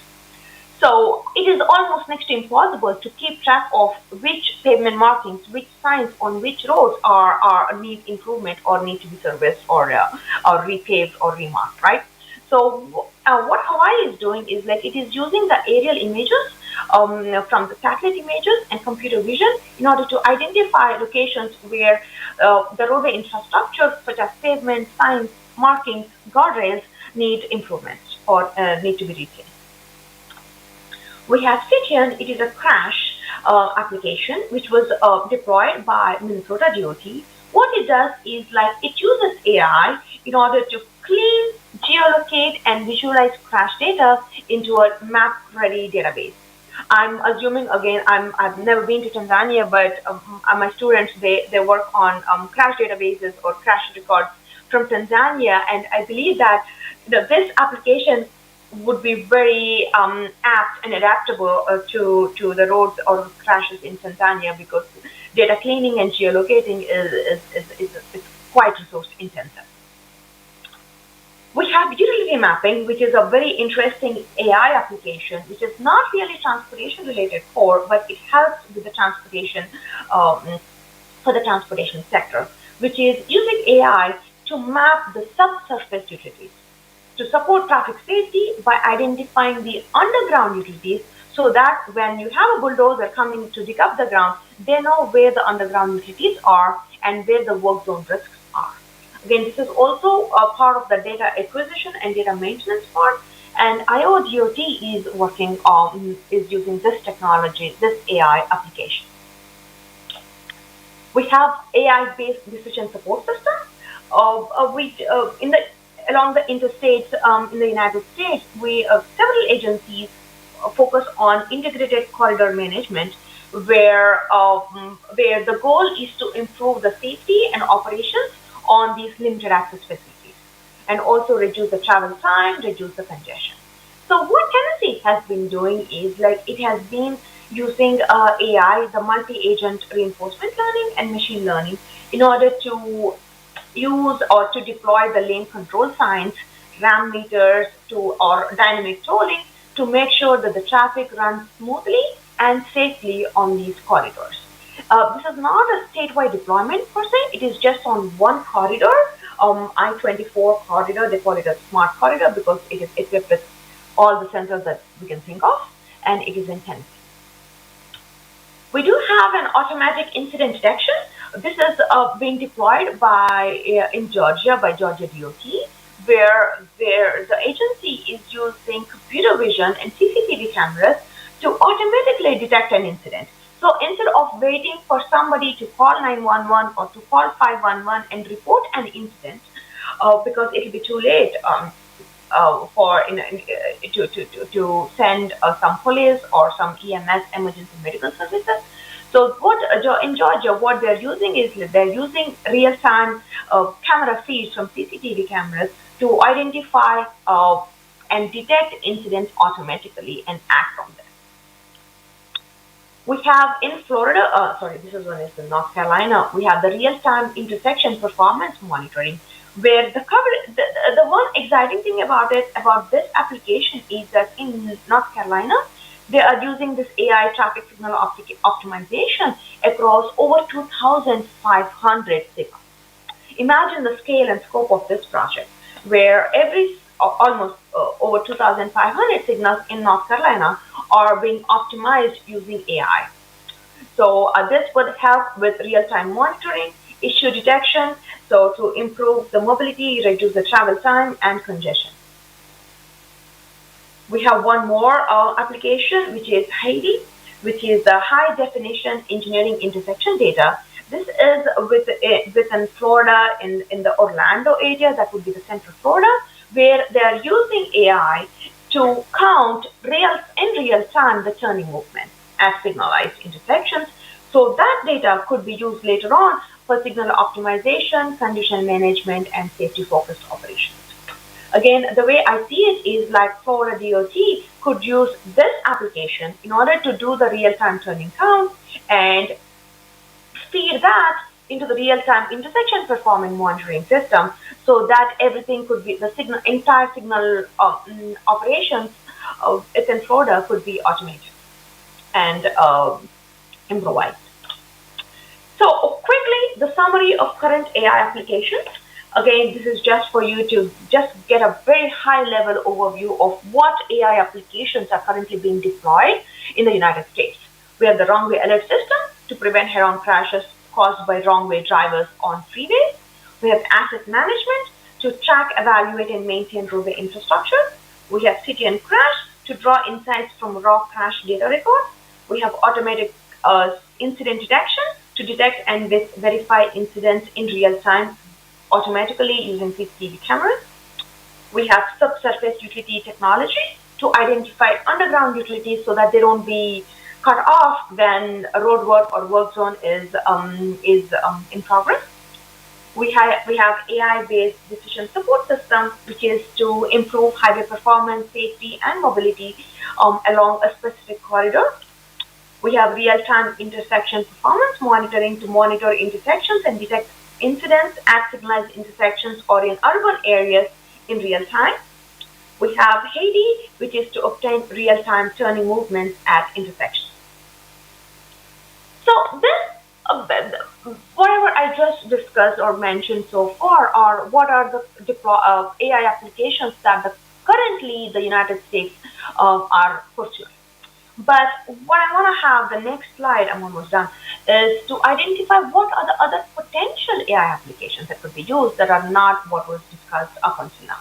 S12: So it is almost next to impossible to keep track of which pavement markings, which signs on which roads need improvement or need to be serviced or repaved or remarked, right? So what Hawaii is doing is like it is using the aerial images from the satellite images and computer vision in order to identify locations where the roadway infrastructure such as pavement, signs, markings, guardrails need improvement or need to be replaced. We have Citian. It is a crash application which was deployed by Minnesota DOT. What it does is like it uses AI in order to clean, geolocate, and visualize crash data into a map-ready database. I'm assuming, again, I've never been to Tanzania, but my students, they work on crash databases or crash records from Tanzania, and I believe that this application would be very apt and adaptable to the roads or crashes in Tanzania, because data cleaning and geolocating is quite resource intensive. We have utility mapping, which is a very interesting AI application, which is not really transportation related core, but it helps with the transportation for the transportation sector, which is using AI to map the subsurface utilities to support traffic safety by identifying the underground utilities, so that when you have a bulldozer coming to dig up the ground, they know where the underground utilities are and where the work zone risks are. Again, this is also a part of the data acquisition and data maintenance part, and IODOT is working on, is using this technology, this AI application. We have AI-based decision support system. Along the interstates in the United States, several agencies focus on integrated corridor management, where the goal is to improve the safety and operations on these limited access facilities, and also reduce the travel time, reduce the congestion. So what Tennessee has been doing is like it has been using AI, the multi-agent reinforcement learning and machine learning, in order to use or to deploy the lane control signs, RAM meters, or dynamic tolling to make sure that the traffic runs smoothly and safely on these corridors. This is not a statewide deployment per se. It is just on one corridor, I-24 corridor. They call it a smart corridor because it is equipped with all the sensors that we can think of, and it is in Tennessee. We do have an automatic incident detection. This is being deployed in Georgia by Georgia DOT. where the agency is using computer vision and CCTV cameras to automatically detect an incident. So instead of waiting for somebody to call 911 or to call 511 and report an incident, because it will be too late to send some police or some EMS, emergency medical services. So what in Georgia, what they're using is they're using real-time camera feeds from CCTV cameras to identify and detect incidents automatically and act on them. We have in Florida, this is one is in North Carolina, we have the real-time intersection performance monitoring, where the one exciting thing about this application is that in North Carolina, they are using this AI traffic signal optimization across over 2,500 signals. Imagine the scale and scope of this project, where almost over 2,500 signals in North Carolina are being optimized using AI. So this would help with real-time monitoring, issue detection, so to improve the mobility, reduce the travel time and congestion. We have one more application, which is HADI, which is the high definition engineering intersection data. This is within Florida, in the Orlando area, that would be the Central Florida, where they are using AI to count in real time the turning movement at signalized intersections. So that data could be used later on for signal optimization, condition management, and safety-focused operations. Again, the way I see it is like Florida DOT could use this application in order to do the real-time turning count and feed that into the real-time intersection performance monitoring system, so that everything could be the entire signal operations within Florida could be automated and improvised. So quickly, the summary of current AI applications. Again, this is just for you to just get a very high-level overview of what AI applications are currently being deployed in the United States. We have the wrong-way alert system to prevent head-on crashes caused by wrong-way drivers on freeways. We have asset management to track, evaluate, and maintain roadway infrastructure. We have city and crash to draw insights from raw crash data records. We have automated incident detection to detect and verify incidents in real time automatically using CCTV cameras. We have subsurface utility technology to identify underground utilities so that they don't be cut off when a road work or work zone is in progress. We have AI-based decision support system, which is to improve highway performance, safety, and mobility along a specific corridor. We have real-time intersection performance monitoring to monitor intersections and detect incidents at signalized intersections or in urban areas in real time. We have HADI, which is to obtain real-time turning movements at intersections. So this, whatever I just discussed or mentioned so far, are what are the AI applications that currently the United States are pursuing. But what I want to have, the next slide, I'm almost done, is to identify what are the other potential AI applications that could be used that are not what was discussed up until now.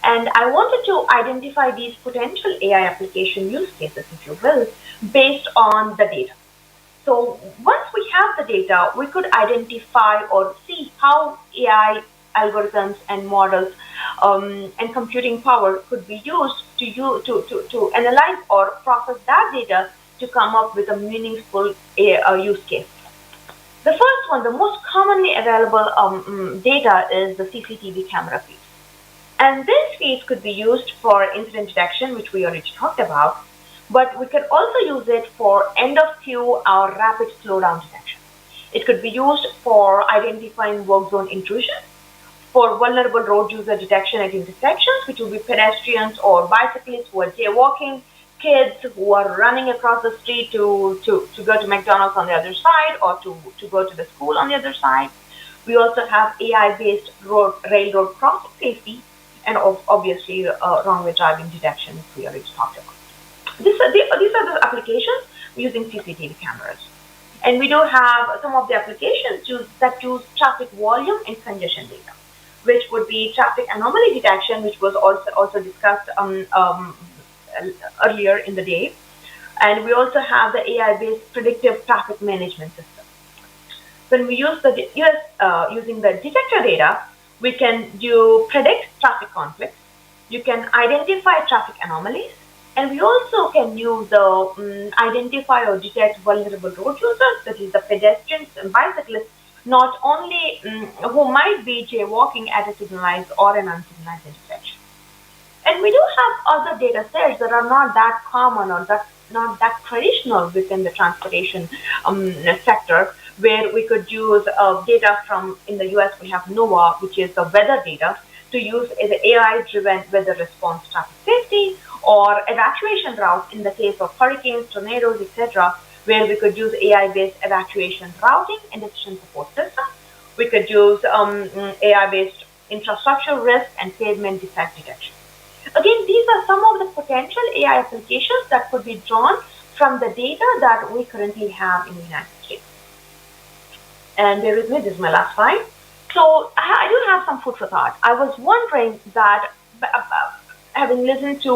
S12: And I wanted to identify these potential AI application use cases, if you will, based on the data. So once we have the data, we could identify or see how AI algorithms and models and computing power could be used to analyze or process that data to come up with a meaningful use case. The first one, the most commonly available data is the CCTV camera feeds. And this feed could be used for incident detection, which we already talked about, but we could also use it for end of queue or rapid slowdown detection. It could be used for identifying work zone intrusion, for vulnerable road user detection at intersections, which will be pedestrians or bicyclists who are jaywalking, kids who are running across the street to go to McDonald's on the other side or to go to the school on the other side. We also have AI-based railroad crossing safety and obviously wrong-way driving detection, which we already talked about. These are the applications using CCTV cameras. And we do have some of the applications that use traffic volume and congestion data. which would be traffic anomaly detection, which was also discussed earlier in the day. And we also have the AI-based predictive traffic management system. When we use the using the detector data, we can predict traffic conflicts. You can identify traffic anomalies, and we also can use the identify or detect vulnerable road users, that is the pedestrians and bicyclists, not only who might be jaywalking at a signalized or an unsignalized intersection. And we do have other data sets that are not that common or not that traditional within the transportation sector, where we could use data from, in the US we have NOAA, which is the weather data, to use as AI-driven weather response traffic safety, or evacuation routes in the case of hurricanes, tornadoes, etc., where we could use AI-based evacuation routing and decision support systems. We could use AI-based infrastructure risk and pavement defect detection. Again, these are some of the potential AI applications that could be drawn from the data that we currently have in the United States. And bear with me, this is my last slide. So I do have some food for thought. I was wondering that, having listened to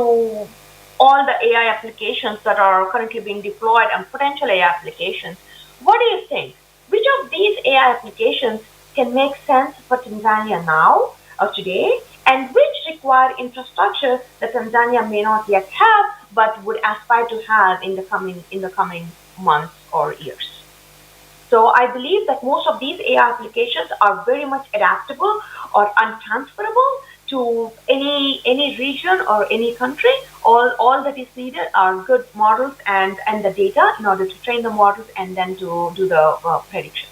S12: all the AI applications that are currently being deployed and potential AI applications, what do you think? Which of these AI applications can make sense for Tanzania now or today, and which require infrastructure that Tanzania may not yet have, but would aspire to have in the coming months or years? So I believe that most of these AI applications are very much adaptable or untransferable to any region or any country. All that is needed are good models and the data in order to train the models and then to do the prediction.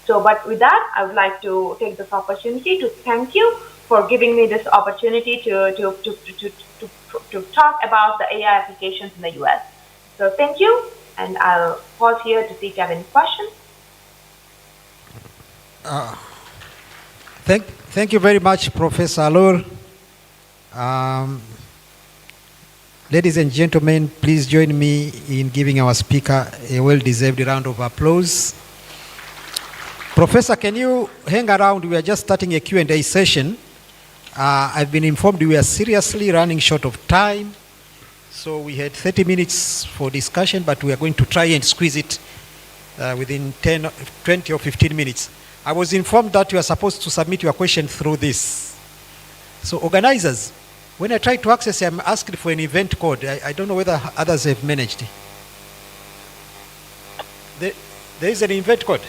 S12: So, but with that, I would like to take this opportunity to thank you for giving me this opportunity to talk about the AI applications in the US. So thank you, and I'll pause here to see if you have any questions.
S21: Thank you very much, Professor Alur. Ladies and gentlemen, please join me in giving our speaker a well-deserved round of applause. Professor, can you hang around? We are just starting a Q&A session. I've been informed we are seriously running short of time. So we had 30 minutes for discussion, but we are going to try and squeeze it within 10, 20 or 15 minutes. I was informed that you are supposed to submit your question through this. So organizers, when I try to access, I'm asked for an event code. I don't know whether others have managed. There is an event code.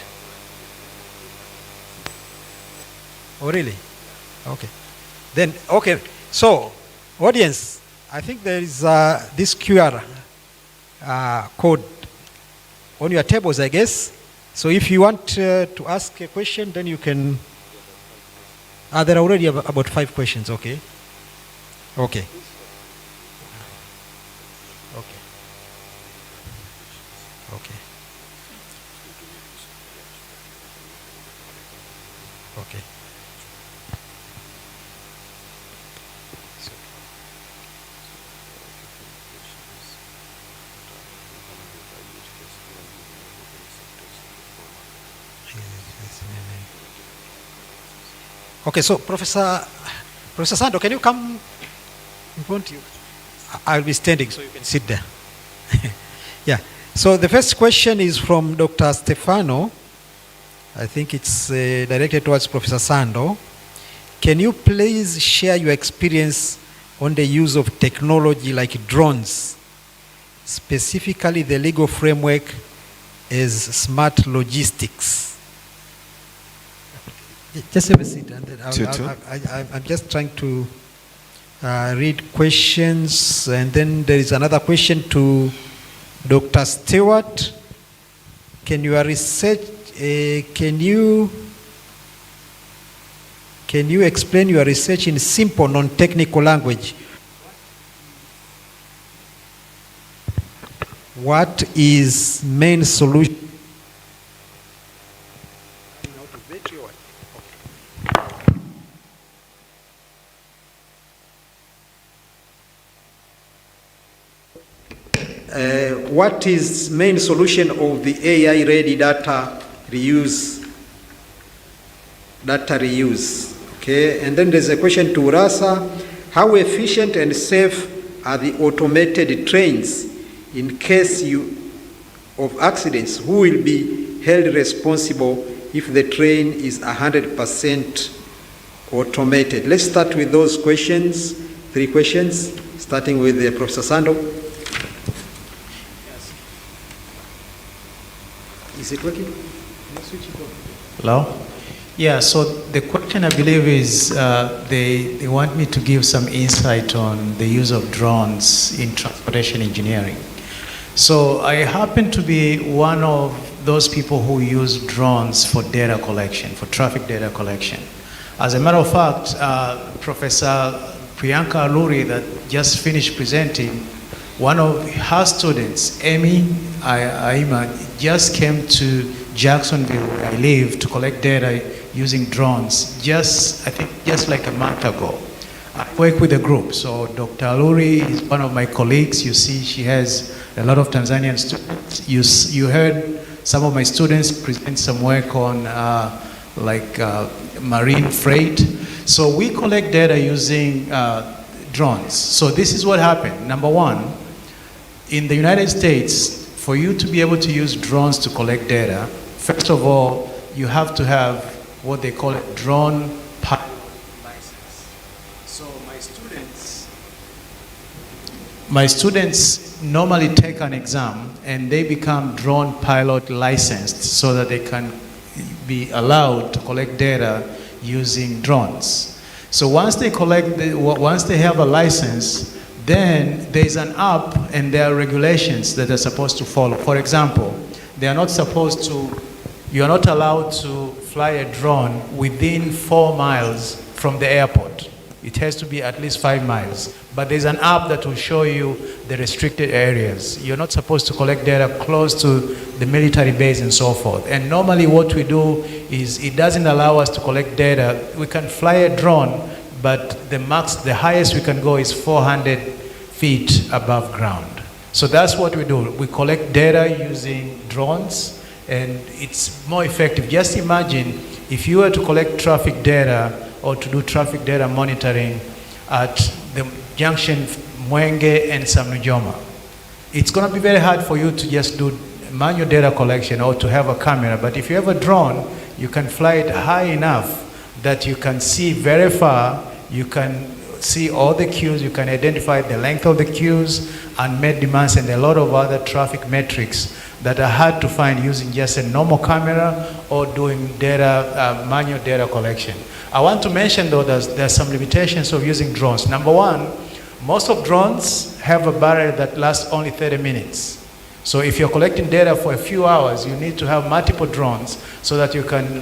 S21: Oh, really? Okay. Then, okay. So, audience, I think there is this QR code on your tables, I guess. So if you want to ask a question, then you can. There are already about 5 questions. Okay. Okay. Okay. Okay. Okay. Okay, so Professor Sando, can you come in front of you? I'll be standing so you can sit there. Yeah. So the first question is from Dr. Stefano. I think it's directed towards Professor Sando. Can you please share your experience on the use of technology like drones, specifically the legal framework as smart logistics? Just have a seat. And then I'm just trying to read questions. And then there is another question to Dr. Stewart. Can you explain your research in simple, non-technical language? What is main solution? What is main solution of the AI-ready data reuse? Okay. Okay, and then there's a question to Urassa. How efficient and safe are the automated trains in case of accidents? Who will be held responsible if the train is 100% automated? Let's start with those questions, 3 questions, starting with Professor Sando. Is it working?
S14: Hello? Yeah, so the question I believe is they want me to give some insight on the use of drones in transportation engineering. So I happen to be one of those people who use drones for data collection, for traffic data collection. As a matter of fact, Professor Priyanka Alluri that just finished presenting, one of her students, Amy Aima, just came to Jacksonville, where I live, to collect data using drones I think just like a month ago. I work with a group, so Dr. Alluri is one of my colleagues. You see, she has a lot of Tanzanian students. You heard some of my students present some work on marine freight. So we collect data using drones. So this is what happened. Number one, in the United States, for you to be able to use drones to collect data, first of all, you have to have what they call a drone pilot license. So my students normally take an exam and they become drone pilot licensed so that they can be allowed to collect data using drones. So once they have a license, then there's an app and there are regulations that they're supposed to follow. For example, you're not allowed to fly a drone within 4 miles from the airport. It has to be at least 5 miles. But there's an app that will show you the restricted areas. You're not supposed to collect data close to the military base and so forth. And normally what we do is it doesn't allow us to collect data. We can fly a drone, but the highest we can go is 400 feet above ground. So that's what we do. We collect data using drones, and it's more effective. Just imagine if you were to collect traffic data or to do traffic data monitoring at the junction Mwenge and Samnujoma. It's going to be very hard for you to just do manual data collection or to have a camera, but if you have a drone, you can fly it high enough that you can see very far, you can see all the queues, you can identify the length of the queues, unmet demands, and a lot of other traffic metrics that are hard to find using just a normal camera or doing manual data collection. I want to mention though there's some limitations of using drones. Number one, most of drones have a battery that lasts only 30 minutes. So if you're collecting data for a few hours, you need to have multiple drones so that you can,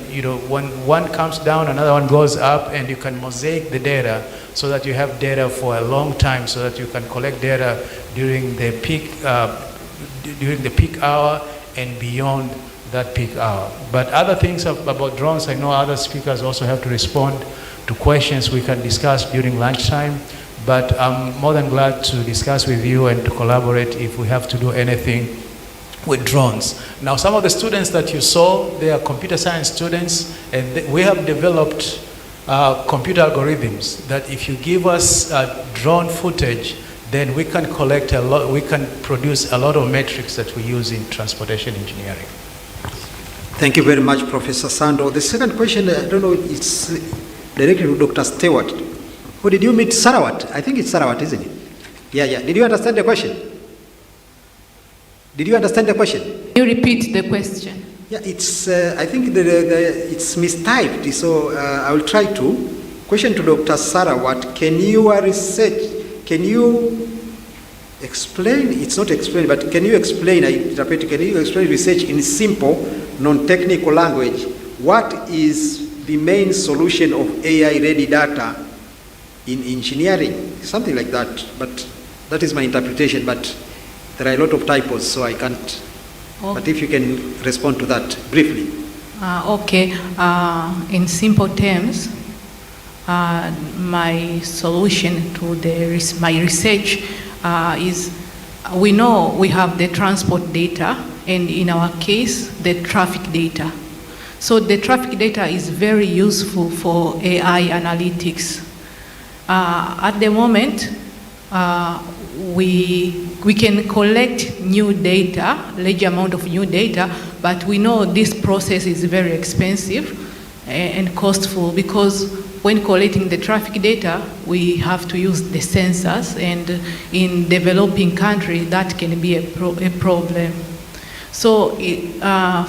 S14: when one comes down, another one goes up, and you can mosaic the data so that you have data for a long time, so that you can collect data during the peak hour and beyond that peak hour. But other things about drones, I know other speakers also have to respond to questions we can discuss during lunchtime. But I'm more than glad to discuss with you and to collaborate if we have to do anything with drones. Now, some of the students that you saw, they are computer science students, and we have developed computer algorithms that if you give us drone footage, then we can collect we can produce a lot of metrics that we use in transportation engineering.
S21: Thank you very much, Professor Sando. The second question, I don't know, it's directed to Dr. Stewart. Who did you meet? Sarawat. I think it's Sarawat, isn't it? Yeah. Did you understand the question? Did you understand the question?
S5: Can you repeat the question?
S21: Yeah, it's, I think it's mistyped, so I will try to. Question to Dr. Sarawat. Can you explain, it's not explain, but can you explain research in simple, non-technical language? What is the main solution of AI-ready data in engineering? Something like that, but that is my interpretation, but there are a lot of typos, so I can't. Okay. But if you can respond to that briefly.
S5: Okay, in simple terms, my solution to my research is, we know we have the transport data, and in our case, the traffic data. So the traffic data is very useful for AI analytics. At the moment, we can collect new data, large amount of new data, but we know this process is very expensive and costful, because when collecting the traffic data, we have to use the sensors, and in developing countries, that can be a problem. So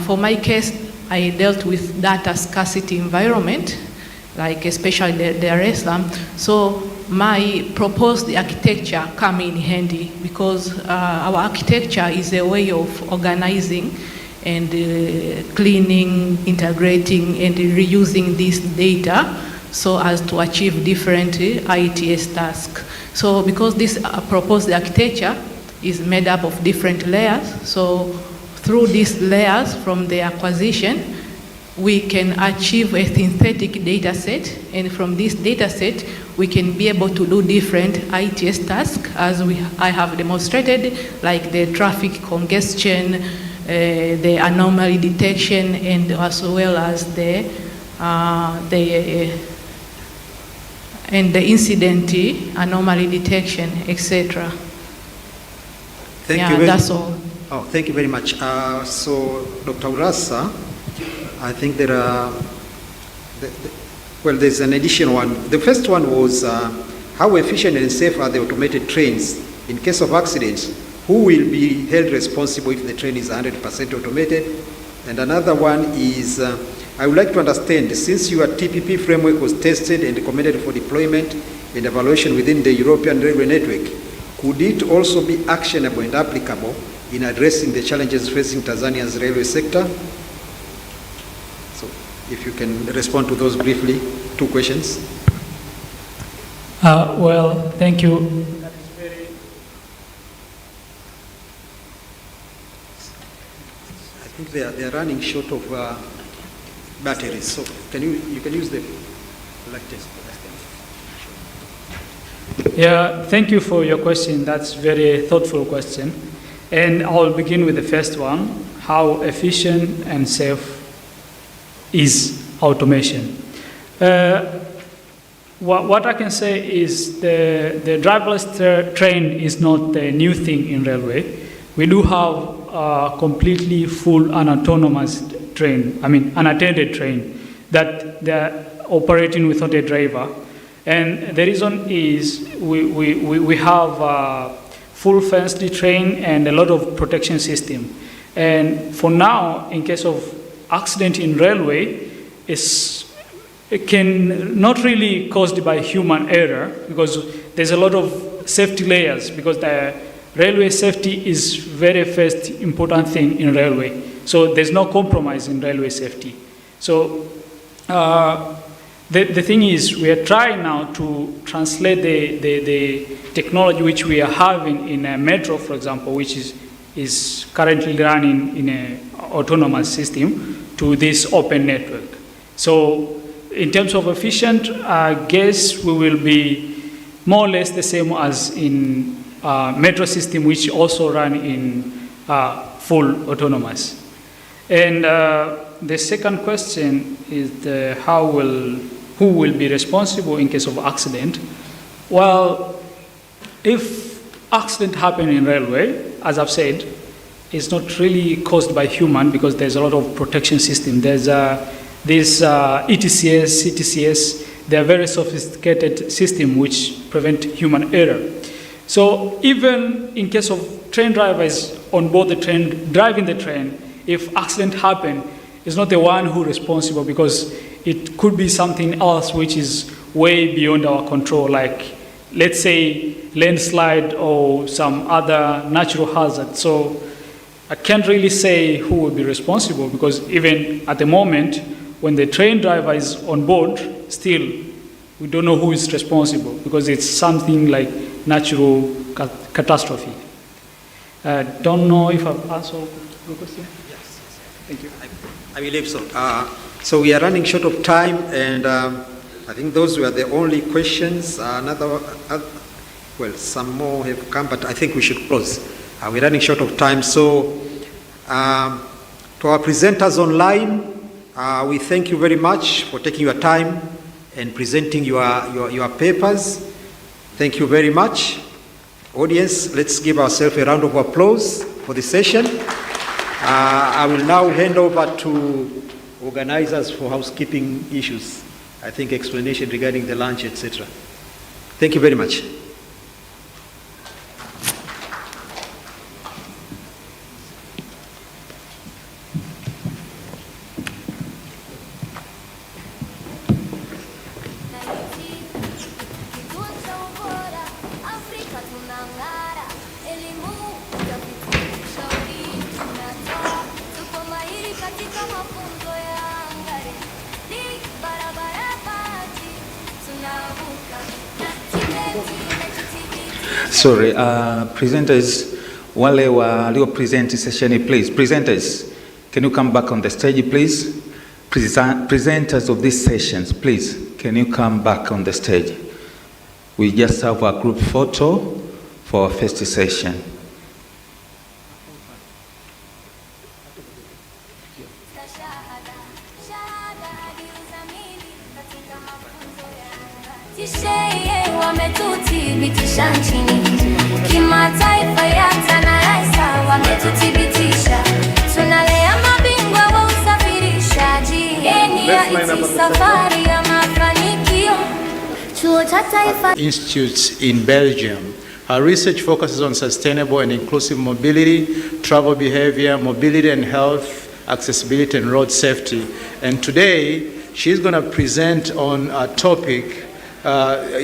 S5: for my case, I dealt with data scarcity environment, like especially Dar es Salaam. So my proposed architecture come in handy, because our architecture is a way of organizing and cleaning, integrating, and reusing this data so as to achieve different ITS tasks. So because this proposed architecture is made up of different layers, so through these layers from the acquisition, we can achieve a synthetic data set, and from this data set, we can be able to do different ITS tasks, as I have demonstrated, like the traffic congestion, the anomaly detection, and as well as the incident anomaly detection, etc.
S21: Thank you very
S5: that's all.
S21: Oh, thank you very much. So, Dr. Urassa, I think there are, well, there's an additional one. The first one was how efficient and safe are the automated trains? In case of accidents, who will be held responsible if the train is 100% automated? And another one is, I would like to understand, since your TPP framework was tested and recommended for deployment and evaluation within the European railway network, could it also be actionable and applicable in addressing the challenges facing Tanzania's railway sector? So if you can respond to those briefly, 2 questions.
S6: Well, thank you.
S21: I think they are running short of batteries, so you can use the latest.
S6: Yeah, thank you for your question. That's a very thoughtful question. And I'll begin with the first one. How efficient and safe is automation? What I can say is the driverless train is not a new thing in railway. We do have a completely full and autonomous train, unattended train, that they're operating without a driver. And the reason is we have a full fenced train and a lot of protection system. And for now, in case of accident in railway, it can not really caused by human error, because there's a lot of safety layers, because the railway safety is very first important thing in railway. So there's no compromise in railway safety. So the thing is, we are trying now to translate the technology which we are having in a metro, for example, which is currently running in an autonomous system, to this open network. So in terms of efficient, I guess we will be more or less the same as in metro system, which also run in full autonomous. And the second question is who will be responsible in case of accident? Well, if accident happen in railway, as I've said, it's not really caused by human, because there's a lot of protection system. There's this ETCS, CTCS, they're very sophisticated system which prevent human error. So even in case of train drivers on board the train, driving the train, if accident happen, it's not the one who is responsible, because it could be something else which is way beyond our control, like, let's say, landslide or some other natural hazard. So I can't really say who will be responsible, because even at the moment, when the train driver is on board, still, we don't know who is responsible, because it's something like natural catastrophe. Don't know if I've answered the question.
S21: Yes. Thank you. I believe so. So we are running short of time, and I think those were the only questions. Some more have come, but I think we should close. We're running short of time. So to our presenters online, We thank you very much for taking your time and presenting your papers. Thank you very much. Audience, let's give ourselves a round of applause for the session. I will now hand over to organizers for housekeeping issues. I think explanation regarding the lunch, etc. Thank you very much.
S15: Sorry, presenters, wale walio present session, please. Presenters, can you come back on the stage, please? Presenters of these sessions, please, can you come back on the stage? We just have a group photo for our first session.
S1: Wametuthibitisha nchini kimataifa ya TANARAISA wametuthibitisha, tunalea mabingwa wa usafirishaji, NIIT safari ya mafanikio. Chuo cha Taifa
S14: Institutes in Belgium. Her research focuses on sustainable and inclusive mobility, travel behavior, mobility and health, accessibility and road safety. And today she's going to present on a topic.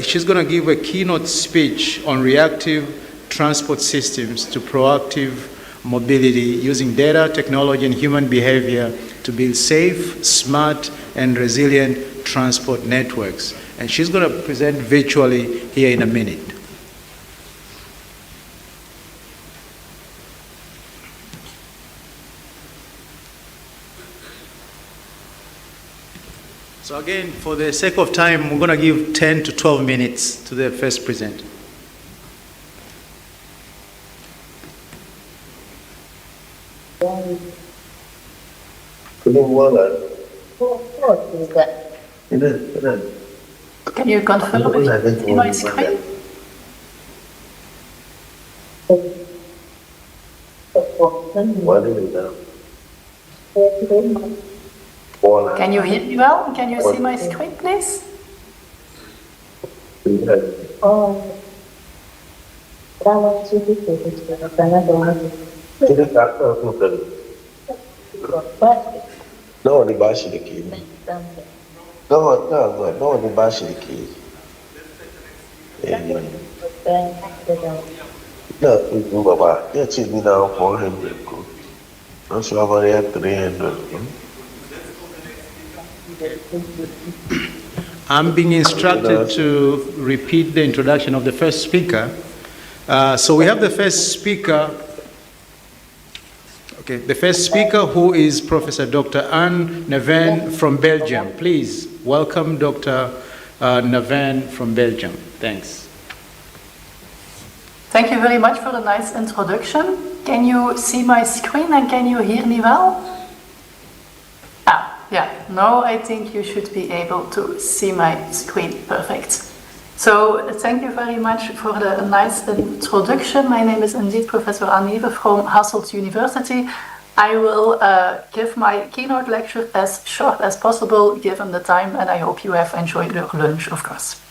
S14: She's going to give a keynote speech on reactive transport systems to proactive mobility using data, technology, and human behavior to build safe, smart, and resilient transport networks. And she's going to present virtually here in a minute. So again, for the sake of time, we're going to give 10 to 12 minutes to the first presenter.
S13: Can you confirm if you see my screen? Can you hear me well? Can you see my screen, please?
S16: No, the Bashiriki. No, the Bashiriki. No, Baba, yeah, check me down for him. I'm sure I've already had 300.
S14: I'm being instructed to repeat the introduction of the first speaker. So we have the first speaker. Okay, the first speaker, who is Professor Dr. Anne Neven from Belgium. Please welcome Dr. Neven from Belgium. Thanks.
S13: Thank you very much for the nice introduction. Can you see my screen and can you hear me well? Yeah, now I think you should be able to see my screen. Perfect. So thank you very much for the nice introduction. My name is indeed Professor Anne Neven from Hasselt University. I will give my keynote lecture as short as possible given the time, and I hope you have enjoyed your lunch, of course.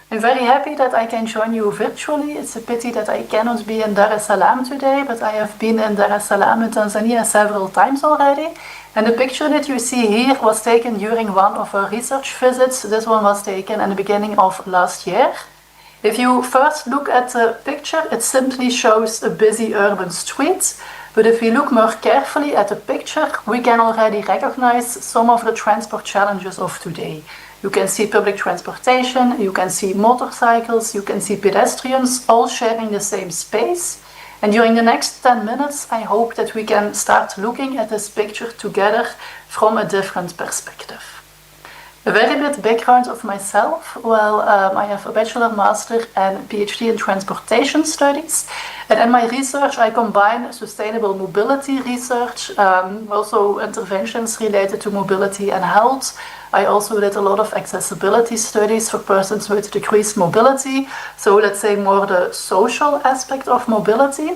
S13: I'm very happy that I can join you virtually. It's a pity that I cannot be in Dar es Salaam today, but I have been in Dar es Salaam in Tanzania several times already. And the picture that you see here was taken during one of our research visits. This one was taken in the beginning of last year. If you first look at the picture, it simply shows a busy urban street. But if we look more carefully at the picture, we can already recognize some of the transport challenges of today. You can see public transportation, you can see motorcycles, you can see pedestrians all sharing the same space. And during the next 10 minutes, I hope that we can start looking at this picture together from a different perspective. A very bit background of myself. Well, I have a bachelor, master, and PhD in transportation studies. And in my research, I combine sustainable mobility research, also interventions related to mobility and health. I also did a lot of accessibility studies for persons with decreased mobility. So let's say more the social aspect of mobility.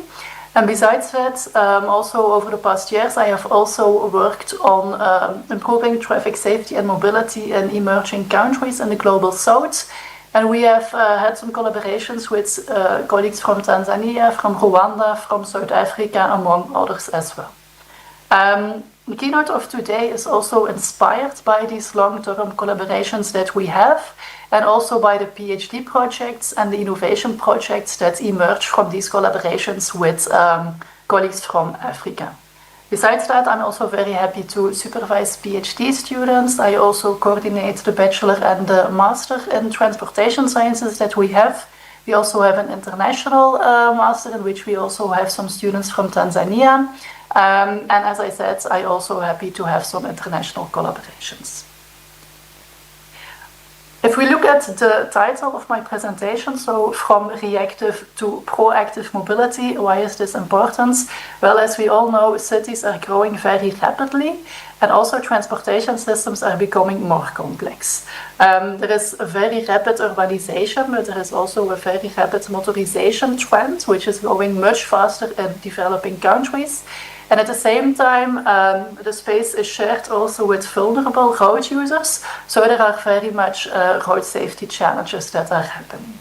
S13: And besides that, also over the past years, I have also worked on improving traffic safety and mobility in emerging countries in the global south. And we have had some collaborations with colleagues from Tanzania, from Rwanda, from South Africa, among others as well. The keynote of today is also inspired by these long-term collaborations that we have, and also by the PhD projects and the innovation projects that emerge from these collaborations with colleagues from Africa. Besides that, I'm also very happy to supervise PhD students. I also coordinate the bachelor and the master in transportation sciences that we have. We also have an international master in which we also have some students from Tanzania. And as I said, I'm also happy to have some international collaborations. If we look at the title of my presentation, so from reactive to proactive mobility, why is this important? Well, as we all know, cities are growing very rapidly, and also transportation systems are becoming more complex. There is a very rapid urbanization, but there is also a very rapid motorization trend, which is going much faster in developing countries. And at the same time, the space is shared also with vulnerable road users, so there are very much road safety challenges that are happening.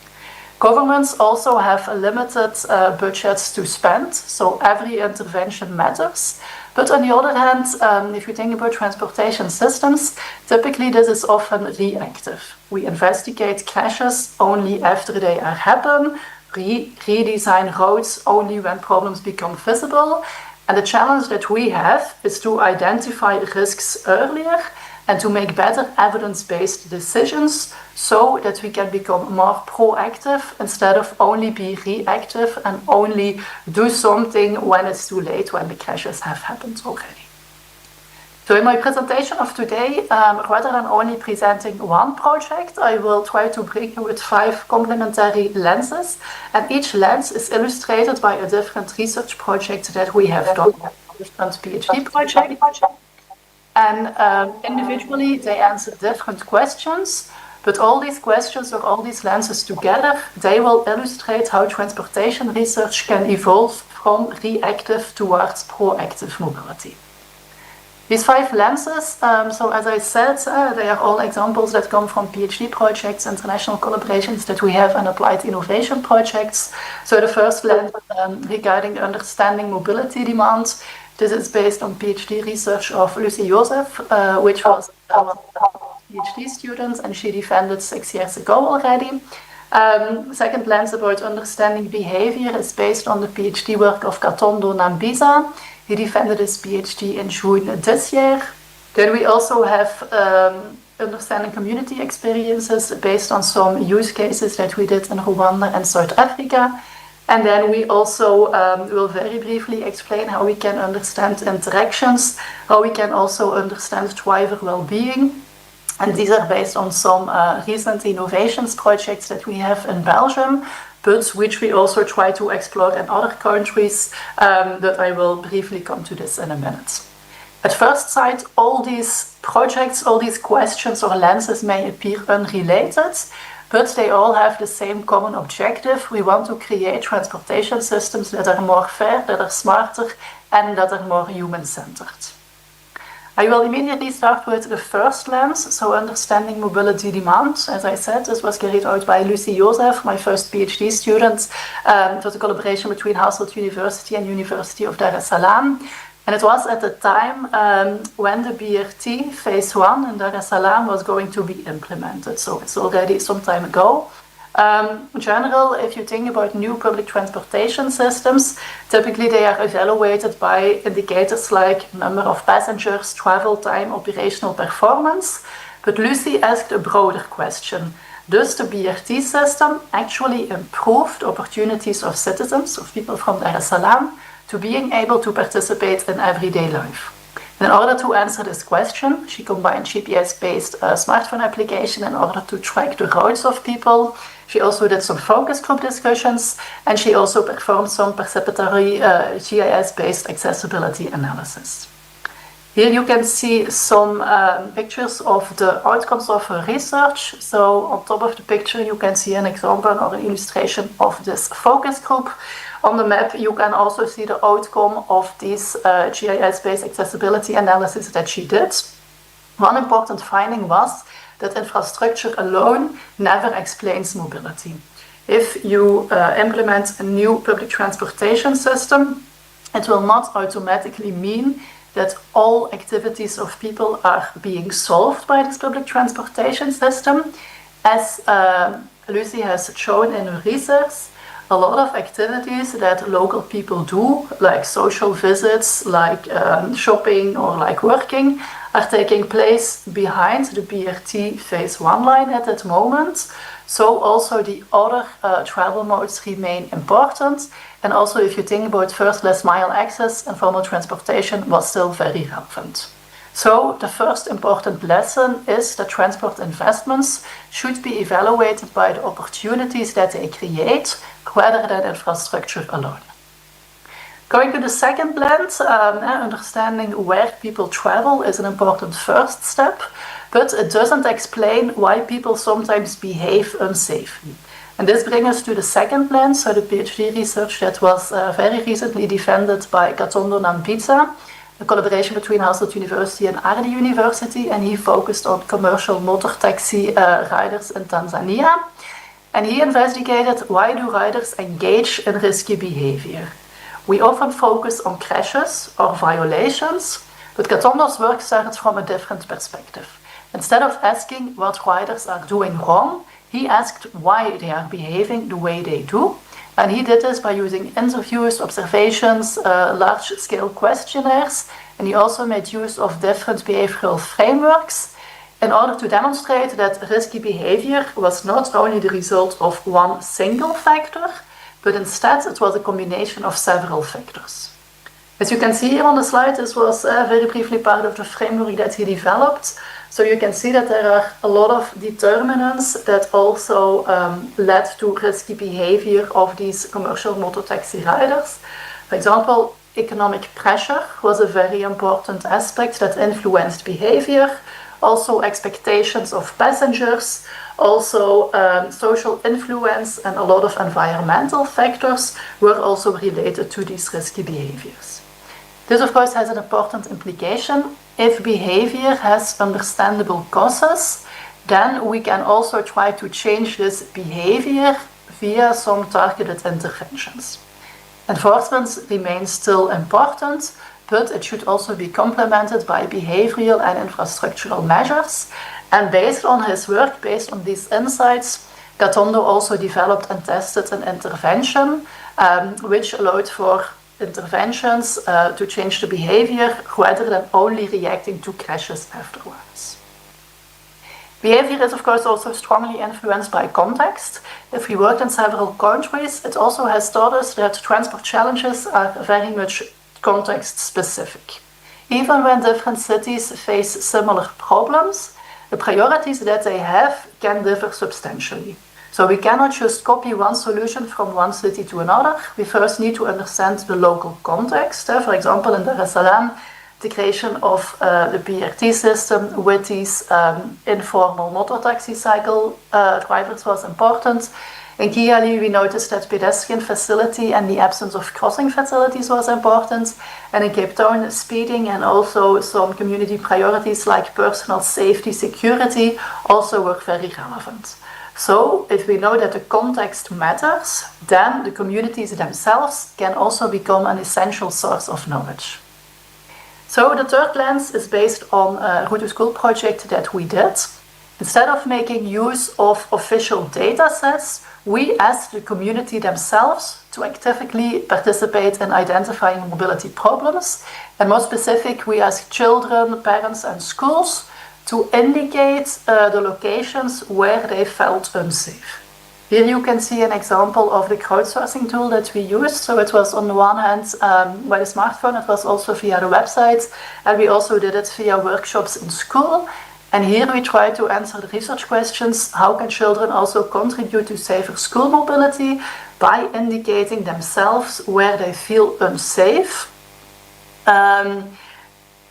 S13: Governments also have limited budgets to spend, so every intervention matters. But on the other hand, if you think about transportation systems, typically this is often reactive. We investigate crashes only after they are happen, redesign roads only when problems become visible. And the challenge that we have is to identify risks earlier and to make better evidence-based decisions so that we can become more proactive instead of only be reactive and only do something when it's too late, when the crashes have happened already. So in my presentation of today, rather than only presenting one project, I will try to bring you with 5 complementary lenses, and each lens is illustrated by a different research project that we have done, different PhD projects. And individually, they answer different questions, but all these questions or all these lenses together, they will illustrate how transportation research can evolve from reactive towards proactive mobility. These 5 lenses, so as I said, they are all examples that come from PhD projects, international collaborations that we have, and applied innovation projects. So the first lens regarding understanding mobility demands, this is based on PhD research of Lucy Joseph, which was our PhD student, and she defended 6 years ago already. Second lens about understanding behavior is based on the PhD work of Katondo Nambiza. He defended his PhD in June this year. Then we also have understanding community experiences based on some use cases that we did in Rwanda and South Africa. And then we also will very briefly explain how we can understand interactions, how we can also understand driver well-being. And these are based on some recent innovations projects that we have in Belgium, but which we also try to explore in other countries, that I will briefly come to this in a minute. At first sight, all these projects, all these questions or lenses may appear unrelated, but they all have the same common objective. We want to create transportation systems that are more fair, that are smarter, and that are more human-centered. I will immediately start with the first lens, so understanding mobility demand. As I said, this was carried out by Lucy Joseph, my first PhD student. It was a collaboration between Hasselt University and University of Dar es Salaam. And it was at the time when the BRT phase 1 in Dar es Salaam was going to be implemented. So it's already some time ago. In general, if you think about new public transportation systems, typically they are evaluated by indicators like number of passengers, travel time, operational performance. But Lucy asked a broader question. Does the BRT system actually improve the opportunities of citizens, of people from Dar es Salaam, to being able to participate in everyday life? In order to answer this question, she combined GPS-based smartphone application in order to track the routes of people. She also did some focus group discussions, and she also performed some participatory GIS-based accessibility analysis. Here you can see some pictures of the outcomes of her research. So on top of the picture, you can see an example or an illustration of this focus group. On the map, you can also see the outcome of this GIS-based accessibility analysis that she did. One important finding was that infrastructure alone never explains mobility. If you implement a new public transportation system, it will not automatically mean that all activities of people are being solved by this public transportation system. As Lucy has shown in her research, a lot of activities that local people do, like social visits, like shopping or like working, are taking place behind the BRT phase 1 line at that moment. So also the other travel modes remain important. And also if you think about first last mile access, informal transportation was still very relevant. So the first important lesson is that transport investments should be evaluated by the opportunities that they create rather than infrastructure alone. Going to the second blend, understanding where people travel is an important first step, but it doesn't explain why people sometimes behave unsafely. And this brings us to the second blend, so the PhD research that was very recently defended by Gatondo Nambitsa, a collaboration between Hasselt University and Ardi University, and he focused on commercial motor taxi riders in Tanzania. And he investigated why do riders engage in risky behavior. We often focus on crashes or violations, but Gatondo's work started from a different perspective. Instead of asking what riders are doing wrong, he asked why they are behaving the way they do. And he did this by using interviews, observations, large-scale questionnaires, and he also made use of different behavioral frameworks in order to demonstrate that risky behavior was not only the result of one single factor, but instead it was a combination of several factors. As you can see here on the slide, this was very briefly part of the framework that he developed. So you can see that there are a lot of determinants that also led to risky behavior of these commercial motor taxi riders. For example, economic pressure was a very important aspect that influenced behavior. Also expectations of passengers, also social influence, and a lot of environmental factors were also related to these risky behaviors. This of course has an important implication. If behavior has understandable causes, then we can also try to change this behavior via some targeted interventions. Enforcement remains still important, but it should also be complemented by behavioral and infrastructural measures. And based on his work, based on these insights, Gatondo also developed and tested an intervention which allowed for interventions to change the behavior rather than only reacting to crashes afterwards. Behavior is of course also strongly influenced by context. If we worked in several countries, it also has taught us that transport challenges are very much context specific. Even when different cities face similar problems, the priorities that they have can differ substantially. So we cannot just copy one solution from one city to another. We first need to understand the local context. For example, in Dar es Salaam, the creation of the BRT system with these informal motor taxi cycle drivers was important. In Kigali, we noticed that pedestrian facility and the absence of crossing facilities was important. And in Cape Town, speeding and also some community priorities like personal safety, security also were very relevant. So if we know that the context matters, then the communities themselves can also become an essential source of knowledge. So the third lens is based on a Route to School project that we did. Instead of making use of official data sets, we asked the community themselves to actively participate in identifying mobility problems. And more specific, we asked children, parents, and schools to indicate the locations where they felt unsafe. Here you can see an example of the crowdsourcing tool that we used. So it was on the one hand by the smartphone, it was also via the website, and we also did it via workshops in school. And here we try to answer the research questions: how can children also contribute to safer school mobility by indicating themselves where they feel unsafe?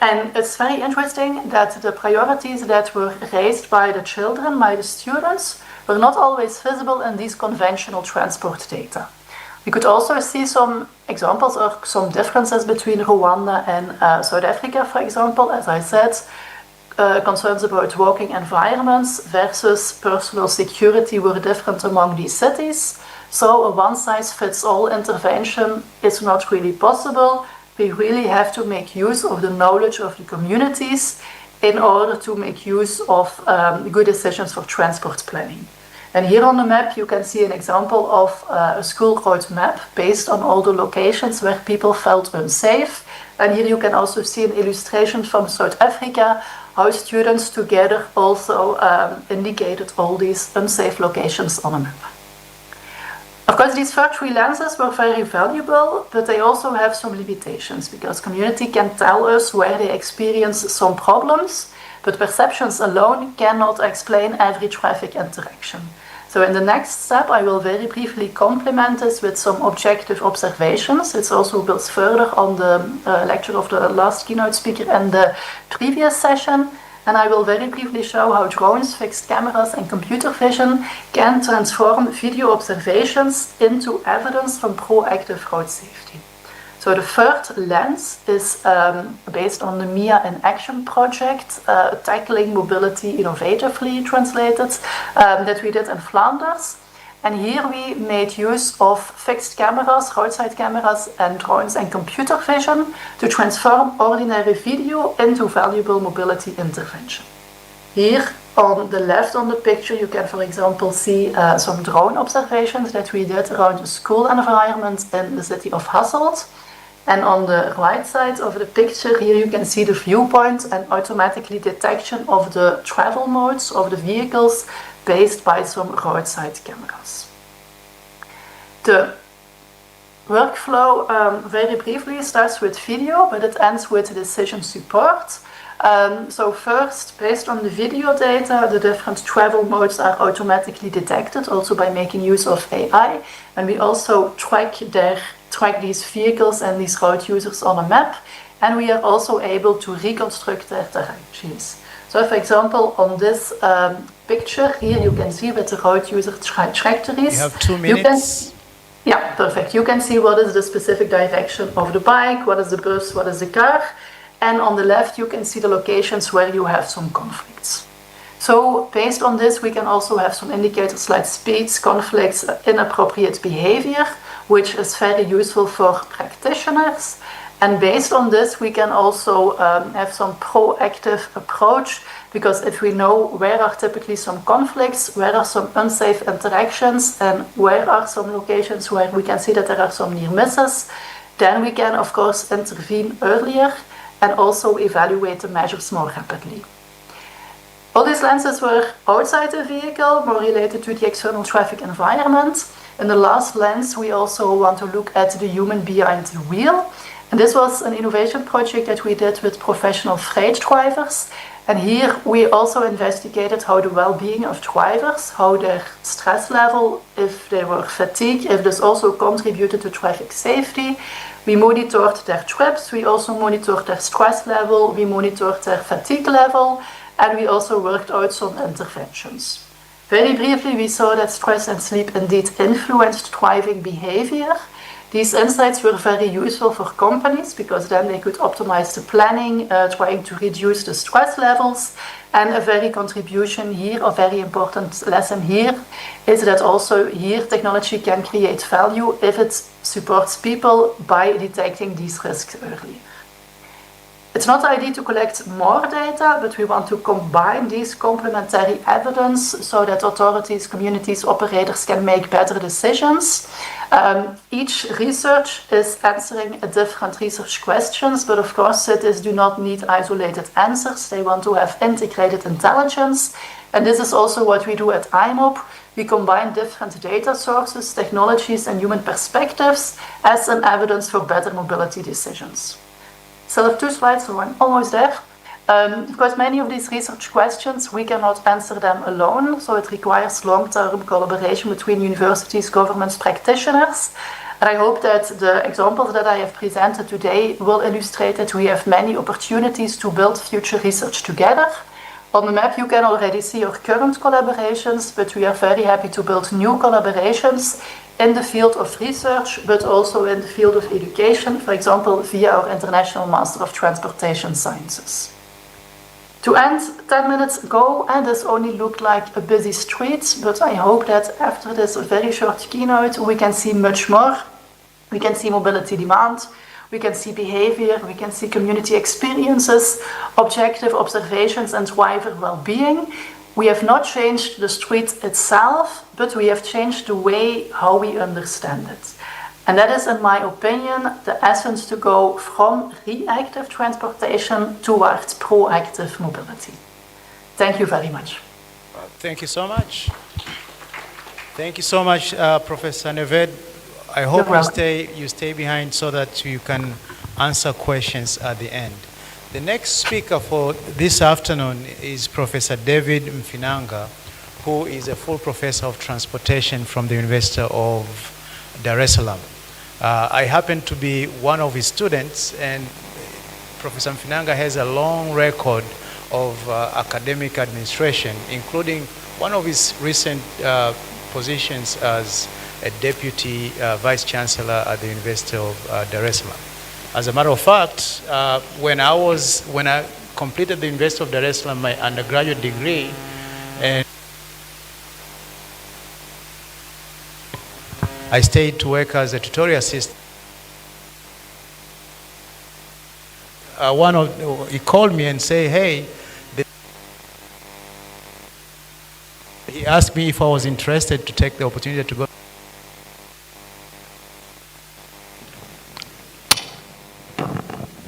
S13: And it's very interesting that the priorities that were raised by the children, by the students, were not always visible in these conventional transport data. We could also see some examples or some differences between Rwanda and South Africa, for example. As I said, concerns about walking environments versus personal security were different among these cities. So a one-size-fits-all intervention is not really possible. We really have to make use of the knowledge of the communities in order to make use of good decisions for transport planning. And here on the map you can see an example of a school road map based on all the locations where people felt unsafe. And here you can also see an illustration from South Africa, how students together also indicated all these unsafe locations on a map. Of course, these first 3 lenses were very valuable, but they also have some limitations, because community can tell us where they experience some problems, but perceptions alone cannot explain every traffic interaction. So in the next step, I will very briefly complement this with some objective observations. It also builds further on the lecture of the last keynote speaker and the previous session. And I will very briefly show how drones, fixed cameras, and computer vision can transform video observations into evidence from proactive road safety. So the third lens is based on the MIA in Action project, tackling mobility innovatively translated, that we did in Flanders. And here we made use of fixed cameras, roadside cameras, and drones and computer vision to transform ordinary video into valuable mobility intervention. Here on the left on the picture, you can, for example, see some drone observations that we did around a school environment in the city of Hasselt. And on the right side of the picture, here you can see the viewpoint and automatically detection of the travel modes of the vehicles based by some roadside cameras. The workflow, very briefly, starts with video, but it ends with decision support. So first, based on the video data, the different travel modes are automatically detected, also by making use of AI. And we also track these vehicles and these road users on a map. And we are also able to reconstruct their directions. So for example, on this picture here, you can see with the road user trajectories.
S14: You have 2 minutes.
S13: Yeah, perfect. You can see what is the specific direction of the bike, what is the bus, what is the car. And on the left, you can see the locations where you have some conflicts. So based on this, we can also have some indicators like speeds, conflicts, inappropriate behavior, which is very useful for practitioners. And based on this, we can also have some proactive approach, because if we know where are typically some conflicts, where are some unsafe interactions, and where are some locations where we can see that there are some near misses, then we can, of course, intervene earlier and also evaluate the measures more rapidly. All these lenses were outside the vehicle, more related to the external traffic environment. In the last lens, we also want to look at the human behind the wheel. And this was an innovation project that we did with professional freight drivers. And here we also investigated how the well-being of drivers, how their stress level, if they were fatigued, if this also contributed to traffic safety. We monitored their trips, we also monitored their stress level, we monitored their fatigue level, and we also worked out some interventions. Very briefly, we saw that stress and sleep indeed influenced driving behavior. These insights were very useful for companies, because then they could optimize the planning, trying to reduce the stress levels. And a very contribution here, a very important lesson here, is that also here technology can create value if it supports people by detecting these risks early. It's not the idea to collect more data, but we want to combine these complementary evidence so that authorities, communities, operators can make better decisions. Each research is answering a different research questions, but of course cities do not need isolated answers. They want to have integrated intelligence. And this is also what we do at IMOP. We combine different data sources, technologies, and human perspectives as an evidence for better mobility decisions. Still have 2 slides, so I'm almost there. Of course, many of these research questions, we cannot answer them alone, so it requires long-term collaboration between universities, governments, practitioners. And I hope that the examples that I have presented today will illustrate that we have many opportunities to build future research together. On the map, you can already see our current collaborations, but we are very happy to build new collaborations in the field of research, but also in the field of education, for example, via our International Master of Transportation Sciences. To end 10 minutes ago, and this only looked like a busy street, but I hope that after this very short keynote, we can see much more. We can see mobility demand, we can see behavior, we can see community experiences, objective observations, and driver well-being. We have not changed the street itself, but we have changed the way how we understand it. And that is, in my opinion, the essence to go from reactive transportation towards proactive mobility. Thank you very much.
S14: Thank you so much. Thank you so much, Professor Neved. I hope you stay behind so that you can answer questions at the end. The next speaker for this afternoon is Professor David Mfinanga, who is a full professor of transportation from the University of Dar es Salaam. I happen to be one of his students, and Professor Mfinanga has a long record of academic administration, including one of his recent positions as a deputy vice chancellor at the University of Dar es Salaam. As a matter of fact, when I completed the University of Dar es Salaam, my undergraduate degree, and I stayed to work as a tutorial assistant. He called me and said, hey, he asked me if I was interested to take the opportunity to go.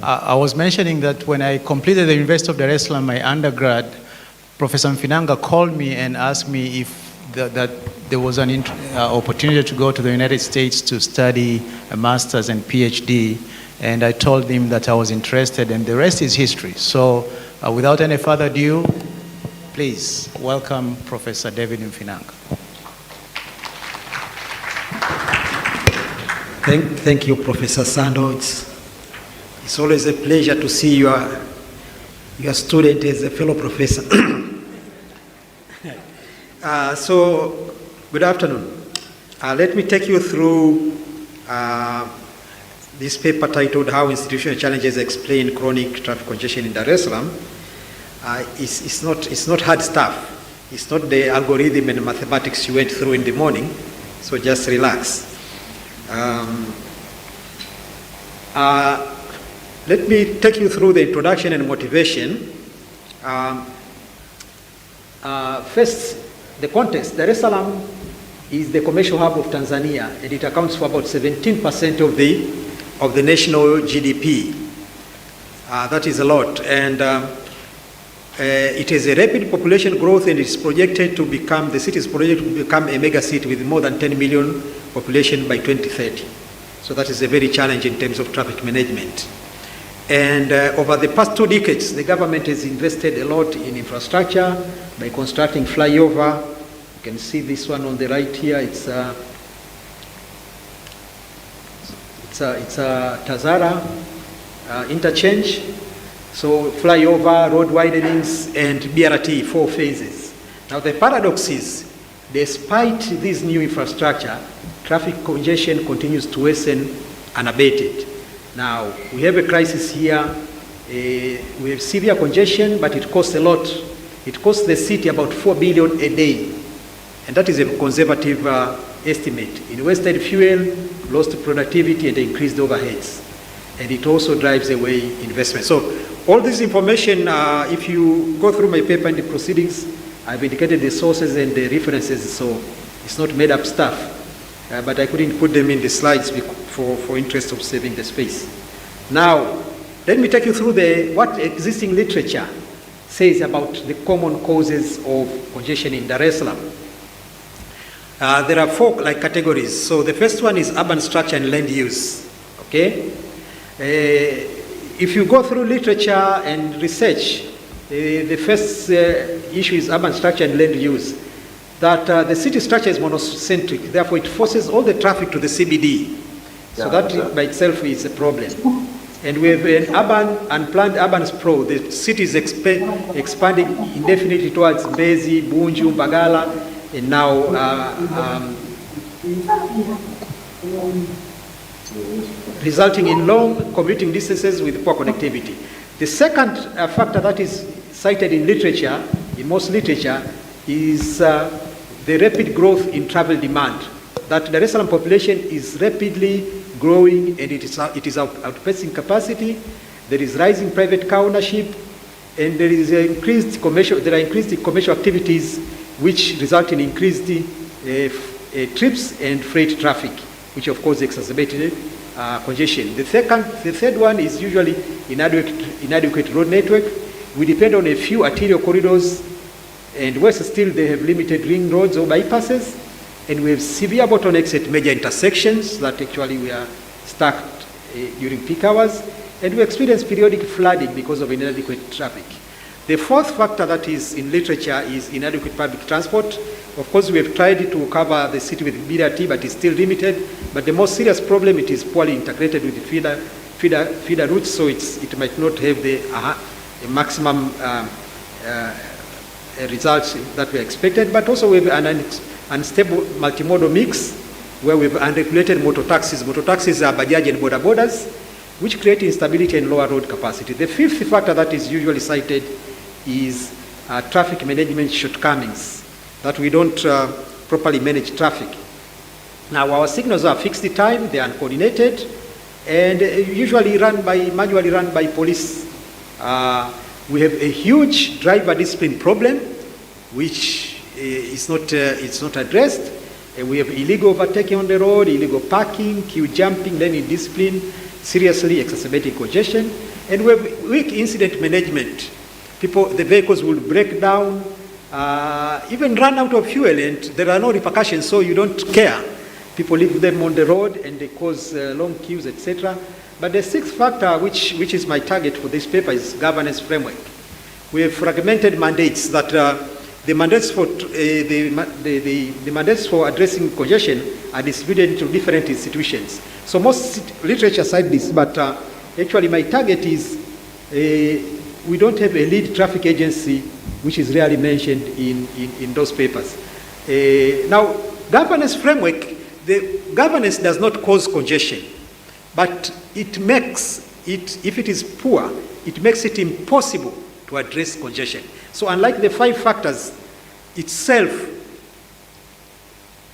S14: I was mentioning that when I completed the University of Dar es Salaam, my undergrad, Professor Mfinanga called me and asked me if that there was an opportunity to go to the United States to study a master's and PhD, and I told him that I was interested, and the rest is history. So without any further ado, please welcome Professor David Mfinanga.
S21: Thank you, Professor Sando. It's always a pleasure to see your student as a fellow professor. So, good afternoon. Let me take you through this paper titled How Institutional Challenges Explain Chronic Traffic Congestion in Dar es Salaam. It's not hard stuff. It's not the algorithm and mathematics you went through in the morning, so just relax. Let me take you through the introduction and motivation. First, the context. Dar es Salaam is the commercial hub of Tanzania, and it accounts for about 17% of the national GDP. That is a lot, and it has a rapid population growth, and it's projected to become, the city is projected to become a mega city with more than 10 million population by 2030. So that is a very challenge in terms of traffic management. And over the past 2 decades, the government has invested a lot in infrastructure by constructing flyover. You can see this one on the right here. It's a Tazara interchange. So flyover, road widenings, and BRT, 4 phases. Now the paradox is, despite this new infrastructure, traffic congestion continues to worsen unabated. Now, we have a crisis here. We have severe congestion, but it costs a lot. It costs the city about 4 billion a day. And that is a conservative estimate. In wasted fuel, lost productivity, and increased overheads. And it also drives away investment. So all this information, if you go through my paper and the proceedings, I've indicated the sources and the references, so it's not made up stuff. But I couldn't put them in the slides for interest of saving the space. Now, let me take you through what existing literature says about the common causes of congestion in Dar es Salaam. There are 4 categories. So the first one is urban structure and land use. Okay? If you go through literature and research, the first issue is urban structure and land use. That the city structure is monocentric, therefore it forces all the traffic to the CBD. So that by itself is a problem. And we have an unplanned urban sprawl. The city is expanding indefinitely towards Mbezi, Bunju, Mbagala, and now resulting in long commuting distances with poor connectivity. The second factor that is cited in literature, in most literature, is the rapid growth in travel demand. That the Dar es Salaam population is rapidly growing and it is outpacing capacity. There is rising private car ownership, and there is increased commercial activities which result in increased trips and freight traffic, which of course exacerbated congestion. The third one is usually inadequate road network. We depend on a few arterial corridors, and worse still, they have limited ring roads or bypasses, and we have severe bottlenecks at major intersections that actually we are stuck during peak hours, and we experience periodic flooding because of inadequate traffic. The fourth factor that is in literature is inadequate public transport. Of course, we have tried to cover the city with BRT, but it's still limited. But the most serious problem, it is poorly integrated with the feeder routes, so it might not have the maximum results that we expected. But also we have an unstable multimodal mix where we have unregulated motor taxis. Motor taxis are Bajaj and Boda Bodas, which create instability and lower road capacity. The fifth factor that is usually cited is traffic management shortcomings, that we don't properly manage traffic. Now, our signals are fixed time, they are uncoordinated, and usually manually run by police. We have a huge driver discipline problem, which is not addressed. We have illegal overtaking on the road, illegal parking, queue jumping, learning discipline, seriously exacerbating congestion, and we have weak incident management. The vehicles will break down, even run out of fuel, and there are no repercussions, so you don't care. People leave them on the road and they cause long queues, etc. But the sixth factor, which is my target for this paper, is governance framework. We have fragmented mandates that the mandates for addressing congestion are distributed into different institutions. So most literature cite this, but actually my target is we don't have a lead traffic agency, which is rarely mentioned in those papers. Now, governance framework, the governance does not cause congestion, but it makes it, if it is poor, it makes it impossible to address congestion. So unlike the 5 factors, itself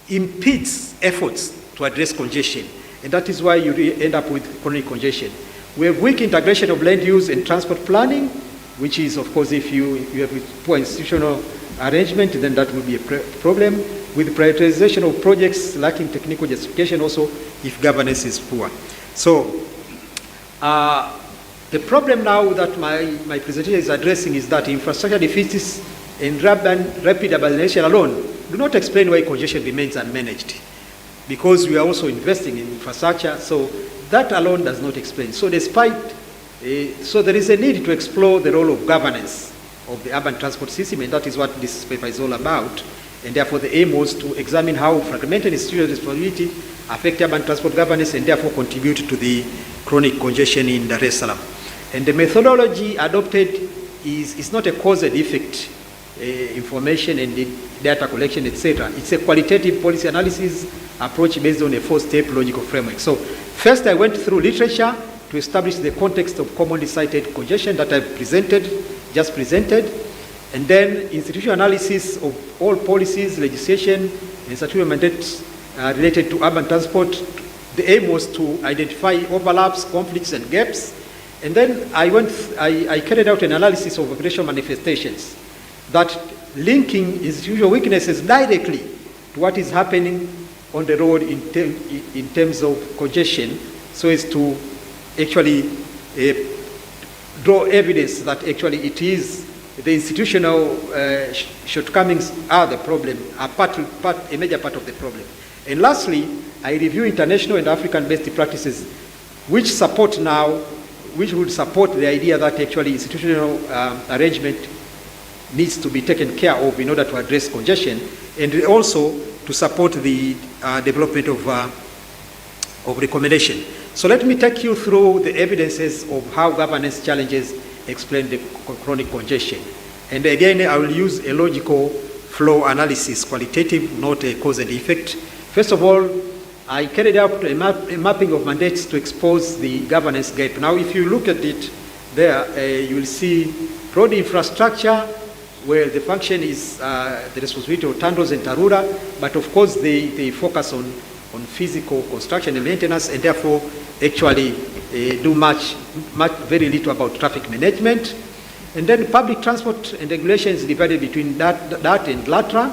S21: impedes efforts to address congestion, and that is why you end up with chronic congestion. We have weak integration of land use and transport planning, which is, of course, if you have poor institutional arrangement, then that will be a problem. With prioritization of projects lacking technical justification, also if governance is poor. So the problem now that my presentation is addressing is that infrastructure deficits and rapid urbanization alone do not explain why congestion remains unmanaged, because we are also investing in infrastructure, so that alone does not explain. So so there is a need to explore the role of governance of the urban transport system, and that is what this paper is all about. And therefore the aim was to examine how fragmented institutional responsibility affect urban transport governance and therefore contribute to the chronic congestion in Dar es Salaam. And the methodology adopted is not a cause and effect information and the data collection, etc. It's a qualitative policy analysis approach based on a 4-step logical framework. So first I went through literature to establish the context of commonly cited congestion that I've just presented, and then institutional analysis of all policies, legislation, and statutory mandates related to urban transport. The aim was to identify overlaps, conflicts, and gaps. And then I carried out an analysis of operational manifestations that linking institutional weaknesses directly to what is happening on the road in terms of congestion, so as to actually draw evidence that actually it is the institutional shortcomings are the problem, are a major part of the problem. And lastly, I review international and African-based practices which support now, which would support the idea that actually institutional arrangement needs to be taken care of in order to address congestion, and also to support the development of recommendation. So let me take you through the evidences of how governance challenges explain the chronic congestion. And again, I will use a logical flow analysis, qualitative, not a cause and effect. First of all, I carried out a mapping of mandates to expose the governance gap. Now, if you look at it there, you will see road infrastructure, where the function is the responsibility of TANROADS and TARURA, but of course they focus on physical construction and maintenance, and therefore actually do very little about traffic management. And then public transport and regulation is divided between that and LATRA.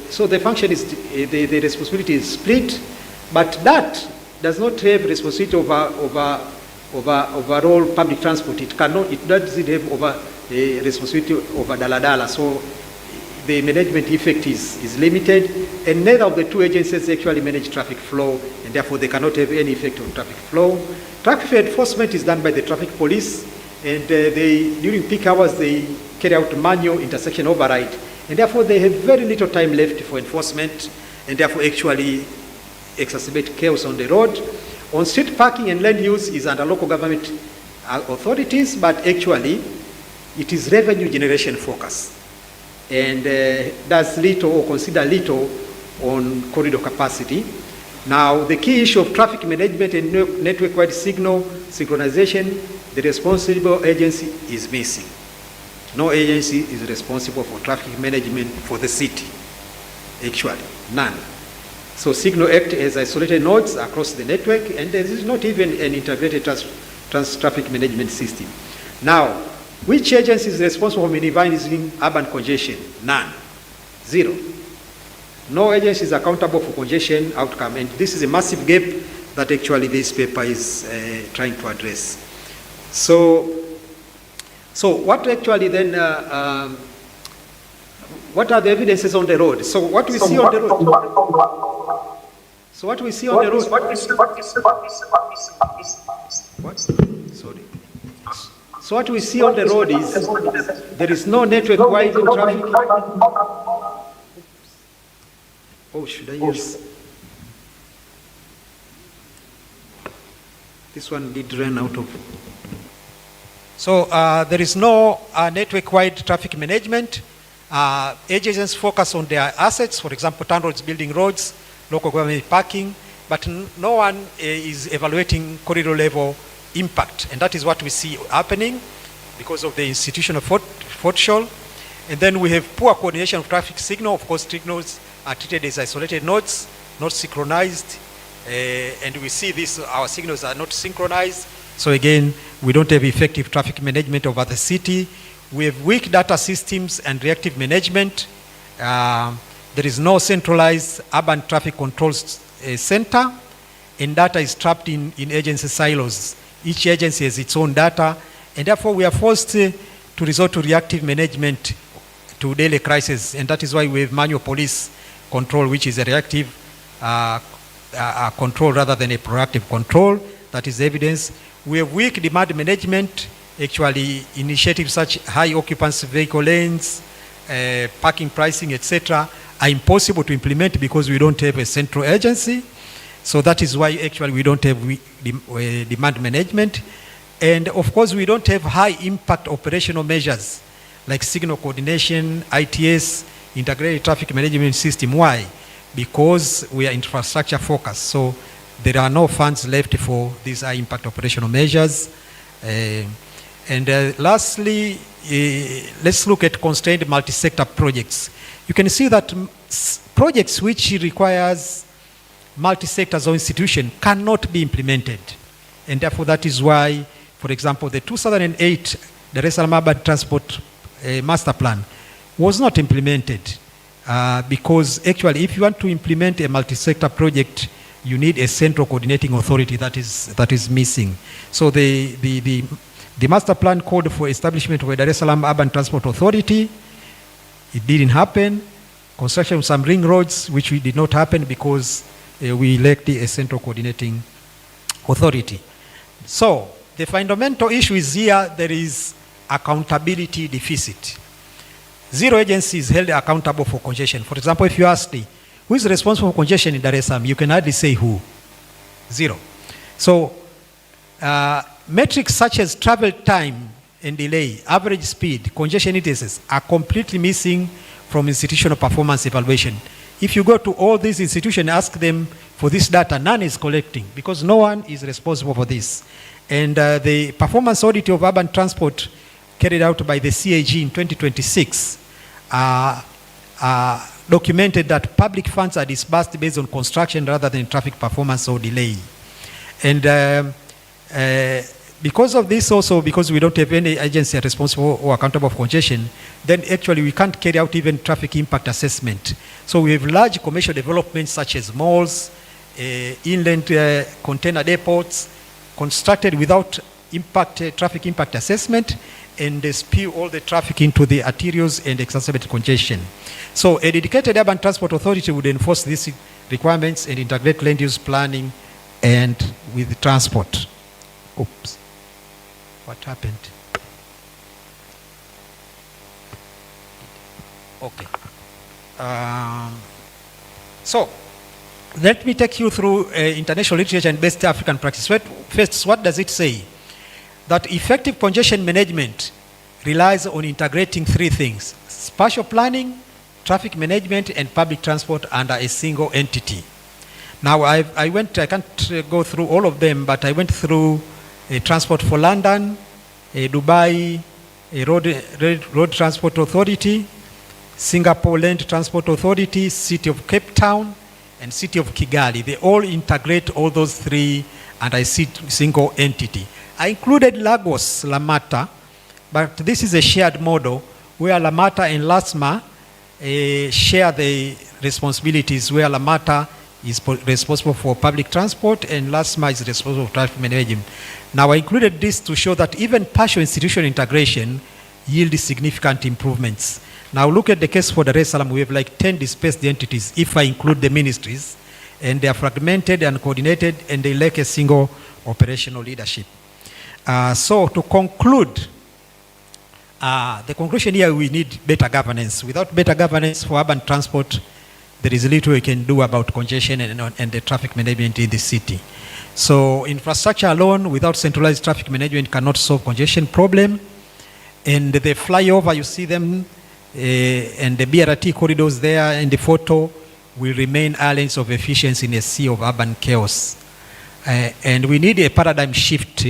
S21: So the function is, the responsibility is split, but that does not have responsibility over overall public transport. It doesn't have responsibility over Daladala. So the management effect is limited, and neither of the two agencies actually manage traffic flow, and therefore they cannot have any effect on traffic flow. Traffic enforcement is done by the traffic police, and during peak hours they carry out manual intersection override, and therefore they have very little time left for enforcement, and therefore actually exacerbate chaos on the road. On street parking and land use is under local government authorities, but actually it is revenue generation focus, and does little or consider little on corridor capacity. Now, the key issue of traffic management and network-wide signal synchronization, the responsible agency is missing. No agency is responsible for traffic management for the city, actually, none. So signal act as isolated nodes across the network, and there is not even an integrated traffic management system. Now, which agency is responsible for minimizing urban congestion? None. Zero. No agency is accountable for congestion outcome, and this is a massive gap that actually this paper is trying to address. So what actually then, what are the evidences on the road? So what we see on the road? So what we see on the road? Sorry. So what we see on the road is there is no network-wide traffic. Oh, should I use? This one did run out of. So there is no network-wide traffic management. Agencies focus on their assets, for example, TANROADS building roads, local government parking, but no one is evaluating corridor level impact, and that is what we see happening because of the institutional foreshore. And then we have poor coordination of traffic signal. Of course, signals are treated as isolated nodes, not synchronized, and we see this, our signals are not synchronized. So again, we don't have effective traffic management over the city. We have weak data systems and reactive management. There is no centralized urban traffic control center, and data is trapped in agency silos. Each agency has its own data, and therefore we are forced to resort to reactive management to daily crisis, and that is why we have manual police control, which is a reactive control rather than a proactive control. That is evidence. We have weak demand management. Actually, initiatives such high occupancy vehicle lanes, parking pricing, etc., are impossible to implement because we don't have a central agency. So that is why actually we don't have demand management. And of course, we don't have high impact operational measures like signal coordination, ITS, integrated traffic management system. Why? Because we are infrastructure focused. So there are no funds left for these high impact operational measures. Lastly, let's look at constrained multi-sector projects. You can see that projects which requires multi-sectors or institution cannot be implemented. And therefore that is why, for example, the 2008 Dar es Salaam Urban Transport Master Plan was not implemented because actually if you want to implement a multi-sector project, you need a central coordinating authority that is missing. So the The master plan called for establishment of a Dar es Salaam Urban Transport Authority. It didn't happen. Construction of some ring roads, which did not happen because we lacked a central coordinating authority. So the fundamental issue is here, there is accountability deficit. Zero agency is held accountable for congestion. For example, if you ask me, who is responsible for congestion in Dar es Salaam, you can hardly say who. Zero. So metrics such as travel time and delay, average speed, congestion indices are completely missing from institutional performance evaluation. If you go to all these institutions, ask them for this data, none is collecting because no one is responsible for this. And the performance audit of urban transport carried out by the CAG in 2026 documented that public funds are disbursed based on construction rather than traffic performance or delay. And because of this also, because we don't have any agency responsible or accountable for congestion, then actually we can't carry out even traffic impact assessment. So we have large commercial developments such as malls, inland container depots, constructed without traffic impact assessment, and they spew all the traffic into the arterials and exacerbate congestion. So a dedicated urban transport authority would enforce these requirements and integrate land use planning and with transport. Oops. What happened? Okay. So, let me take you through international literature and best African practice. First, what does it say? That effective congestion management relies on integrating three things: spatial planning, traffic management, and public transport under a single entity. Now, I can't go through all of them, but I went through Transport for London, Dubai Road Transport Authority, Singapore Land Transport Authority, City of Cape Town, and City of Kigali. They all integrate all those three under a single entity. I included Lagos, Lamata, but this is a shared model where Lamata and LASMA share the responsibilities, where Lamata is responsible for public transport and LASMA is responsible for traffic management. Now I included this to show that even partial institutional integration yields significant improvements. Now look at the case for Dar es Salaam. We have like 10 dispersed entities if I include the ministries, and they are fragmented and coordinated and they lack a single operational leadership. So to conclude, the conclusion here, we need better governance. Without better governance for urban transport, there is little we can do about congestion and the traffic management in the city. So infrastructure alone without centralized traffic management cannot solve congestion problem. And the flyover, you see them, and the BRT corridors there in the photo will remain islands of efficiency in a sea of urban chaos. And we need a paradigm shift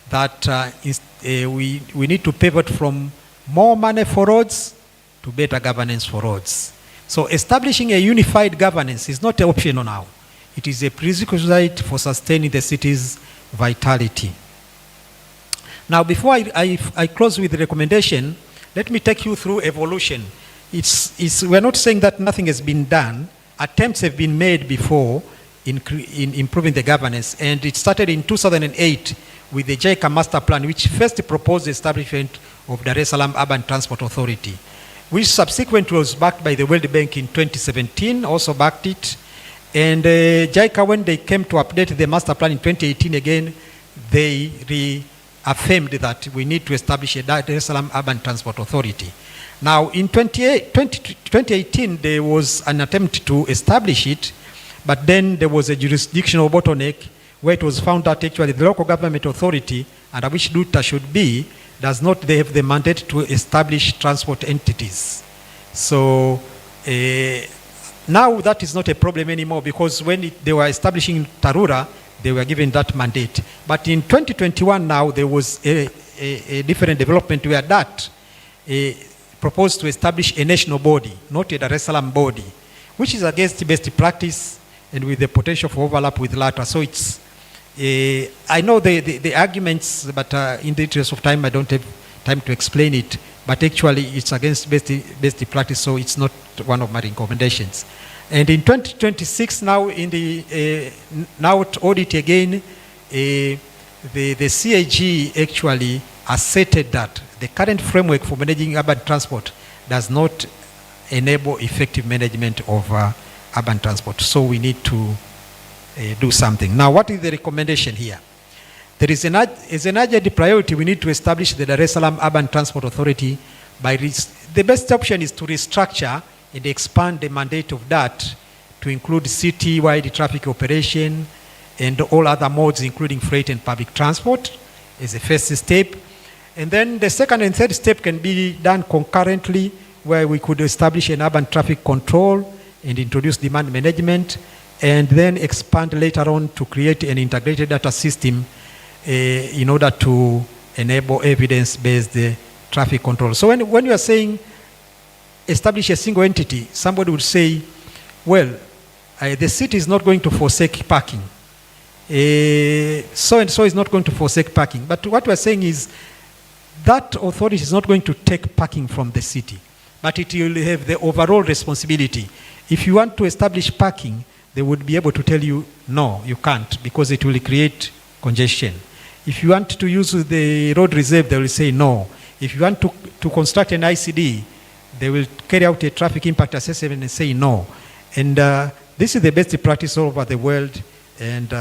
S21: that we need to pivot from more money for roads to better governance for roads. So establishing a unified governance is not optional now. It is a prerequisite for sustaining the city's vitality. Now, before I close with the recommendation, let me take you through evolution. We're not saying that nothing has been done. Attempts have been made before in improving the governance, and it started in 2008 with the JICA master plan, which first proposed the establishment of Dar es Salaam Urban Transport Authority, which subsequently was backed by the World Bank in 2017, also backed it. And JICA, when they came to update the master plan in 2018 again, they reaffirmed that we need to establish a Dar es Salaam Urban Transport Authority. Now, in 2018, there was an attempt to establish it, but then there was a jurisdictional bottleneck where it was found that actually the local government authority, under which DUTA should be, does not have the mandate to establish transport entities. So now that is not a problem anymore, because when they were establishing Tarura, they were given that mandate. But in 2021 now, there was a different development where that proposed to establish a national body, not a Dar es Salaam body, which is against best practice and with the potential for overlap with LATRA. So it's, I know the arguments, but in the interest of time, I don't have time to explain it. But actually, it's against best practice, so it's not one of my recommendations. And in 2026, now in the now audit again, the CAG actually
S14: asserted that the current framework for managing urban transport does not enable effective management of urban transport. So we need to do something. Now, what is the recommendation here? There is an urgent priority. We need to establish the Dar es Salaam Urban Transport Authority. The best option is to restructure and expand the mandate of that to include city-wide traffic operation and all other modes, including freight and public transport, as a first step. And then the second and third step can be done concurrently, where we could establish an urban traffic control and introduce demand management, and then expand later on to create an integrated data system in order to enable evidence-based traffic control. So when you are saying establish a single entity, somebody would say, well, the city is not going to forsake parking. So-and-so is not going to forsake parking. But what we're saying is that authority is not going to take parking from the city, but it will have the overall responsibility. If you want to establish parking, they would be able to tell you, no, you can't, because it will create congestion. If you want to use the road reserve, they will say no. If you want to construct an ICD, they will carry out a traffic impact assessment and say no. And this is the best practice all over the world. And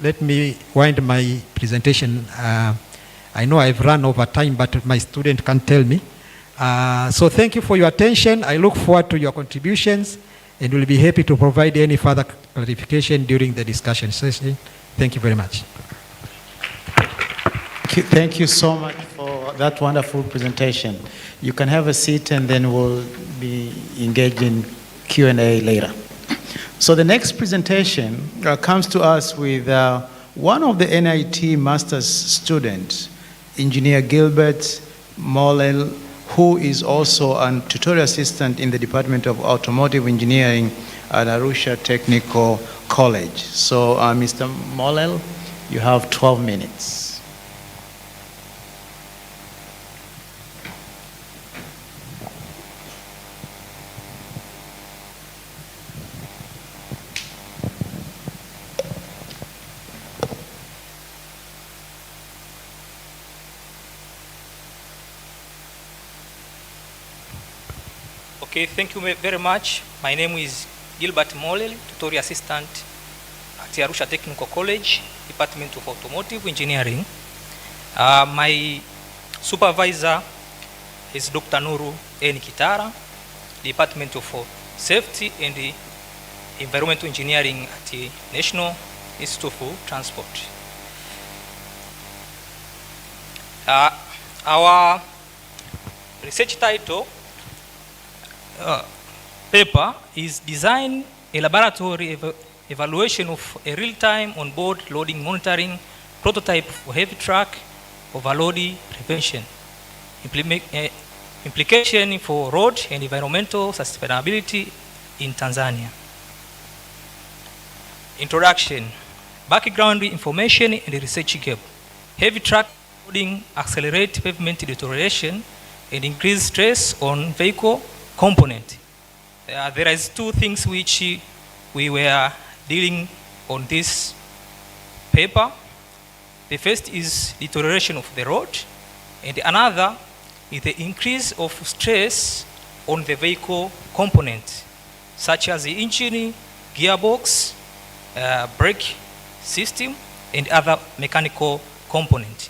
S14: let me wind my presentation. I know I've run over time, but my student can't tell me. So thank you for your attention. I look forward to your contributions and will be happy to provide any further clarification during the discussion session. Thank you very much.
S18: Thank you so much for that wonderful presentation. You can have a seat and then we'll be engaged in Q&A later. So the next presentation comes to us with one of the NIT master's students, Engineer Gilbert Mollel, who is also a tutorial assistant in the Department of Automotive Engineering at Arusha Technical College. So Mr. Mollel, you have 12 minutes.
S19: Okay, thank you very much. My name is Gilbert Mollel, tutorial assistant at Arusha Technical College, Department of Automotive Engineering. My supervisor is Dr. Nuru N. Kitara, Department of Safety and Environmental Engineering at the National Institute of Transport. Our research title paper is Design a Laboratory Evaluation of a Real-Time On-Board Loading Monitoring Prototype for Heavy Truck Overload Prevention. Implication for road and environmental sustainability in Tanzania. Introduction, background information and research gap. Heavy truck loading accelerate pavement deterioration and increase stress on vehicle component. There is two things which we were dealing on this paper. The first is deterioration of the road, and another is the increase of stress on the vehicle component, such as the engine, gearbox, brake system, and other mechanical components.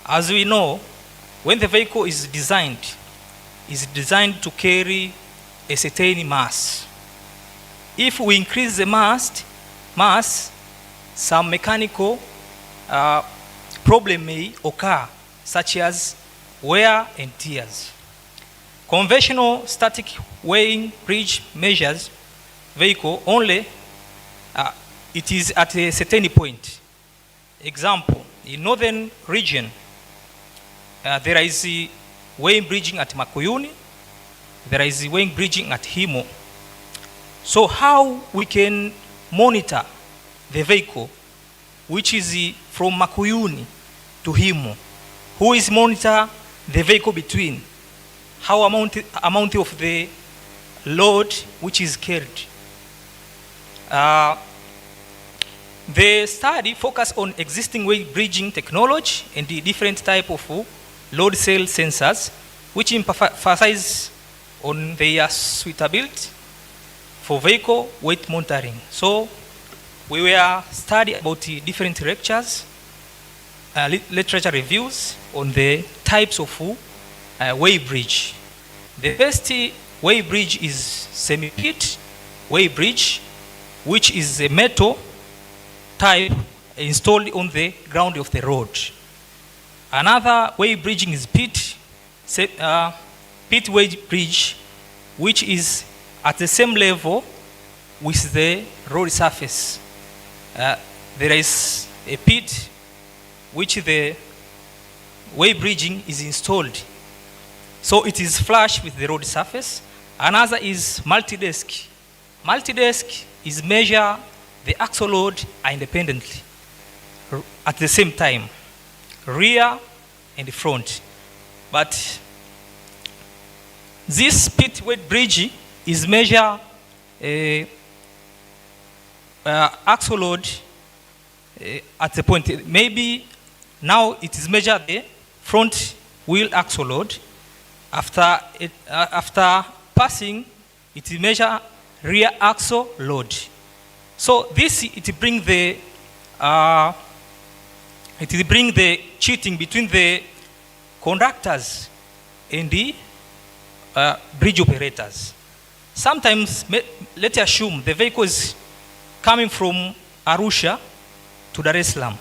S19: As we know, when the vehicle is designed to carry a certain mass. If we increase the mass, some mechanical problem may occur, such as wear and tears. Conventional static weighing bridge measures vehicle only, it is at a certain point. Example, in northern region, there is weighing bridging at Makuyuni, there is weighing bridging at Himo. So how we can monitor the vehicle which is from Makuyuni to Himo? Who is monitor the vehicle between? How amount of the load which is carried? The study focused on existing weight bridging technology and the different type of load cell sensors, which emphasize on their suitability for vehicle weight monitoring. So we were studying about the different lectures, literature reviews on the types of weigh bridge. The first weigh bridge is semi-pit weigh bridge, which is a metal type installed on the ground of the road. Another weigh bridging is pit weigh bridge, which is at the same level with the road surface. There is a pit which the weigh bridging is installed. So it is flush with the road surface. Another is multi-desk. Multi-desk is measure the axle load independently at the same time, rear and front. But this pit weight bridge is measure axle load at the point. Maybe now it is measure the front wheel axle load. After passing, it is measure rear axle load. So this it bring the cheating between the conductors and the bridge operators. Sometimes, let's assume the vehicle is coming from Arusha to Dar es Salaam,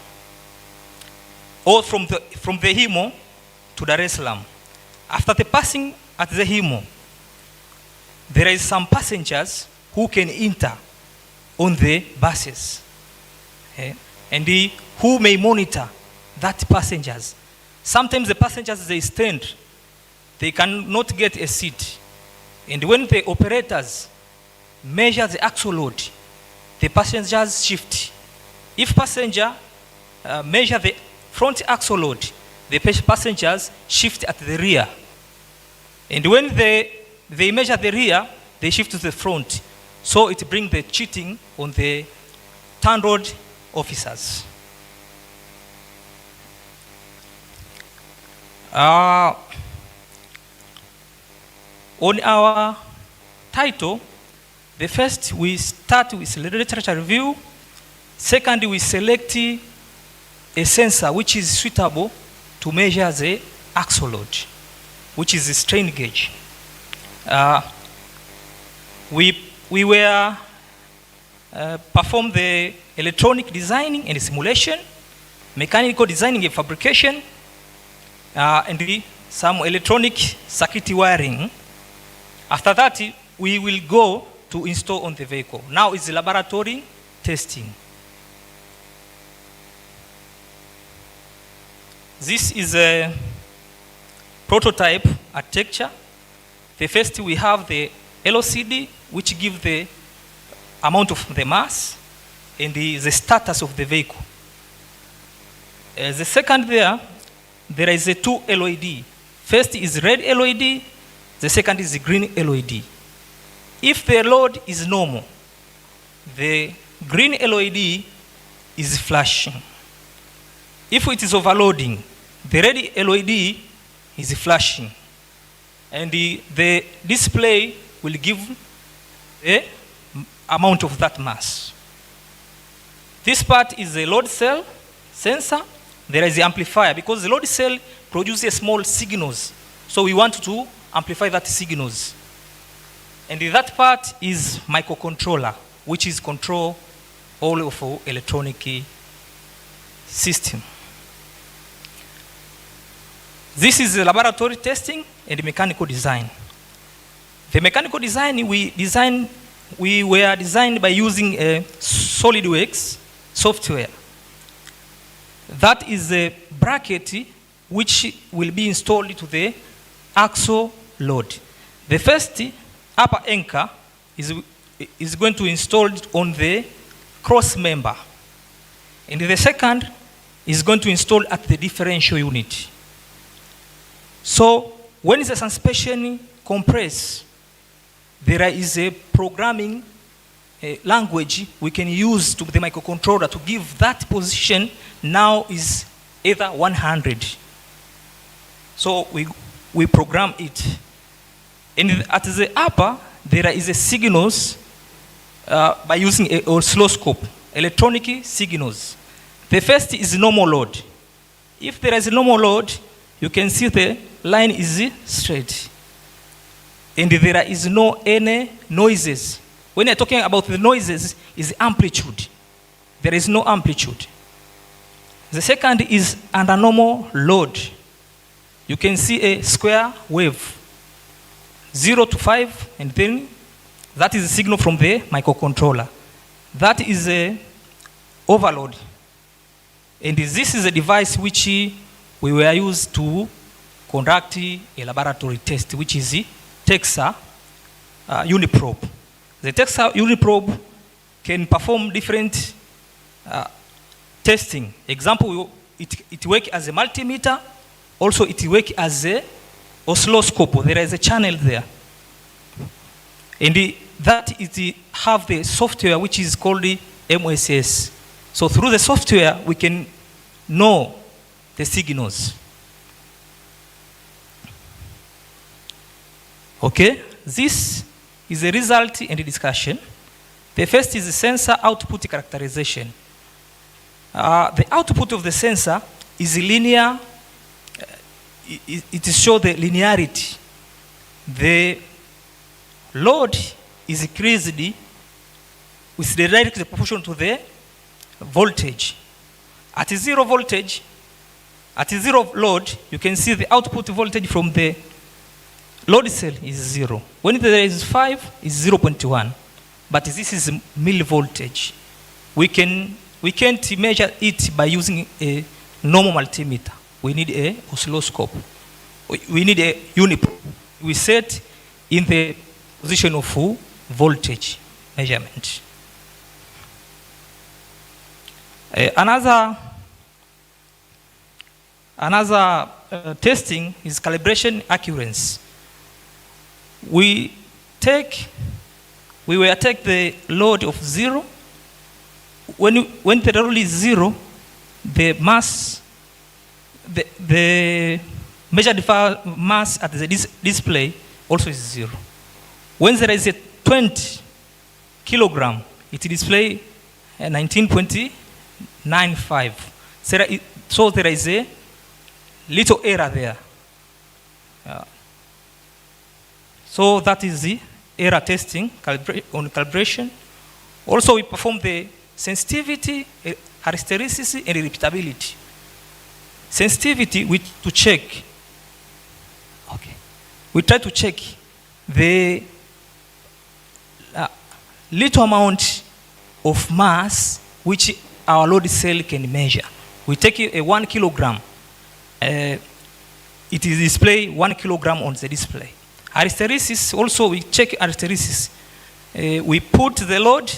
S19: or from the Himo to Dar es Salaam. After the passing at the Himo, there is some passengers who can enter on the buses, and who may monitor that passengers. Sometimes the passengers, they stand, they cannot get a seat. And when the operators measure the axle load, the passengers shift. If passenger measure the front axle load, the passengers shift at the rear. And when they measure the rear, they shift to the front. So it brings the cheating on the turn road officers. On our title, the first we start with literature review. Second, we select a sensor which is suitable to measure the axle load, which is the strain gauge. We were perform the electronic designing and simulation, mechanical designing and fabrication, and some electronic circuit wiring. After that, we will go to install on the vehicle. Now it's laboratory testing. This is a prototype architecture. The first we have the LCD, which gives the amount of the mass and the status of the vehicle. The second there is a two LED. First is red LED, the second is the green LED. If the load is normal, the green LED is flashing. If it is overloading, the red LED is flashing. And the display will give the amount of that mass. This part is the load cell sensor. There is the amplifier, because the load cell produces small signals. So we want to amplify that signals. And that part is microcontroller, which is control all of our electronic system. This is the laboratory testing and mechanical design. The mechanical design we were designed by using a SolidWorks software. That is a bracket which will be installed to the axle load. The first upper anchor is going to install it on the cross member. And the second is going to install at the differential unit. So when the suspension compress, there is a programming language we can use to the microcontroller to give that position now is either 100. So we program it. And at the upper, there is a signals by using an oscilloscope, electronic signals. The first is normal load. If there is a normal load, you can see the line is straight. And there is no any noises. When you're talking about the noises, is amplitude. There is no amplitude. The second is under normal load. You can see a square wave, 0 to 5, and then that is a signal from the microcontroller. That is a overload. And this is a device which we were used to conduct a laboratory test, which is the TEXA Uniprobe. The TEXA Uniprobe can perform different testing. Example, it works as a multimeter. Also, it works as a oscilloscope. There is a channel there. And that is have the software which is called the MSS. So through the software, we can know the signals. Okay, this is the result and the discussion. The first is the sensor output characterization. The output of the sensor is linear. It shows the linearity. The load is increased with the direct proportion to the voltage. At zero voltage, at zero load, you can see the output voltage from the load cell is 0. When there is 5, it's 0.1. But this is millivoltage. We can't measure it by using a normal multimeter. We need a oscilloscope. We need a uniprobe. We set in the position of voltage measurement. Another testing is calibration accuracy. We will take the load of 0. When the load is 0, the mass, the measured mass at the display also is 0. When there is a 20 kilogram, it display 19.95. So there is a little error there. So that is the error testing on calibration. Also, we perform the sensitivity, hysteresis, and repeatability. Sensitivity, we try to check the little amount of mass which our load cell can measure. We take a 1 kilogram. It is display 1 kilogram on the display. Hysteresis, also we check hysteresis. We put the load,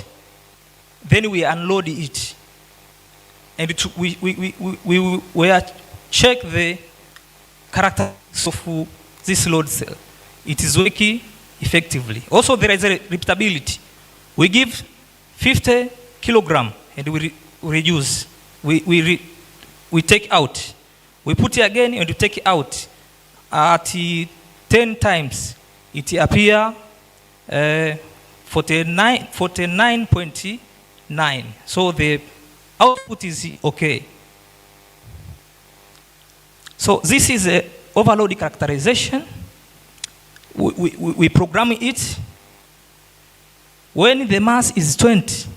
S19: then we unload it. And we check the characteristics of this load cell. It is working effectively. Also, there is a repeatability. We give 50 kilogram and we reduce. We take out. We put it again and we take it out. At 10 times, it appear 49.9. So the output is okay. So this is a overload characterization. We program it. When the mass is 20,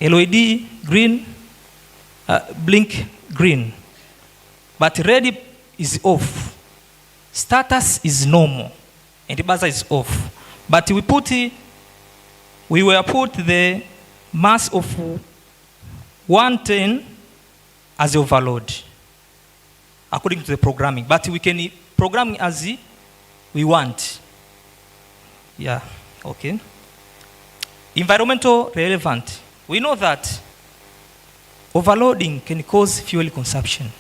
S19: LED green, blink green, but red is off. Status is normal, and the buzzer is off. But we will put the mass of 110 as overload, according to the programming. But we can program as we want. Yeah, okay. Environmental relevant. We know that overloading can cause fuel consumption.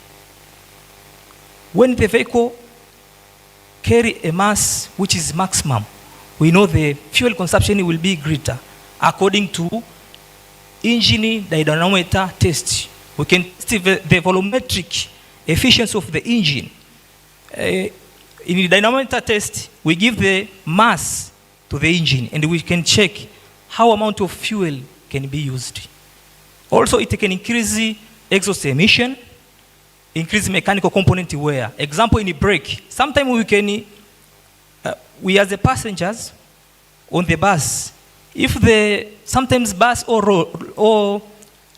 S19: When the vehicle carry a mass which is maximum, we know the fuel consumption will be greater according to engine dynamometer test. We can test the volumetric efficiency of the engine. in the dynamometer test, we give the mass to the engine and we can check how amount of fuel can be used. Also, it can increase the exhaust emission, increase mechanical component wear. Example, in the brake, sometimes we as the passengers on the bus, if sometimes bus or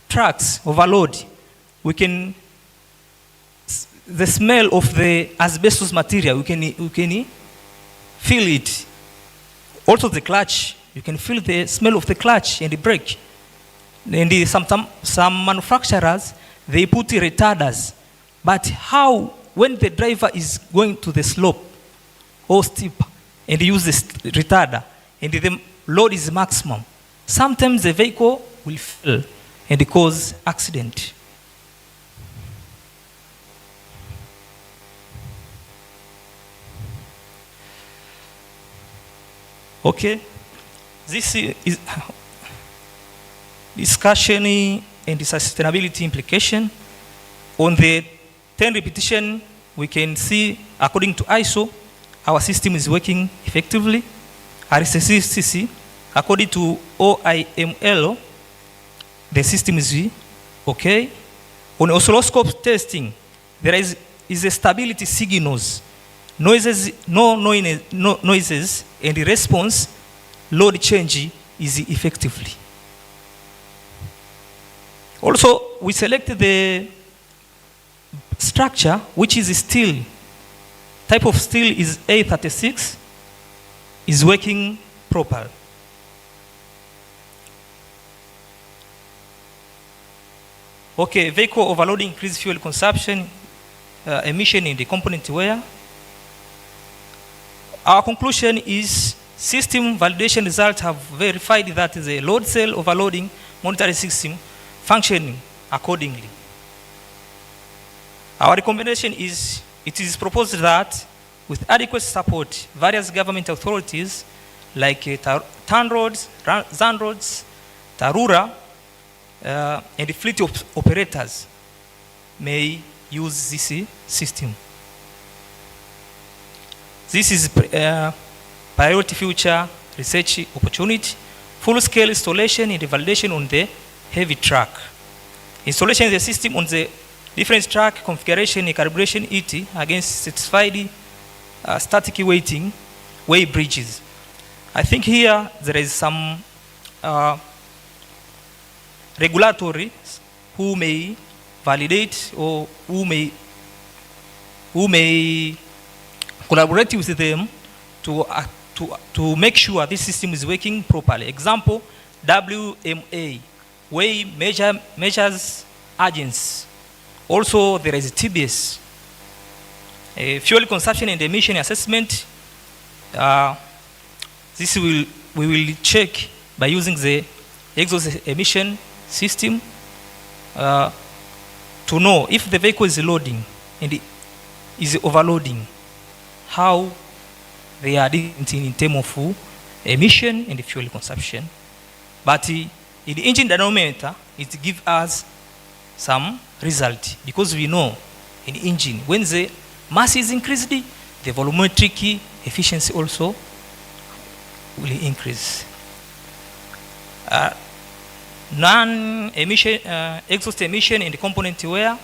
S19: trucks overload, the smell of the asbestos material, we can feel it. Also the clutch, you can feel the smell of the clutch and the brake. And some manufacturers, they put retarders. But how, when the driver is going to the slope or steep and use the retarder and the load is maximum, sometimes the vehicle will fail and cause accident. Okay, this is discussion and the sustainability implication. On the 10 repetition, we can see, according to ISO, our system is working effectively. RCCC, according to OIML, the system is okay. On oscilloscope testing, there is a stability signals, noises, no noises, and the response load change is effectively. Also, we selected the structure, which is steel. Type of steel is A36, is working properly. Okay, vehicle overloading, increased fuel consumption, emission in the component wear. Our conclusion is system validation results have verified that the load cell overloading monitoring system functioning accordingly. Our recommendation is, it is proposed that with adequate support, various government authorities like TANROADS, ZANROADS, TARURA, and the fleet operators may use this system. This is priority future research opportunity, full-scale installation and validation on the heavy truck. Installation of the system on the different truck configuration and calibration ET against certified static way bridges. I think here there is some regulatory who may validate or who may collaborate with them to make sure this system is working properly. Example, WMA, Weigh Measures Agents. Also, there is TBS, fuel consumption and emission assessment. This we will check by using the exhaust emission system to know if the vehicle is loading and is overloading, how they are doing in terms of emission and fuel consumption. But in the engine dynamometer, it gives us some result because we know in the engine, when the mass is increased, the volumetric efficiency also will increase. Non-emission, exhaust emission in the component wear.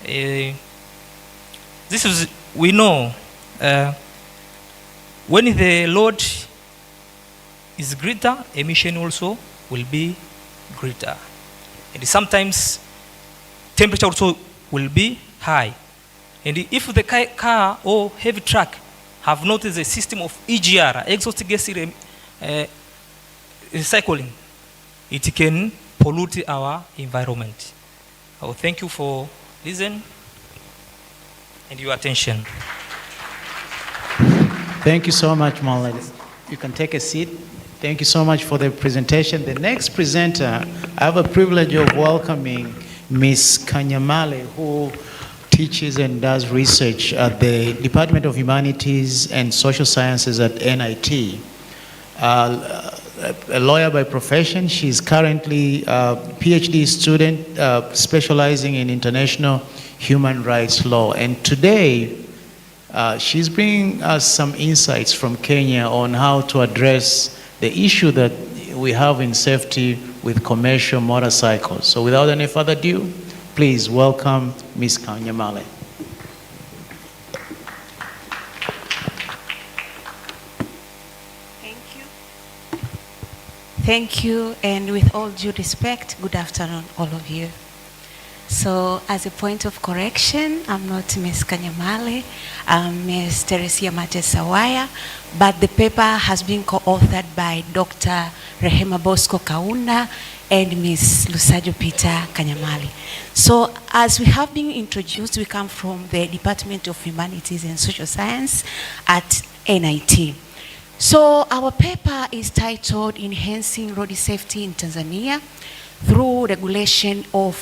S19: This is, we know, when the load is greater, emission also will be greater. And sometimes temperature also will be high. And if the car or heavy truck have noticed a system of EGR, exhaust gas recycling, it can pollute our environment. I will thank you for listening and your attention.
S18: Thank you so much, Molly. You can take a seat. Thank you so much for the presentation. The next presenter, I have a privilege of welcoming Ms. Kanyamale, who teaches and does research at the Department of Humanities and Social Sciences at NIT. A lawyer by profession, she's currently a PhD student specializing in international human rights law. And today,
S14: She's bringing us some insights from Kenya on how to address the issue that we have in safety with commercial motorcycles. So without any further ado, please welcome Ms. Kanyamale.
S4: Thank you, and with all due respect, good afternoon, all of you. So, as a point of correction, I'm not Ms. Kanyamale, I'm Ms. Teresia Mate Sawaya, but the paper has been co-authored by Dr. Rehema Bosco Kaunda and Ms. Lusajo Peter Kanyamale. So, as we have been introduced, we come from the Department of Humanities and Social Science at NIT. So our paper is titled Enhancing Road Safety in Tanzania through Regulation of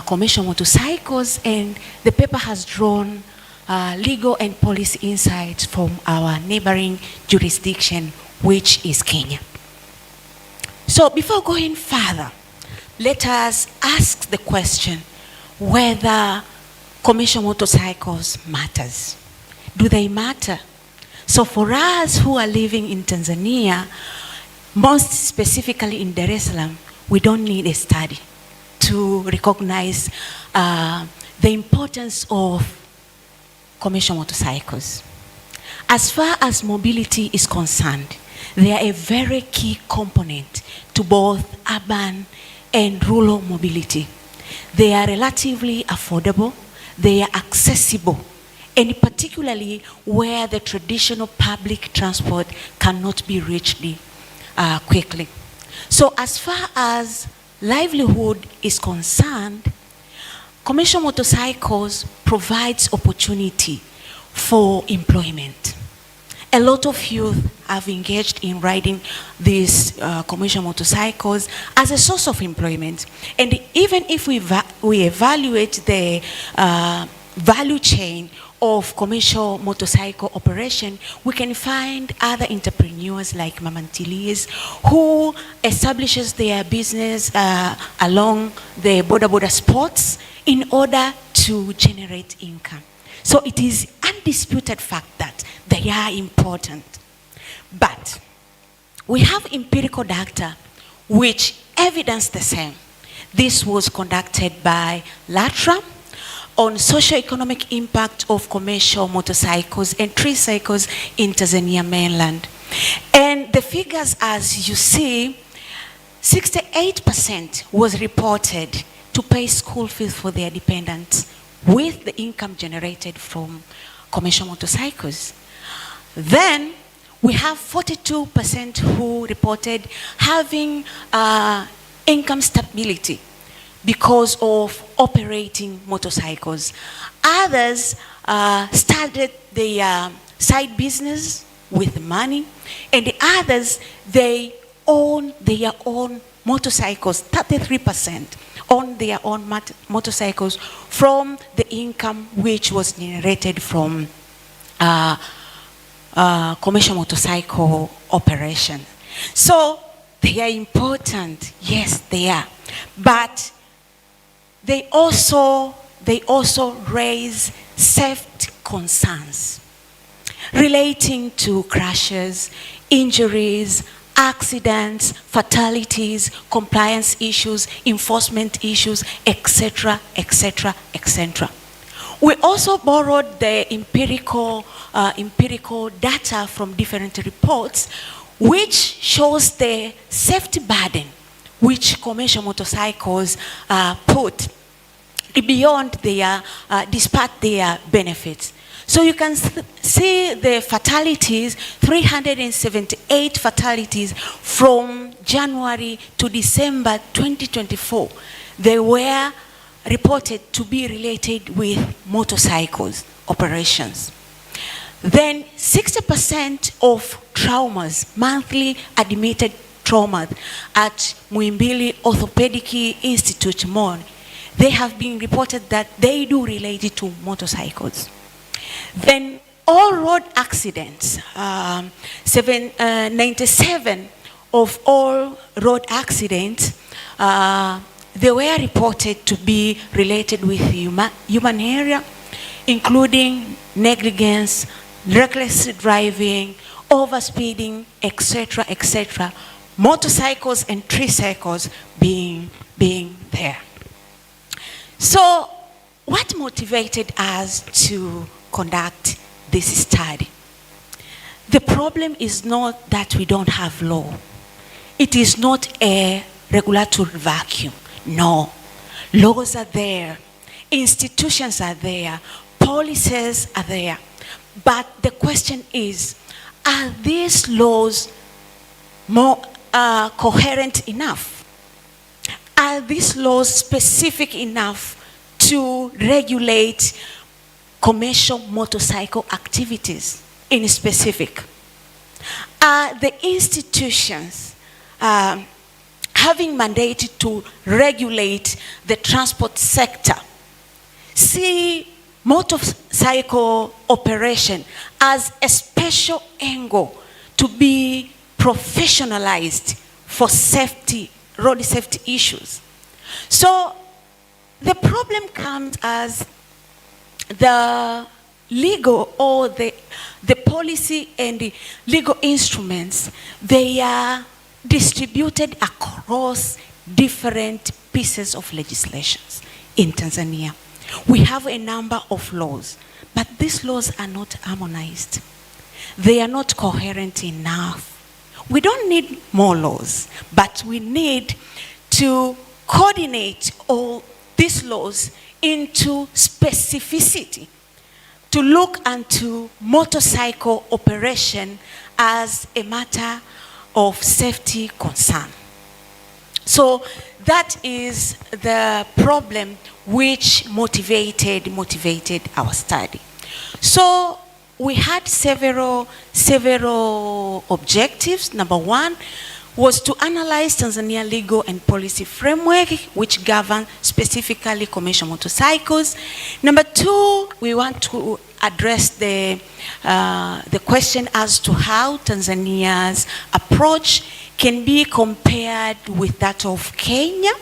S4: Commercial Motorcycles, and the paper has drawn legal and policy insights from our neighboring jurisdiction, which is Kenya. So before going further, let us ask the question whether commercial motorcycles matters. Do they matter? So for us who are living in Tanzania, most specifically in Dar es Salaam, we don't need a study to recognize the importance of commercial motorcycles. As far as mobility is concerned, they are a very key component to both urban and rural mobility. They are relatively affordable, they are accessible, and particularly where the traditional public transport cannot be reached quickly. So as far as livelihood is concerned, commercial motorcycles provides opportunity for employment. A lot of youth have engaged in riding these commercial motorcycles as a source of employment. And even if we evaluate the value chain of commercial motorcycle operation, we can find other entrepreneurs like Mamantilis who establishes their business along the border spots in order to generate income. So it is undisputed fact that they are important. But we have empirical data which evidence the same. This was conducted by LATRA on socio-economic impact of commercial motorcycles and tricycles in Tanzania mainland. And the figures, as you see, 68% was reported to pay school fees for their dependents with the income generated from commercial motorcycles. Then we have 42% who reported having income stability because of operating motorcycles. Others started their side business with money, and the others, they own their own motorcycles. 33% own their own motorcycles from the income which was generated from commercial motorcycle operation. So they are important, yes they are, but they also raise safety concerns relating to crashes, injuries, accidents, fatalities, compliance issues, enforcement issues, etc., etc., etc. We also borrowed the empirical data from different reports, which shows the safety burden which commercial motorcycles put beyond their, despite their benefits. So you can see the fatalities, 378 fatalities from January to December 2024. They were reported to be related with motorcycles operations. Then 60% of traumas, monthly admitted traumas at Muhimbili Orthopedic Institute, MON, they have been reported that they do relate to motorcycles. Then all road accidents, 97 of all road accidents, they were reported to be related with human area, including negligence, reckless driving, overspeeding, etc., etc., motorcycles and tricycles being there. So what motivated us to conduct this study? The problem is not that we don't have law. It is not a regulatory vacuum. No. Laws are there. Institutions are there. Policies are there. But the question is, are these laws more coherent enough? Are these laws specific enough to regulate commercial motorcycle activities in specific? Are the institutions having mandated to regulate the transport sector see motorcycle operation as a special angle to be professionalized for safety, road safety issues? So the problem comes as the legal or the policy and the legal instruments, they are distributed across different pieces of legislations in Tanzania. We have a number of laws, but these laws are not harmonized. They are not coherent enough. We don't need more laws, but we need to coordinate all these laws into specificity, to look into motorcycle operation as a matter of safety concern. So that is the problem which motivated our study. So we had several objectives. Number one was to analyze Tanzania legal and policy framework which govern specifically commercial motorcycles. Number two, we want to address the question as to how Tanzania's approach can be compared with that of Kenya,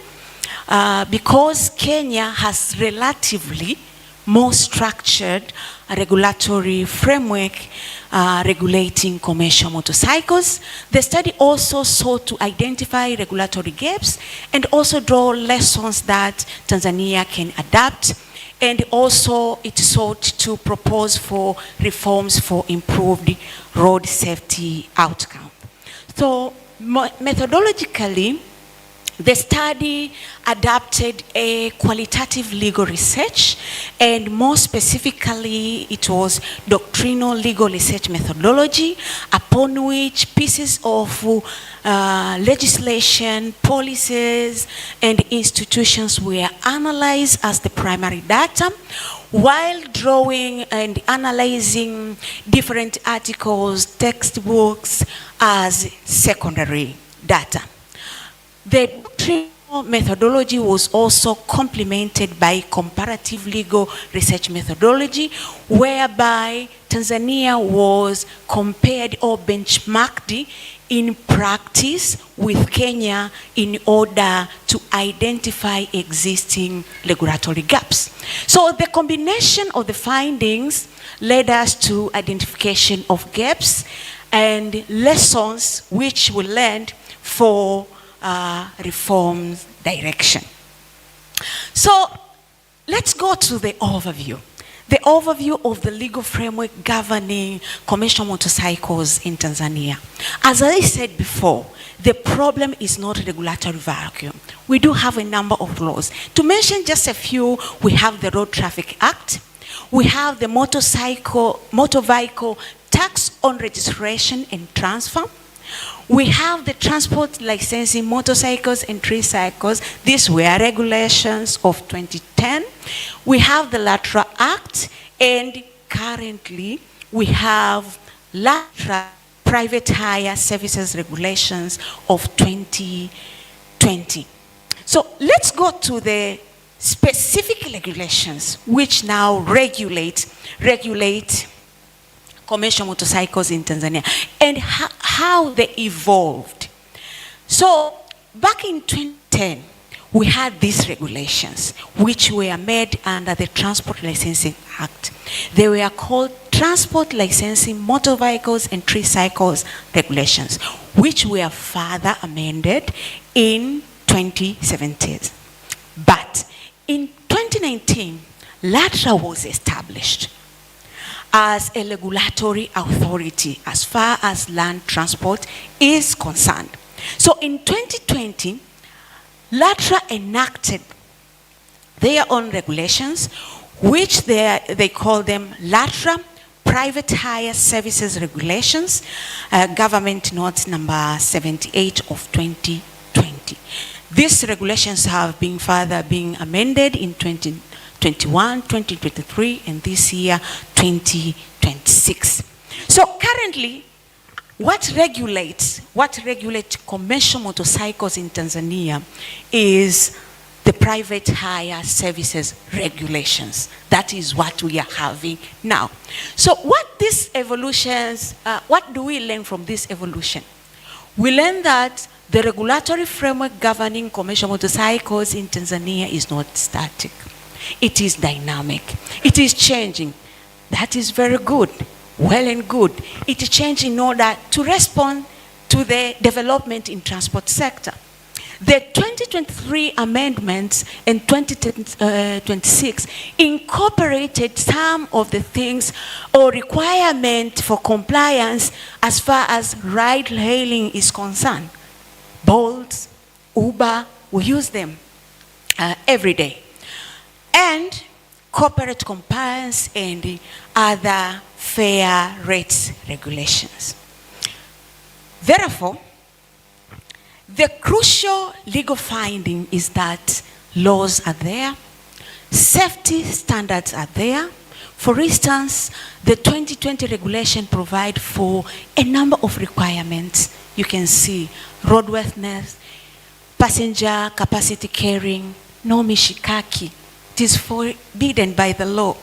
S4: because Kenya has relatively more structured regulatory framework regulating commercial motorcycles. The study also sought to identify regulatory gaps and also draw lessons that Tanzania can adapt. And also it sought to propose for reforms for improved road safety outcome. So methodologically, the study adapted a qualitative legal research, and more specifically, it was doctrinal legal research methodology, upon which pieces of legislation, policies, and institutions were analyzed as the primary data, while drawing and analyzing different articles, textbooks as secondary data. The doctrinal methodology was also complemented by comparative legal research methodology, whereby Tanzania was compared or benchmarked in practice with Kenya in order to identify existing regulatory gaps. So the combination of the findings led us to identification of gaps and lessons which we learned for reform direction. So let's go to the overview. The overview of the legal framework governing commercial motorcycles in Tanzania. As I said before, the problem is not a regulatory vacuum. We do have a number of laws. To mention just a few, we have the Road Traffic Act, we have the motor vehicle tax on registration and transfer. We have the transport licensing motorcycles and tricycles. These were regulations of 2010. We have the LATRA Act, and currently we have LATRA Private Hire Services Regulations of 2020. So let's go to the specific regulations which now regulate commercial motorcycles in Tanzania and how they evolved. So back in 2010, we had these regulations, which were made under the Transport Licensing Act. They were called Transport Licensing Motor Vehicles and Tricycles Regulations, which were further amended in 2017. But in 2019, LATRA was established as a regulatory authority as far as land transport is concerned. So in 2020, LATRA enacted their own regulations, which they call them LATRA Private Hire Services Regulations, Government Note number 78 of 2020. These regulations have been further being amended in 2021, 2023, and this year, 2026. So currently, what regulates commercial motorcycles in Tanzania is the private hire services regulations. That is what we are having now. So what these evolutions, what do we learn from this evolution? We learn that the regulatory framework governing commercial motorcycles in Tanzania is not static. It is dynamic. It is changing. That is very good. Well and good. It changed in order to respond to the development in transport sector. The 2023 amendments and 2026 incorporated some of the things or requirement for compliance as far as ride hailing is concerned. Bolt, Uber, we use them every day. And corporate compliance and other fair rates regulations. Therefore, the crucial legal finding is that laws are there, safety standards are there. For instance, the 2020 regulation provide for a number of requirements. You can see roadworthiness, passenger capacity carrying, no mishikaki. It is forbidden by the law.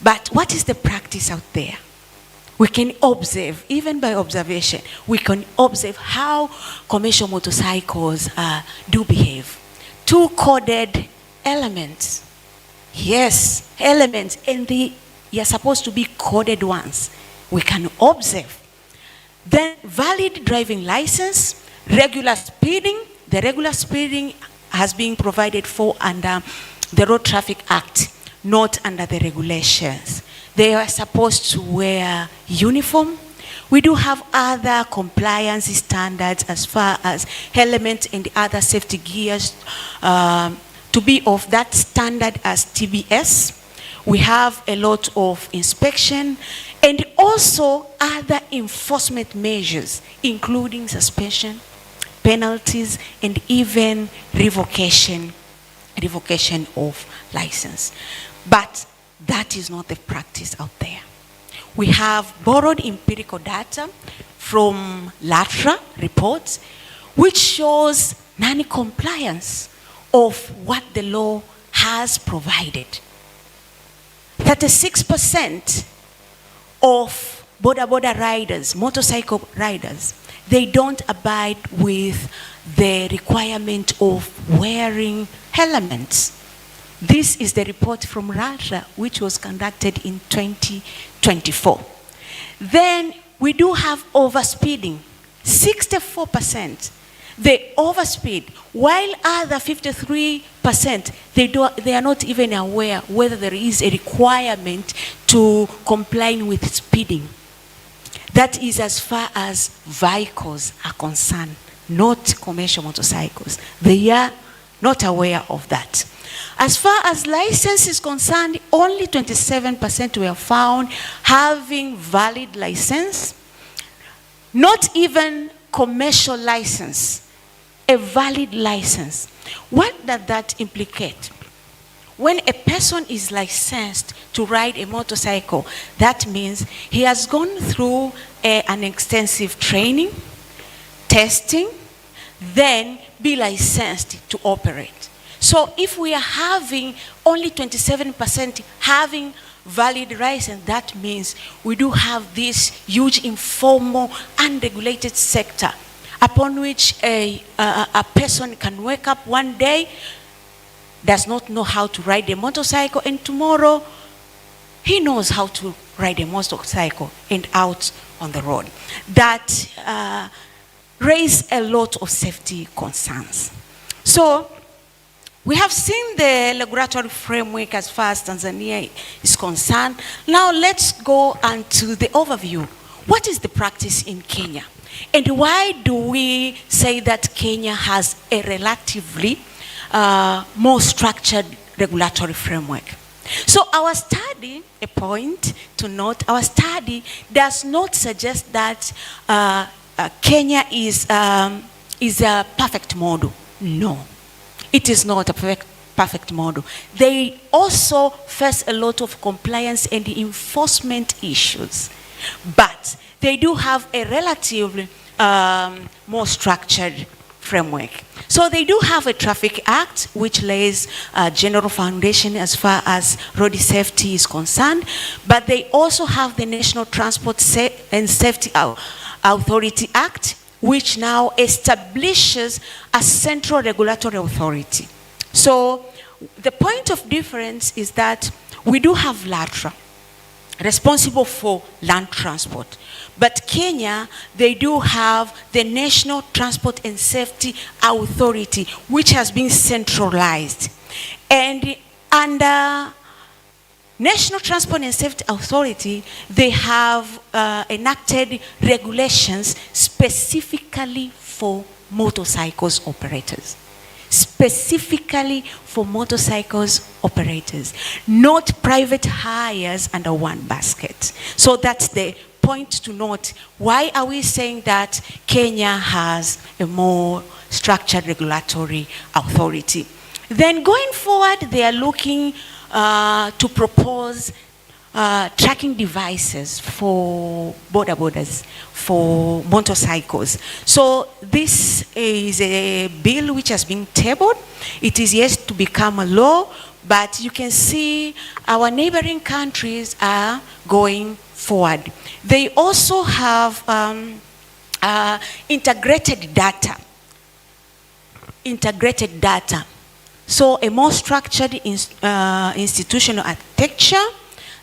S4: But what is the practice out there? We can observe, even by observation, we can observe how commercial motorcycles do behave. Two coded elements. Yes, elements, and they are supposed to be coded ones. We can observe. Then valid driving license, regular speeding. The regular speeding has been provided for under the Road Traffic Act, not under the regulations. They are supposed to wear uniform. We do have other compliance standards as far as helmets and other safety gears to be of that standard as TBS. We have a lot of inspection and also other enforcement measures, including suspension, penalties, and even revocation of license. But that is not the practice out there. We have borrowed empirical data from LATRA reports, which shows non-compliance of what the law has provided. 36% of border riders, motorcycle riders, they don't abide with the requirement of wearing helmets. This is the report from LATRA, which was conducted in 2024. Then we do have overspeeding, 64%. They overspeed, while other 53%, they are not even aware whether there is a requirement to comply with speeding. That is as far as vehicles are concerned, not commercial motorcycles. They are not aware of that. As far as license is concerned, only 27% were found having valid license, not even commercial license, a valid license. What does that implicate? When a person is licensed to ride a motorcycle, that means he has gone through an extensive training, testing, then be licensed to operate. So if we are having only 27% having valid license, that means we do have this huge informal, unregulated sector upon which a person can wake up one day, does not know how to ride a motorcycle, and tomorrow he knows how to ride a motorcycle and out on the road. That raise a lot of safety concerns. So we have seen the regulatory framework as far as Tanzania is concerned. Now let's go on to the overview. What is the practice in Kenya? And why do we say that Kenya has a relatively more structured regulatory framework? So our study, a point to note, our study does not suggest that Kenya is a perfect model. No, it is not a perfect model. They also face a lot of compliance and enforcement issues, but they do have a relatively more structured framework. So they do have a Traffic Act which lays a general foundation as far as road safety is concerned, but they also have the National Transport and Safety Authority Act, which now establishes a central regulatory authority. So the point of difference is that we do have LATRA, responsible for land transport. But Kenya, they do have the National Transport and Safety Authority, which has been centralized. And under National Transport and Safety Authority, they have enacted regulations specifically for motorcycles operators. Specifically for motorcycles operators, not private hires under one basket. So that's the point to note. Why are we saying that Kenya has a more structured regulatory authority? Then going forward, they are looking to propose tracking devices for borders, for motorcycles. So this is a bill which has been tabled. It is yet to become a law, but you can see our neighboring countries are going forward. They also have integrated data. So a more structured institutional architecture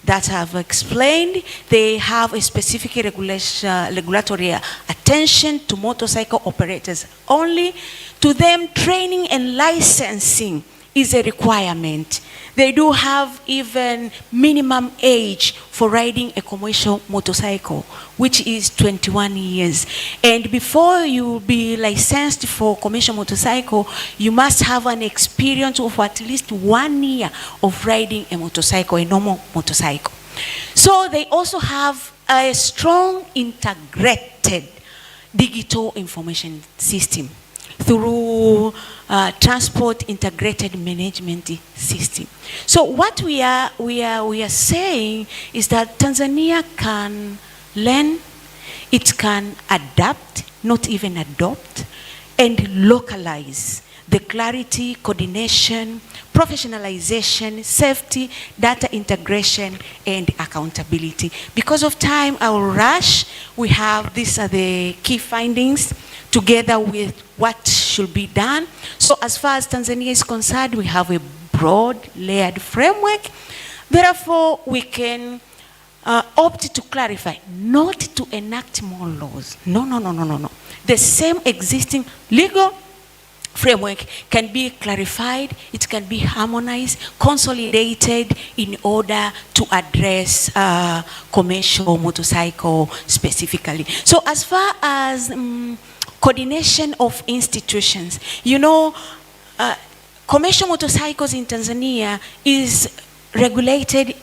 S4: that I've explained. They have a specific regulatory attention to motorcycle operators only. To them, training and licensing is a requirement. They do have even minimum age for riding a commercial motorcycle, which is 21 years. And before you be licensed for commercial motorcycle, you must have an experience of at least 1 year of riding a motorcycle, a normal motorcycle. So they also have a strong integrated digital information system through transport integrated management system. So what we are saying is that Tanzania can learn, it can adapt, not even adopt, and localize the clarity, coordination, professionalization, safety, data integration, and accountability. Because of time, I will rush. We have, these are the key findings together with what should be done. So as far as Tanzania is concerned, we have a broad layered framework. Therefore, we can opt to clarify, not to enact more laws. No. The same existing legal framework can be clarified, it can be harmonized, consolidated in order to address commercial motorcycle specifically. So as far as coordination of institutions, you know, commercial motorcycles in Tanzania is regulated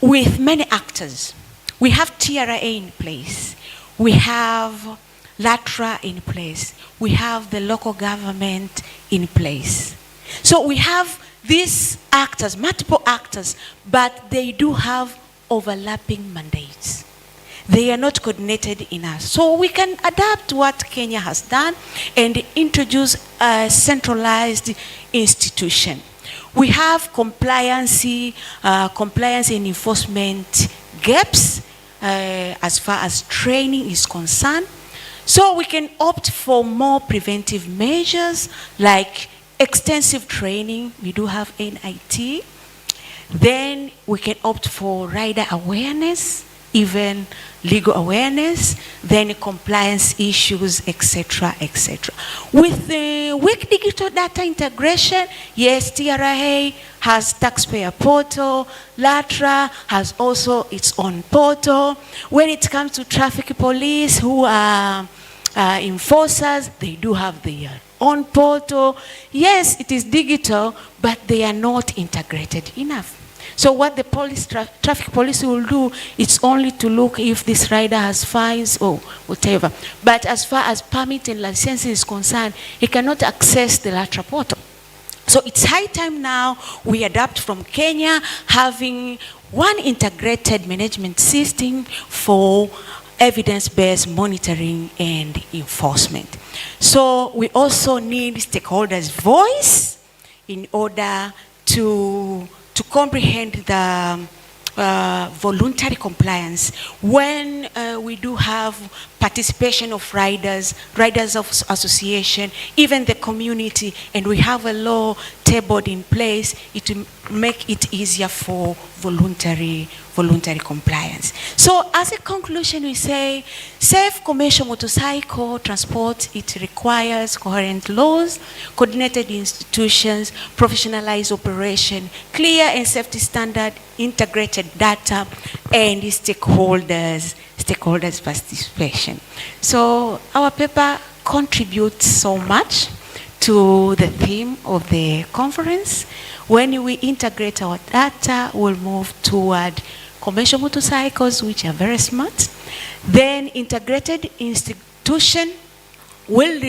S4: with many actors. We have TRA in place, we have LATRA in place, we have the local government in place. So we have these actors, multiple actors, but they do have overlapping mandates. They are not coordinated enough. So we can adapt what Kenya has done and introduce a centralized institution. We have compliance and enforcement gaps as far as training is concerned. So we can opt for more preventive measures like extensive training. We do have NIT. Then we can opt for rider awareness, even legal awareness, then compliance issues, etc., etc. With the weak digital data integration, yes, TRA has taxpayer portal, LATRA has also its own portal. When it comes to traffic police who are enforcers, they do have their own portal. Yes, it is digital, but they are not integrated enough. So what the traffic police will do, it's only to look if this rider has fines or whatever. But as far as permit and licensing is concerned, he cannot access the LATRA portal. So it's high time now we adapt from Kenya, having one integrated management system for evidence-based monitoring and enforcement. So we also need stakeholders' voice in order to comprehend the voluntary compliance. When we do have participation of riders of association, even the community, and we have a law tabled in place, it will make it easier for voluntary compliance. So as a conclusion, we say safe commercial motorcycle transport, it requires coherent laws, coordinated institutions, professionalized operation, clear and safety standard, integrated data, and stakeholders participation. So our paper contributes so much to the theme of the conference. When we integrate our data, we'll move toward commercial motorcycles, which are very smart. Then integrated institution will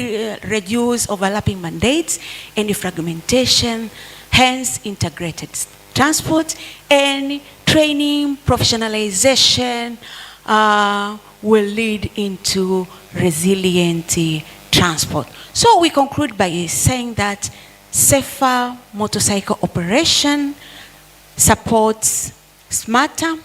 S4: reduce overlapping mandates and fragmentation, hence integrated transport, and training, professionalization will lead into resilient transport. So we conclude by saying that safer motorcycle operation supports smarter,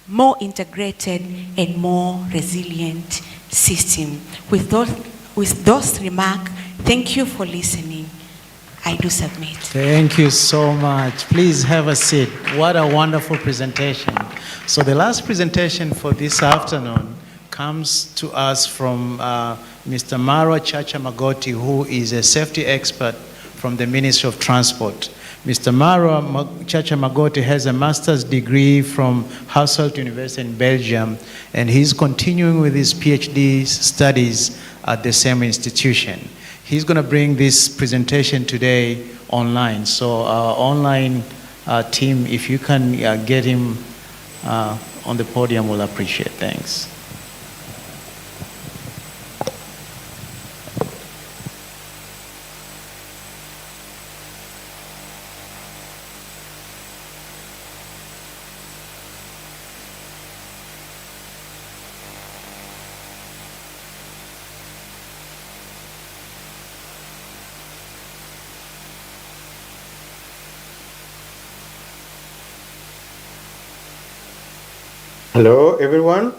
S4: more integrated, and more resilient system. With those remarks, thank you for listening. I do submit.
S18: Thank you so much. Please have a seat. What a wonderful presentation. So the last presentation for this afternoon comes to us from Mr. Marwa Chacha Magoti, who is a safety expert from the Ministry of Transport. Mr. Marwa Chacha Magoti has a master's degree from Hasselt University in Belgium, and he's continuing with his PhD studies at the same institution. He's going to bring this presentation today online. So our online team, if you can get him on the podium, we'll appreciate. Thanks.
S7: Hello, everyone.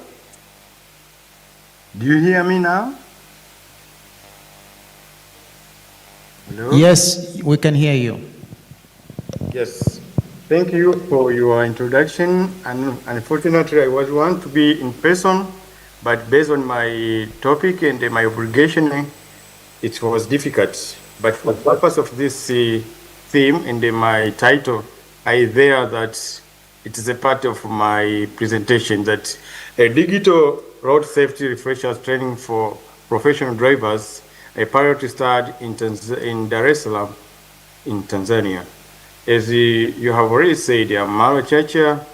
S7: Do you hear me now? Hello?
S18: Yes, we can hear you.
S7: Yes. Thank you for your introduction. And unfortunately, I was want to be in person, but based on my topic and my obligation, it was difficult. But for the purpose of this theme and my title, I there that it is a part of my presentation that a digital road safety refreshers training for professional drivers, a pilot start in Dar es Salaam in Tanzania. As you have already said, Marwa Chacha,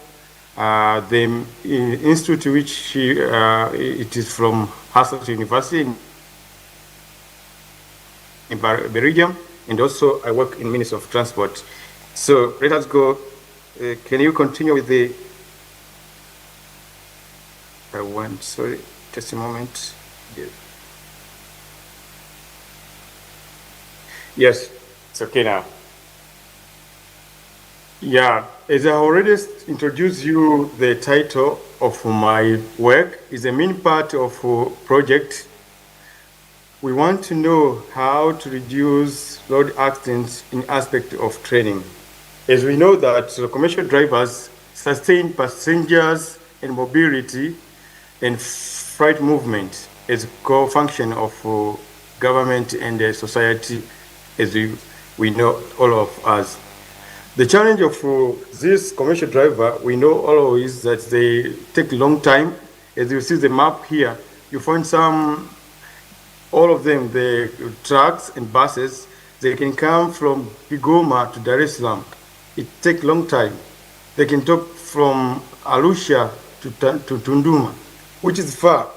S7: the institute which it is from Hasselt University in Belgium, and also I work in Ministry of Transport. So let us go. Can you continue with the one? Sorry, just a moment. Yes, it's okay now. Yeah, as I already introduced you, the title of my work is a main part of a project we want to know how to reduce road accidents in aspect of training. As we know that commercial drivers sustain passengers and mobility and freight movement as a core function of government and society, as we know, all of us. The challenge of this commercial driver, we know always that they take a long time. As you see the map here, you find all of them, the trucks and buses, they can come from Kigoma to Dar es Salaam. It takes a long time. They can talk from Arusha to Tunduma, which is far,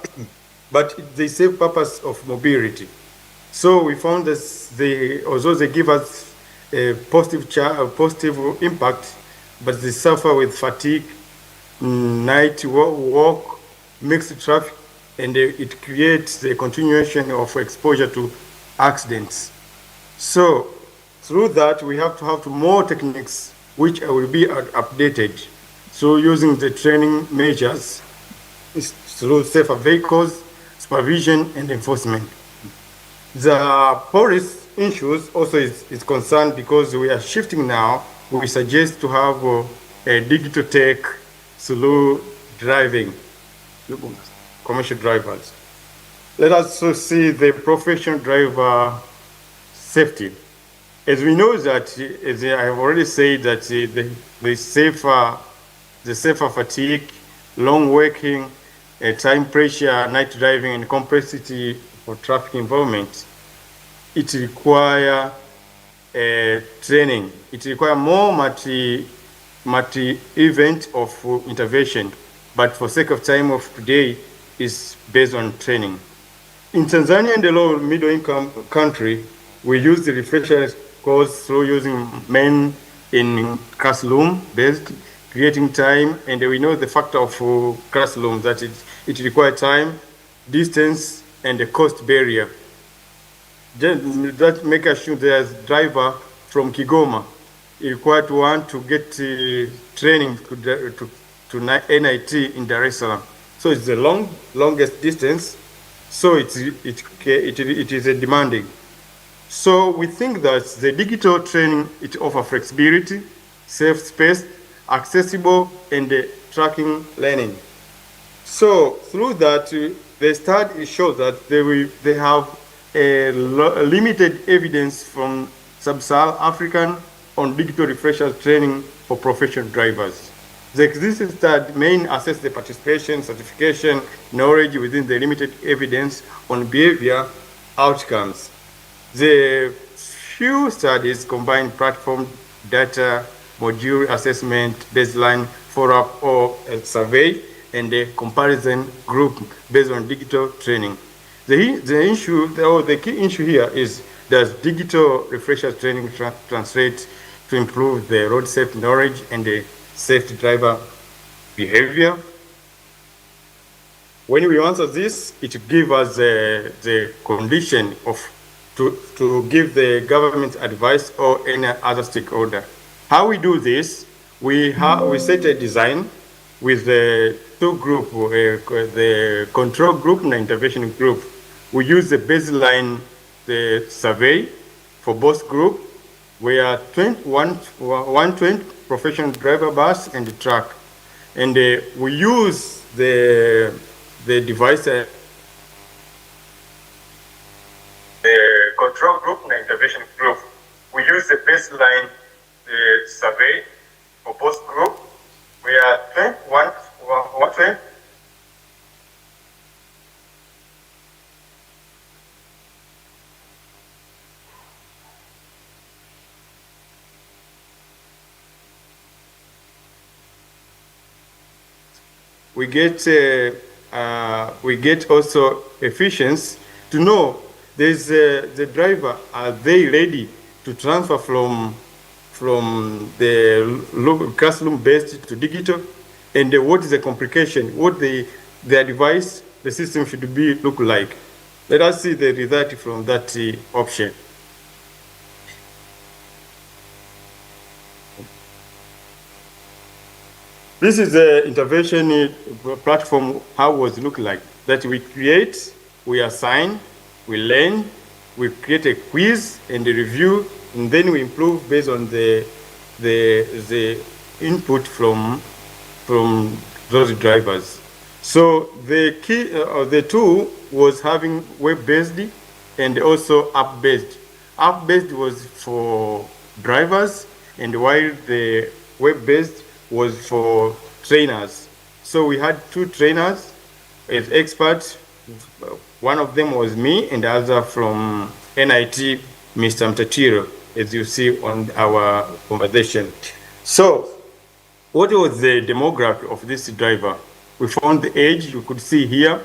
S7: but they save purpose of mobility. So we found that although they give us a positive impact, but they suffer with fatigue, night walk, mixed traffic, and it creates the continuation of exposure to accidents. So through that, we have to have more techniques which will be updated. So using the training measures through safer vehicles, supervision, and enforcement. The police issues also is concerned because we are shifting now. We suggest to have a digital tech through driving, commercial drivers. Let us also see the professional driver safety. As we know that, as I have already said, that the safer fatigue, long working, time pressure, night driving, and complexity for traffic involvement, it requires training. It requires more multi-event of intervention, but for sake of time of today, is based on training. In Tanzania and the low middle income country, we use the refresher course through using men in classroom based, creating time, and we know the factor of classroom that it requires time, distance, and the cost barrier. That make us sure there's driver from Kigoma. He required to get training to NIT in Dar es Salaam. So it's the longest distance. So it is a demanding. So we think that the digital training, it offers flexibility, safe space, accessible, and tracking learning. So through that, the study shows that they have limited evidence from sub-Saharan African on digital refresher training for professional drivers. The existing study may assess the participation, certification, knowledge within the limited evidence on behavior outcomes. The few studies combine platform data, module assessment, baseline, follow-up, or a survey, and a comparison group based on digital training. The key issue here is, does digital refresher training translate to improve the road safety knowledge and the safety driver behavior? When we answer this, it gives us the condition to give the government advice or any other stakeholder. How we do this, we set a design with the two groups, the control group and the intervention group. We use the baseline survey for both groups. We are 120 professional driver bus and the truck. And we use the device, the control group and the intervention group. We use the baseline survey for both groups. We are 120. We get also efficiency to know there's the driver, are they ready to transfer from the classroom based to digital, and what is the complication, what their device, the system should look like. Let us see the result from that option. This is the intervention platform, how was it look like, that we create, we assign, we learn, we create a quiz and a review, and then we improve based on the input from those drivers. So the key, the tool was having web-based and also app-based. App-based was for drivers, and while the web-based was for trainers. So we had 2 trainers as experts. One of them was me, and the other from NIT, Mr. Mtatiro, as you see on our conversation. So what was the demographic of this driver? We found the age, you could see here.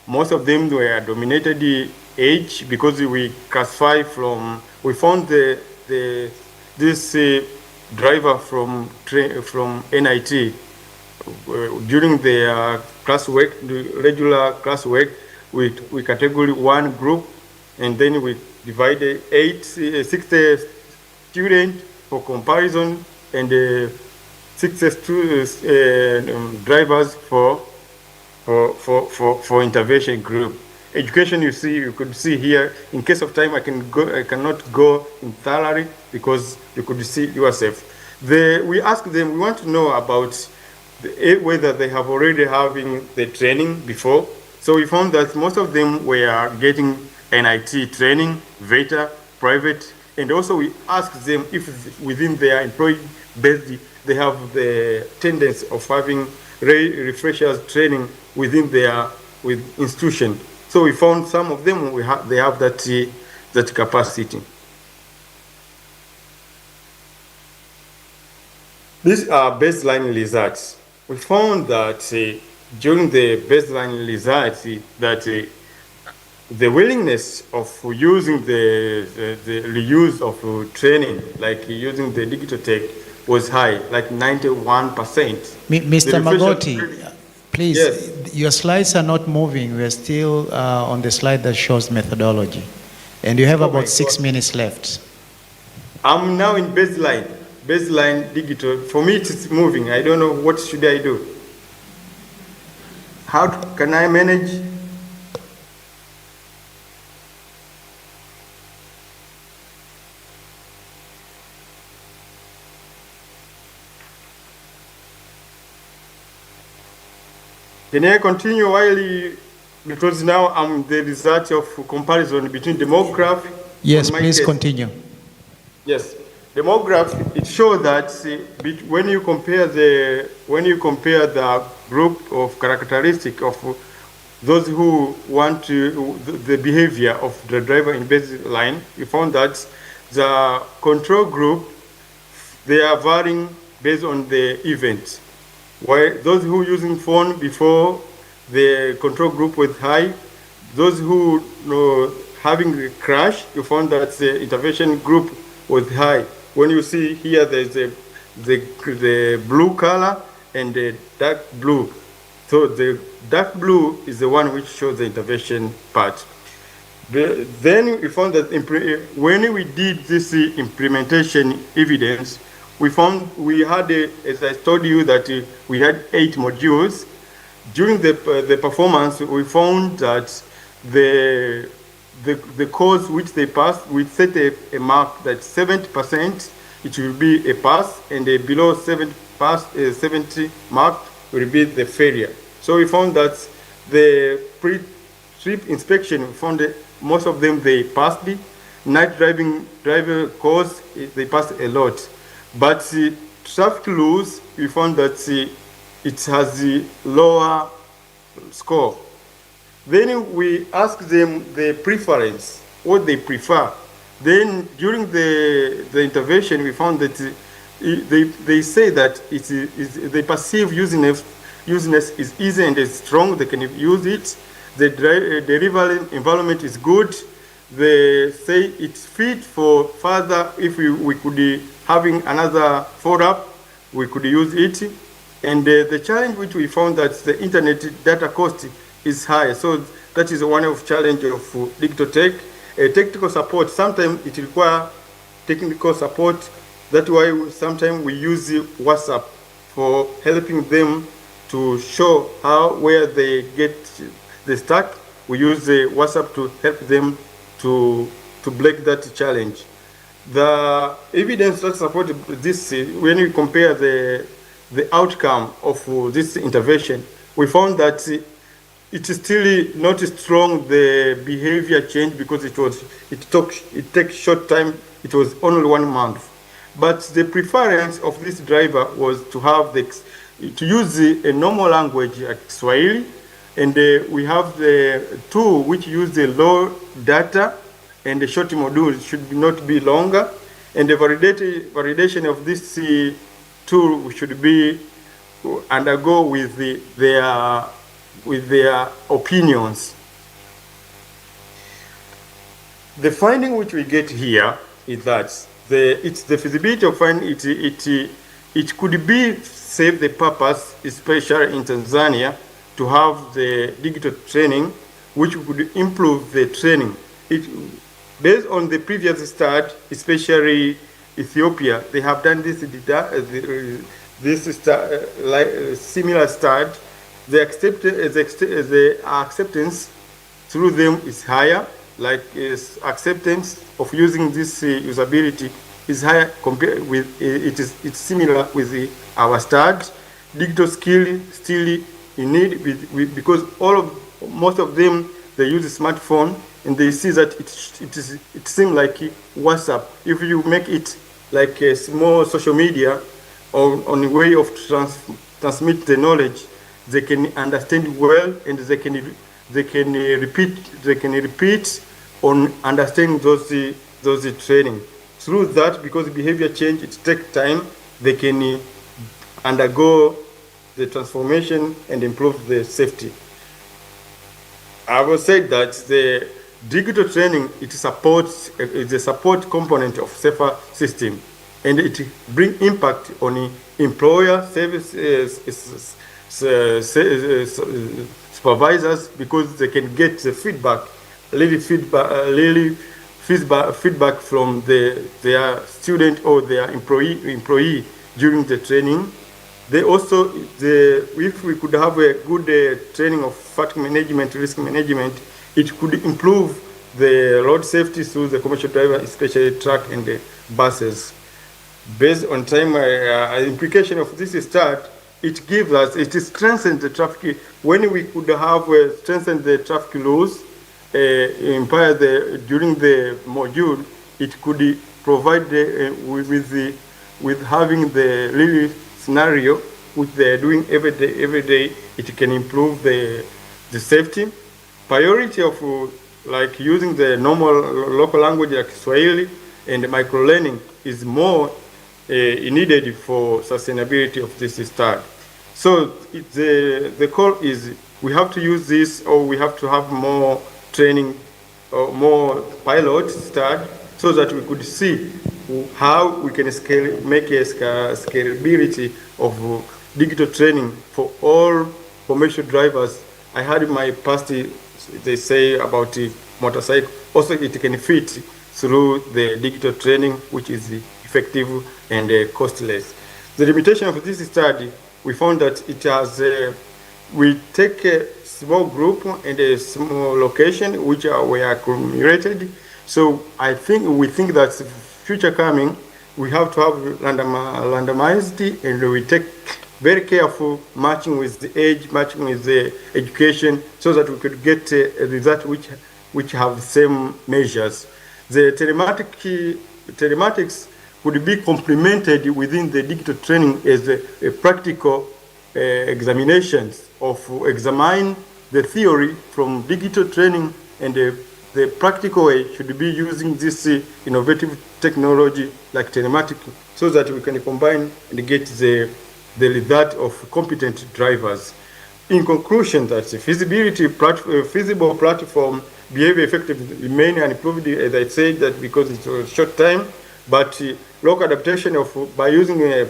S7: Most of them were dominated age because we classify from, we found this driver from NIT during their classwork, the regular classwork. We category 1 group, and then we divided 60 students for comparison, and 60 drivers for intervention group. Education, you could see here. In case of time, I cannot go in thoroughly because you could see yourself. We asked them, we want to know about whether they have already having the training before. So we found that most of them were getting NIT training, VETA, private, and also we asked them if within their employee base they have the tendency of having refreshers training within their institution. So we found some of them they have that capacity. These are baseline results. We found that during the baseline results that the willingness of using the reuse of training, like using the digital tech, was high, like 91%.
S18: Mr. Magoti, please, yes. Your slides are not moving. We are still on the slide that shows methodology. And you have about 6 minutes left.
S7: I'm now in baseline digital. For me, it's moving. I don't know what should I do. How can I manage? Can I continue because now I'm the result of comparison between demographic?
S18: Yes, please continue.
S7: Yes, demographic, it shows that when you compare the group of characteristic of those who want to the behavior of the driver in baseline, you found that the control group, they are varying based on the event. While those who using phone before the control group was high, those who having a crash, you found that the intervention group was high. When you see here, there's the blue color and the dark blue. So the dark blue is the one which shows the intervention part. Then we found that when we did this implementation evidence, we found we had, as I told you, that we had 8 modules. During the performance, we found that the course which they passed, we set a mark that 70% it will be a pass, and below 70 mark will be the failure. So we found that the pre-trip inspection, we found that most of them they passed it. Night driver course, they passed a lot. But traffic rules, we found that it has the lower score. Then we asked them the preference, what they prefer. Then during the intervention, we found that they say that they perceive usiness is easy and is strong. They can use it. The delivery environment is good. They say it's fit for further. If we could having another follow-up, we could use it. And the challenge which we found that the internet data cost is high. So that is one of challenge of digital tech. Technical support, sometimes it requires technical support. That's why sometimes we use WhatsApp for helping them to show where they get the stuck. We use the WhatsApp to help them to break that challenge. The evidence that supports this, when we compare the outcome of this intervention, we found that it is still not strong, the behavior change, because it takes short time. It was only 1 month. But the preference of this driver was to have to use a normal language like Swahili, and we have the tool which use the low data, and the short module should not be longer, and the validation of this tool should be undergo with their opinions. The finding which we get here is that it's the feasibility of finding it could be serve the purpose, especially in Tanzania, to have the digital training, which would improve the training. Based on the previous study, especially Ethiopia, they have done this similar study. The acceptance through them is higher, like acceptance of using this usability is higher compared with it's similar with our study. Digital skill still in need because most of them they use a smartphone, and they see that it seems like WhatsApp. If you make it like a small social media or on a way of transmit the knowledge, they can understand well, and they can repeat on understanding those training. Through that, because behavior change, it takes time, they can undergo the transformation and improve the safety. I will say that the digital training, it's a support component of safer system, and it bring impact on employer services, supervisors, because they can get the feedback from their student or their employee during the training. They also, if we could have a good training of fatigue management, risk management, it could improve the road safety through the commercial driver, especially truck and the buses. Based on time implication of this start, it strengthens the traffic. When we could have strengthened the traffic laws during the module, it could provide with having the really scenario which they are doing every day, it can improve the safety. Priority of like using the normal local language like Swahili and micro-learning is more needed for sustainability of this start. So the call is we have to use this, or we have to have more training or more pilot start, so that we could see how we can make a scalability of digital training for all commercial drivers. I heard in my past they say about motorcycle. Also, it can fit through the digital training, which is effective and costless. The limitation of this study, we found that it has, we take a small group and a small location, which were accumulated. So we think that future coming, we have to have randomized, and we take very careful matching with the age, matching with the education, so that we could get a result which have the same measures. The telematics would be complemented within the digital training as a practical examinations of examine the theory from digital training, and the practical way should be using this innovative technology like telematics, so that we can combine and get the result of competent drivers. In conclusion, that the feasible platform behavior effective remain unimproved, as I said, that because it's a short time, but local adaptation by using a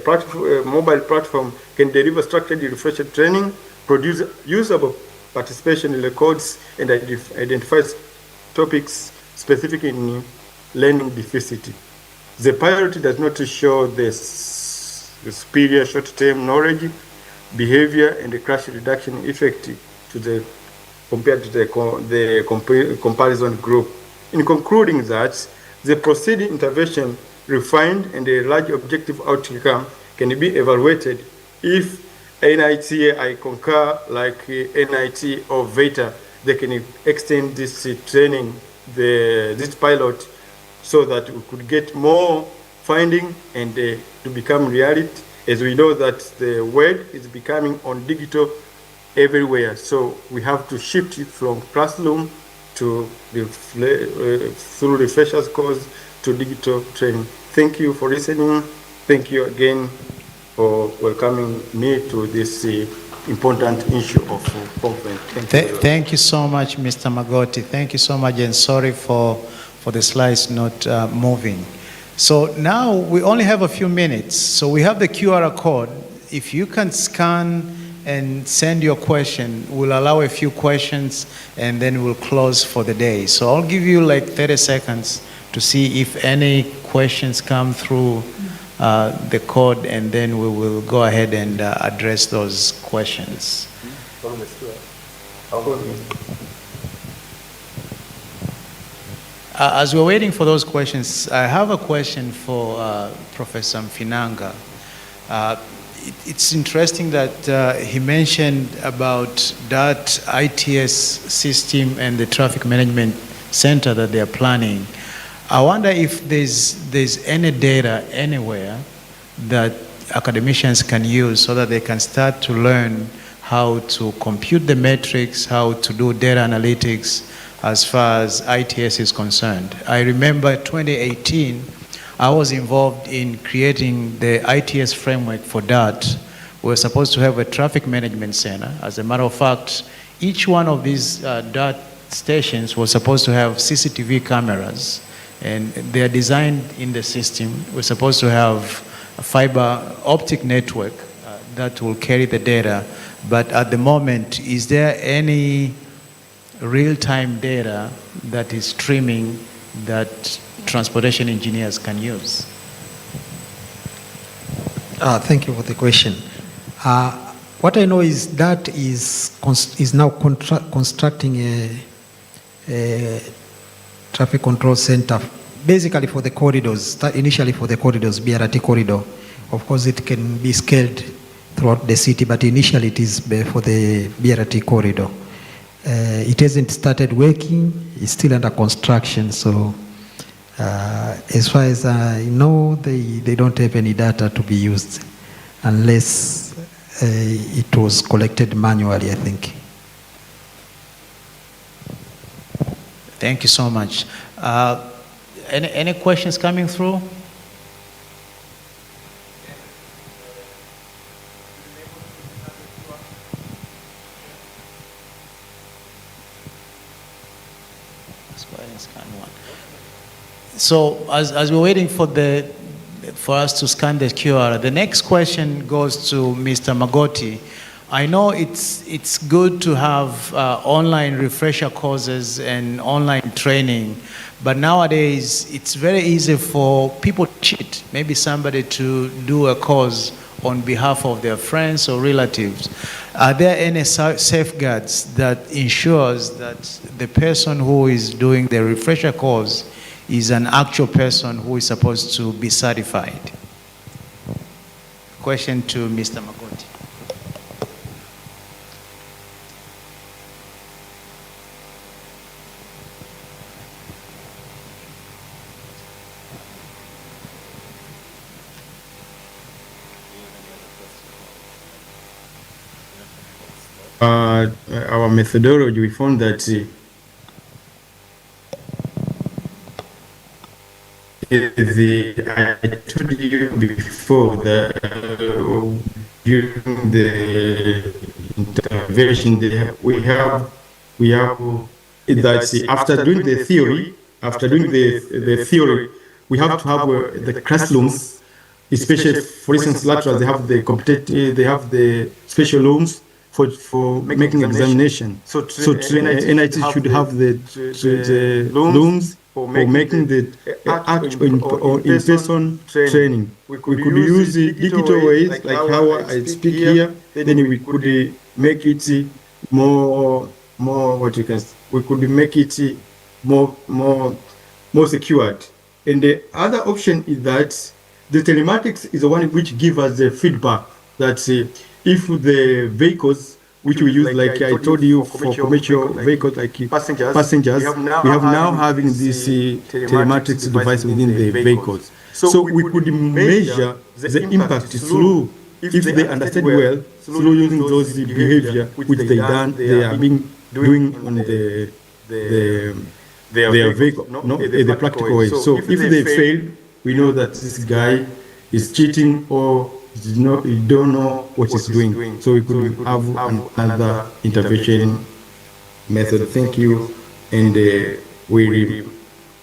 S7: mobile platform can deliver structured refresher training, produce usable participation records, and identify topics specific in learning deficit. The priority does not show the superior short-term knowledge, behavior, and the crash reduction effect compared to the comparison group. in concluding that the preceding intervention refined and a large objective outcome can be evaluated if NIT, I concur, like NIT or VETA, they can extend this training, this pilot, so that we could get more finding and to become reality, as we know that the world is becoming on digital everywhere. So we have to shift it from classroom to through refreshers course to digital training. Thank you for listening. Thank you again for welcoming me to this important issue of conference.
S18: Thank you so much, Mr. Magoti. Thank you so much, and sorry for the slides not moving. So now we only have a few minutes. So we have the QR code. If you can scan and send your question, we'll allow a few questions and then we'll close for the day. So I'll give you like 30 seconds to see if any questions come through the code, and then we will go ahead and address those questions. As we're waiting for those questions, I have a question for Professor Mfinanga. It's interesting that he mentioned about that ITS system and the traffic management center that they are planning. I wonder if there's any data anywhere that academicians can use so that they can start to learn how to compute the metrics, how to do data analytics as far as ITS is concerned. I remember 2018, I was involved in creating the ITS framework for DART. We were supposed to have a traffic management center. As a matter of fact, each one of these DART stations was supposed to have CCTV cameras, and they are designed in the system. We're supposed to have a fiber optic network that will carry the data. But at the moment, is there any real-time data that is streaming that transportation engineers can use?
S21: Thank you for the question. What I know is that is now constructing a traffic control center, basically for the corridors, initially for the corridors, BRT corridor. Of course, it can be scaled throughout the city, but initially it is for the BRT corridor. It hasn't started working, it's still under construction, so as far as I know, they don't have any data to be used unless it was collected manually, I think.
S18: Thank you so much. Any questions coming through? Let's go ahead and scan one. So as we're waiting for us to scan the QR, the next question goes to Mr. Magoti. I know it's good to have online refresher courses and online training, but nowadays it's very easy for people to cheat. Maybe somebody to do a course on behalf of their friends or relatives. Are there any safeguards that ensures that the person who is doing the refresher course is an actual person who is supposed to be certified? Question to Mr. Magoti.
S7: Our methodology, we found that I told you before that during the intervention we have that after doing the theory, we have to have the classrooms, especially for instance laterals, they have the special rooms for making examination. So NIT should have the rooms for making the actual in-person training. We could use the digital ways, like how I speak here, then we could make it more what you can, we could make it more secured. And the other option is that the telematics is the one which gives us the feedback that if the vehicles which we use, like I told you, for commercial vehicles like passengers, we have now having this telematics device within the vehicles. So we could measure the impact through, if they understand well, through using those behavior which they are doing on their vehicle, the practical way. So if they fail, we know that this guy is cheating or you don't know what he's doing. So we could have another intervention method. Thank you. And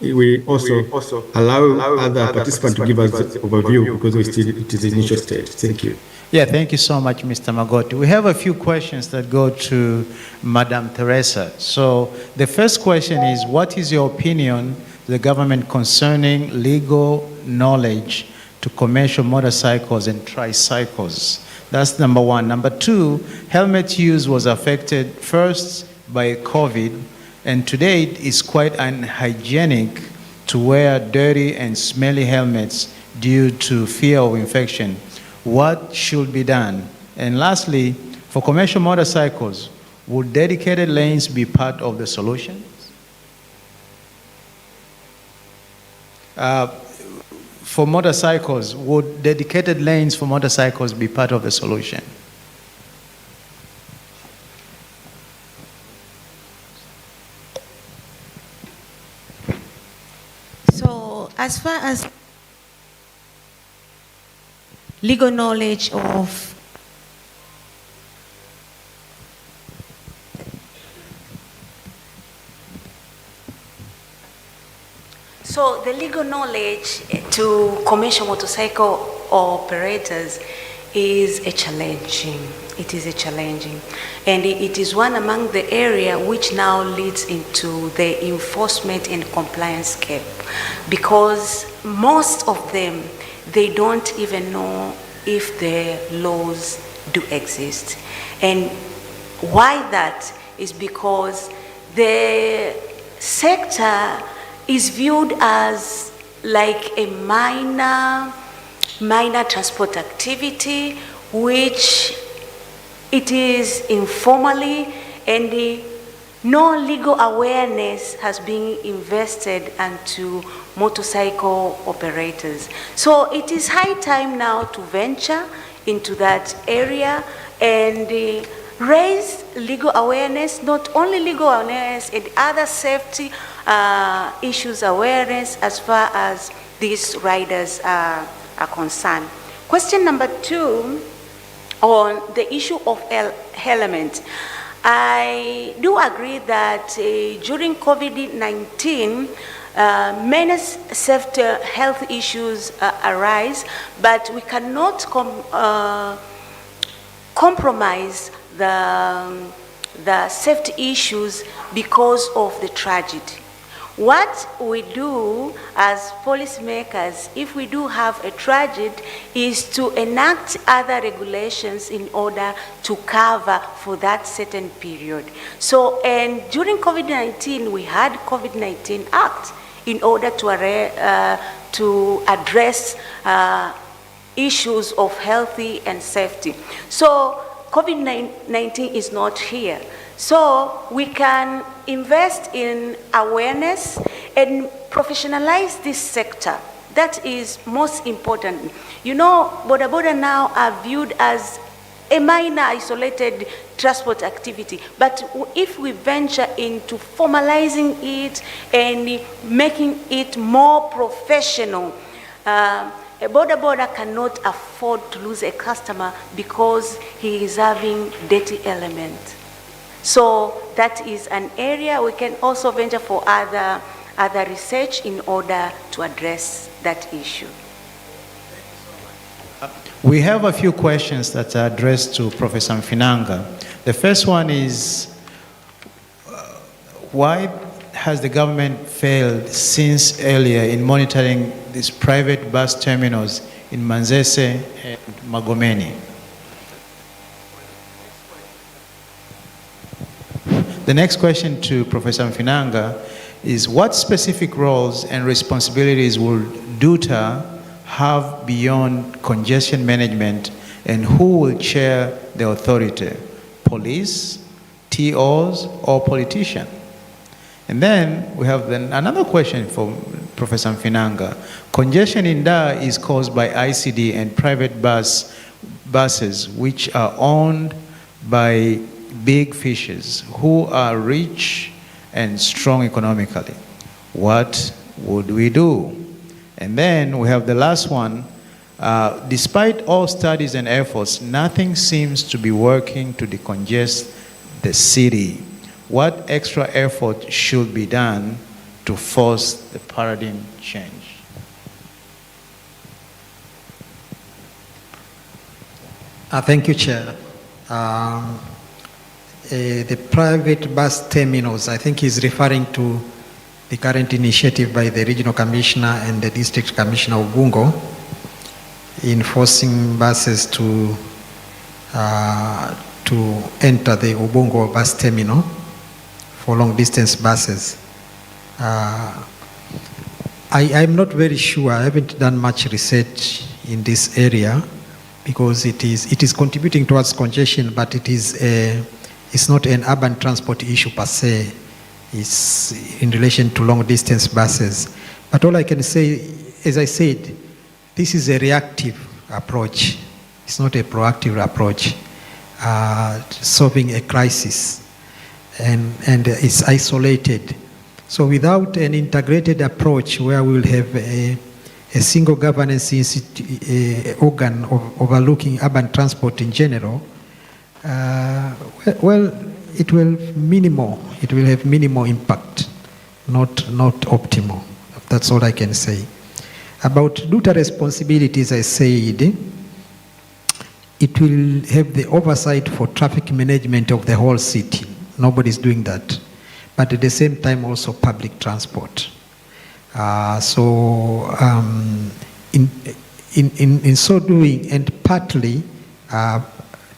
S7: we also allow other participants to give us the overview because it is initial stage. Thank you.
S18: Yeah, thank you so much, Mr. Magoti. We have a few questions that go to Madam Teresa. So the first question is, what is your opinion, the government, concerning legal knowledge to commercial motorcycles and tricycles? That's number one. Number two, helmet use was affected first by COVID, and today it is quite unhygienic to wear dirty and smelly helmets due to fear of infection. What should be done? And lastly, for commercial motorcycles, would dedicated lanes be part of the solution? For motorcycles, would dedicated lanes for motorcycles be part of the solution?
S4: So, as far as legal knowledge of So the legal knowledge to commercial motorcycle operators is a challenging. It is a challenging, and it is one among the area which now leads into the enforcement and compliance gap, because most of them, they don't even know if the laws do exist. And why that is because the sector is viewed as like a minor transport activity, which it is informally, and no legal awareness has been invested into motorcycle operators. So it is high time now to venture into that area and raise legal awareness, not only legal awareness, and other safety issues awareness as far as these riders are concerned. Question number 2 on the issue of helmet. I do agree that during COVID-19, many safety health issues arise, but we cannot compromise the safety issues because of the tragedy. What we do as policymakers, if we do have a tragedy, is to enact other regulations in order to cover for that certain period. So, and during COVID-19, we had COVID-19 Act in order to address issues of healthy and safety. So COVID-19 is not here. So we can invest in awareness and professionalize this sector. That is most important. You know, Boda Boda now are viewed as a minor isolated transport activity. But if we venture into formalizing it and making it more professional, a Boda Boda cannot afford to lose a customer because he is having dirty element. So that is an area we can also venture for other research in order to address that issue.
S18: We have a few questions that are addressed to Professor Mfinanga. The first one is, why has the government failed since earlier in monitoring these private bus terminals in Manzese and Magomeni? The next question to Professor Mfinanga
S14: is what specific roles and responsibilities will DUTA have beyond congestion management, and who will chair the authority? Police, TOs, or politician? And then we have another question for Professor Mfinanga. Congestion in Dar is caused by ICD and private buses, which are owned by big fishes who are rich and strong economically. What would we do? And then we have the last one. Despite all studies and efforts, nothing seems to be working to decongest the city. What extra effort should be done to force the paradigm change?
S21: Thank you, Chair. The private bus terminals, I think he's referring to the current initiative by the Regional Commissioner and the District Commissioner of Ubungo in forcing buses to enter the Ubungo bus terminal for long distance buses. I'm not very sure. I haven't done much research in this area because it is contributing towards congestion, but it's not an urban transport issue per se. It's in relation to long distance buses. But all I can say, as I said, this is a reactive approach. It's not a proactive approach. Solving a crisis, and it's isolated. So without an integrated approach where we'll have a single governance organ overlooking urban transport in general, well, it will have minimal impact, not optimal. That's all I can say. About DUTA responsibilities, I said, it will have the oversight for traffic management of the whole city. Nobody's doing that. But at the same time, also public transport. In so doing, and partly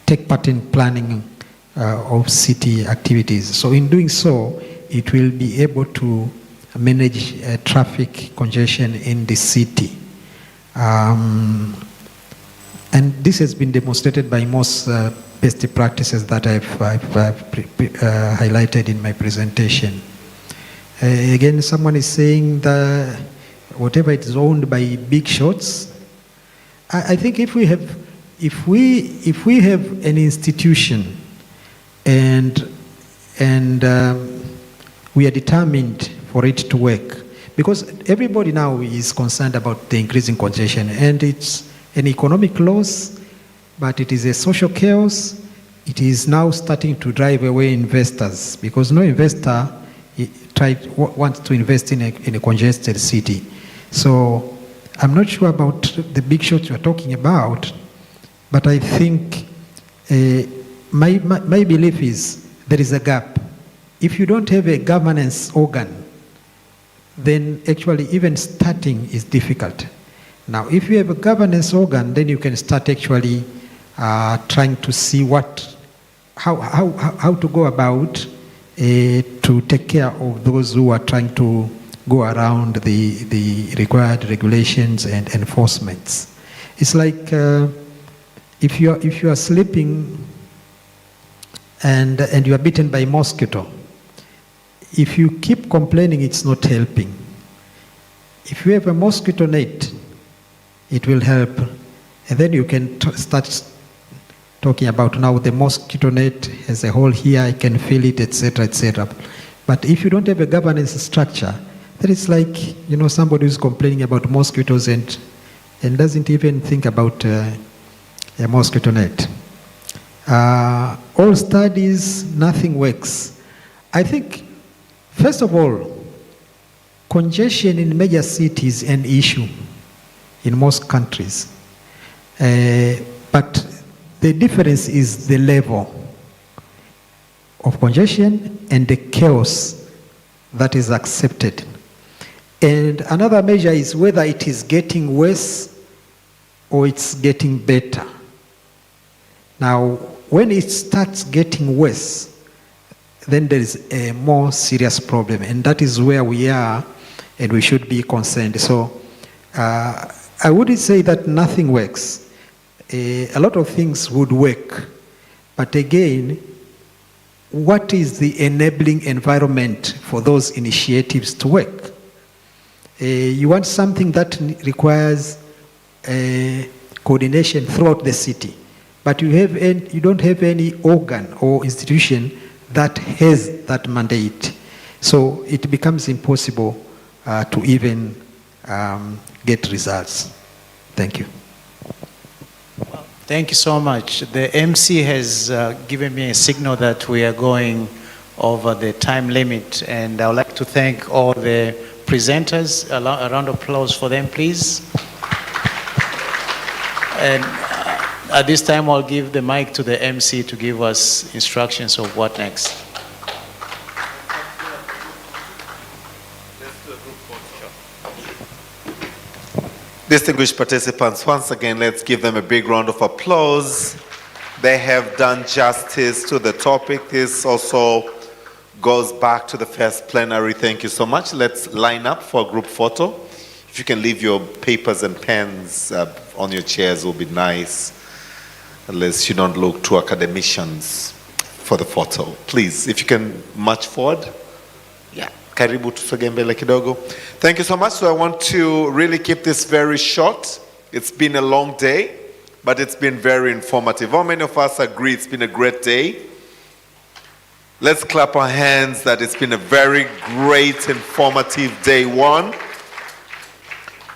S21: take part in planning of city activities. So in doing so, it will be able to manage traffic congestion in the city. And this has been demonstrated by most best practices that I've highlighted in my presentation. Again, someone is saying that whatever is owned by big shots. I think if we have an institution and we are determined for it to work, because everybody now is concerned about the increasing congestion, and it's an economic loss, but it is a social chaos. It is now starting to drive away investors, because no investor wants to invest in a congested city. So I'm not sure about the big shots you're talking about, but I think my belief is there is a gap. If you don't have a governance organ, then actually even starting is difficult. Now, if you have a governance organ, then you can start actually trying to see how to go about to take care of those who are trying to go around the required regulations and enforcements. It's like if you are sleeping and you are bitten by a mosquito, if you keep complaining, it's not helping. If you have a mosquito net, it will help. And then you can start talking about now the mosquito net has a hole here, I can feel it, etc., etc. But if you don't have a governance structure, then it's like, somebody who's complaining about mosquitoes and doesn't even think about a mosquito net. All studies, nothing works. I think, first of all, congestion in major cities is an issue in most countries. But the difference is the level of congestion and the chaos that is accepted. And another measure is whether it is getting worse or it's getting better. Now, when it starts getting worse, then there is a more serious problem, and that is where we are, and we should be concerned. So I wouldn't say that nothing works. A lot of things would work, but again, what is the enabling environment for those initiatives to work? You want something that requires coordination throughout the city, but you don't have any organ or institution that has that mandate. So it becomes impossible to even get results. Thank you.
S18: Thank you so much. The MC has given me a signal that we are going over the time limit, and I would like to thank all the presenters. A round of applause for them, please. And at this time, I'll give the mic to the MC to give us instructions of what next.
S11: Distinguished participants, once again, let's give them a big round of applause. They have done justice to the topic. This also goes back to the first plenary. Thank you so much. Let's line up for a group photo. If you can leave your papers and pens on your chairs, it will be nice. Unless you don't look too academicians for the photo. Please, if you can march forward. Yeah. Karibu tusogee mbele kidogo. Thank you so much. So I want to really keep this very short. It's been a long day, but it's been very informative. How many of us agree it's been a great day? Let's clap our hands that it's been a very great, informative day one.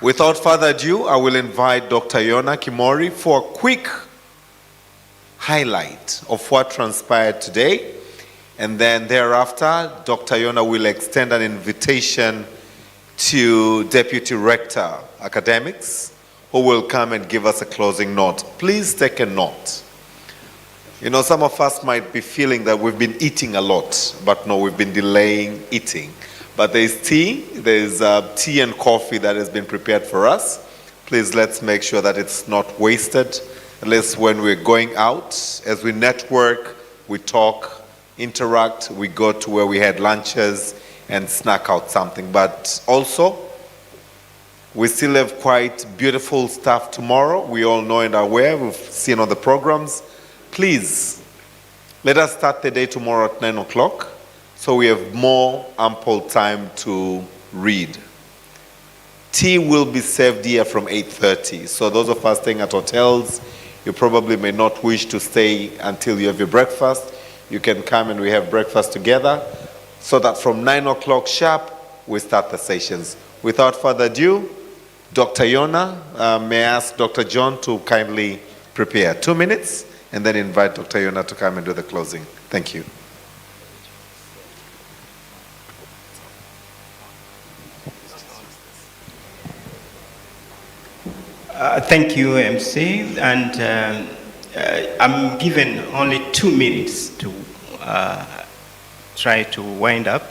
S11: Without further ado, I will invite Dr. Yona Kimori for a quick highlight of what transpired today. And then thereafter, Dr. Yona will extend an invitation to Deputy Rector Academics, who will come and give us a closing note. Please take a note. You know, some of us might be feeling that we've been eating a lot, but no, we've been delaying eating. But there's tea and coffee that has been prepared for us. Please, let's make sure that it's not wasted. At least when we're going out, as we network, we talk, interact, we go to where we had lunches and snack out something. But also, we still have quite beautiful stuff tomorrow. We all know and are aware. We've seen on the programs. Please, let us start the day tomorrow at 9 o'clock so we have more ample time to read. Tea will be served here from 8:30. So those of us staying at hotels, you probably may not wish to stay until you have your breakfast. You can come and we have breakfast together so that from 9 o'clock sharp, we start the sessions. Without further ado, Dr. Yona, may I ask Dr. John to kindly prepare 2 minutes and then invite Dr. Yona to come and do the closing. Thank you.
S20: Thank you, MC, and I'm given only 2 minutes to try to wind up,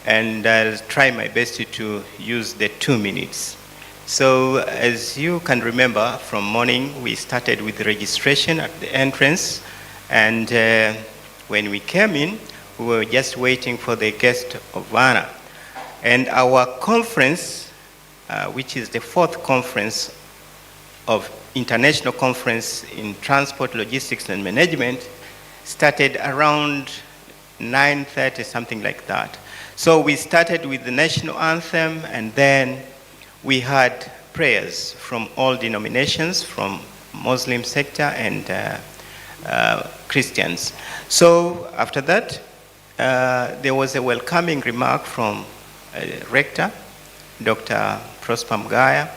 S20: and I'll try my best to use the 2 minutes. So as you can remember, from morning we started with registration at the entrance, and when we came in, we were just waiting for the guest of honor. And our conference, which is the 4th conference of International Conference in Transport, Logistics and Management, started around 9:30, something like that. So we started with the national anthem, and then we had prayers from all denominations, from Muslim sector and Christians. So after that, there was a welcoming remark from Rector, Dr. Prosper Mgaya,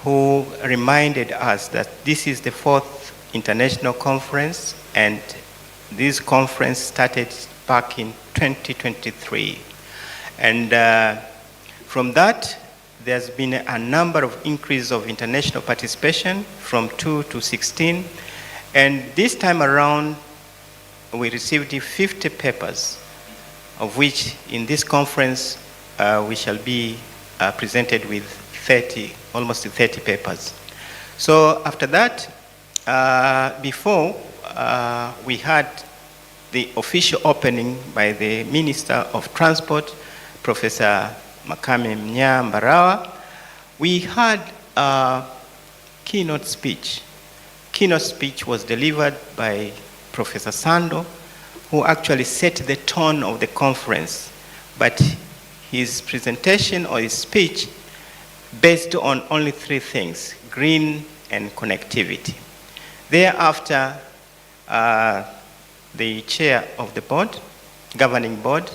S20: who reminded us that this is the 4th international conference, and this conference started back in 2023. And from that, there's been a number of increase of international participation from 2 to 16. And this time around, we received 50 papers, of which in this conference, we shall be presented with almost 30 papers. So after that, before we had the official opening by the Minister of Transport, Professor Makame Mnyaa Mbarawa, we had a keynote speech. Keynote speech was delivered by Professor Sando, who actually set the tone of the conference. But his presentation or his speech based on only three things: green and connectivity. Thereafter, the chair of the board, governing board,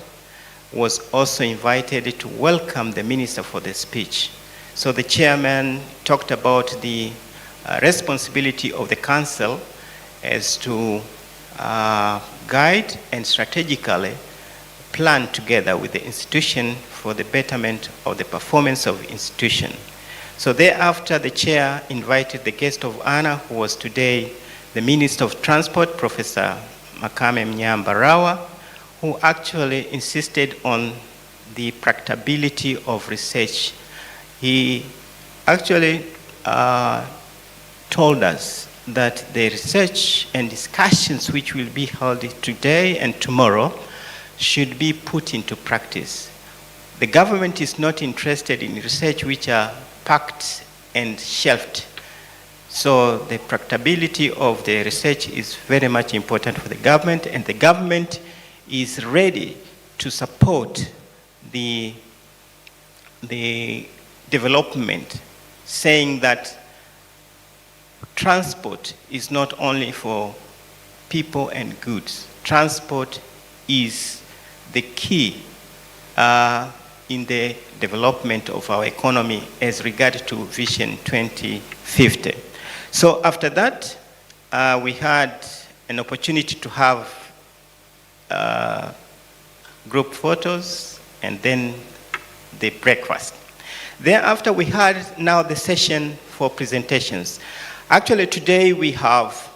S20: was also invited to welcome the minister for the speech. So the chairman talked about the responsibility of the council as to guide and strategically plan together with the institution for the betterment of the performance of the institution. So thereafter, the chair invited the guest of honor, who was today the Minister of Transport, Professor Makame Mnyaa Mbarawa, who actually insisted on the practicability of research. He actually told us that the research and discussions which will be held today and tomorrow should be put into practice. The government is not interested in research which are packed and shelved. So the practicability of the research is very much important for the government, and the government is ready to support the development, saying that transport is not only for people and goods. Transport is the key in the development of our economy as regard to Vision 2050. So after that, we had an opportunity to have group photos and then the breakfast. Thereafter, we had now the session for presentations. Actually, today we have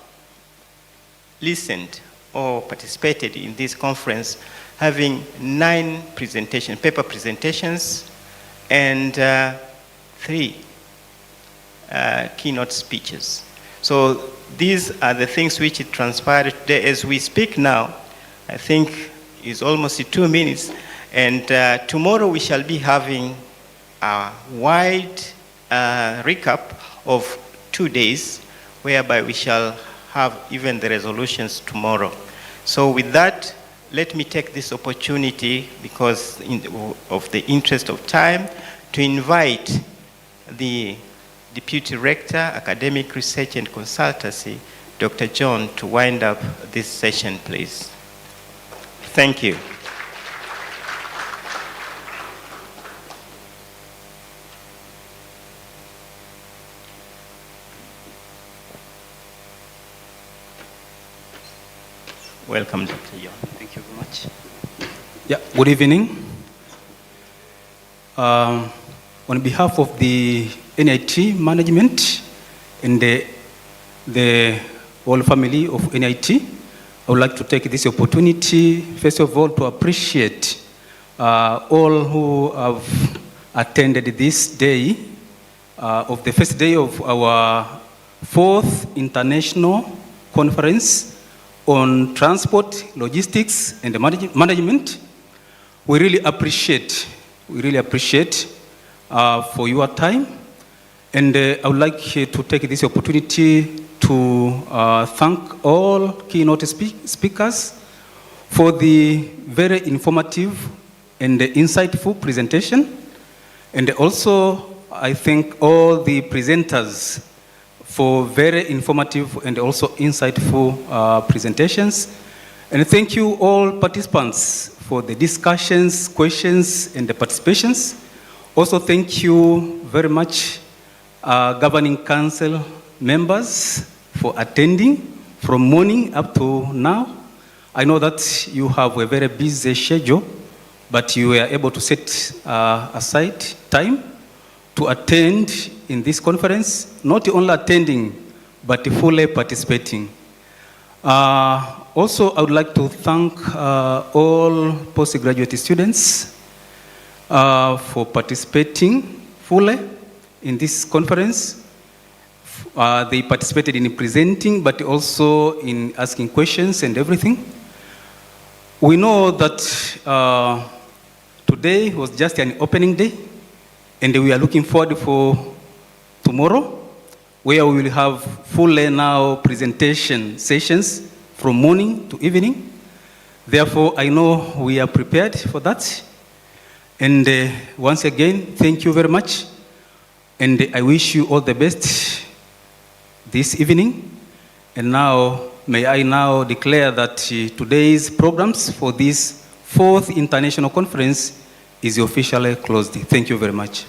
S20: listened or participated in this conference having 9 presentations, paper presentations, and 3 keynote speeches. So these are the things which transpired today. As we speak now, I think it's almost 2 minutes, and tomorrow we shall be having a wide recap of 2 days, whereby we shall have even the resolutions tomorrow. So with that, let me take this opportunity, because of the interest of time, to invite the Deputy Rector, Academic Research and Consultancy, Dr. John, to wind up this session, please. Thank you. Welcome, Dr. John. Thank you very much.
S3: Yeah, good evening. On behalf of the NIT management and the whole family of NIT, I would like to take this opportunity, first of all, to appreciate all who have attended this day of the first day of our 4th International Conference on Transport, Logistics, and Management. We really appreciate for your time. And I would like to take this opportunity to thank all keynote speakers for the very informative and insightful presentation. And also, I thank all the presenters for very informative and also insightful presentations. And thank you all participants for the discussions, questions, and the participations. Also, thank you very much, Governing Council members, for attending from morning up to now. I know that you have a very busy schedule, but you were able to set aside time to attend in this conference, not only attending, but fully participating. Also, I would like to thank all postgraduate students for participating fully in this conference. They participated in presenting, but also in asking questions and everything. We know that today was just an opening day, and we are looking forward for tomorrow, where we will have full now presentation sessions from morning to evening. Therefore, I know we are prepared for that. And once again, thank you very much. And I wish you all the best this evening. And now, may I now declare that today's programs for this 4th International Conference is officially closed. Thank you very much.